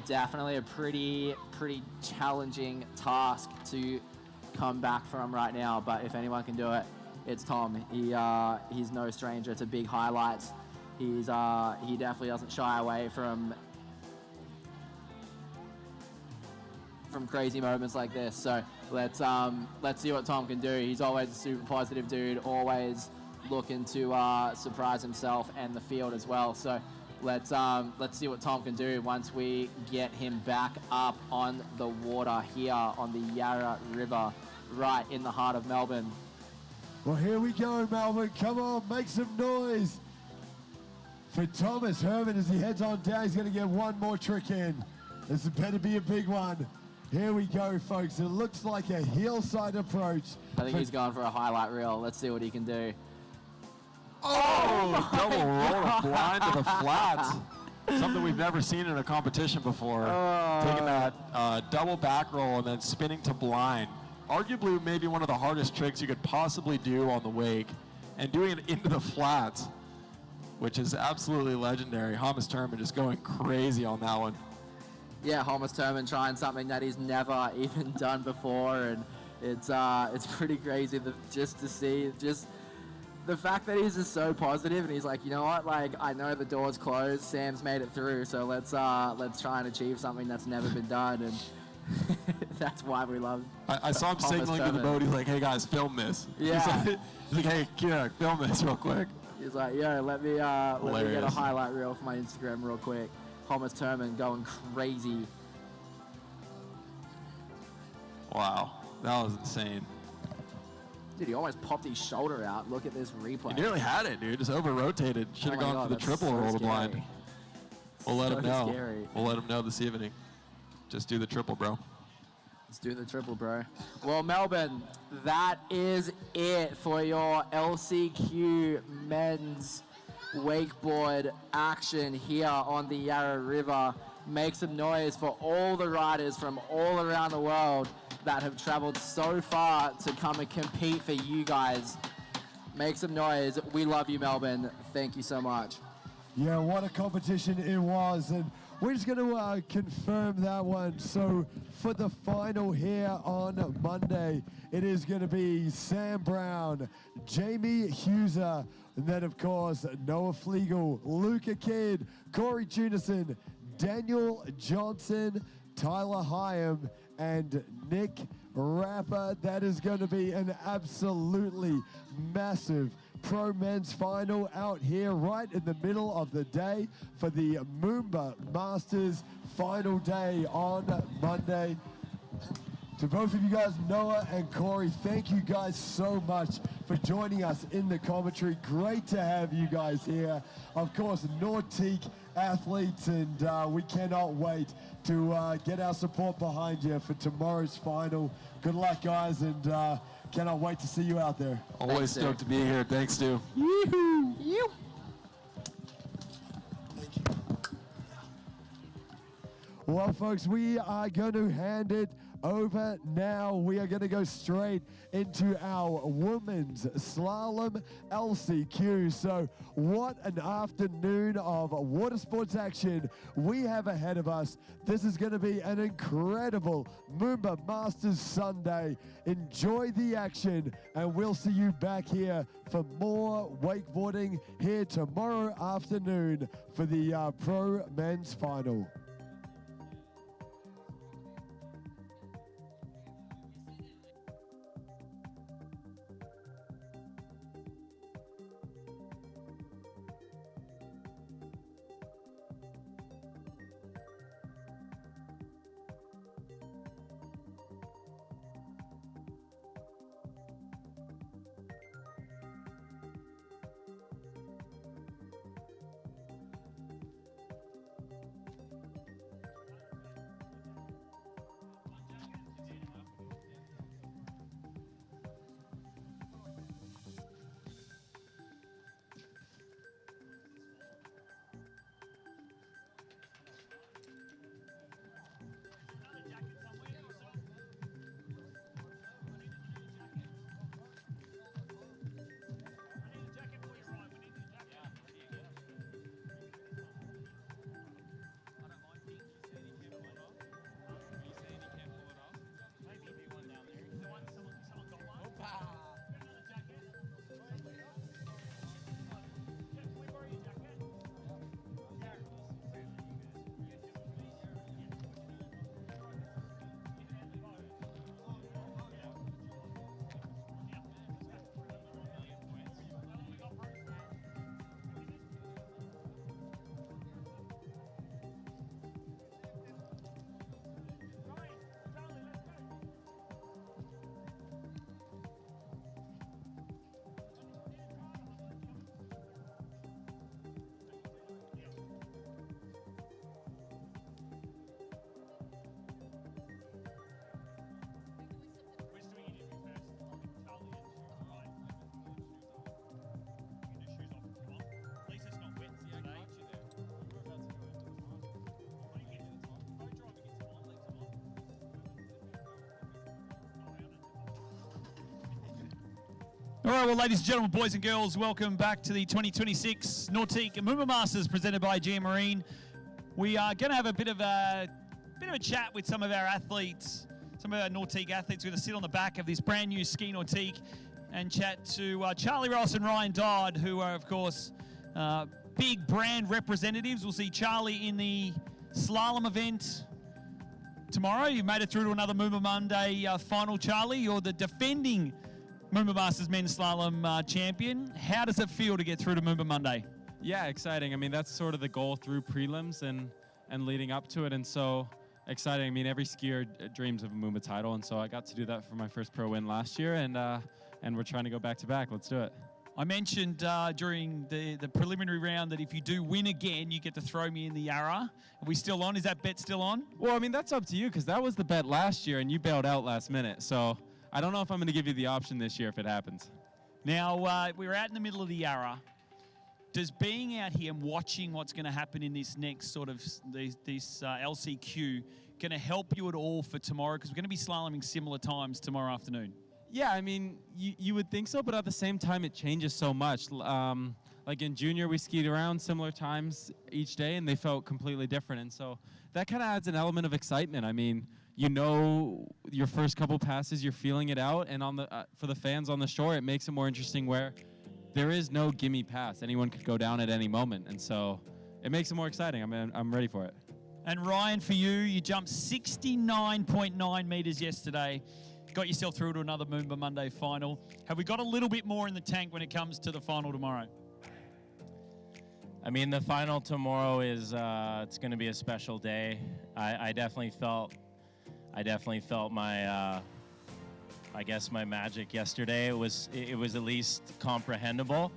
definitely a pretty challenging task to come back from right now. But if anyone can do it, it's Tom. He's no stranger to big highlights. He definitely doesn't shy away from crazy moments like this. So let's see what Tom can do. He's always a super positive dude, always looking to surprise himself and the field as well. So let's see what Tom can do once we get him back up on the water here on the Yarra River, right in the heart of Melbourne. Well, here we go, Melbourne. Come on, make some noise for Thomas Herman as he heads on down. He's going to get one more trick in. This better be a big one. Here we go, folks. It looks like a hillside approach. I think he's going for a highlight reel. Let's see what he can do. Oh, double roll blind to the flats. Something we've never seen in a competition before. Taking that double back roll and then spinning to blind. Arguably maybe one of the hardest tricks you could possibly do on the wake, and doing it into the flats, which is absolutely legendary. Thomas Herman just going crazy on that one. Yeah, Thomas Herman trying something that he's never even done before, and it's pretty crazy just to see the fact that he's just so positive, and he's like, you know what, like, I know the door's closed, Sam's made it through, so let's try and achieve something that's never been done, and that's why we love I saw him signaling to the boat. He's like, hey guys, film this. Yeah. He's like, hey, Kira, film this real quick. He's like, yo, let me get a highlight reel for my Instagram real quick. Thomas Herman going crazy. Wow, that was insane. Dude, he almost popped his shoulder out. Look at this replay. He nearly had it, dude. Just over-rotated. Should have gone for the triple roll to blind. We'll let him know. Scary. We'll let him know this evening. Just do the triple, bro. Let's do the triple, bro. Well, Melbourne, that is it for your LCQ men's wakeboard action here on the Yarra River. Make some noise for all the riders from all around the world that have traveled so far to come and compete for you guys. Make some noise. We love you, Melbourne. Thank you so much. Yeah, what a competition it was. And we're just going to confirm that one. So for the final here on Monday, it is going to be Sam Brown, Jamie Huser, and then, of course, Noah Flegel, Luca Kidd, Corey Tunison, Daniel Johnson, Tyler Hyam, and Nick Rapper. That is going to be an absolutely massive pro men's final out here right in the middle of the day for the MOOMBA Masters final day on Monday. To both of you guys, Noah and Corey, thank you guys so much for joining us in the commentary. Great to have you guys here. Of course, Nautique athletes, and we cannot wait to get our support behind you for tomorrow's final. Good luck, guys, and cannot wait to see you out there. Always stoked to be here. Thanks, Stu. Yoo-hoo! Well, folks, we are going to hand it over now. We are going to go straight into our women's slalom LCQ. So what an afternoon of water sports action we have ahead of us. This is going to be an incredible MOOMBA Masters Sunday. Enjoy the action, and we'll see you back here for more wakeboarding here tomorrow afternoon for the Pro Men's Final. All right, well, ladies and gentlemen, boys and girls, welcome back to the 2026 Nautique MOOMBA Masters presented by GM Marine. We are going to have a bit of a chat with some of our athletes, some of our Nautique athletes. We're going to sit on the back of this brand new ski Nautique and chat to Charlie Ross and Ryan Dodd, who are, of course, big brand representatives. We'll see Charlie in the slalom event tomorrow. You made it through to another MOOMBA Monday final, Charlie. You're the defending MOOMBA Masters men's slalom champion. How does it feel to get through to MOOMBA Monday? Yeah, exciting. I mean, that's sort of the goal through prelims and leading up to it, and so exciting. I mean, every skier dreams of a MOOMBA title, and so I got to do that for my first pro win last year, and we're trying to go back to back. Let's do it. I mentioned during the preliminary round that if you do win again, you get to throw me in the Yarra. Are we still on? Is that bet still on? Well, I mean, that's up to you, because that was the bet last year, and you bailed out last minute, so I don't know if I'm going to give you the option this year if it happens. Now, we're out in the middle of the Yarra. Does being out here and watching what's going to happen in this next sort of this LCQ going to help you at all for tomorrow? Because we're going to be slaloming similar times tomorrow afternoon. Yeah, I mean, you would think so, but at the same time, it changes so much. Like in junior, we skied around similar times each day, and they felt completely different. And so that kind of adds an element of excitement. I mean, you know, your first couple passes, you're feeling it out, and on the for the fans on the shore, it makes it more interesting where there is no gimme pass. Anyone could go down at any moment, and so it makes it more exciting. I mean, I'm ready for it. And Ryan, for you jumped 69.9 meters yesterday. Got yourself through to another MOOMBA Monday final. Have we got a little bit more in the tank when it comes to the final tomorrow? I mean, the final tomorrow is it's going to be a special day. I definitely felt my I guess my magic yesterday. It was at least comprehensible,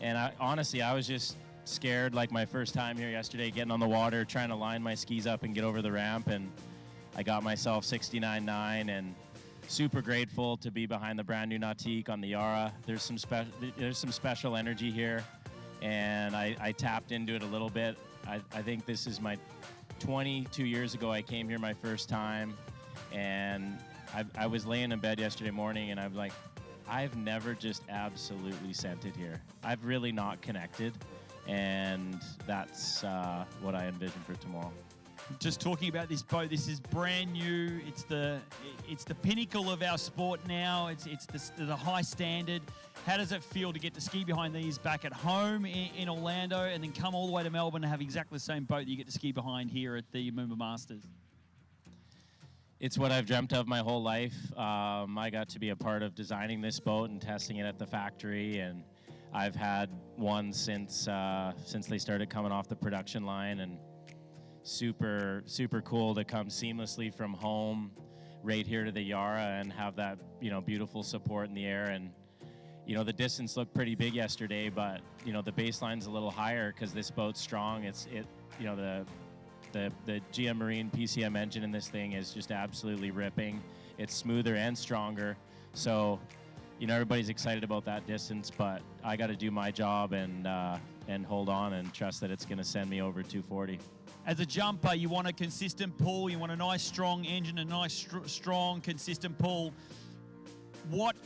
and honestly I was just scared, like my first time here yesterday, getting on the water, trying to line my skis up and get over the ramp, and I got myself 69.9, and super grateful to be behind the brand new Nautique on the Yarra. There's some special energy here, and I tapped into it a little bit. I think this is my 22 years ago, I came here my first time, and I was laying in bed yesterday morning, and I'm like, I've never just absolutely sent it here. I've really not connected, and that's what I envision for tomorrow. Just talking about this boat, this is brand new. It's the pinnacle of our sport now. It's the high standard. How does it feel to get to ski behind these back at home in Orlando, and then come all the way to Melbourne and have exactly the same boat that you get to ski behind here at the MOOMBA Masters? It's what I've dreamt of my whole life. I got to be a part of designing this boat and testing it at the factory, and I've had one since they started coming off the production line, and super cool to come seamlessly from home right here to the Yara and have that beautiful support in the air. And the distance looked pretty big yesterday, but the baseline's a little higher because this boat's strong. The GM Marine PCM engine in this thing is just absolutely ripping. It's smoother and stronger. So, everybody's excited about that distance, but I got to do my job and hold on and trust that it's going to send me over 240. As a jumper, you want a consistent pull. You want a nice, strong engine, a nice, strong, consistent pull. What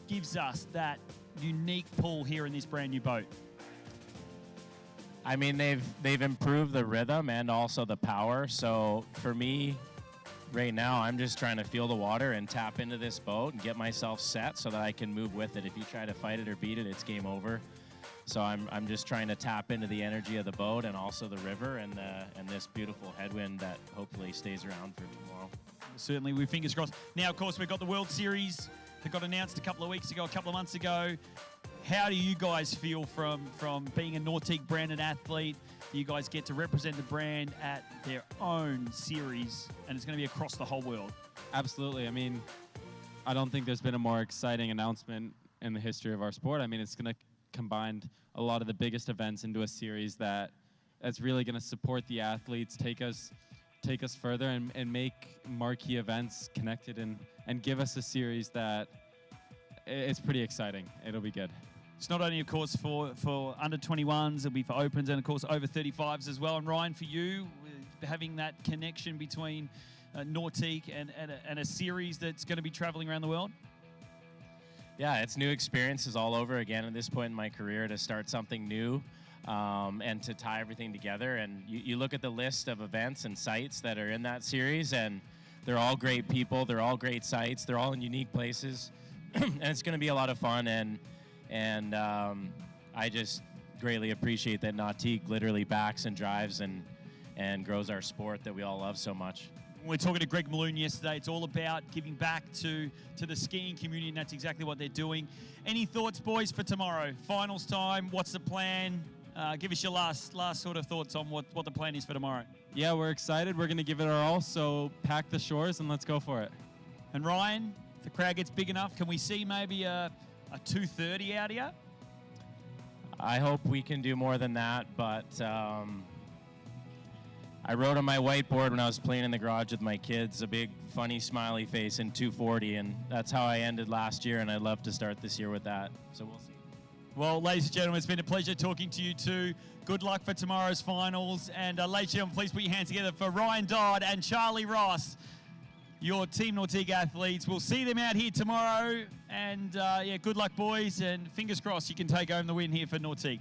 gives us that unique pull here in this brand new boat? I mean, they've improved the rhythm and also the power. So for me, right now, I'm just trying to feel the water and tap into this boat and get myself set so that I can move with it. If you try to fight it or beat it, it's game over. So I'm just trying to tap into the energy of the boat and also the river and this beautiful headwind that hopefully stays around for tomorrow. Certainly, we fingers crossed. Now, of course, we've got the World Series that got announced a couple of months ago. How do you guys feel from being a Nautique branded athlete? You guys get to represent the brand at their own series, and it's going to be across the whole world. Absolutely. I mean, I don't think there's been a more exciting announcement in the history of our sport. I mean, it's going to combine a lot of the biggest events into a series that's really going to support the athletes, take us further, and make marquee events connected and give us a series that it's pretty exciting. It'll be good. It's not only, of course, for under 21s, it'll be for opens and, of course, over 35s as well. And Ryan, for you, having that connection between Nautique and a series that's going to be traveling around the world? Yeah, it's new experiences all over again at this point in my career to start something new and to tie everything together. And you look at the list of events and sites that are in that series, and they're all great people, they're all great sites, they're all in unique places, and it's going to be a lot of fun. And I just greatly appreciate that Nautique literally backs and drives and grows our sport that we all love so much. We're talking to Greg Malone yesterday. It's all about giving back to the skiing community, and that's exactly what they're doing. Any thoughts, boys, for tomorrow? Finals time, what's the plan? Give us your last sort of thoughts on what the plan is for tomorrow. Yeah, we're excited. We're going to give it our all, so pack the shores and let's go for it. And Ryan, if the crowd gets big enough, can we see maybe a 230 out here? I hope we can do more than that, but I wrote on my whiteboard when I was playing in the garage with my kids a big funny smiley face in 240, and that's how I ended last year, and I'd love to start this year with that. So we'll see. Well, ladies and gentlemen, it's been a pleasure talking to you two. Good luck for tomorrow's finals. And ladies and gentlemen, please put your hands together for Ryan Dodd and Charlie Ross, your Team Nautique athletes. We'll see them out here tomorrow. And yeah, good luck, boys. And fingers crossed you can take home the win here for Nautique.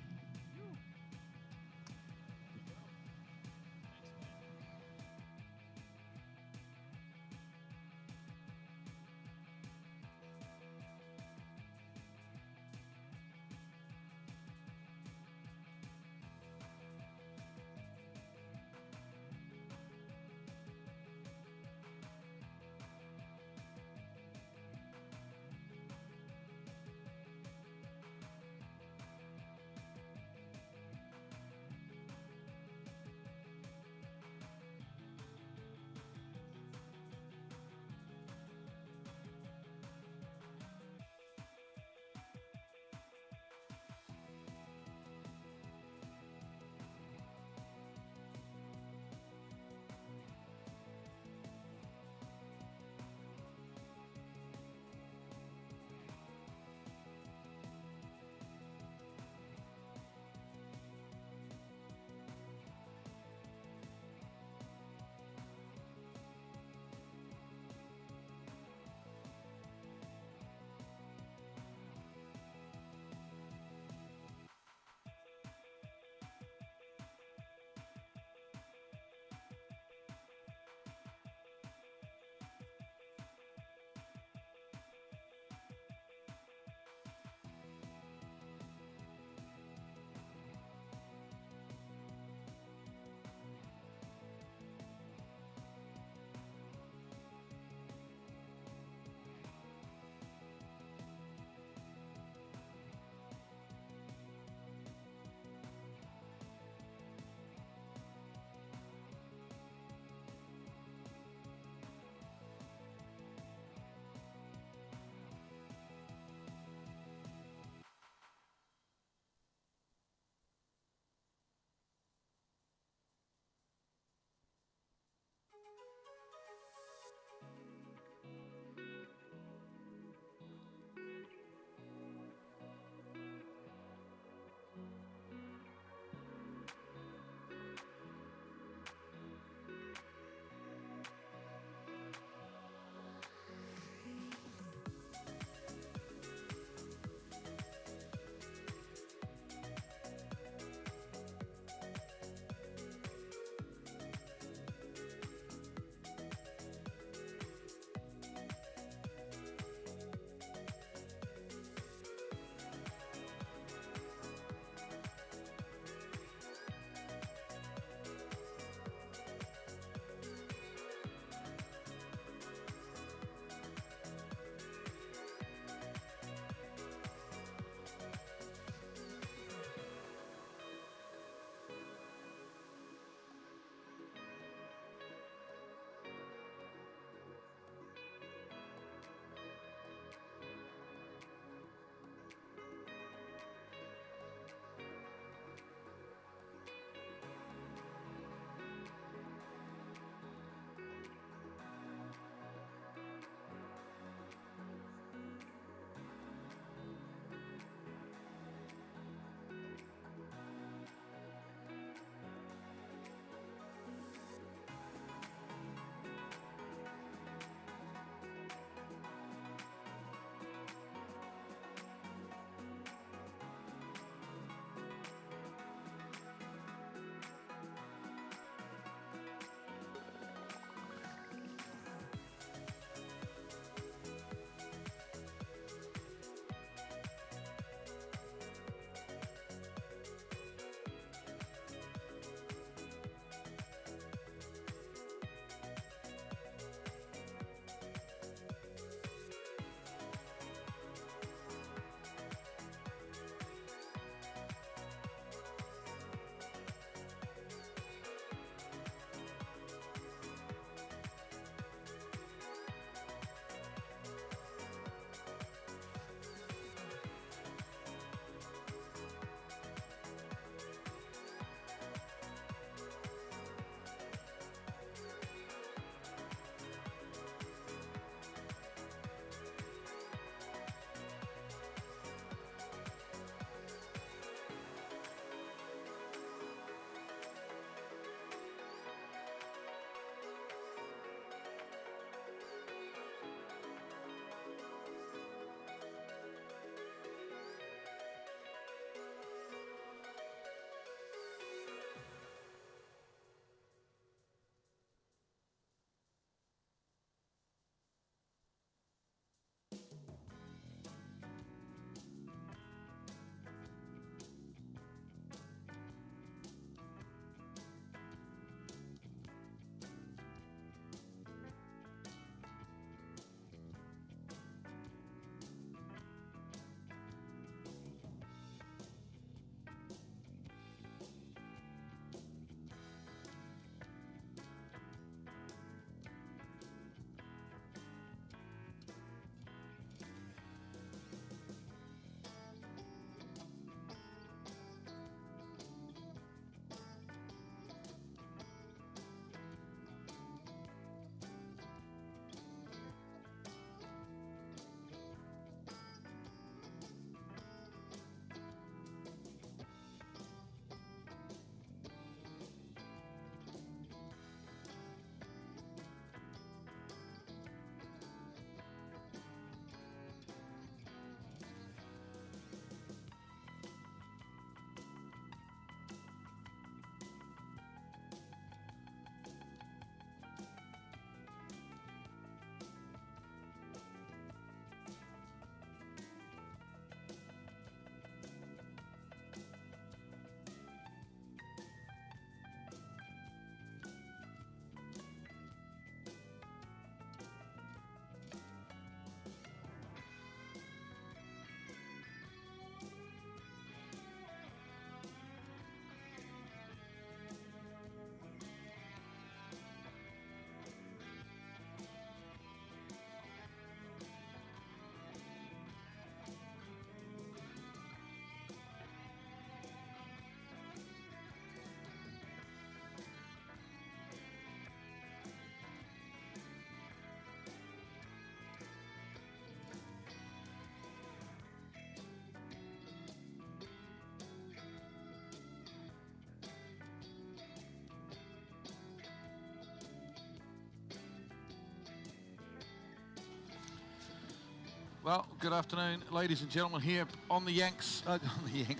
Well, good afternoon, ladies and gentlemen, here on the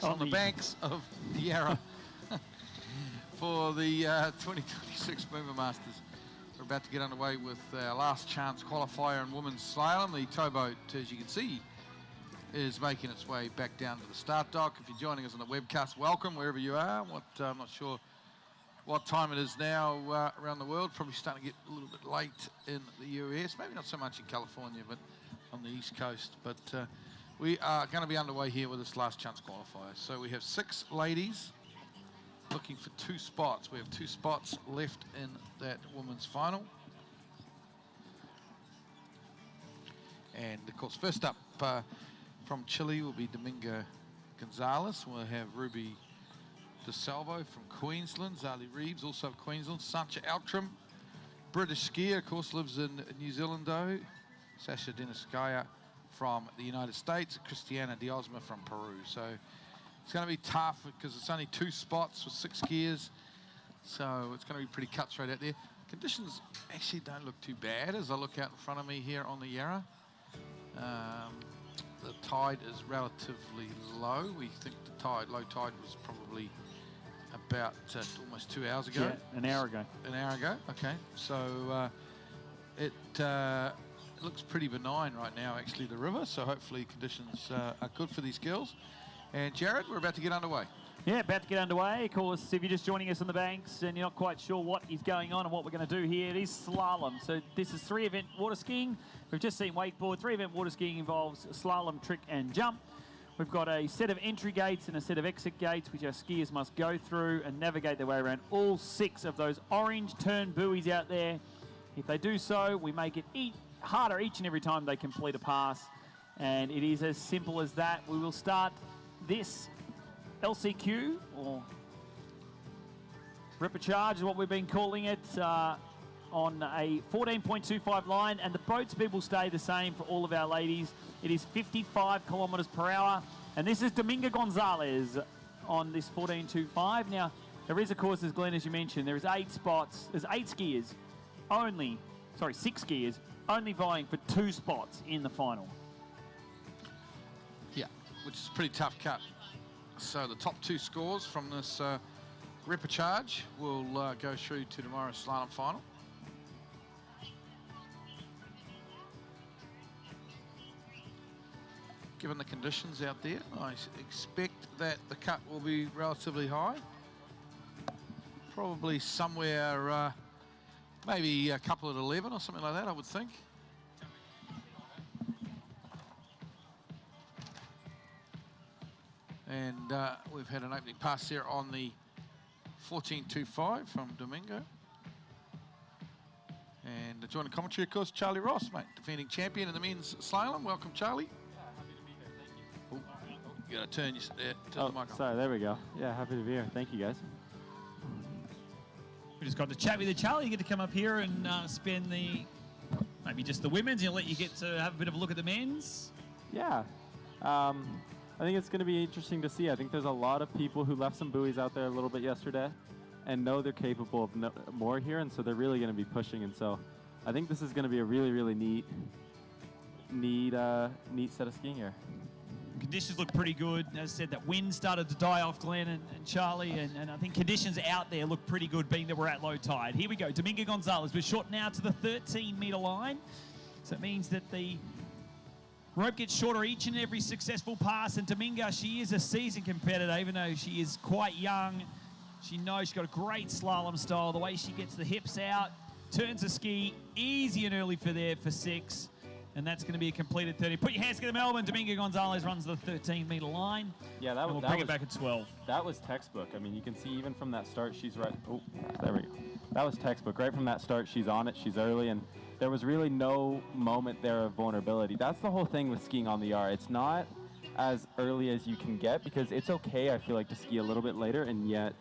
on the banks of the Yarra for the 2026 MOOMBA Masters. We're about to get underway with our last chance qualifier in women's slalom. The towboat, as you can see, is making its way back down to the start dock. If you're joining us on the webcast, welcome wherever you are. I'm not sure what time it is now around the world. Probably starting to get a little bit late in the US. Maybe not so much in California, but on the East Coast. But we are going to be underway here with this last chance qualifier. So we have 6 ladies looking for 2 spots. We have 2 spots left in that women's final. And of course, first up from Chile will be Domingo Gonzalez. We'll have Ruby DeSalvo from Queensland, Zali Reeves, also of Queensland, Sasha Altram, British skier, of course, lives in New Zealand though, Sasha Danishevskaya from the United States, Christiana Diosma from Peru. So it's going to be tough because it's only 2 spots for 6 skiers, so it's going to be pretty cutthroat out there. Conditions actually don't look too bad as I look out in front of me here on the Yarra. The tide is relatively low. We think the low tide was probably about almost 2 hours ago. Yeah, an hour ago. An hour ago, okay. So it looks pretty benign right now, actually, the river. So hopefully conditions are good for these girls. And Jared, we're about to get underway. Yeah, about to get underway. Of course, if you're just joining us on the banks and you're not quite sure what is going on and what we're going to do here, it is slalom. So this is 3-event water skiing. We've just seen wakeboard. 3-event water skiing involves slalom, trick, and jump. We've got a set of entry gates and a set of exit gates which our skiers must go through and navigate their way around all 6 of those orange turn buoys out there. If they do so, we make it harder each and every time they complete a pass. And it is as simple as that. We will start this LCQ, or repechage is what we've been calling it, on a 14.25 line, and the boat speed will stay the same for all of our ladies. It is 55 kilometers per hour, and this is Domingo Gonzalez on this 14.25. Now, there is, of course, as Glenn, as you mentioned, there is 8 spots, there's 8 skiers, 6 skiers, only vying for 2 spots in the final. Yeah, which is a pretty tough cut. So the top 2 scores from this repechage will go through to tomorrow's slalom final. Given the conditions out there, I expect that the cut will be relatively high. Probably somewhere, maybe a couple at 11 or something like that, I would think. And we've had an opening pass here on the 14.25 from Domingo. And joining the commentary, of course, Charlie Ross, mate, defending champion in the men's slalom. Welcome, Charlie. Yeah, happy to be here. Thank you. You got to turn the mic on. Sorry, there we go. Yeah, happy to be here. Thank you, guys. We just got to chat with you, Charlie. You get to come up here and spend maybe just the women's. You'll let you get to have a bit of a look at the men's. Yeah. I think it's going to be interesting to see. I think there's a lot of people who left some buoys out there a little bit yesterday and know they're capable of more here, and so they're really going to be pushing. And so I think this is going to be a really, really neat set of skiing here. Conditions look pretty good. As I said, that wind started to die off, Glenn and Charlie, and I think conditions out there look pretty good, being that we're at low tide. Here we go, Domingo Gonzalez. We're short now to the 13-metre line, so it means that the rope gets shorter each and every successful pass, and Domingo, she is a seasoned competitor, even though she is quite young. She knows she's got a great slalom style, the way she gets the hips out, turns the ski easy and early for 6, and that's going to be a completed 30. Put your hands together, Melbourne. Domingo Gonzalez runs the 13-metre line. Yeah, that we'll bring it back at 12. That was textbook. I mean, you can see even from that start, she's right. Oh, there we go. That was textbook. Right from that start, she's on it. She's early, and there was really no moment there of vulnerability. That's the whole thing with skiing on the Yarra. It's not as early as you can get, because it's okay, I feel like, to ski a little bit later and yet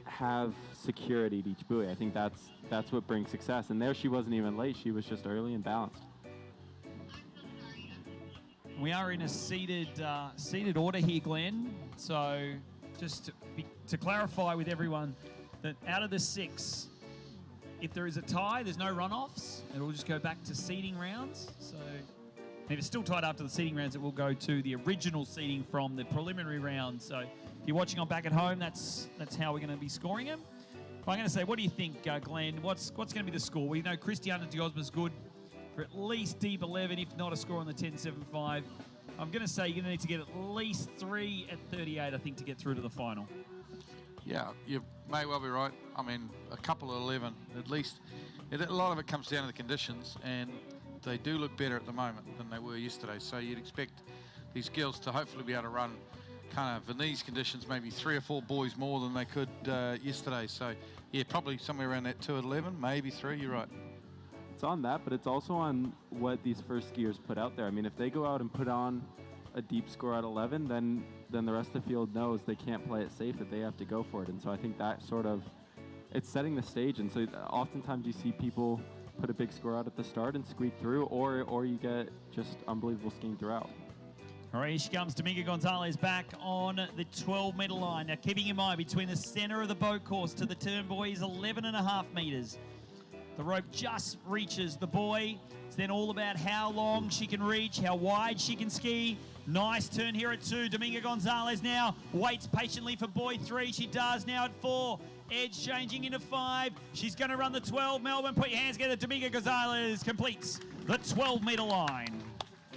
have security at each buoy. I think that's what brings success. And there she wasn't even late. She was just early and balanced. We are in a seated order here, Glenn. So just to clarify with everyone that out of the 6, if there is a tie, there's no runoffs. It'll just go back to seeding rounds. So And if it's still tied after the seeding rounds, it will go to the original seeding from the preliminary round. So if you're watching on back at home, that's how we're going to be scoring them. But I'm going to say, what do you think, Glenn? What's going to be the score? We know Christy under Diosma's good for at least deep 11, if not a score on the 10.75. I'm going to say you're going to need to get at least 3 at 38, I think, to get through to the final. Yeah, you may well be right. I mean, a couple of 11, at least. A lot of it comes down to the conditions, and they do look better at the moment than they were yesterday. So you'd expect these girls to hopefully be able to run kind of, in these conditions, maybe 3 or 4 boys more than they could yesterday. So, yeah, probably somewhere around that 2 at 11, maybe 3, you're right. It's on that, but it's also on what these first skiers put out there. I mean, if they go out and put on a deep score at 11, then the rest of the field knows they can't play it safe, that they have to go for it. And so I think that sort of, it's setting the stage. And so oftentimes you see people put a big score out at the start and squeak through, or you get just unbelievable skiing throughout. All right, here she comes. Domingo Gonzalez back on the 12-metre line. Now, keeping in mind, between the centre of the boat course to the turn buoy is 11.5 metres. The rope just reaches the buoy. It's then all about how long she can reach, how wide she can ski. Nice turn here at 2. Domingo Gonzalez now waits patiently for buoy 3. She does now at 4. Edge changing into 5. She's going to run the 12. Melbourne, put your hands together. Domingo Gonzalez completes the 12-metre line.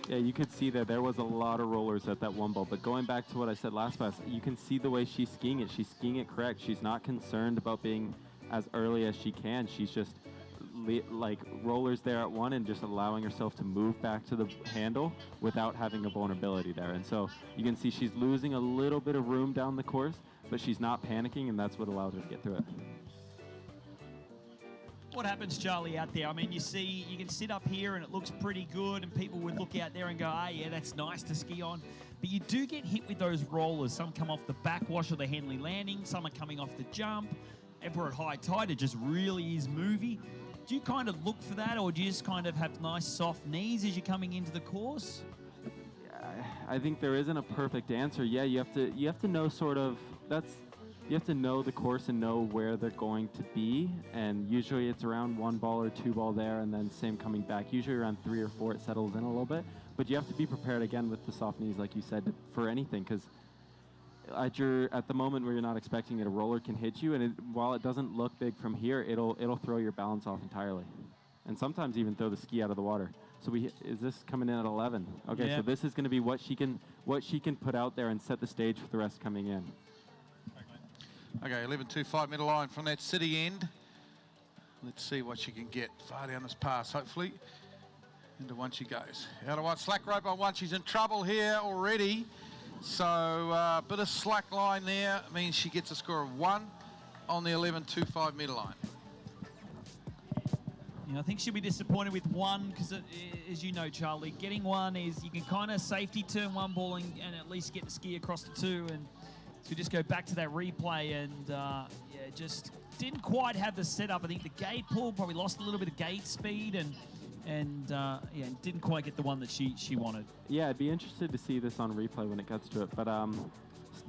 Yeah, you could see that there was a lot of rollers at that one ball. But going back to what I said last pass, you can see the way she's skiing it. She's skiing it correct. She's not concerned about being as early as she can. She's just like rollers there at 1 and just allowing herself to move back to the handle without having a vulnerability there. And so you can see she's losing a little bit of room down the course, but she's not panicking, and that's what allows her to get through it. What happens, Charlie, out there? I mean, you can sit up here and it looks pretty good, and people would look out there and go, yeah, that's nice to ski on. But you do get hit with those rollers. Some come off the backwash of the Henley landing. Some are coming off the jump. If we're at high tide, it just really is movie. Do you kind of look for that, or do you just kind of have nice soft knees as you're coming into the course? I think there isn't a perfect answer. Yeah, you have to know sort of, you have to know the course and know where they're going to be. And usually it's around 1 ball or 2 ball there, and then same coming back. Usually around 3 or 4 it settles in a little bit. But you have to be prepared again with the soft knees, like you said, for anything, because at the moment where you're not expecting it, a roller can hit you, and while it doesn't look big from here, it'll throw your balance off entirely, and sometimes even throw the ski out of the water. So is this coming in at 11? Okay, yeah. So this is going to be what she can put out there and set the stage for the rest coming in. Okay, 11.25 middle line from that city end. Let's see what she can get far down this pass, hopefully. Into 1 she goes. Out of 1, slack rope on 1. She's in trouble here already. So a bit of slack line there means she gets a score of 1 on the 11.25 metre line. Yeah, I think she'll be disappointed with 1 because, as you know, Charlie, getting 1 is you can kind of safety turn 1 ball and at least get the ski across the 2. And so just go back to that replay and, just didn't quite have the setup. I think the gate pull probably lost a little bit of gate speed and didn't quite get the one that she wanted. Yeah, I'd be interested to see this on replay when it gets to it. But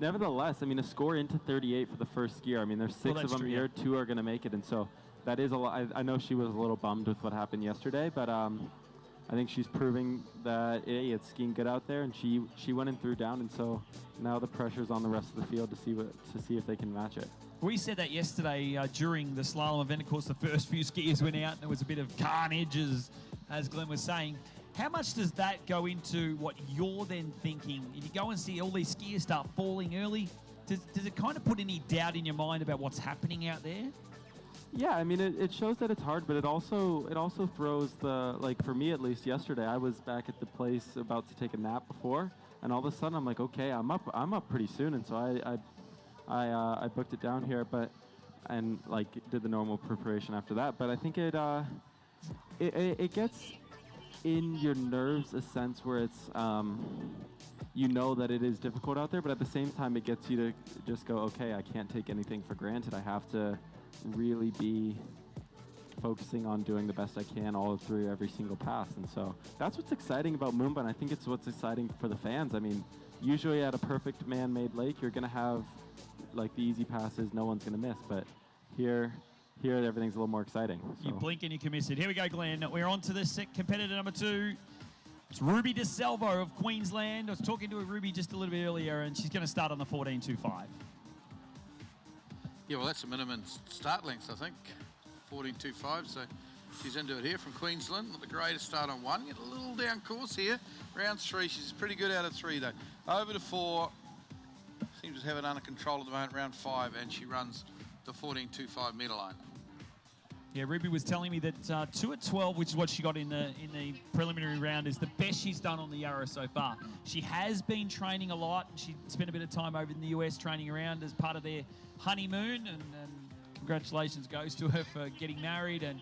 nevertheless, I mean, a score into 38 for the first skier. I mean, there's 6 of them here. Yeah. 2 are going to make it, and so that is a lot. I know she was a little bummed with what happened yesterday, but I think she's proving that it's skiing good out there, and she went and threw down, and so now the pressure's on the rest of the field to see if they can match it. We said that yesterday during the slalom event. Of course, the first few skiers went out and there was a bit of carnage, as Glenn was saying. How much does that go into what you're then thinking? If you go and see all these skiers start falling early, does it kind of put any doubt in your mind about what's happening out there? Yeah, I mean, it shows that it's hard, but it also throws the, like for me at least yesterday, I was back at the place about to take a nap before, and all of a sudden I'm like, okay, I'm up pretty soon, and so I booked it down here, and like did the normal preparation after that. But I think it gets in your nerves a sense where it's you know that it is difficult out there, but at the same time it gets you to just go, okay, I can't take anything for granted. I have to really be focusing on doing the best I can all through every single pass. And so that's what's exciting about MOOMBA, and I think it's what's exciting for the fans. I mean, usually at a perfect man-made lake, you're going to have like the easy passes no one's going to miss, but here everything's a little more exciting. So. You blink and you can miss it. Here we go, Glenn. We're on to this competitor number 2. It's Ruby DeSalvo of Queensland. I was talking to Ruby just a little bit earlier, and she's going to start on the 14.25. Yeah, well, that's a minimum start length, I think. 14.25, so she's into it here from Queensland. Not the greatest start on 1. Get a little down course here. Round 3, she's pretty good out of 3, though. Over to 4. Seems to have it under control at the moment, round 5, and she runs the 14.25 metre line. Yeah, Ruby was telling me that 2 at 12, which is what she got in the preliminary round, is the best she's done on the Yarra so far. She has been training a lot. She spent a bit of time over in the US training around as part of their honeymoon, and congratulations goes to her for getting married, and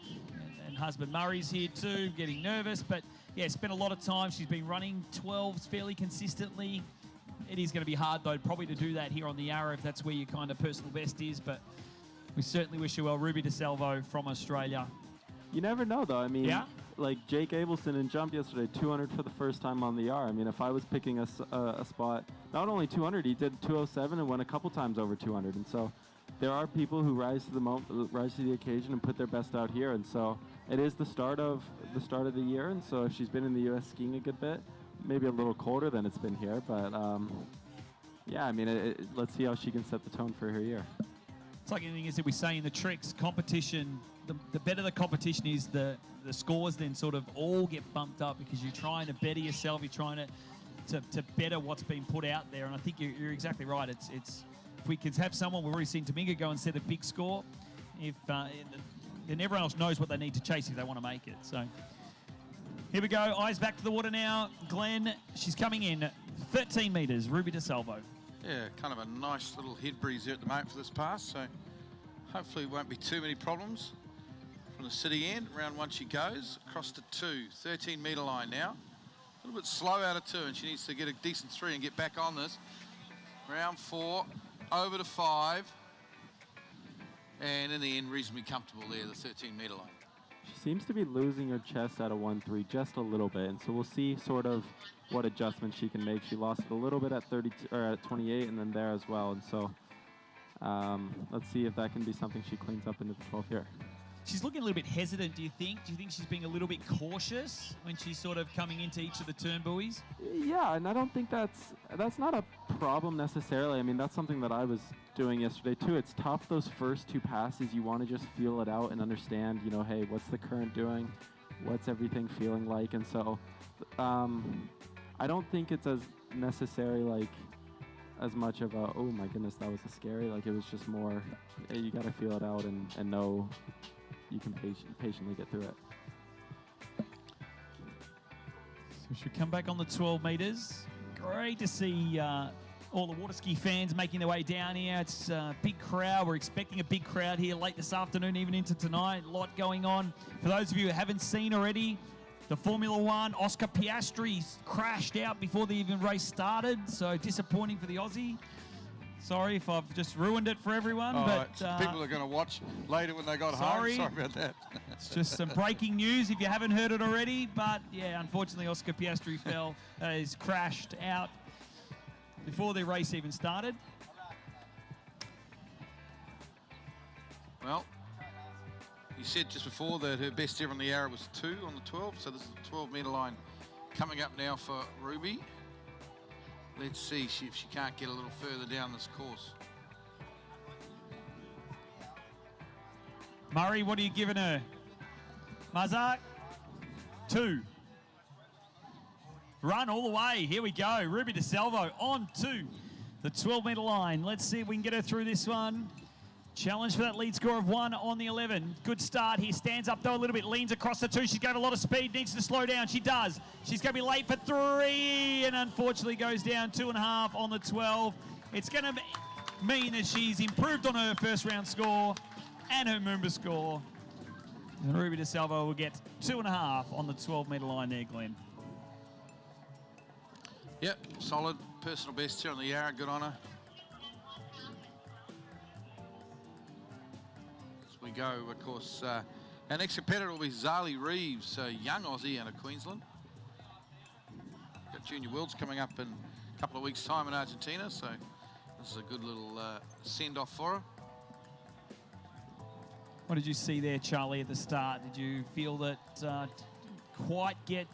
husband Murray's here too, getting nervous. But yeah, spent a lot of time. She's been running 12s fairly consistently. It is going to be hard though, probably to do that here on the Yarra if that's where your kind of personal best is, but we certainly wish you well. Ruby DeSalvo from Australia. You never know, though. I mean, like Jake Abelson in jump yesterday, 200 for the first time on the Yarra. I mean, if I was picking a spot, not only 200, he did 207 and went a couple times over 200. And so there are people who rise to the occasion and put their best out here. And so it is the start of the year. And so if she's been in the U.S. skiing a good bit, maybe a little colder than it's been here, but yeah, I mean, let's see how she can set the tone for her year. It's like anything is that we say in the tricks competition, the better the competition is, the scores then sort of all get bumped up because you're trying to better yourself, you're trying to better what's been put out there. And I think you're exactly right. It's if we can have someone, we've already seen Domingo go and set a big score, then everyone else knows what they need to chase if they want to make it. So here we go, eyes back to the water now. Glenn, she's coming in 13 metres, Ruby DeSalvo. Yeah, kind of a nice little head breeze there at the moment for this pass, so hopefully won't be too many problems. From the city end, round 1 she goes, across to 2, 13 metre line now. A little bit slow out of 2, and she needs to get a decent 3 and get back on this. Round 4, over to 5, and in the end, reasonably comfortable there, the 13 metre line. She seems to be losing her chest out of 1-3 just a little bit, and so we'll see sort of what adjustments she can make. She lost it a little bit at 32 or at 28, and then there as well. And so let's see if that can be something she cleans up into the 12th year. She's looking a little bit hesitant, do you think? Do you think she's being a little bit cautious when she's sort of coming into each of the turn buoys? Yeah, and I don't think that's not a problem necessarily. I mean, that's something that I was doing yesterday too. It's tough those first 2 passes. You want to just feel it out and understand, you know, hey, what's the current doing? What's everything feeling like? And so I don't think it's as necessary, like, as much of a, oh my goodness, that was a scary. Like, it was just more, hey, you got to feel it out and know you can patiently get through it. So she'll come back on the 12 metres. Great to see all the water ski fans making their way down here. It's a big crowd. We're expecting a big crowd here late this afternoon, even into tonight. A lot going on. For those of you who haven't seen already, the Formula One, Oscar Piastri crashed out before the even race started, so disappointing for the Aussie. Sorry if I've just ruined it for everyone. But people are going to watch later when they got sorry. home. Sorry about that. It's just some breaking news if you haven't heard it already. But yeah, unfortunately, Oscar Piastri is crashed out before the race even started. Well, you said just before that her best ever on the Yarra was 2 on the 12, so this is the 12 metre line coming up now for Ruby. Let's see if she can't get a little further down this course. Murray, what are you giving her? Mazak? 2. Run all the way. Here we go. Ruby DeSalvo on to the 12 metre line. Let's see if we can get her through this one. Challenge for that lead score of 1 on the 11. Good start here. Stands up though a little bit. Leans across the 2. She's got a lot of speed. Needs to slow down. She does. She's going to be late for 3 and unfortunately goes down 2.5 on the 12. It's going to mean that she's improved on her first round score and her MOOMBA score. And Ruby DeSalvo will get 2.5 on the 12 metre line there, Glenn. Yep, solid personal best here on the Yarra. Good on her. We go, of course, our next competitor will be Zali Reeves, a young Aussie out of Queensland. Got Junior Worlds coming up in a couple of weeks' time in Argentina, so this is a good little send-off for her. What did you see there, Charlie, at the start? Did you feel that quite get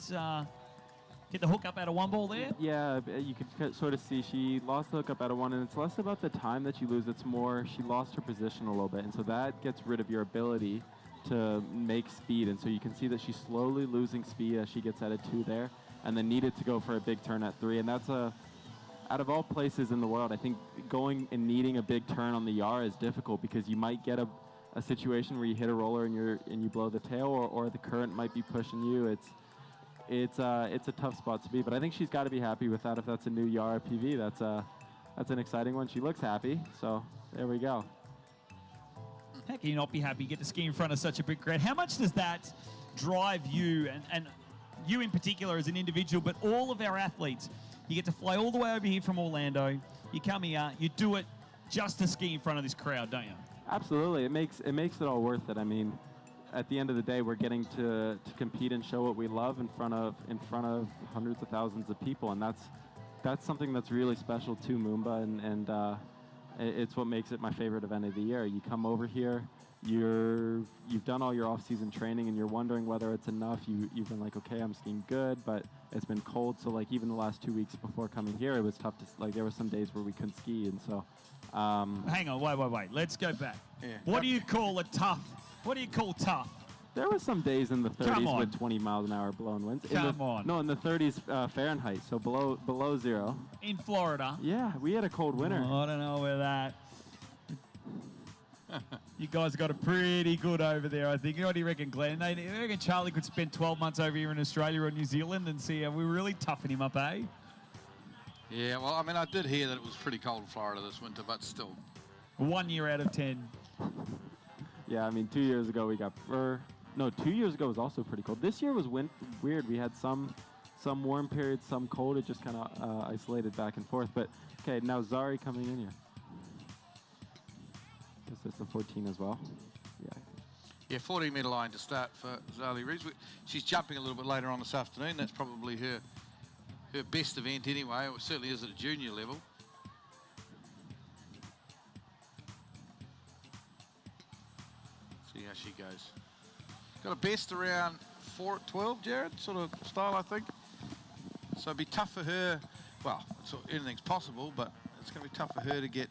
Get the hook up out of one ball there? Yeah, you could sort of see she lost the hook up out of one, and it's less about the time that you lose. It's more she lost her position a little bit, and so that gets rid of your ability to make speed. And so you can see that she's slowly losing speed as she gets out of 2 there, and then needed to go for a big turn at 3. And that's out of all places in the world, I think going and needing a big turn on the Yar is difficult because you might get a situation where you hit a roller and you blow the tail, or the current might be pushing you. It's a tough spot to be, but I think she's got to be happy with that. If that's a new Yara PV, that's an exciting one. She looks happy, so there we go. How can you not be happy? You get to ski in front of such a big crowd. How much does that drive you, and you in particular as an individual, but all of our athletes? You get to fly all the way over here from Orlando. You come here, you do it just to ski in front of this crowd, don't you? Absolutely, it makes it all worth it. I mean, at the end of the day, we're getting to compete and show what we love in front of hundreds of thousands of people, and that's something that's really special to MOOMBA, and it's what makes it my favorite event of the year. You come over here, you've done all your off-season training, and you're wondering whether it's enough. You've been like, okay, I'm skiing good, but it's been cold. So like even the last 2 weeks before coming here, it was tough to like. There were some days where we couldn't ski, and so. Hang on, wait. Let's go back. Yeah. What do you call a tough? What do you call tough? There were some days in the 30s with 20 miles an hour blowing winds. No, in the 30s Fahrenheit, so below 0. In Florida. Yeah, we had a cold winter. Oh, I don't know where that. You guys got it pretty good over there, I think. What do you reckon, Glenn? I reckon Charlie could spend 12 months over here in Australia or New Zealand and see how we really toughen him up, eh? Yeah, well, I mean, I did hear that it was pretty cold in Florida this winter, but still. 1 year out of 10. Yeah, I mean, 2 years ago we got 2 years ago was also pretty cold. This year was weird. We had some warm periods, some cold. It just kind of isolated back and forth. But, okay, now Zari coming in here. Is this the 14 as well? Yeah. Yeah, 14-metre line to start for Zali Rees. She's jumping a little bit later on this afternoon. That's probably her best event anyway. It certainly is at a junior level. See how she goes. Got a best around 4:12, Jared, sort of style, I think. So it'd be tough for her. Well, anything's possible, but it's going to be tough for her to get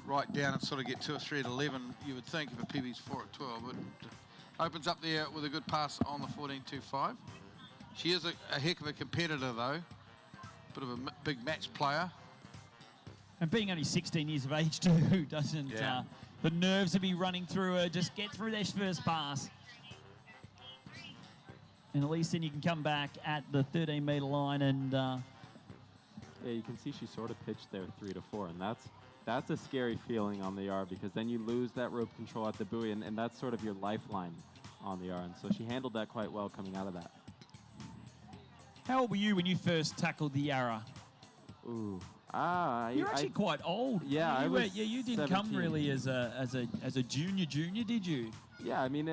right down and sort of get 2 or 3 at 11. You would think if a PB's 4:12, but opens up there with a good pass on the 14.25. She is a heck of a competitor, though. Bit of a big match player. And being only 16 years of age, too, doesn't the nerves will be running through her. Just get through this first pass. And at least then you can come back at the 13-metre line and... yeah, you can see she sort of pitched there 3 to 4, and that's a scary feeling on the Yar because then you lose that rope control at the buoy, and that's sort of your lifeline on the Yar. And so she handled that quite well coming out of that. How old were you when you first tackled the Yarra? Ooh, you're actually quite old. Yeah, you didn't 17. come really as a junior, did you? Yeah, I mean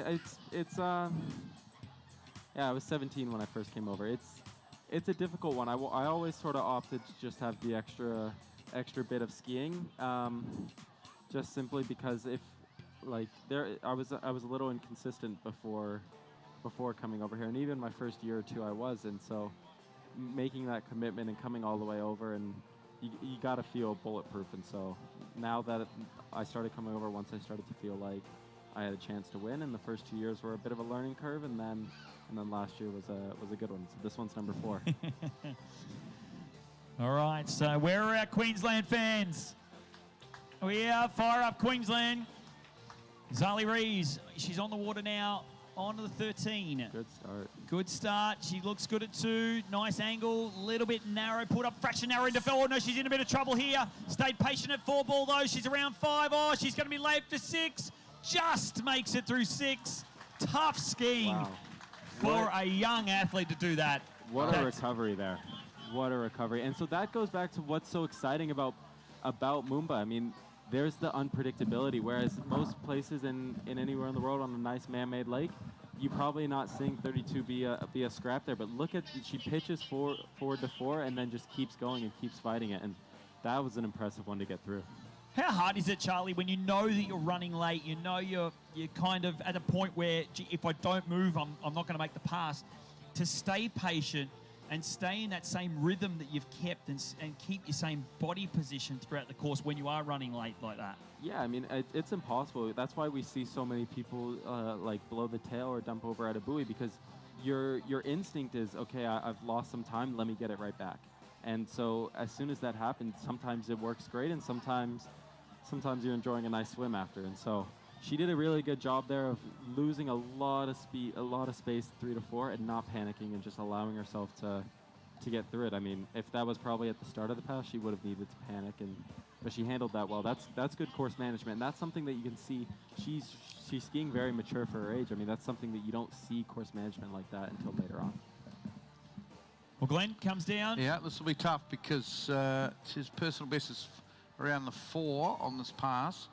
yeah, I was 17 when I first came over. It's a difficult one. I always sort of opted to just have the extra bit of skiing, just simply because I was a little inconsistent before coming over here, and even my first year or two I was, and so making that commitment and coming all the way over, and you got to feel bulletproof. And so now that I started coming over, once I started to feel like I had a chance to win, and the first 2 years were a bit of a learning curve, and then last year was a good one. So this one's number 4. All right, so where are our Queensland fans? We are fire up Queensland. Zali Rees, she's on the water now, on to the 13. Good start. Good start. She looks good at 2. Nice angle, little bit narrow, put up fraction narrow into 4. No, she's in a bit of trouble here. Stayed patient at 4 ball though. She's around 5. Oh, she's going to be late for 6. Just makes it through 6. Tough skiing for a young athlete to do that. What a recovery there. What a recovery. And so that goes back to what's so exciting about MOOMBA. I mean, there's the unpredictability, whereas most places in anywhere in the world on a nice man-made lake, you probably not seeing 32 be a scrap there. But look at, she pitches forward to 4 and then just keeps going and keeps fighting it. And that was an impressive one to get through. How hard is it, Charlie, when you know that you're running late, you know you're kind of at a point where, gee, if I don't move, I'm not going to make the pass, to stay patient and stay in that same rhythm that you've kept and keep your same body position throughout the course when you are running late like that? Yeah, I mean, it's impossible. That's why we see so many people like blow the tail or dump over at a buoy, because your instinct is, okay, I've lost some time, let me get it right back. And so as soon as that happens, sometimes it works great, and sometimes you're enjoying a nice swim after. And so she did a really good job there of losing a lot of speed, a lot of space 3 to 4, and not panicking and just allowing herself to get through it. I mean, if that was probably at the start of the pass, she would have needed to panic, but she handled that well. That's good course management, and that's something that you can see. She's skiing very mature for her age. I mean, that's something that you don't see course management like that until later on. Well, Glenn comes down. Yeah, this will be tough because his personal best is around the 4 on this pass.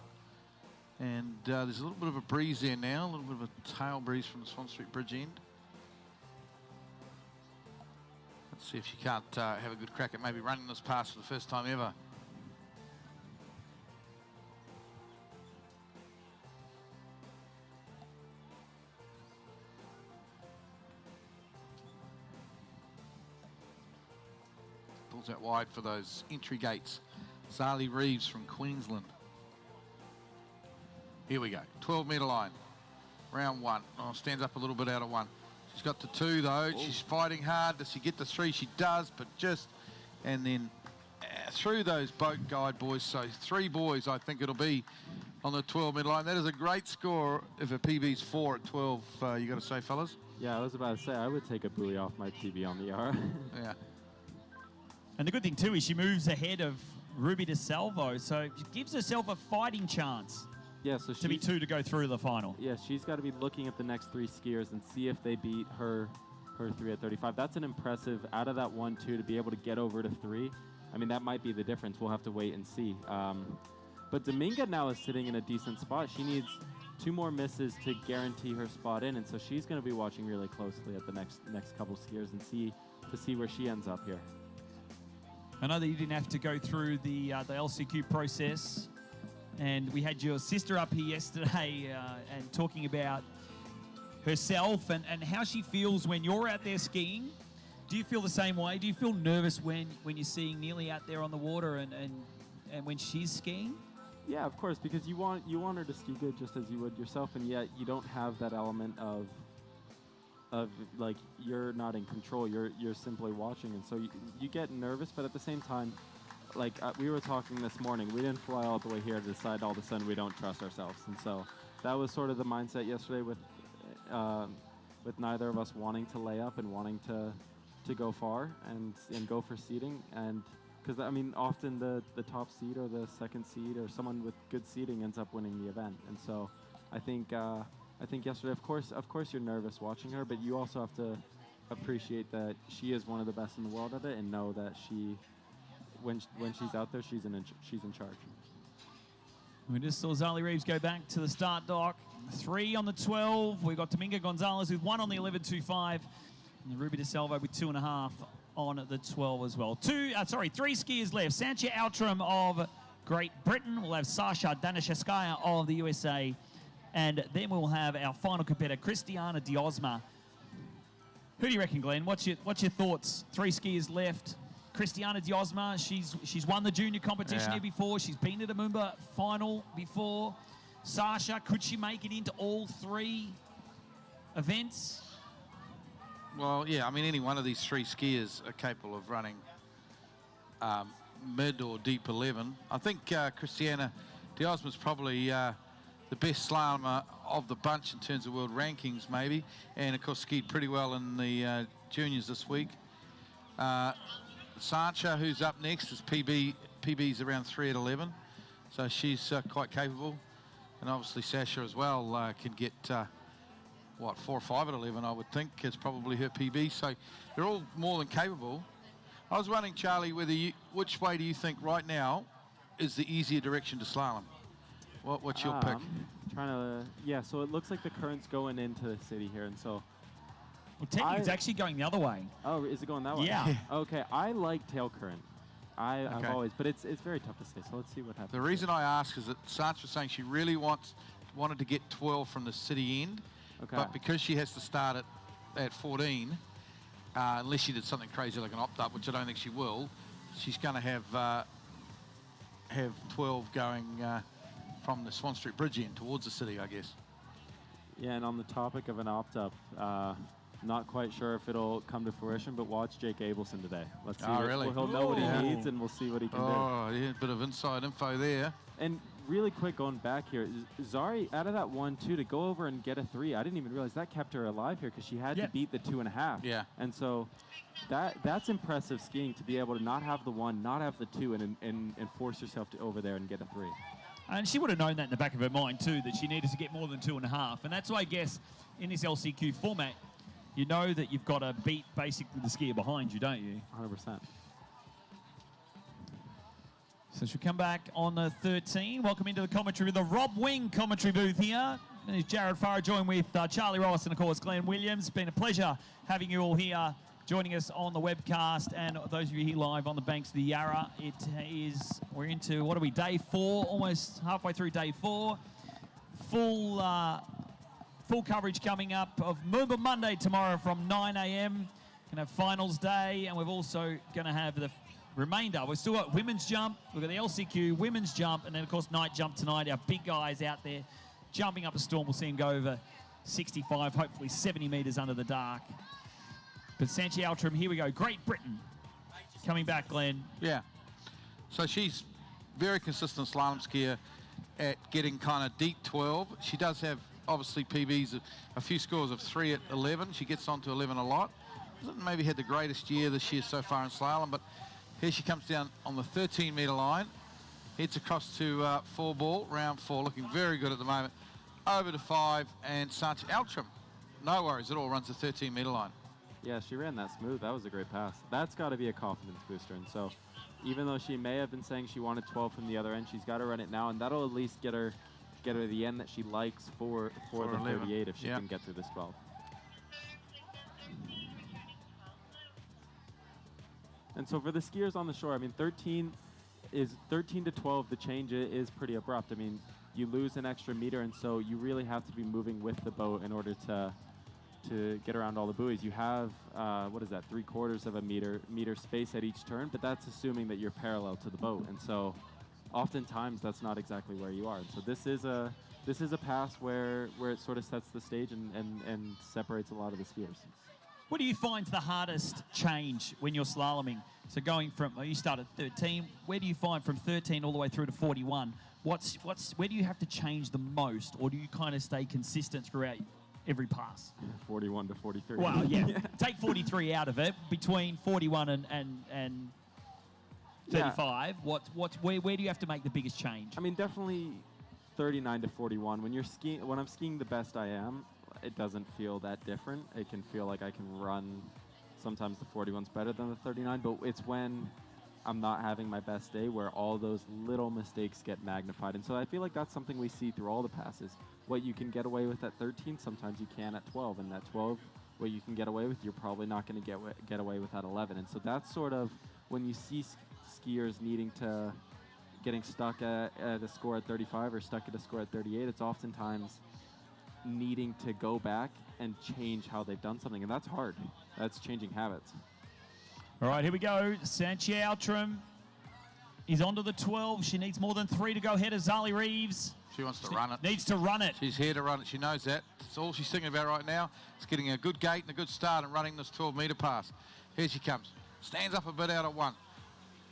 And there's a little bit of a breeze there now, a little bit of a tail breeze from the Swan Street Bridge end. Let's see if she can't have a good crack at maybe running this pass for the first time ever. Pulls out wide for those entry gates. Zali Reeves from Queensland. Here we go, 12-metre line, round 1. Oh, stands up a little bit out of 1. She's got to 2 though. Ooh. She's fighting hard. Does she get to 3? She does, but just, and then through those boat guide boys. So 3 boys, I think it'll be on the 12-metre line. That is a great score if a PB's 4 at 12, you got to say, fellas? Yeah, I was about to say, I would take a buoy off my PB on the Yara. Yeah. And the good thing too is she moves ahead of Ruby de Salvo, so she gives herself a fighting chance. Yeah, so to be 2 to go through to the final. Yeah, she's got to be looking at the next 3 skiers and see if they beat her 3 at 35. That's an impressive, out of that 1-2, to be able to get over to 3. I mean, that might be the difference. We'll have to wait and see. But Domingo now is sitting in a decent spot. She needs 2 more misses to guarantee her spot in, and so she's going to be watching really closely at the next couple skiers and see where she ends up here. I know that you didn't have to go through the LCQ process. And we had your sister up here yesterday and talking about herself and how she feels when you're out there skiing. Do you feel the same way? Do you feel nervous when you're seeing Neely out there on the water and when she's skiing? Yeah, of course, because you want her to ski good just as you would yourself, and yet you don't have that element of like you're not in control. You're simply watching, and so you get nervous, but at the same time, like we were talking this morning, we didn't fly all the way here to decide all of a sudden we don't trust ourselves. And so that was sort of the mindset yesterday with neither of us wanting to lay up and wanting to go far and go for seeding. And because, I mean, often the top seed or the second seed or someone with good seeding ends up winning the event. And so I think yesterday, of course you're nervous watching her, but you also have to appreciate that she is one of the best in the world at it and know that when she's out there, she's in charge. We just saw Zali Reeves go back to the start dock. 3 on the 12. We've got Domingo Gonzalez with 1 on the 11.25. And Ruby de Salvo with 2.5 on the 12 as well. 3 skiers left. Sancha Outram of Great Britain. We'll have Sasha Danishevskaya of the USA. And then we'll have our final competitor, Christiana Diosma. Who do you reckon, Glenn? What's your thoughts? 3 skiers left. Christiana Diosma, she's won the junior competition here before. She's been at a MOOMBA final before. Sasha, could she make it into all 3 events? Well, yeah, I mean, any one of these 3 skiers are capable of running mid or deep 11. I think Christiana Diosma's probably the best slalomer of the bunch in terms of world rankings, maybe. And, of course, skied pretty well in the juniors this week. Sancha, who's up next, is PB's around 3 at 11, so she's quite capable. And obviously Sasha as well can get, 4 or 5 at 11, I would think, is probably her PB. So they're all more than capable. I was wondering, Charlie, which way do you think right now is the easier direction to slalom? What's your pick? So it looks like the current's going into the city here, and so... Well, technically, it's actually going the other way. Oh, is it going that way? Yeah. Okay, I like tail current. I've always, but it's very tough to say, so let's see what happens. The reason I ask is that Sancha was saying she really wanted to get 12 from the city end, but because she has to start at 14, unless she did something crazy like an opt-up, which I don't think she will, she's going to have 12 going from the Swan Street Bridge in towards the city, I guess. Yeah, and on the topic of an opt-up, not quite sure if it'll come to fruition, but watch Jake Abelson today. Let's see. Really? He'll know what he needs, and we'll see what he can do. Oh, yeah, a bit of inside info there. And really quick, going back here, Zari, out of that 1-2, to go over and get a 3, I didn't even realize that kept her alive here because she had to beat the 2.5. Yeah. And so that's impressive skiing to be able to not have the 1, not have the 2, and force yourself to over there and get a 3. And she would have known that in the back of her mind too, that she needed to get more than 2.5. And that's why I guess in this LCQ format, you know that you've got to beat basically the skier behind you, don't you? 100%. So she'll come back on the 13. Welcome into the commentary, the Rob Wing commentary booth here. There's Jared Farah joined with Charlie Ross and, of course, Glenn Williams. It's been a pleasure having you all here joining us on the webcast, and those of you here live on the banks of the Yarra. We're into, what are we, day 4, almost halfway through day 4. Full coverage coming up of MOOMBA Monday tomorrow from 9 a.m. Going to have finals day, and we're also going to have the remainder. We've still got women's jump, we've got the LCQ women's jump, and then, of course, night jump tonight. Our big guys out there jumping up a storm. We'll see them go over 65, hopefully 70 metres under the dark. But Sanchi Altram, here we go. Great Britain coming back, Glenn. Yeah. So she's very consistent slalom skier at getting kind of deep 12. She does have, obviously, PBs, a few scores of 3 at 11. She gets on to 11 a lot. Hasn't maybe had the greatest year this year so far in slalom, but here she comes down on the 13-metre line. Heads across to 4 ball, round 4, looking very good at the moment. Over to 5, and Sanchi Altram, no worries at all, runs the 13-metre line. Yeah, she ran that smooth. That was a great pass. That's got to be a confidence booster. And so even though she may have been saying she wanted 12 from the other end, she's got to run it now, and that'll at least get her the end that she likes for the 38 if she can get through this 12. And so for the skiers on the shore, I mean, 13 to 12, the change is pretty abrupt. I mean, you lose an extra meter, and so you really have to be moving with the boat in order to get around all the buoys. You have, what is that, 3/4 of a meter space at each turn, but that's assuming that you're parallel to the boat. And so oftentimes that's not exactly where you are. And so this is a pass where it sort of sets the stage and separates a lot of the skiers. What do you find the hardest change when you're slaloming? So going from, you start at 13, where do you find from 13 all the way through to 41? Where do you have to change the most, or do you kind of stay consistent throughout every pass? 41 to 43. Well, yeah. Take 43 out of it. Between 41 and 35, where do you have to make the biggest change? I mean, definitely 39 to 41. When I'm skiing the best I am, it doesn't feel that different. It can feel like I can run. Sometimes the 41's better than the 39, but it's when I'm not having my best day where all those little mistakes get magnified. And so I feel like that's something we see through all the passes. What you can get away with at 13, sometimes you can at 12. And at 12, what you can get away with, you're probably not going to get away with at 11. And so that's sort of when you see skiers getting stuck at a score at 35 or stuck at a score at 38, it's oftentimes needing to go back and change how they've done something. And that's hard. That's changing habits. All right, here we go. Sanchi Altram is onto the 12. She needs more than 3 to go ahead of Zali Reeves. She wants to run it. Needs to run it. She's here to run it. She knows that. That's all she's thinking about right now. It's getting a good gate and a good start and running this 12-metre pass. Here she comes. Stands up a bit out at 1.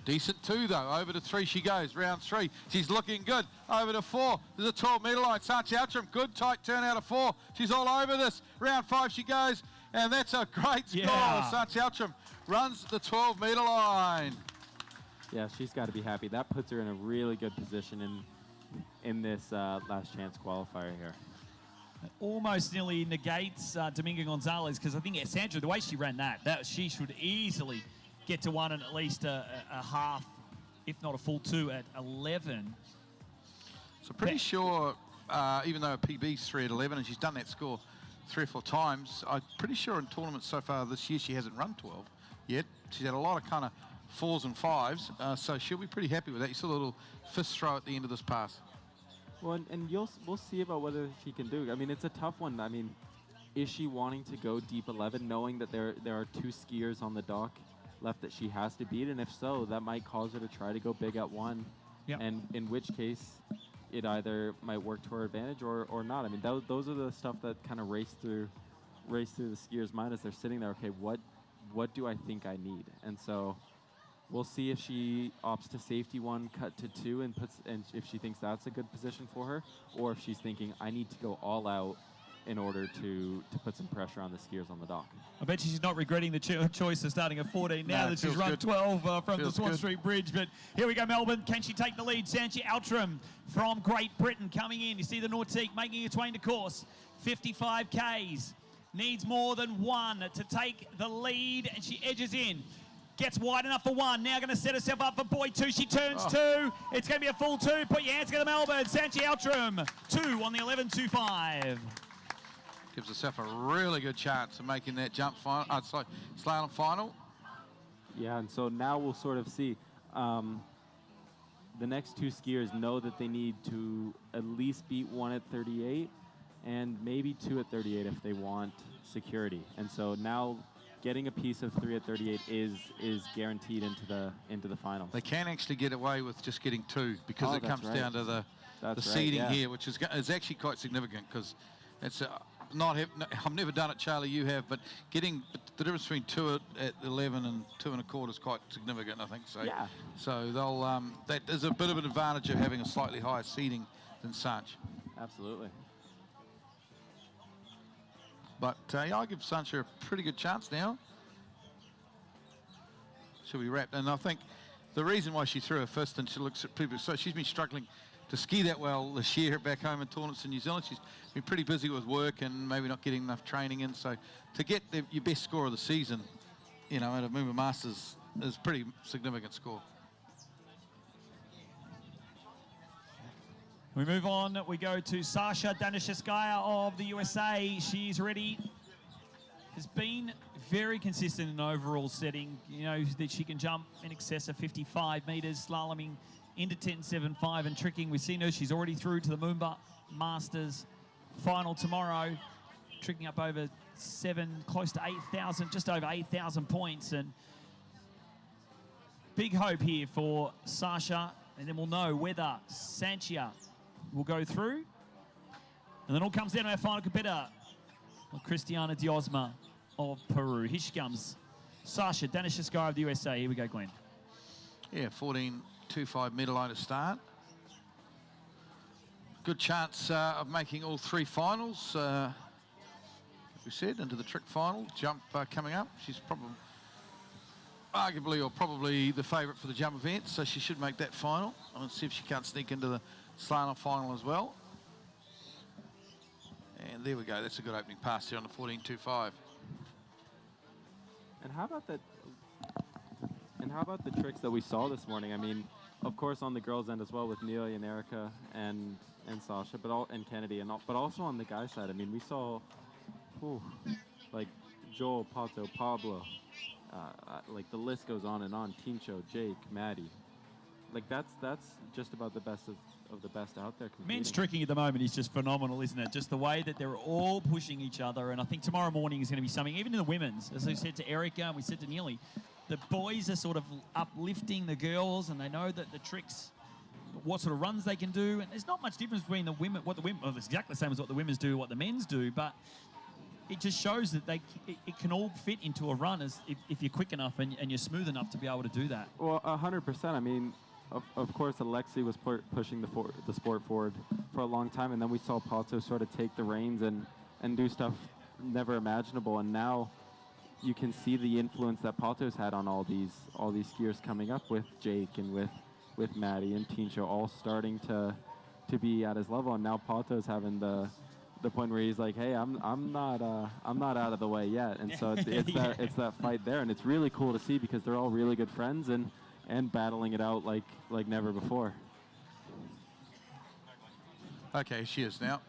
Decent 2, though. Over to 3 she goes. Round 3. She's looking good. Over to 4. There's a 12-metre line. Sanchi Altram, good tight turn out of 4. She's all over this. Round 5 she goes. And that's a great score. Sanchi Altram runs the 12-metre line. Yeah, she's got to be happy. That puts her in a really good position in this last chance qualifier here. It almost nearly negates Domingo Gonzalez, because I think Sandra, the way she ran that she should easily get to 1 and at least a half, if not a full 2 at 11. So pretty sure, even though her PB's 3 at 11 and she's done that score 3 or 4 times, I'm pretty sure in tournaments so far this year she hasn't run 12 yet. She's had a lot of kind of 4s and 5s, so she'll be pretty happy with that. You saw a little fist throw at the end of this pass. Well, and we'll see about whether she can do it. I mean, it's a tough one. I mean, is she wanting to go deep 11, knowing that there are 2 skiers on the dock left that she has to beat? And if so, that might cause her to try to go big at 1. Yep. And in which case, it either might work to her advantage or not. I mean, those are the stuff that kind of race through the skier's mind as they're sitting there. Okay, what do I think I need? And so we'll see if she opts to safety 1, cut to 2, and if she thinks that's a good position for her, or if she's thinking I need to go all out in order to put some pressure on the skiers on the dock. I bet she's not regretting the choice of starting at 14 now that she's run good. 12 from the Swan good. Street Bridge. But here we go, Melbourne. Can she take the lead? Sanchi Outram from Great Britain coming in. You see the Nautique making its way into course. 55 Ks. Needs more than 1 to take the lead, and she edges in. Gets wide enough for 1. Now going to set herself up for Boy 2. She turns 2. It's going to be a full 2. Put your hands together, Melbourne. Sanchi Outram, 2 on the 11.25. Gives herself a really good chance of making that jump final, slalom final. Yeah, and so now we'll sort of see. The next 2 skiers know that they need to at least beat 1 at 38 and maybe 2 at 38 if they want security. And so now getting a piece of 3 at 38 is guaranteed into the final. They can actually get away with just getting 2 because it comes down to the seeding here, which is actually quite significant because it's I've never done it, Charlie, you have, but getting the difference between 2 at 11 and 2 1/4 is quite significant, I think. So, yeah. So they'll that is a bit of an advantage of having a slightly higher seeding than such. Absolutely. But yeah, I give Sasha a pretty good chance now. She'll be wrapped, and I think the reason why she threw her fist and she looks at people, so she's been struggling to ski that well this year back home in tournaments in New Zealand. She's been pretty busy with work and maybe not getting enough training in. So to get your best score of the season, you know, at a MOOMBA Masters is a pretty significant score. We move on. We go to Sasha Danishevskaya of the USA. She's ready. Has been very consistent in overall setting. You know that she can jump in excess of 55 meters, slaloming into 10.75 and tricking. We've seen her. She's already through to the MOOMBA Masters final tomorrow, tricking up over close to 8,000, just over 8,000 points. And big hope here for Sasha. And then we'll know whether Sanchia will go through. And then all comes down to our final competitor, Cristiana Diosma of Peru. Here she comes. Sasha Danishevskaya of the USA. Here we go, Glenn. Yeah, 14.25 metre line to start. Good chance of making all 3 finals. As we said, into the trick final. Jump coming up. She's probably, arguably or probably the favourite for the jump event, so she should make that final. I'm going to see if she can't sneak into the slalom final as well. And there we go. That's a good opening pass here on the 14.25. And how about that? And how about the tricks that we saw this morning? I mean, of course, on the girls' end as well with Neely and Erika and Sasha, and Kennedy, but also on the guys' side. I mean, we saw, like Joel, Pato, Pablo, like the list goes on and on. Tincho, Jake, Maddie, like that's just about the best of the best out there competing. Men's tricking at the moment is just phenomenal, isn't it? Just the way that they're all pushing each other, and I think tomorrow morning is going to be something. Even in the women's, as I said to Erika and we said to Neely, the boys are sort of uplifting the girls, and they know that the tricks, what sort of runs they can do, and there's not much difference between the women, well, it's exactly the same as what the women's do, what the men's do, but it just shows that it can all fit into a run if you're quick enough and you're smooth enough to be able to do that. Well, 100%. I mean, of course, Alexia was pushing the sport forward for a long time, and then we saw Pato sort of take the reins and do stuff never imaginable, and now you can see the influence that Pato's had on all these skiers coming up, with Jake and with Maddie and Tincho all starting to be at his level, and now Pato's having the point where he's like, hey, I'm not out of the way yet, and so it's that fight there, and it's really cool to see because they're all really good friends and battling it out like never before. Okay, she is now.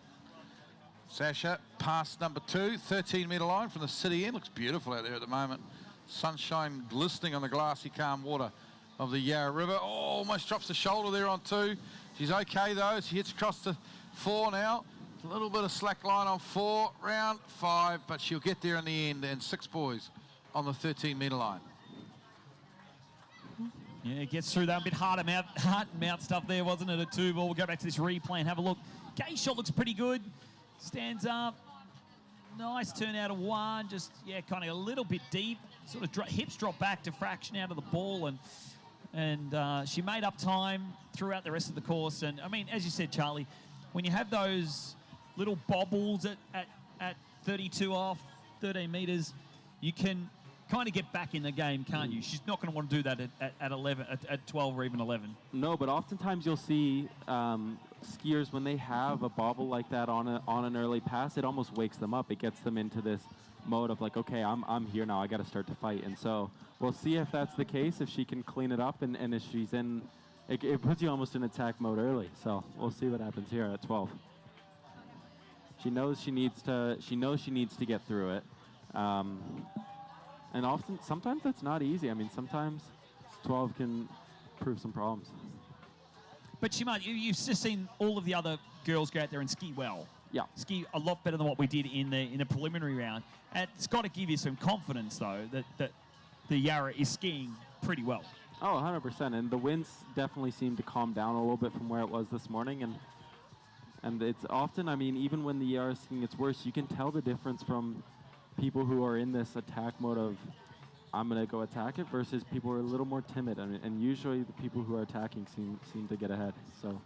Sasha, pass number 2, 13-metre line from the city end. Looks beautiful out there at the moment. Sunshine glistening on the glassy, calm water of the Yarra River. Oh, almost drops the shoulder there on 2. She's okay, though. She hits across to 4 now. A little bit of slack line on 4, round 5, but she'll get there in the end. And 6 boys on the 13-metre line. Yeah, it gets through that. A bit heart and mouth stuff there, wasn't it? A 2-ball. We'll go back to this replay and have a look. Gay's shot looks pretty good. Stands up. Nice turn out of 1. Just, yeah, kind of a little bit deep. Sort of hips drop back to fraction out of the ball. And she made up time throughout the rest of the course. And, I mean, as you said, Charlie, when you have those little bobbles at 32 off, 13 metres, you can kind of get back in the game, can't you? She's not going to want to do that at 11, at 12 or even 11. No, but oftentimes you'll see skiers when they have a bobble like that on an early pass, it almost wakes them up. It gets them into this mode of like, okay, I'm here now. I got to start to fight. And so we'll see if that's the case. If she can clean it up, and if she's in, it puts you almost in attack mode early. So we'll see what happens here at 12. She knows she needs to get through it. And sometimes that's not easy. I mean, sometimes 12 can prove some problems. But she might. You've just seen all of the other girls go out there and ski well. Yeah. Ski a lot better than what we did in the preliminary round. And it's got to give you some confidence, though, that the Yarra is skiing pretty well. Oh, 100%. And the winds definitely seem to calm down a little bit from where it was this morning. And it's often, I mean, even when the Yarra skiing gets worse, you can tell the difference from people who are in this attack mode of I'm going to go attack it versus people who are a little more timid. And usually the people who are attacking seem to get ahead. So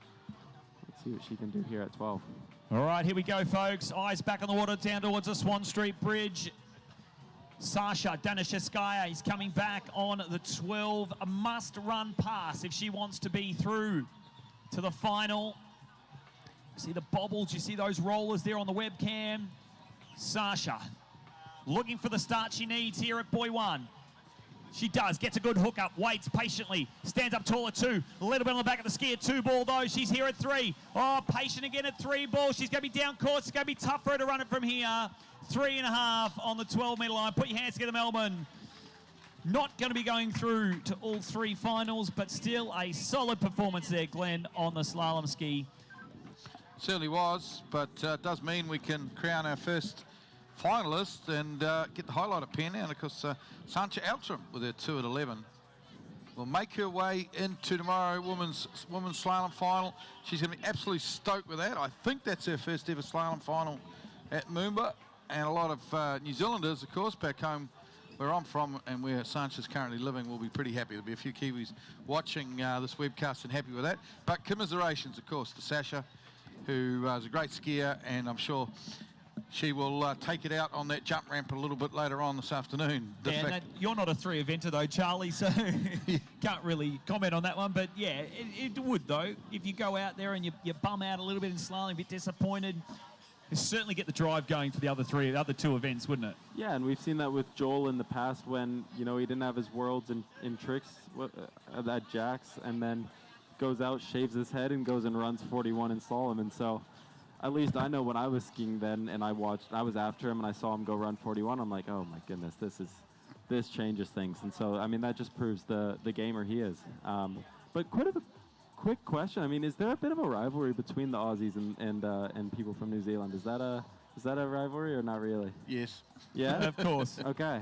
let's see what she can do here at 12. All right, here we go, folks. Eyes back on the water down towards the Swan Street Bridge. Sasha, Danishevskaya is coming back on the 12. A must-run pass if she wants to be through to the final. See the bobbles, you see those rollers there on the webcam. Sasha looking for the start she needs here at buoy 1. She does, gets a good hook up, waits patiently, stands up tall at 2. A little bit on the back of the ski at 2-ball though. She's here at 3. Oh, patient again at 3-ball. She's going to be down course. It's going to be tough for her to run it from here. 3.5 on the 12-metre line. Put your hands together, Melbourne. Not going to be going through to all 3 finals, but still a solid performance there, Glenn, on the slalom ski. Certainly was, but it does mean we can crown our first finalist and get the highlighter pen out. Of course, Sasha Altram with her 2 at 11 will make her way into tomorrow women's slalom final. She's going to be absolutely stoked with that. I think that's her first ever slalom final at MOOMBA, and a lot of New Zealanders, of course, back home where I'm from and where Sasha's currently living will be pretty happy. There'll be a few Kiwis watching this webcast and happy with that. But commiserations, of course, to Sasha, who is a great skier, and I'm sure she will take it out on that jump ramp a little bit later on this afternoon. Yeah, you're not a 3-eventer though, Charlie, so can't really comment on that one. But yeah, it would though. If you go out there and you bum out a little bit in slalom, a bit disappointed, you certainly get the drive going for the other 2 events, wouldn't it? Yeah, and we've seen that with Joel in the past when, you know, he didn't have his worlds in tricks at Jax, and then goes out, shaves his head, and goes and runs 41 in slalom. And so at least I know when I was skiing then and I was after him and I saw him go run 41, I'm like, oh my goodness, this changes things. And so, I mean, that just proves the gamer he is. But quite a quick question. I mean, is there a bit of a rivalry between the Aussies and people from New Zealand? Is that a rivalry or not really? Yes. Yeah? Of course. Okay.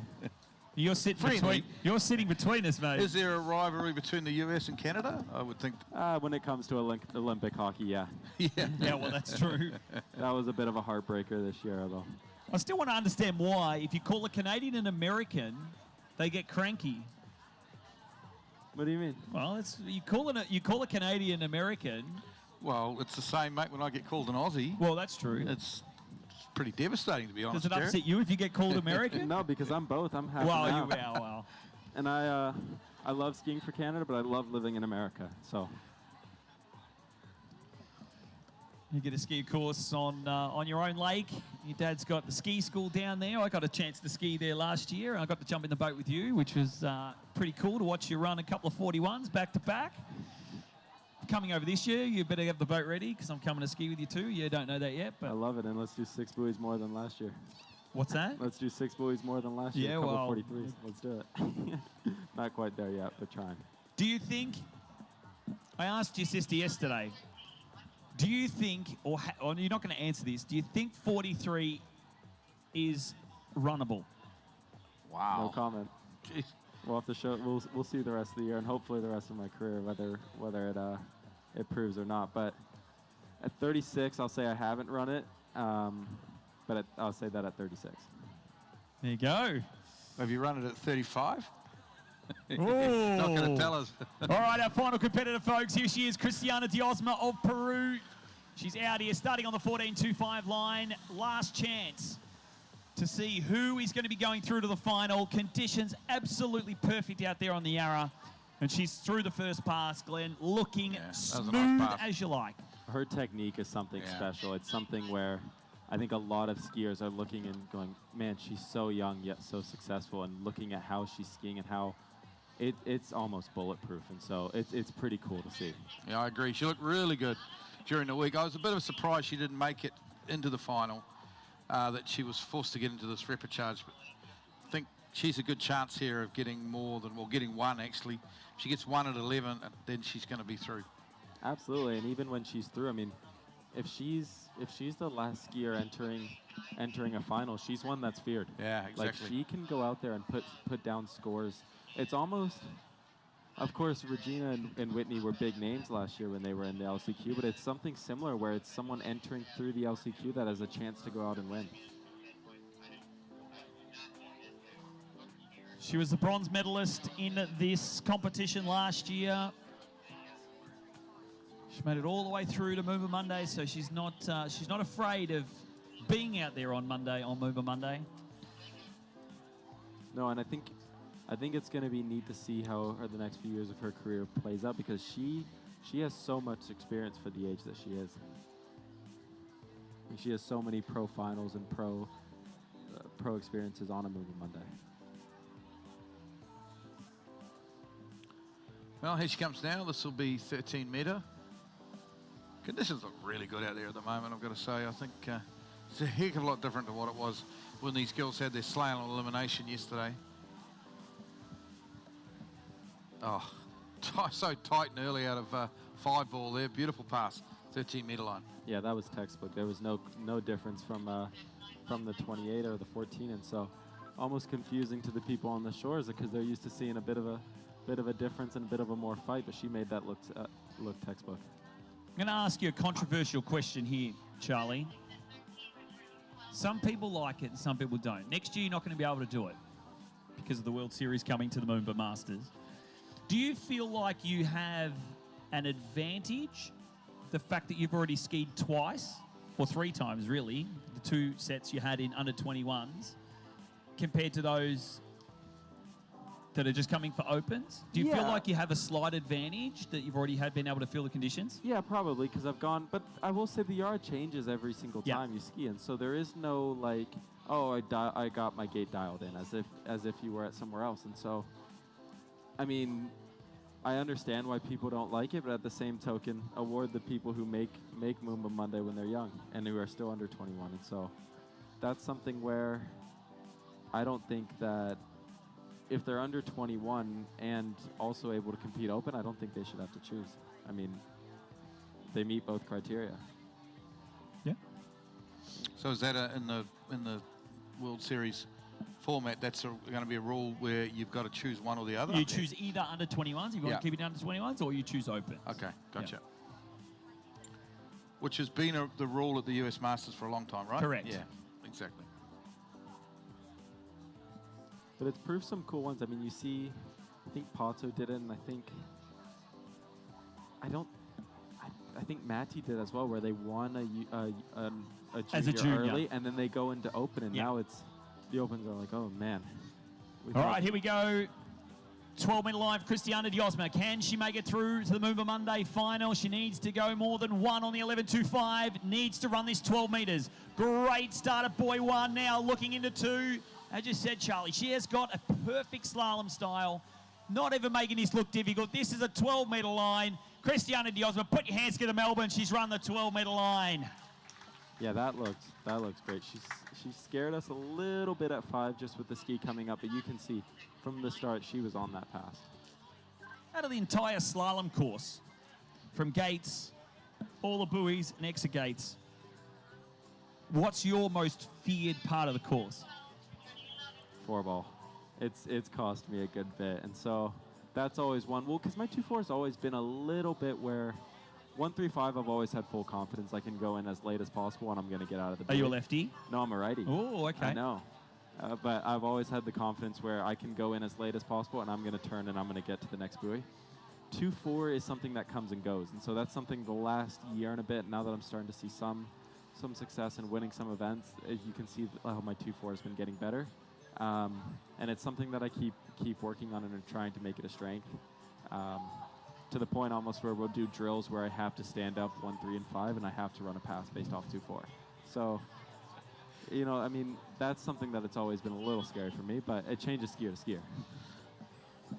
You're sitting between us, mate. Is there a rivalry between the US and Canada? I would think. When it comes to Olympic hockey, yeah. Yeah, well, that's true. That was a bit of a heartbreaker this year, though. I still want to understand why, if you call a Canadian an American, they get cranky. What do you mean? Well, you call a Canadian American. Well, it's the same, mate, when I get called an Aussie. Well, that's true. It's pretty devastating, to be honest. Does it upset you if you get called American? No, because I'm both. I'm happy now. Well. And I love skiing for Canada, but I love living in America, so. You get a ski course on your own lake. Your dad's got the ski school down there. I got a chance to ski there last year. I got to jump in the boat with you, which was pretty cool to watch you run a couple of 41s back to back. Coming over this year, you better have the boat ready because I'm coming to ski with you too. You don't know that yet, but I love it, and let's do 6 buoys more than last year. What's that? Let's do 6 buoys more than last year. Yeah, a couple well, 43s. Let's do it. Not quite there yet, but trying. Do you think? I asked your sister yesterday. Do you think, or you're not going to answer this, do you think 43 is runnable? Wow. No comment. Jeez. We'll have to show. We'll see the rest of the year and hopefully the rest of my career whether it proves or not. But at 36, I'll say I haven't run it. But I'll say that at 36. There you go. Have you run it at 35? Not going to tell us. All right, our final competitor, folks. Here she is, Cristiana Diosma of Peru. She's out here starting on the 14.25 line. Last chance to see who is going to be going through to the final. Conditions absolutely perfect out there on the Yarra. And she's through the first pass, Glenn, looking smooth as you like. Her technique is something special. It's something where I think a lot of skiers are looking and going, man, she's so young yet so successful, and looking at how she's skiing and how it's almost bulletproof. And so it's pretty cool to see. Yeah, I agree. She looked really good during the week. I was a bit of a surprise she didn't make it into the final, that she was forced to get into this repechage. But I think she's a good chance here of getting more than, well, getting one actually. If she gets one at 11, then she's going to be through. Absolutely, and even when she's through, I mean, if she's the last skier entering a final, she's one that's feared. Yeah, exactly. Like, she can go out there and put down scores. It's almost, of course, Regina and Whitney were big names last year when they were in the LCQ, but it's something similar where it's someone entering through the LCQ that has a chance to go out and win. She was the bronze medalist in this competition last year. She made it all the way through to MOOMBA Monday, so she's not afraid of being out there on Monday, on MOOMBA Monday. No, and I think it's going to be neat to see how the next few years of her career plays out, because she has so much experience for the age that she is. And she has so many pro finals and pro experiences on a MOOMBA Monday. Well, here she comes now. This will be 13 metre. Conditions look really good out there at the moment, I've got to say. I think it's a heck of a lot different to what it was when these girls had their slalom elimination yesterday. Oh, so tight and early out of 5 ball there. Beautiful pass, 13 metre line. Yeah, that was textbook. There was no difference from the 28 or the 14, and so almost confusing to the people on the shores because they're used to seeing a bit of a difference and a bit of a more fight, but she made that look textbook. I'm going to ask you a controversial question here, Charlie. Some people like it and some people don't. Next year, you're not going to be able to do it because of the World Series coming to the MOOMBA Masters. Do you feel like you have an advantage, the fact that you've already skied twice, or 3 times really, the 2 sets you had in under 21s, compared to those that are just coming for opens? Do you feel like you have a slight advantage that you've already been able to feel the conditions? Yeah, probably, because I've gone, but I will say the yard changes every single time you ski, and so there is no like, oh, I got my gate dialed in, as if you were at somewhere else. And so, I mean, I understand why people don't like it, but at the same token, award the people who make MOOMBA Monday when they're young and who are still under 21. And so that's something where I don't think that if they're under 21 and also able to compete open, I don't think they should have to choose. I mean, they meet both criteria. Yeah. So is that in the World Series format, that's going to be a rule where you've got to choose one or the other? You choose either under 21s, if you want to keep it under 21s, or you choose open. Okay, gotcha. Which has been the rule at the US Masters for a long time, right? Correct. Yeah, exactly. But it's proved some cool ones. I mean, you see, I think Pato did it, and I think Matty did as well, where they won a junior early, and then they go into open, and now the opens are like, oh man. All right, here we go. 12-metre line for Cristiana Diosma. Can she make it through to the MOOMBA Monday final? She needs to go more than 1 on the 11.25. Needs to run this 12 metres. Great start at Boy 1 now, looking into 2. As you said, Charlie, she has got a perfect slalom style, not even making this look difficult. This is a 12-metre line. Cristiana Diosma, put your hands together, Melbourne. She's run the 12-metre line. Yeah, that looks great. She scared us a little bit at 5 just with the ski coming up, but you can see from the start she was on that pass. Out of the entire slalom course, from gates all the buoys and exit gates. What's your most feared part of the course? 4-ball. It's cost me a good bit, and so that's always one. Well, because my 2-4 has always been a little bit where 1-3-5, I've always had full confidence I can go in as late as possible and I'm going to get out of the buoy. Are you a lefty? No, I'm a righty. Oh, okay. I know. But I've always had the confidence where I can go in as late as possible and I'm going to turn and I'm going to get to the next buoy. 2-4 is something that comes and goes, and so that's something the last year and a bit, now that I'm starting to see some success in winning some events, you can see how my 2-4 has been getting better. And it's something that I keep working on and trying to make it a strength. To the point almost where we'll do drills where I have to stand up 1, 3, and 5, and I have to run a pass based off 2-4. So, you know, I mean, that's something that it's always been a little scary for me, but it changes skier to skier. All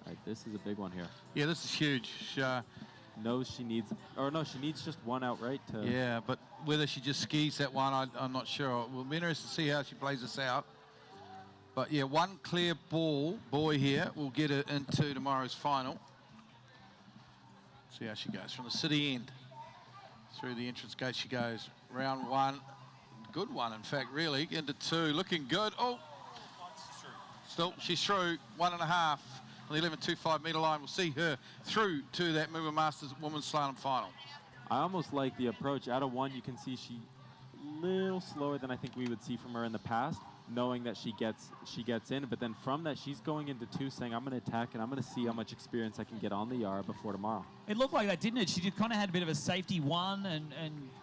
right, this is a big one here. Yeah, this is huge. Knows she needs, or no, she needs just one outright to. Yeah, but whether she just skis that one, I'm not sure. We'll be interested to see how she plays this out. But yeah, one clear buoy here will get her into tomorrow's final. See how she goes from the city end. Through the entrance gate she goes. Round 1, good one in fact, really. Into 2, looking good. Oh, still she's through 1.5 on the 11.25 metre line. We'll see her through to that MOOMBA Masters Women's Slalom final. I almost like the approach. Out of 1, you can see she a little slower than I think we would see from her in the past, knowing that she gets in, but then from that she's going into 2 saying I'm going to attack and I'm going to see how much experience I can get on the Yara before tomorrow. It looked like that, didn't it? She just kind of had a bit of a safety 1 and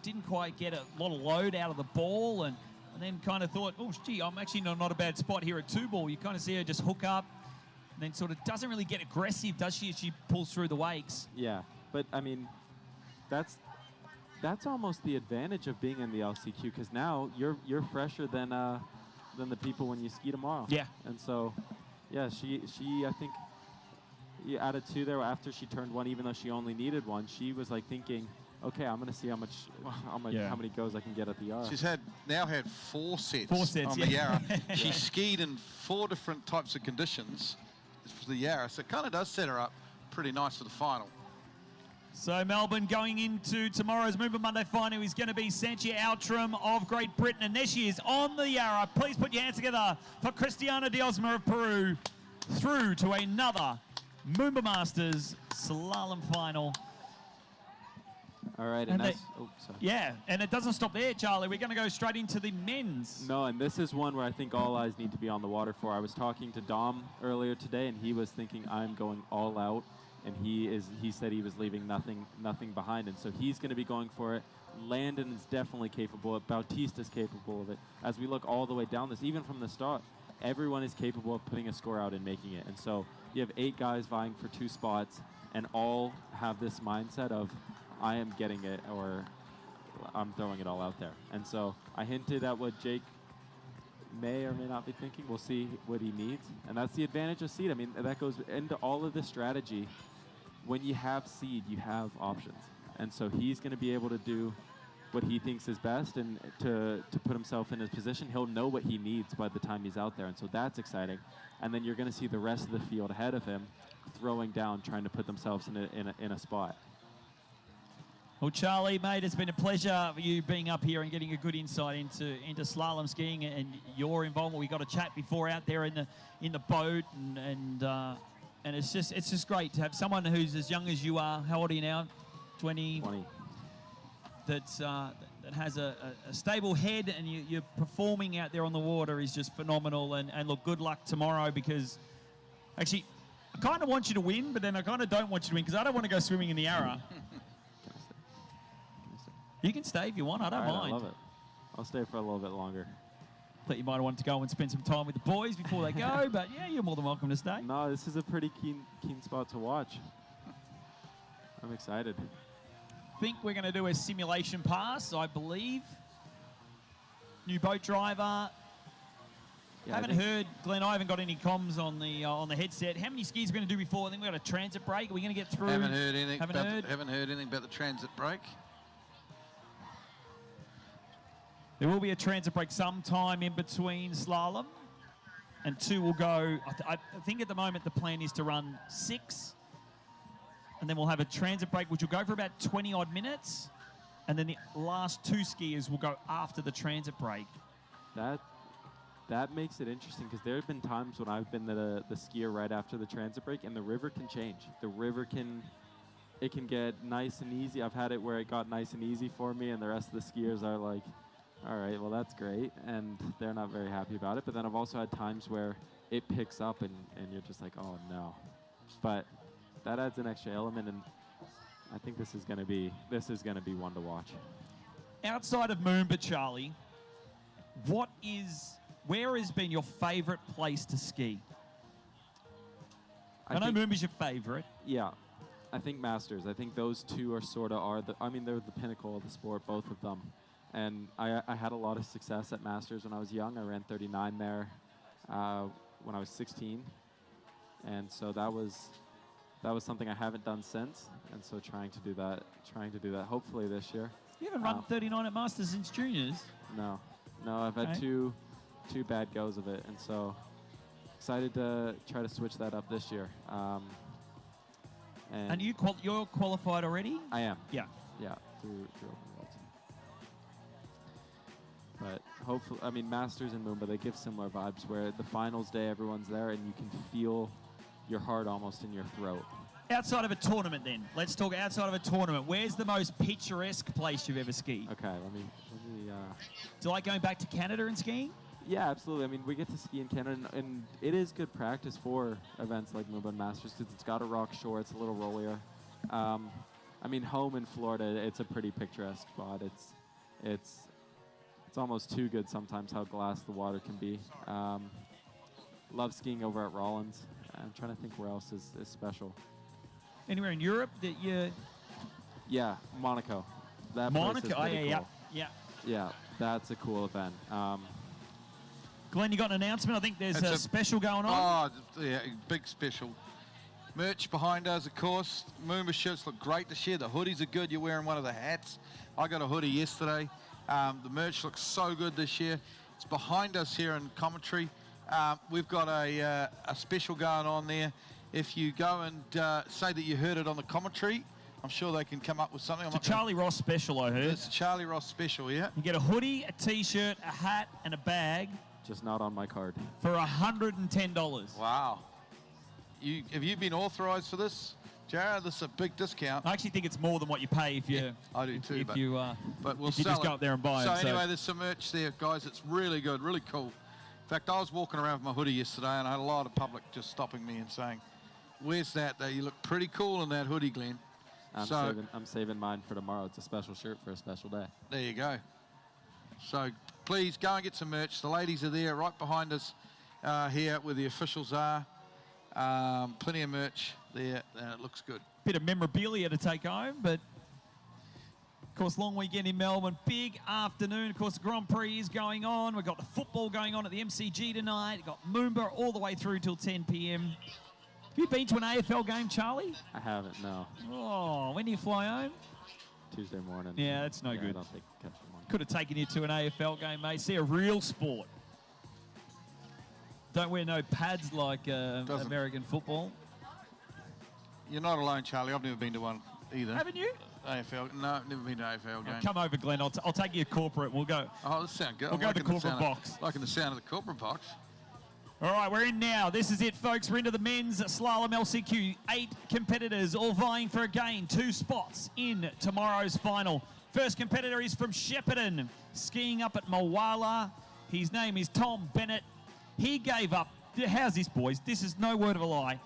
didn't quite get a lot of load out of the ball, and then kind of thought, oh gee, I'm actually not a bad spot here at 2-ball. You kind of see her just hook up and then sort of doesn't really get aggressive, does she, as she pulls through the wakes? Yeah, but I mean, that's almost the advantage of being in the LCQ, because now you're fresher than the people when you ski tomorrow. Yeah. And so, yeah, she I think added 2 there after she turned 1, even though she only needed 1. She was like thinking, okay, I'm going to see how many goes I can get at the Yara. She's now had 4 sets, 4 sets on the Yara. She skied in 4 different types of conditions for the Yara, so it kind of does set her up pretty nice for the final. So Melbourne going into tomorrow's MOOMBA Monday final is going to be Sanchia Outram of Great Britain. And there she is on the Yara. Please put your hands together for Cristiana Diosma of Peru through to another MOOMBA Masters Slalom final. All right, and that's... Yeah, and it doesn't stop there, Charlie. We're going to go straight into the men's. No, and this is one where I think all eyes need to be on the water for. I was talking to Dom earlier today, and he was thinking, I'm going all out. And he said he was leaving nothing behind, and so he's going to be going for it. Landon is definitely capable of it. Bautista is capable of it. As we look all the way down this, even from the start, everyone is capable of putting a score out and making it. And so you have 8 guys vying for 2 spots, and all have this mindset of, I am getting it, or I'm throwing it all out there. And so I hinted at what Jake may or may not be thinking. We'll see what he needs, and that's the advantage of seed. I mean, that goes into all of this strategy. When you have seed, you have options. And so he's going to be able to do what he thinks is best, and to put himself in his position. He'll know what he needs by the time he's out there, and so that's exciting. And then you're going to see the rest of the field ahead of him throwing down, trying to put themselves in a spot. Well, Charlie, mate, it's been a pleasure for you being up here and getting a good insight into slalom skiing and your involvement. We got a chat before out there in the boat, and it's just great to have someone who's as young as you are. How old are you now? 20. That has a stable head, and you're performing out there on the water is just phenomenal. And look, good luck tomorrow, because actually I kind of want you to win, but then I kind of don't want you to win because I don't want to go swimming in the Yarra. You can stay if you want. I don't mind. I love it. I'll stay for a little bit longer. Thought you might have wanted to go and spend some time with the boys before they go, but yeah, you're more than welcome to stay. No, this is a pretty keen spot to watch. I'm excited. I think we're going to do a simulation pass, I believe. New boat driver. Yeah, haven't heard, Glenn, I haven't got any comms on the headset. How many skis are we going to do before? I think we've got a transit break. Are we going to get through? Haven't heard anything. Haven't heard anything about the transit break. There will be a transit break sometime in between slalom, and 2 will go. I think at the moment the plan is to run 6, and then we'll have a transit break, which will go for about 20-odd minutes, and then the last 2 skiers will go after the transit break. That makes it interesting because there have been times when I've been the skier right after the transit break, and the river can change. The river can get nice and easy. I've had it where it got nice and easy for me, and the rest of the skiers are like, all right, well, that's great, and they're not very happy about it. But then I've also had times where it picks up, and you're just like, oh, no. But that adds an extra element, and I think this is going to be one to watch. Outside of MOOMBA, Charlie, where has been your favourite place to ski? I know MOOMBA's your favourite. Yeah, I think Masters. I think those two they're the pinnacle of the sport, both of them. And I had a lot of success at Masters when I was young. I ran 39 there when I was 16. And so that was something I haven't done since. And so trying to do that hopefully this year. You haven't run 39 at Masters since juniors? No, I've had two bad goes of it, and so excited to try to switch that up this year. And you're qualified already? I am. Yeah. Yeah, through Open Worlds. But hopefully, Masters and MOOMBA, they give similar vibes where the finals day, everyone's there, and you can feel your heart almost in your throat. Outside of a tournament then, let's talk outside of a tournament. Where's the most picturesque place you've ever skied? Okay, let me do you like going back to Canada and skiing? Yeah, absolutely. We get to ski in Canada, and it is good practice for events like MOOMBA and Masters because it's got a rock shore, it's a little rollier. Home in Florida, it's a pretty picturesque spot. It's almost too good sometimes how glass the water can be. Love skiing over at Rollins. I'm trying to think where else is special. Anywhere in Europe that you... Yeah, Monaco. That Monaco, place is pretty cool. Yeah. Yeah, that's a cool event. Glenn, you got an announcement? I think there's a special going on. Oh, yeah, big special. Merch behind us, of course. MOOMBA shirts look great this year. The hoodies are good. You're wearing one of the hats. I got a hoodie yesterday. The merch looks so good this year. It's behind us here in commentary. We've got a special going on there. If you go and say that you heard it on the commentary, I'm sure they can come up with something. It's a Charlie Ross special, I heard. It's a Charlie Ross special, yeah. You get a hoodie, a T-shirt, a hat, and a bag. Just not on my card. For $110. Wow. Have you been authorised for this, Jared? This is a big discount. I actually think it's more than what you pay if you. Yeah, I do too. But we'll if you just go up there and buy it. So anyway, there's some merch there, guys. It's really good, really cool. In fact, I was walking around with my hoodie yesterday, and I had a lot of public just stopping me and saying, "Where's that? You look pretty cool in that hoodie, Glenn." I'm saving mine for tomorrow. It's a special shirt for a special day. There you go. So please go and get some merch. The ladies are there right behind us here where the officials are. Plenty of merch there, and it looks good. Bit of memorabilia to take home, but of course, long weekend in Melbourne, big afternoon. Of course, the Grand Prix is going on. We've got the football going on at the MCG tonight. We've got MOOMBA all the way through till 10 p.m. Have you been to an AFL game, Charlie? I haven't, no. Oh, when do you fly home? Tuesday morning. Yeah, that's no good. I don't think could have taken you to an AFL game, mate. See a real sport. Don't wear no pads like American football. You're not alone, Charlie. I've never been to one either. Haven't you? AFL? No, never been to an AFL game. Come over, Glenn. I'll take you to corporate. We'll go. Oh, this sounds good. We'll go to the corporate box. Liking the sound of the corporate box. All right, we're in now. This is it, folks. We're into the men's slalom LCQ. 8 competitors all vying for a gain. 2 spots in tomorrow's final. First competitor is from Shepparton, skiing up at Mawala. His name is Tom Bennett. He gave up. How's this, boys? This is no word of a lie.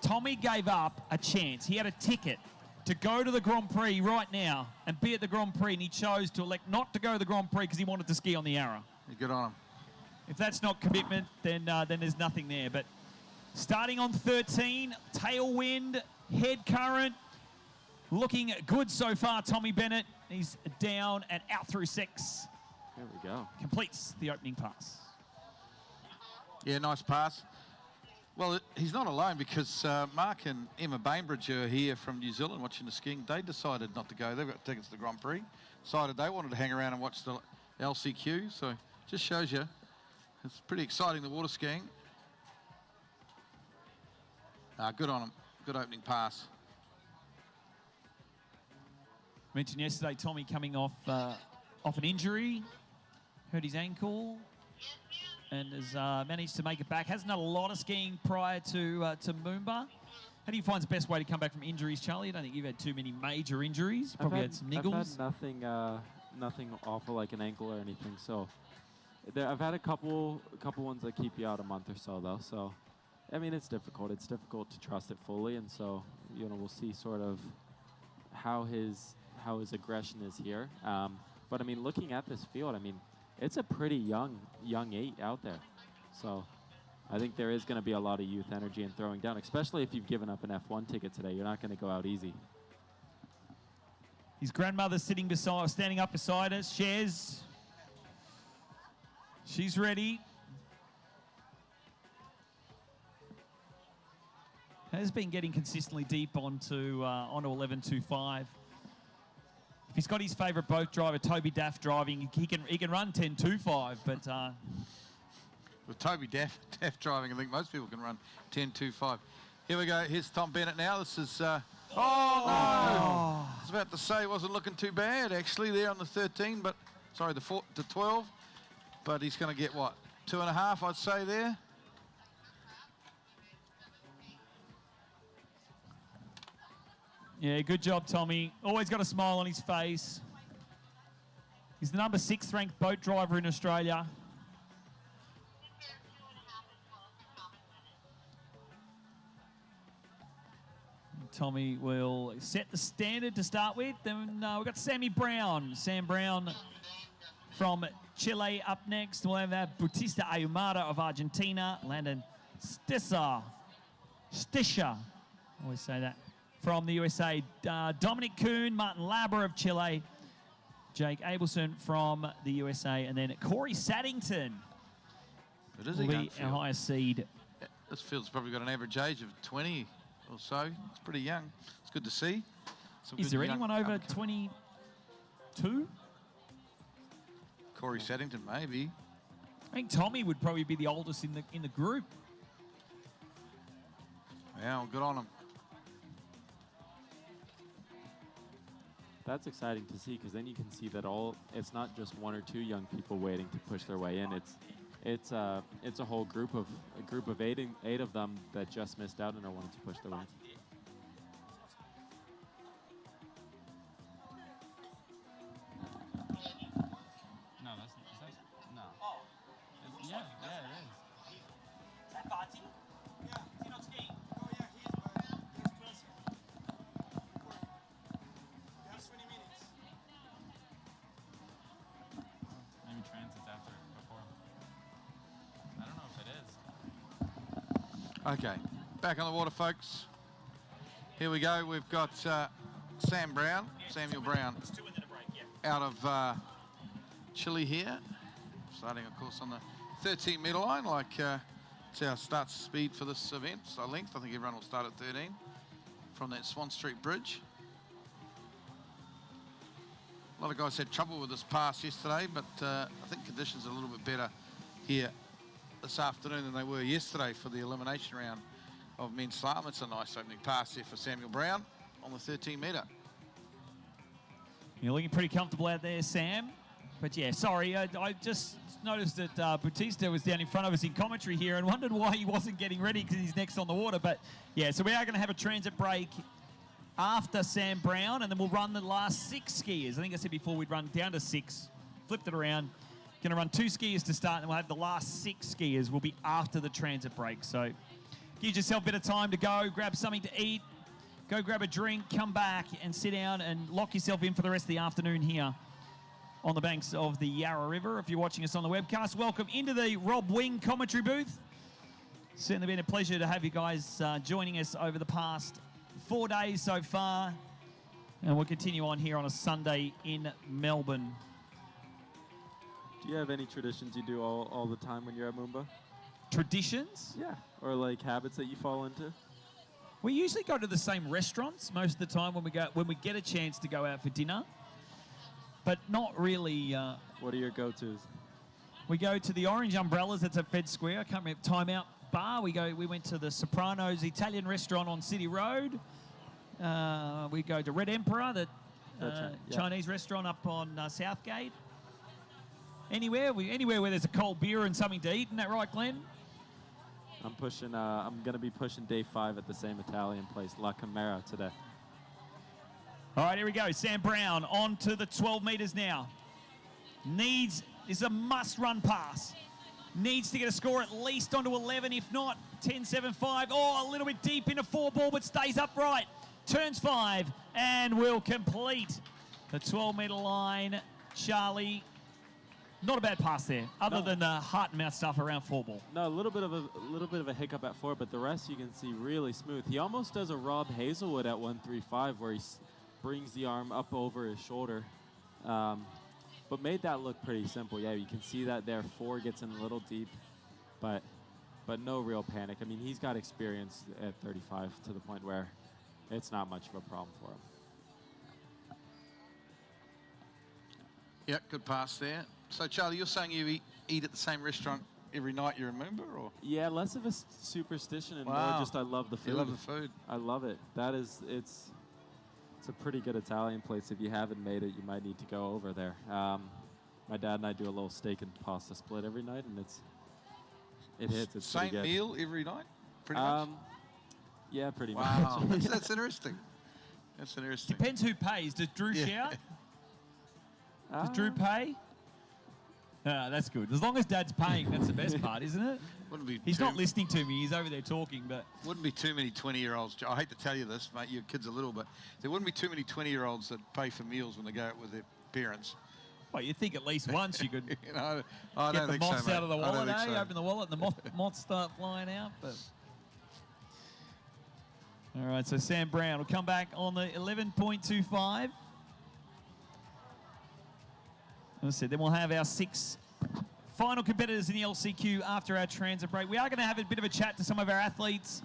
Tommy gave up a chance. He had a ticket to go to the Grand Prix right now and be at the Grand Prix, and he chose to elect not to go to the Grand Prix because he wanted to ski on the Yarra. Good on him. If that's not commitment, then there's nothing there. But starting on 13, tailwind, head current, looking good so far, Tommy Bennett. He's down and out through 6. There we go. Completes the opening pass. Yeah, nice pass. Well, he's not alone because Mark and Emma Bainbridge are here from New Zealand watching the skiing. They decided not to go. They've got tickets to the Grand Prix. Decided they wanted to hang around and watch the LCQ. So just shows you. It's pretty exciting, the water skiing. Good on him. Good opening pass. Mentioned yesterday, Tommy coming off an injury, hurt his ankle, and has managed to make it back. Hasn't done a lot of skiing prior to MOOMBA. How do you find the best way to come back from injuries, Charlie? I don't think you've had too many major injuries. Probably had some niggles. I've had nothing awful like an ankle or anything. So I've had a couple ones that keep you out a month or so, though. So, I mean, it's difficult. It's difficult to trust it fully, and so we'll see sort of how his aggression is here. But I mean, looking at this field, I mean, it's a pretty young 8 out there. So I think there is going to be a lot of youth energy and throwing down, especially if you've given up an F1 ticket today. You're not going to go out easy. His grandmother standing up beside us. Shares. She's ready. Has been getting consistently deep onto 11.25. If he's got his favourite boat driver, Toby Daff, driving, he can run 10.25, but with Toby Daff driving, I think most people can run 10.25. Here we go. Here's Tom Bennett now. This is no! I was about to say it wasn't looking too bad actually there on the 13, but sorry, the 12. But he's going to get what, 2.5, I'd say there. Yeah, good job, Tommy. Always got a smile on his face. He's the number 6th ranked boat driver in Australia. Tommy will set the standard to start with. Then we've got Sammy Brown. Sam Brown from Chile up next. We'll have Bautista Aayumata of Argentina. Landon Stisha. Always say that. From the USA. Dominic Kuhn, Martin Laber of Chile. Jake Abelson from the USA. And then Corey Saddington. It is a young field. Our highest seed. Yeah, this field's probably got an average age of 20 or so. It's pretty young. It's good to see. Is there anyone over 22? Corey Saddington, maybe. I think Tommy would probably be the oldest in the group. Yeah, well, good on him. That's exciting to see, because then you can see that it's not just 1 or 2 young people waiting to push their way in. It's a whole group of 8 of them that just missed out and are wanting to push their way in. No, that's no. Oh, yeah, it is. Is that Bati? Yeah. Is he not skiing? Oh yeah, he is. But he's closer. He has 20 minutes. Maybe transit's after before. I don't know if it is. Okay, back on the water, folks. Here we go. We've got Samuel Brown, out of Chile here, starting, of course, on the 13-metre line. It's our start speed for this event. So length, I think everyone will start at 13 from that Swan Street Bridge. A lot of guys had trouble with this pass yesterday, but I think conditions are a little bit better here this afternoon than they were yesterday for the elimination round of men's slalom. It's a nice opening pass here for Samuel Brown on the 13-metre. You're looking pretty comfortable out there, Sam. But yeah, sorry, I just noticed that Bautista was down in front of us in commentary here and wondered why he wasn't getting ready because he's next on the water. But yeah, so we are going to have a transit break after Sam Brown, and then we'll run the last 6 skiers. I think I said before we'd run down to 6, flipped it around. Going to run 2 skiers to start, and we'll have the last 6 skiers will be after the transit break. So give yourself a bit of time to go, grab something to eat, go grab a drink, come back and sit down and lock yourself in for the rest of the afternoon here on the banks of the Yarra River. If you're watching us on the webcast, welcome into the Rob Wing commentary booth. Certainly been a pleasure to have you guys joining us over the past 4 days so far. And we'll continue on here on a Sunday in Melbourne. Do you have any traditions you do all the time when you're at MOOMBA? Traditions? Yeah. Or like habits that you fall into? We usually go to the same restaurants most of the time when we get a chance to go out for dinner. But not really. What are your go-tos? We go to the Orange Umbrellas. That's at Fed Square. I can't remember. Timeout Bar. We went to the Sopranos Italian restaurant on City Road. We go to Red Emperor that Yeah. Chinese restaurant up on Southgate. Anywhere where there's a cold beer and something to eat, isn't that right, Glenn? I'm pushing. I'm going to be pushing day 5 at the same Italian place, La Camera, today. All right, here we go. Sam Brown on to the 12 meters now. Is a must-run pass. Needs to get a score at least onto 11, if not 10.75. Oh, a little bit deep into 4 ball, but stays upright. Turns 5 and will complete the 12-meter line. Charlie, not a bad pass there, other than the heart and mouth stuff around 4 ball. No, a little bit of a hiccup at 4, but the rest you can see really smooth. He almost does a Rob Hazelwood at 135, where he brings the arm up over his shoulder. But made that look pretty simple. Yeah, you can see that there. 4 gets in a little deep, but no real panic. I mean, he's got experience at 35 to the point where it's not much of a problem for him. Yeah, good pass there. So, Charlie, you're saying you eat at the same restaurant every night you remember, or? Yeah, less of a superstition and more just I love the food. You love the food. I love it. It's a pretty good Italian place. If you haven't made it, you might need to go over there. My dad and I do a little steak and pasta split every night, and it hits. It's same pretty good. meal every night, pretty much. Yeah, pretty wow. much. That's interesting. That's interesting. Depends who pays. Does Drew shout? Does Drew pay? That's good. As long as Dad's paying, that's the best part, isn't it? He's not listening to me. He's over there talking, but... Wouldn't be too many 20-year-olds. I hate to tell you this, mate. Your kids are little, but there wouldn't be too many 20-year-olds that pay for meals when they go out with their parents. Well, you'd think at least once you could you know, get the moths out of the wallet, so. Open the wallet and the moths start flying out. But all right, so Sam Brown will come back on the 11.25. As I said, then we'll have our 6 final competitors in the LCQ after our transit break. We are going to have a bit of a chat to some of our athletes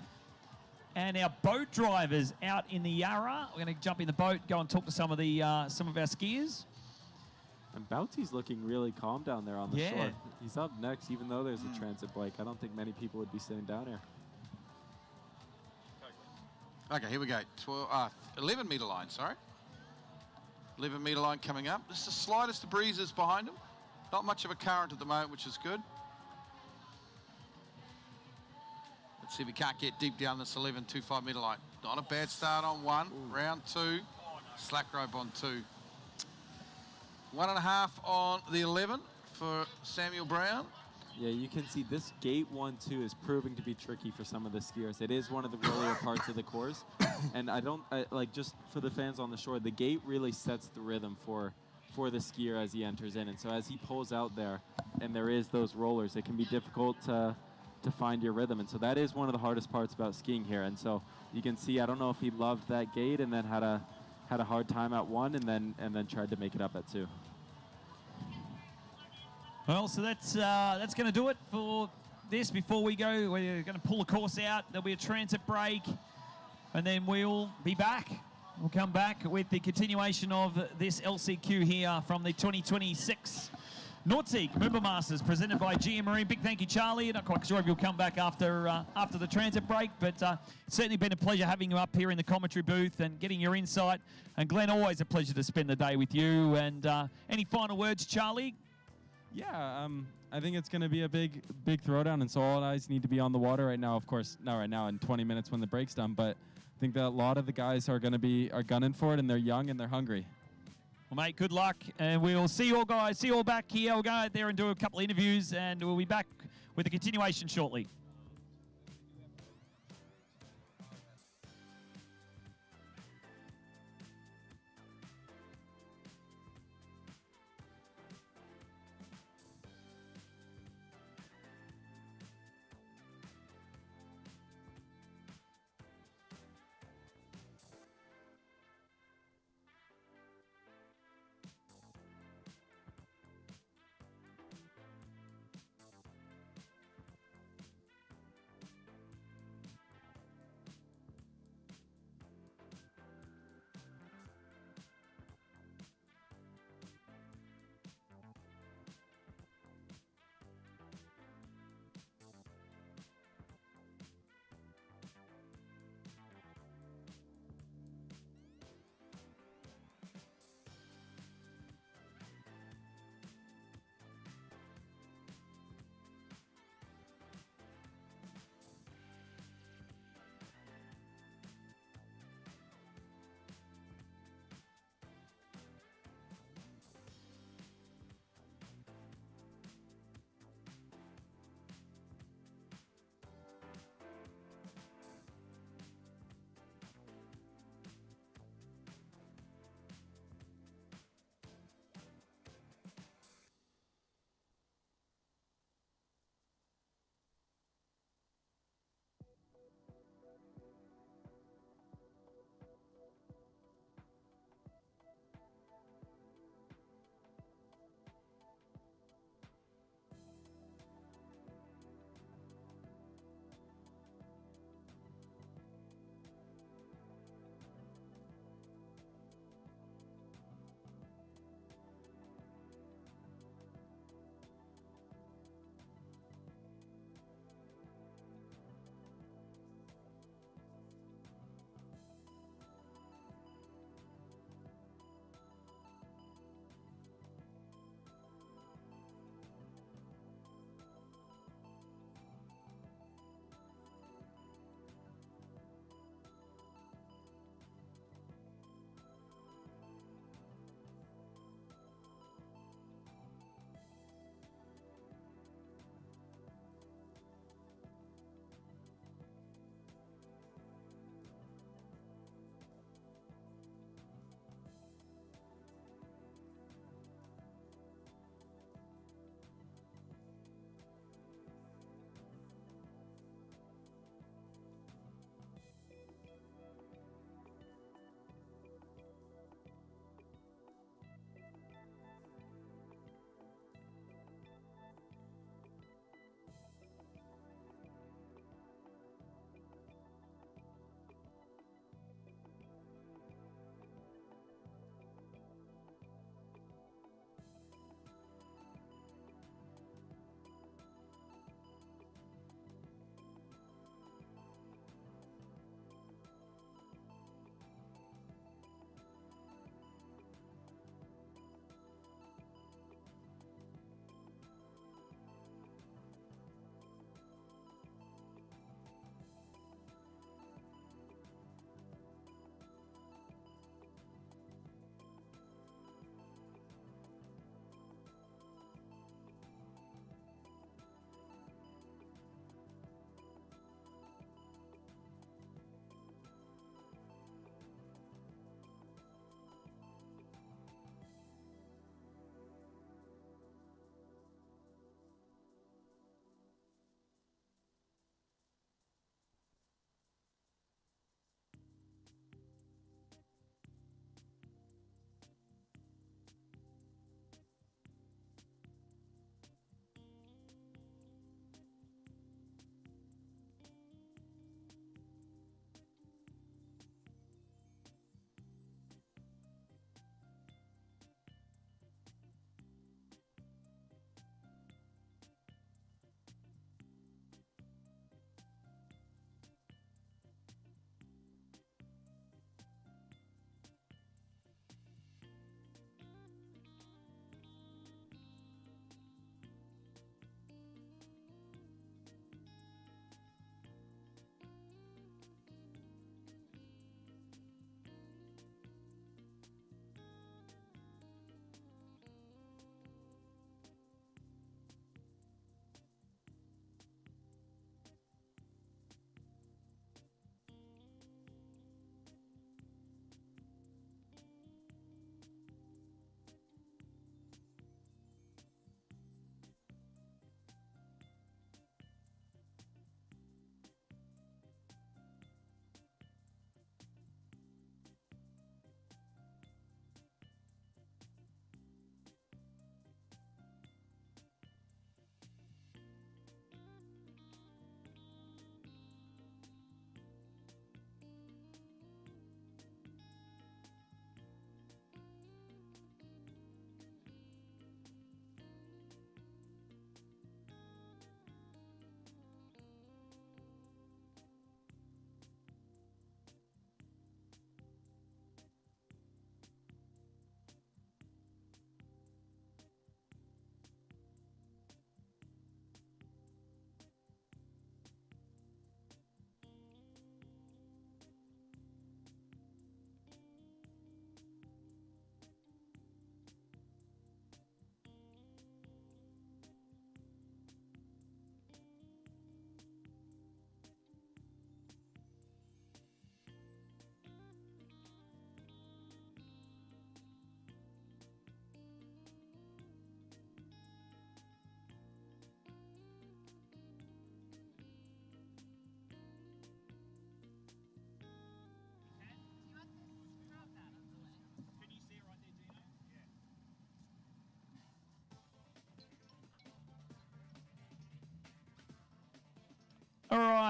and our boat drivers out in the Yarra. We're going to jump in the boat, go and talk to some of our skiers. And Bautista's looking really calm down there on the shore. He's up next, even though there's a transit break. I don't think many people would be sitting down here. Okay, here we go. 11-meter line, sorry. 11-meter line coming up. Just the slightest of breezes behind him. Not much of a current at the moment, which is good. Let's see if we can't get deep down this 11.25-meter line. Not a bad start on 1. Ooh. Round 2. Slack rope on 2. 1.5 on the 11 for Samuel Brown. Yeah, you can see this gate 1-2 is proving to be tricky for some of the skiers. It is one of the rollier parts of the course. And just for the fans on the shore, the gate really sets the rhythm for the skier as he enters in. And so as he pulls out there and there is those rollers, it can be difficult to find your rhythm. And so that is one of the hardest parts about skiing here. And so you can see, I don't know if he loved that gate and then had a hard time at 1 and then tried to make it up at 2. Well, so that's going to do it for this. Before we go, we're going to pull the course out. There'll be a transit break, and then we'll be back. We'll come back with the continuation of this LCQ here from the 2026 Nordsee MOOMBA Masters, presented by GM Marine. Big thank you, Charlie. Not quite sure if you'll come back after the transit break, but it's certainly been a pleasure having you up here in the commentary booth and getting your insight. And Glenn, always a pleasure to spend the day with you. And any final words, Charlie? Yeah, I think it's going to be a big throwdown, and so all eyes need to be on the water right now. Of course, not right now in 20 minutes when the break's done, but I think that a lot of the guys are gunning for it, and they're young and they're hungry. Well, mate, good luck, and we'll see you all guys. See you all back here. We'll go out there and do a couple of interviews, and we'll be back with the continuation shortly.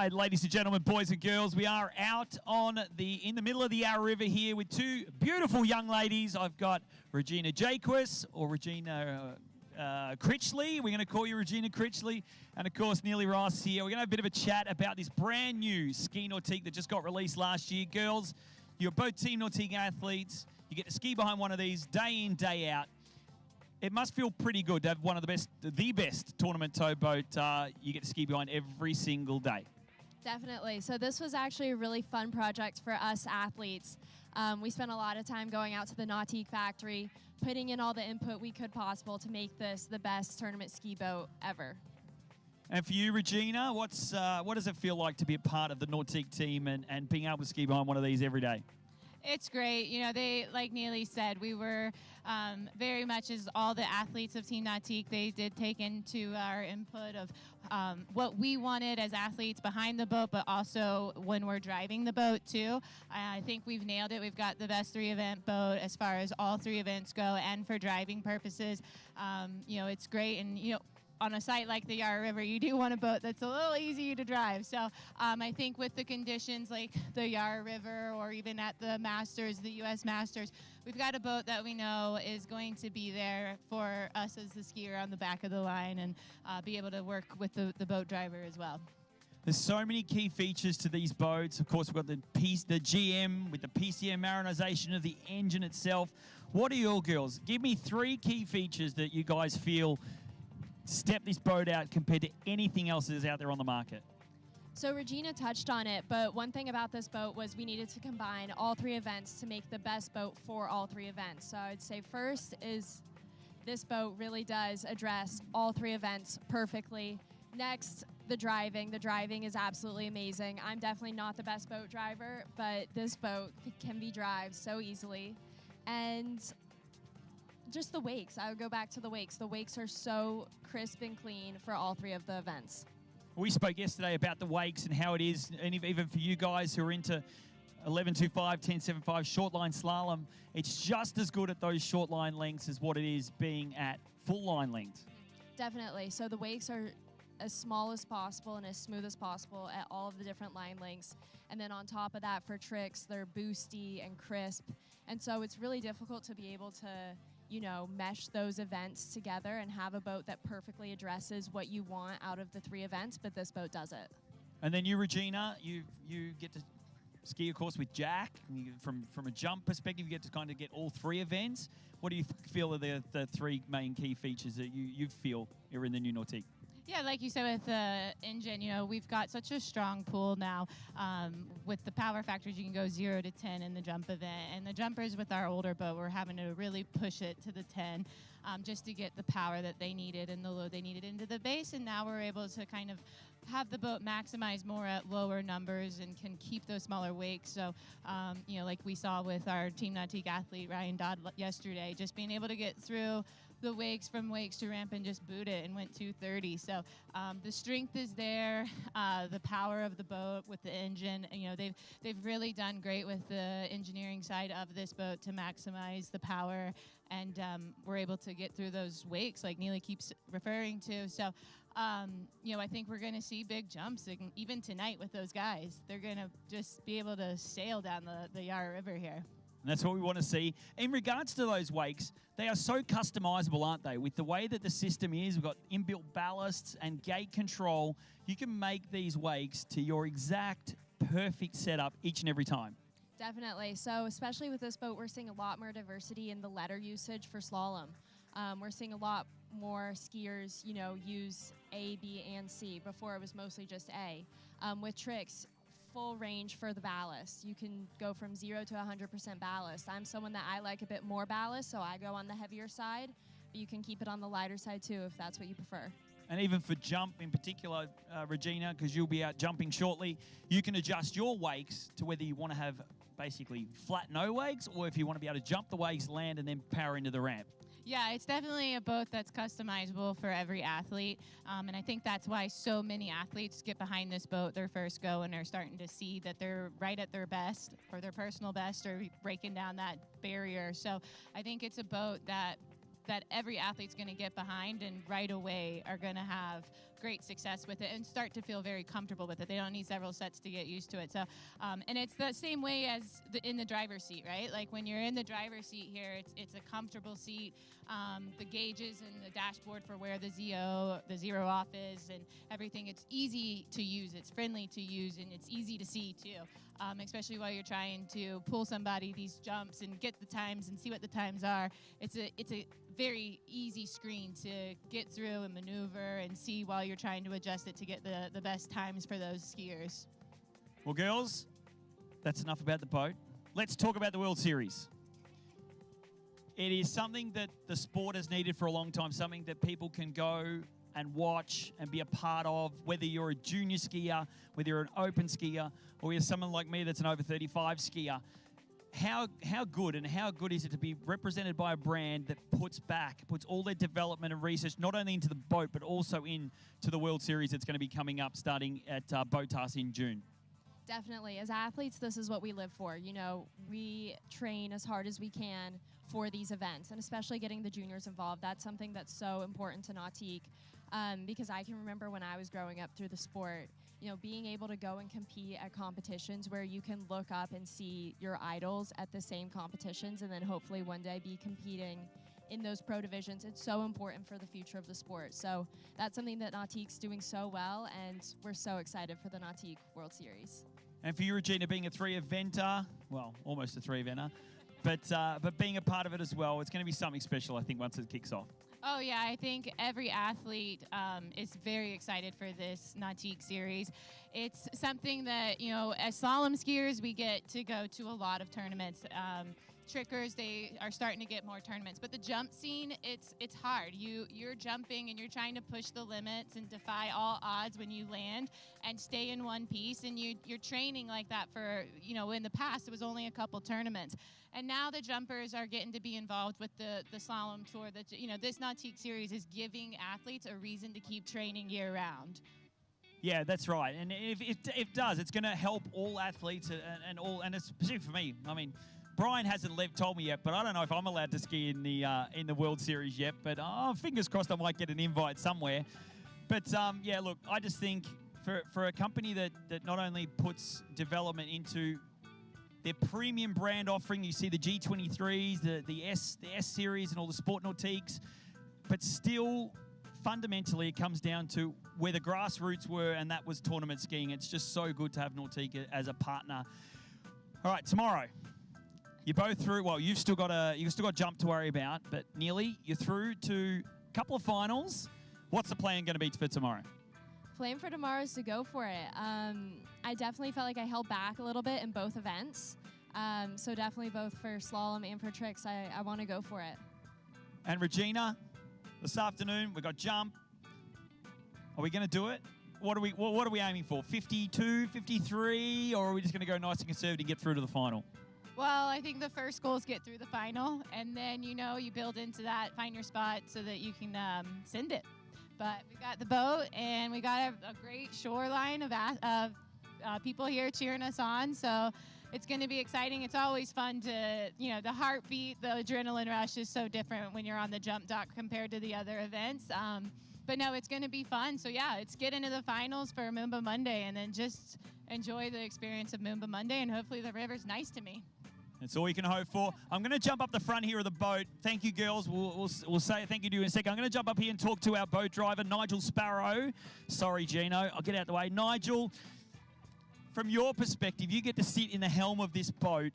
right, ladies and gentlemen, boys and girls, we are out in the middle of the Yarra River here with two beautiful young ladies. I've got Regina Jaquis, or Regina Critchley. We're going to call you Regina Critchley. And, of course, Neely Ross here. We're going to have a bit of a chat about this brand new ski nautique that just got released last year. Girls, you're both Team Nautique athletes. You get to ski behind one of these day in, day out. It must feel pretty good to have one of the best tournament towboat you get to ski behind every single day. Definitely. So this was actually a really fun project for us athletes. We spent a lot of time going out to the Nautique factory, putting in all the input we could possible to make this the best tournament ski boat ever. And for you, Regina, what does it feel like to be a part of the Nautique team and being able to ski behind one of these every day? It's great. You know, they, like Neely said, we were very much as all the athletes of Team Nautique, they did take into our input of what we wanted as athletes behind the boat, but also when we're driving the boat too. I think we've nailed it. We've got the best 3-event boat as far as all 3 events go, and for driving purposes. You know, it's great. And, you know, on a site like the Yarra River, you do want a boat that's a little easier to drive. So I think with the conditions like the Yarra River or even at the Masters, the U.S. Masters, we've got a boat that we know is going to be there for us as the skier on the back of the line and be able to work with the boat driver as well. There's so many key features to these boats. Of course, we've got the GM with the PCM marinization of the engine itself. What are your girls? Give me 3 key features that you guys feel step this boat out compared to anything else that is out there on the market. So Regina touched on it, but one thing about this boat was we needed to combine all 3 events to make the best boat for all 3 events. So I'd say first is this boat really does address all 3 events perfectly. Next, the driving. The driving is absolutely amazing. I'm definitely not the best boat driver, but this boat can be driven so easily. And just the wakes. I would go back to the wakes. The wakes are so crisp and clean for all 3 of the events. We spoke yesterday about the wakes and how it is, and even for you guys who are into 11.25, 10.75 short line slalom, it's just as good at those short line lengths as what it is being at full line lengths. Definitely. So the wakes are as small as possible and as smooth as possible at all of the different line lengths. And then on top of that, for tricks, they're boosty and crisp. And so it's really difficult to be able to, you know, mesh those events together and have a boat that perfectly addresses what you want out of the 3 events, but this boat does it. And then you, Regina, you get to ski, of course, with Jack. From a jump perspective, you get to kind of get all 3 events. What do you feel are the 3 main key features that you feel are in the new Nautique? Yeah, like you said with the engine, you know, we've got such a strong pool now. With the power factors, you can go 0 to 10 in the jump event. And the jumpers with our older boat, we're having to really push it to the 10 just to get the power that they needed and the load they needed into the base. And now we're able to kind of have the boat maximize more at lower numbers and can keep those smaller wakes. So, you know, like we saw with our Team Nautique athlete, Ryan Dodd, yesterday, just being able to get through the wakes from wakes to ramp and just boot it and went 230. So the strength is there, the power of the boat with the engine. You know, they've really done great with the engineering side of this boat to maximize the power, and we're able to get through those wakes like Neely keeps referring to. So, you know, I think we're going to see big jumps even tonight with those guys. They're going to just be able to sail down the Yarra River here. And that's what we want to see. In regards to those wakes, they are so customizable, aren't they? With the way that the system is, we've got inbuilt ballasts and gate control. You can make these wakes to your exact perfect setup each and every time. Definitely. So especially with this boat, we're seeing a lot more diversity in the letter usage for slalom. We're seeing a lot more skiers, you know, use A, B, and C. Before it was mostly just A. With tricks, full range for the ballast. You can go from 0 to 100% ballast. I'm someone that I like a bit more ballast, so I go on the heavier side. But you can keep it on the lighter side too if that's what you prefer. And even for jump in particular, Regina, because you'll be out jumping shortly, you can adjust your wakes to whether you want to have basically flat no wakes or if you want to be able to jump the wakes, land, and then power into the ramp. Yeah, it's definitely a boat that's customizable for every athlete, and I think that's why so many athletes get behind this boat their first go and are starting to see that they're right at their best or their personal best or breaking down that barrier. So I think it's a boat that every athlete's going to get behind and right away are going to have great success with it and start to feel very comfortable with it. They don't need several sets to get used to it. So, and it's the same way as in the driver's seat, right? Like when you're in the driver's seat here, it's a comfortable seat. The gauges and the dashboard for where the zero off is and everything, it's easy to use, it's friendly to use, and it's easy to see too. Especially while you're trying to pull somebody these jumps and get the times and see what the times are. It's a very easy screen to get through and maneuver and see while you're trying to adjust it to get the best times for those skiers. Well, girls, that's enough about the boat. Let's talk about the World Series. It is something that the sport has needed for a long time, something that people can go and watch and be a part of, whether you're a junior skier, whether you're an open skier, or you're someone like me that's an over 35 skier. How good is it to be represented by a brand that puts all their development and research not only into the boat but also into the World Series that's going to be coming up starting at Bautista in June? Definitely. As athletes, this is what we live for. You know, we train as hard as we can for these events, and especially getting the juniors involved. That's something that's so important to Nautique, because I can remember when I was growing up through the sport, you know, being able to go and compete at competitions where you can look up and see your idols at the same competitions and then hopefully one day be competing in those pro divisions. It's so important for the future of the sport. So that's something that Nautique's doing so well, and we're so excited for the Nautique World Series. And for you, Regina, being a three-eventer, well, almost a three-eventer, but being a part of it as well, it's going to be something special, I think, once it kicks off. Oh, yeah, I think every athlete is very excited for this Nautique series. It's something that, you know, as slalom skiers, we get to go to a lot of tournaments. Trickers, they are starting to get more tournaments. But the jump scene, it's hard. You're jumping and you're trying to push the limits and defy all odds when you land and stay in one piece. And you're training like that for, you know, in the past, it was only a couple tournaments. And now the jumpers are getting to be involved with the slalom tour. That, you know, this Nautique series is giving athletes a reason to keep training year round. Yeah, that's right. And if it does, it's going to help all athletes and especially for me. I mean, Brian hasn't told me yet, but I don't know if I'm allowed to ski in the World Series yet. But fingers crossed, I might get an invite somewhere. But yeah, look, I just think for a company that not only puts development into their premium brand offering, you see the G23s, the S series, and all the Sport Nautiques, but still fundamentally it comes down to where the grassroots were, and that was tournament skiing. It's just so good to have Nautique as a partner. All right, tomorrow. You're both through. Well, you've still got jump to worry about, but nearly you're through to a couple of finals. What's the plan going to be for tomorrow? Plan for tomorrow is to go for it. I definitely felt like I held back a little bit in both events. So definitely both for slalom and for tricks, I want to go for it. And Regina, this afternoon we got jump. Are we going to do it? What are we aiming for? 52, 53, or are we just going to go nice and conservative and get through to the final? Well, I think the first goal is get through the final, and then, you know, you build into that, find your spot so that you can send it. But we got the boat, and we got a great shoreline of people here cheering us on, so it's going to be exciting. It's always fun to, you know, the heartbeat, the adrenaline rush is so different when you're on the jump dock compared to the other events. But no, it's going to be fun. So yeah, let's get into the finals for MOOMBA Monday, and then just enjoy the experience of MOOMBA Monday, and hopefully the river's nice to me. That's all you can hope for. I'm going to jump up the front here of the boat. Thank you, girls. We'll say thank you to you in a second. I'm going to jump up here and talk to our boat driver, Nigel Sparrow. Sorry, Gino. I'll get out the way. Nigel, from your perspective, you get to sit in the helm of this boat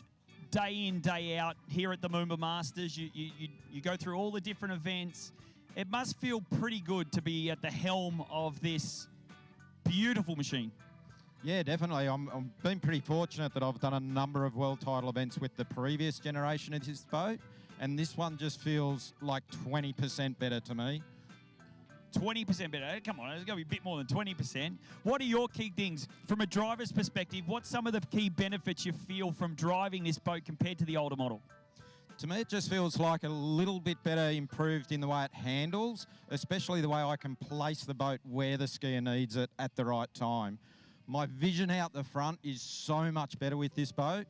day in, day out here at the MOOMBA Masters. You go through all the different events. It must feel pretty good to be at the helm of this beautiful machine. Yeah, definitely. I'm been pretty fortunate that I've done a number of world title events with the previous generation of this boat, and this one just feels like 20% better to me. 20% better? Come on, it's got to be a bit more than 20%. What are your key things? From a driver's perspective, what's some of the key benefits you feel from driving this boat compared to the older model? To me, it just feels like a little bit better improved in the way it handles, especially the way I can place the boat where the skier needs it at the right time. My vision out the front is so much better with this boat.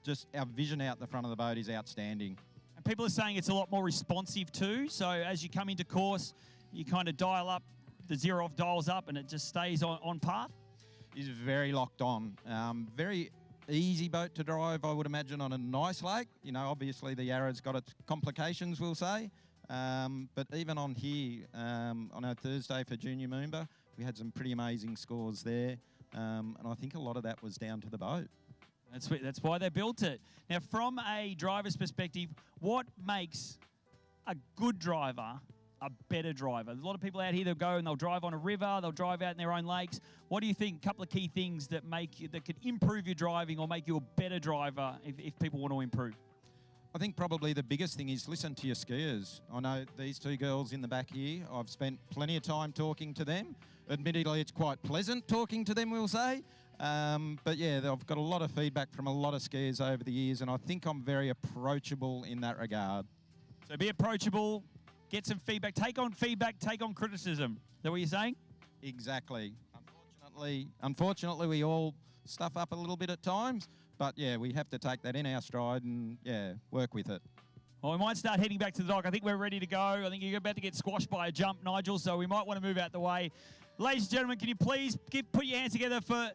Just our vision out the front of the boat is outstanding. And people are saying it's a lot more responsive too. So as you come into course, you kind of dial up the zero-off dials up and it just stays on path? Is very locked on. Very easy boat to drive, I would imagine, on a nice lake. You know, obviously the Yarra's got its complications, we'll say. But even on here, on our Thursday for Junior MOOMBA, we had some pretty amazing scores there. And I think a lot of that was down to the boat. That's why they built it. Now, from a driver's perspective, what makes a good driver a better driver? There's a lot of people out here that go and they'll drive on a river, they'll drive out in their own lakes. What do you think? A couple of key things that could improve your driving or make you a better driver if people want to improve? I think probably the biggest thing is listen to your skiers. I know these two girls in the back here, I've spent plenty of time talking to them. Admittedly, it's quite pleasant talking to them, we'll say. But yeah, I've got a lot of feedback from a lot of skiers over the years, and I think I'm very approachable in that regard. So be approachable, get some feedback, take on criticism. Is that what you're saying? Exactly. Unfortunately, we all stuff up a little bit at times, but yeah, we have to take that in our stride and yeah, work with it. Well, we might start heading back to the dock. I think we're ready to go. I think you're about to get squashed by a jump, Nigel, so we might want to move out the way. Ladies and gentlemen, can you please put your hands together for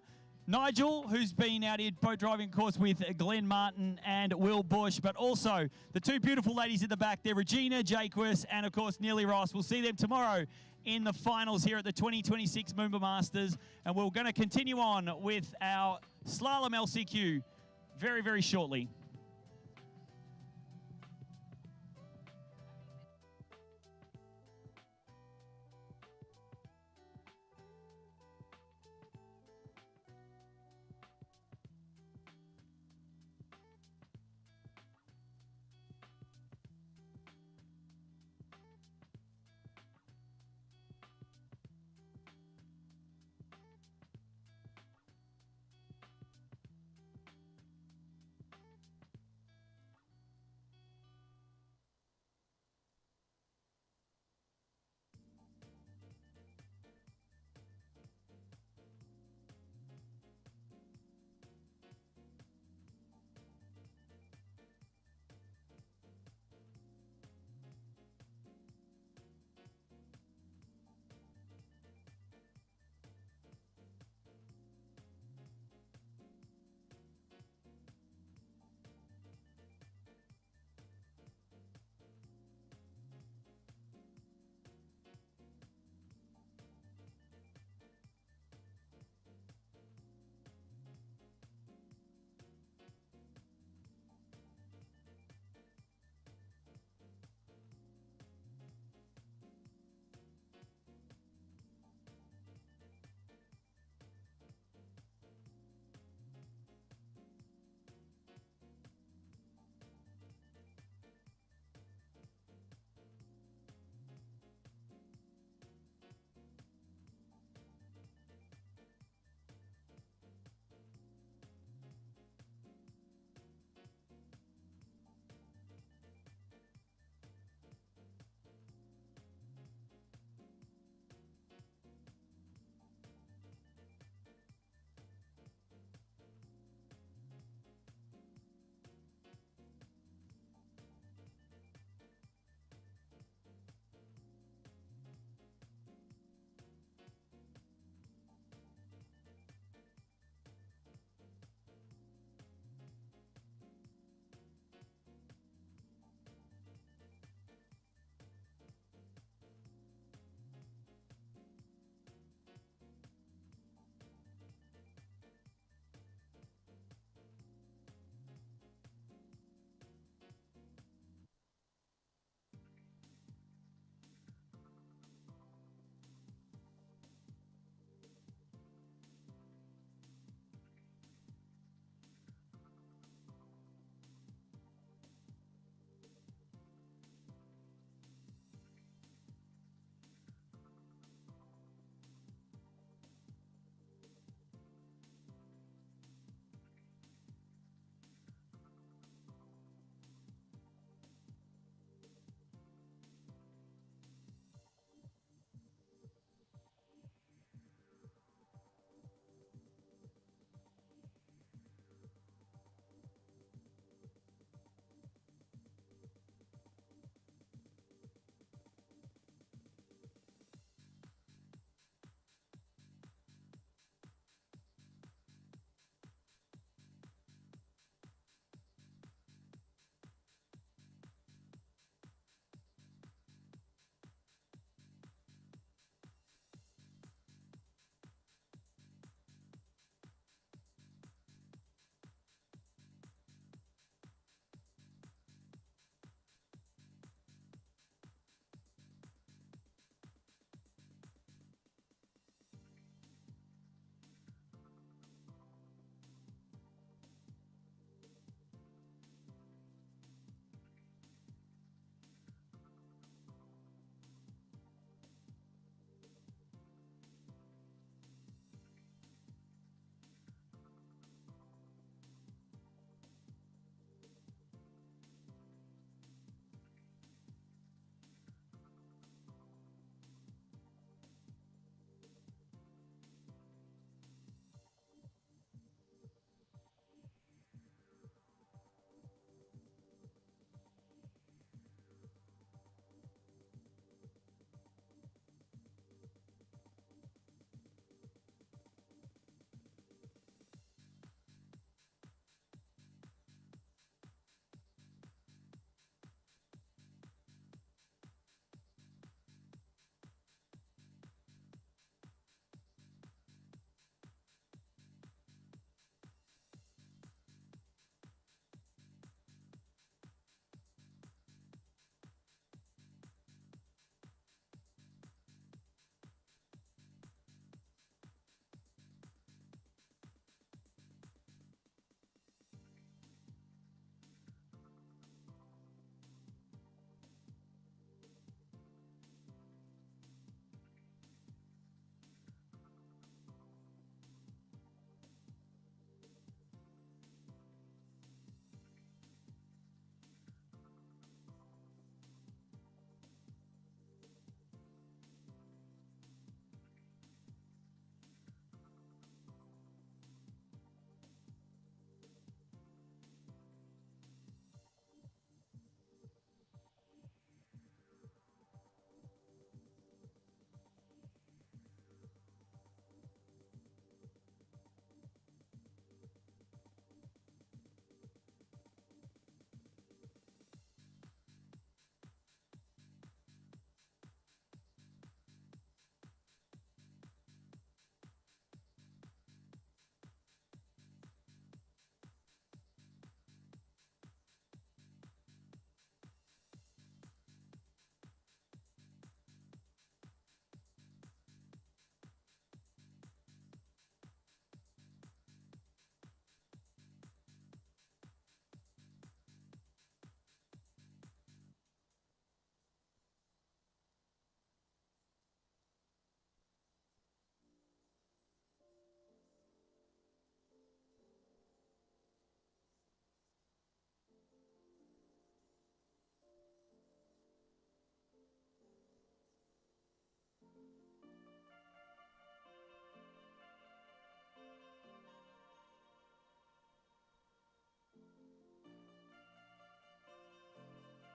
Nigel, who's been out here boat driving course with Glenn Martin and Will Bush, but also the two beautiful ladies at the back there, Regina Jaquis and, of course, Neely Ross. We'll see them tomorrow in the finals here at the 2026 MOOMBA Masters, and we're going to continue on with our Slalom LCQ very, very shortly.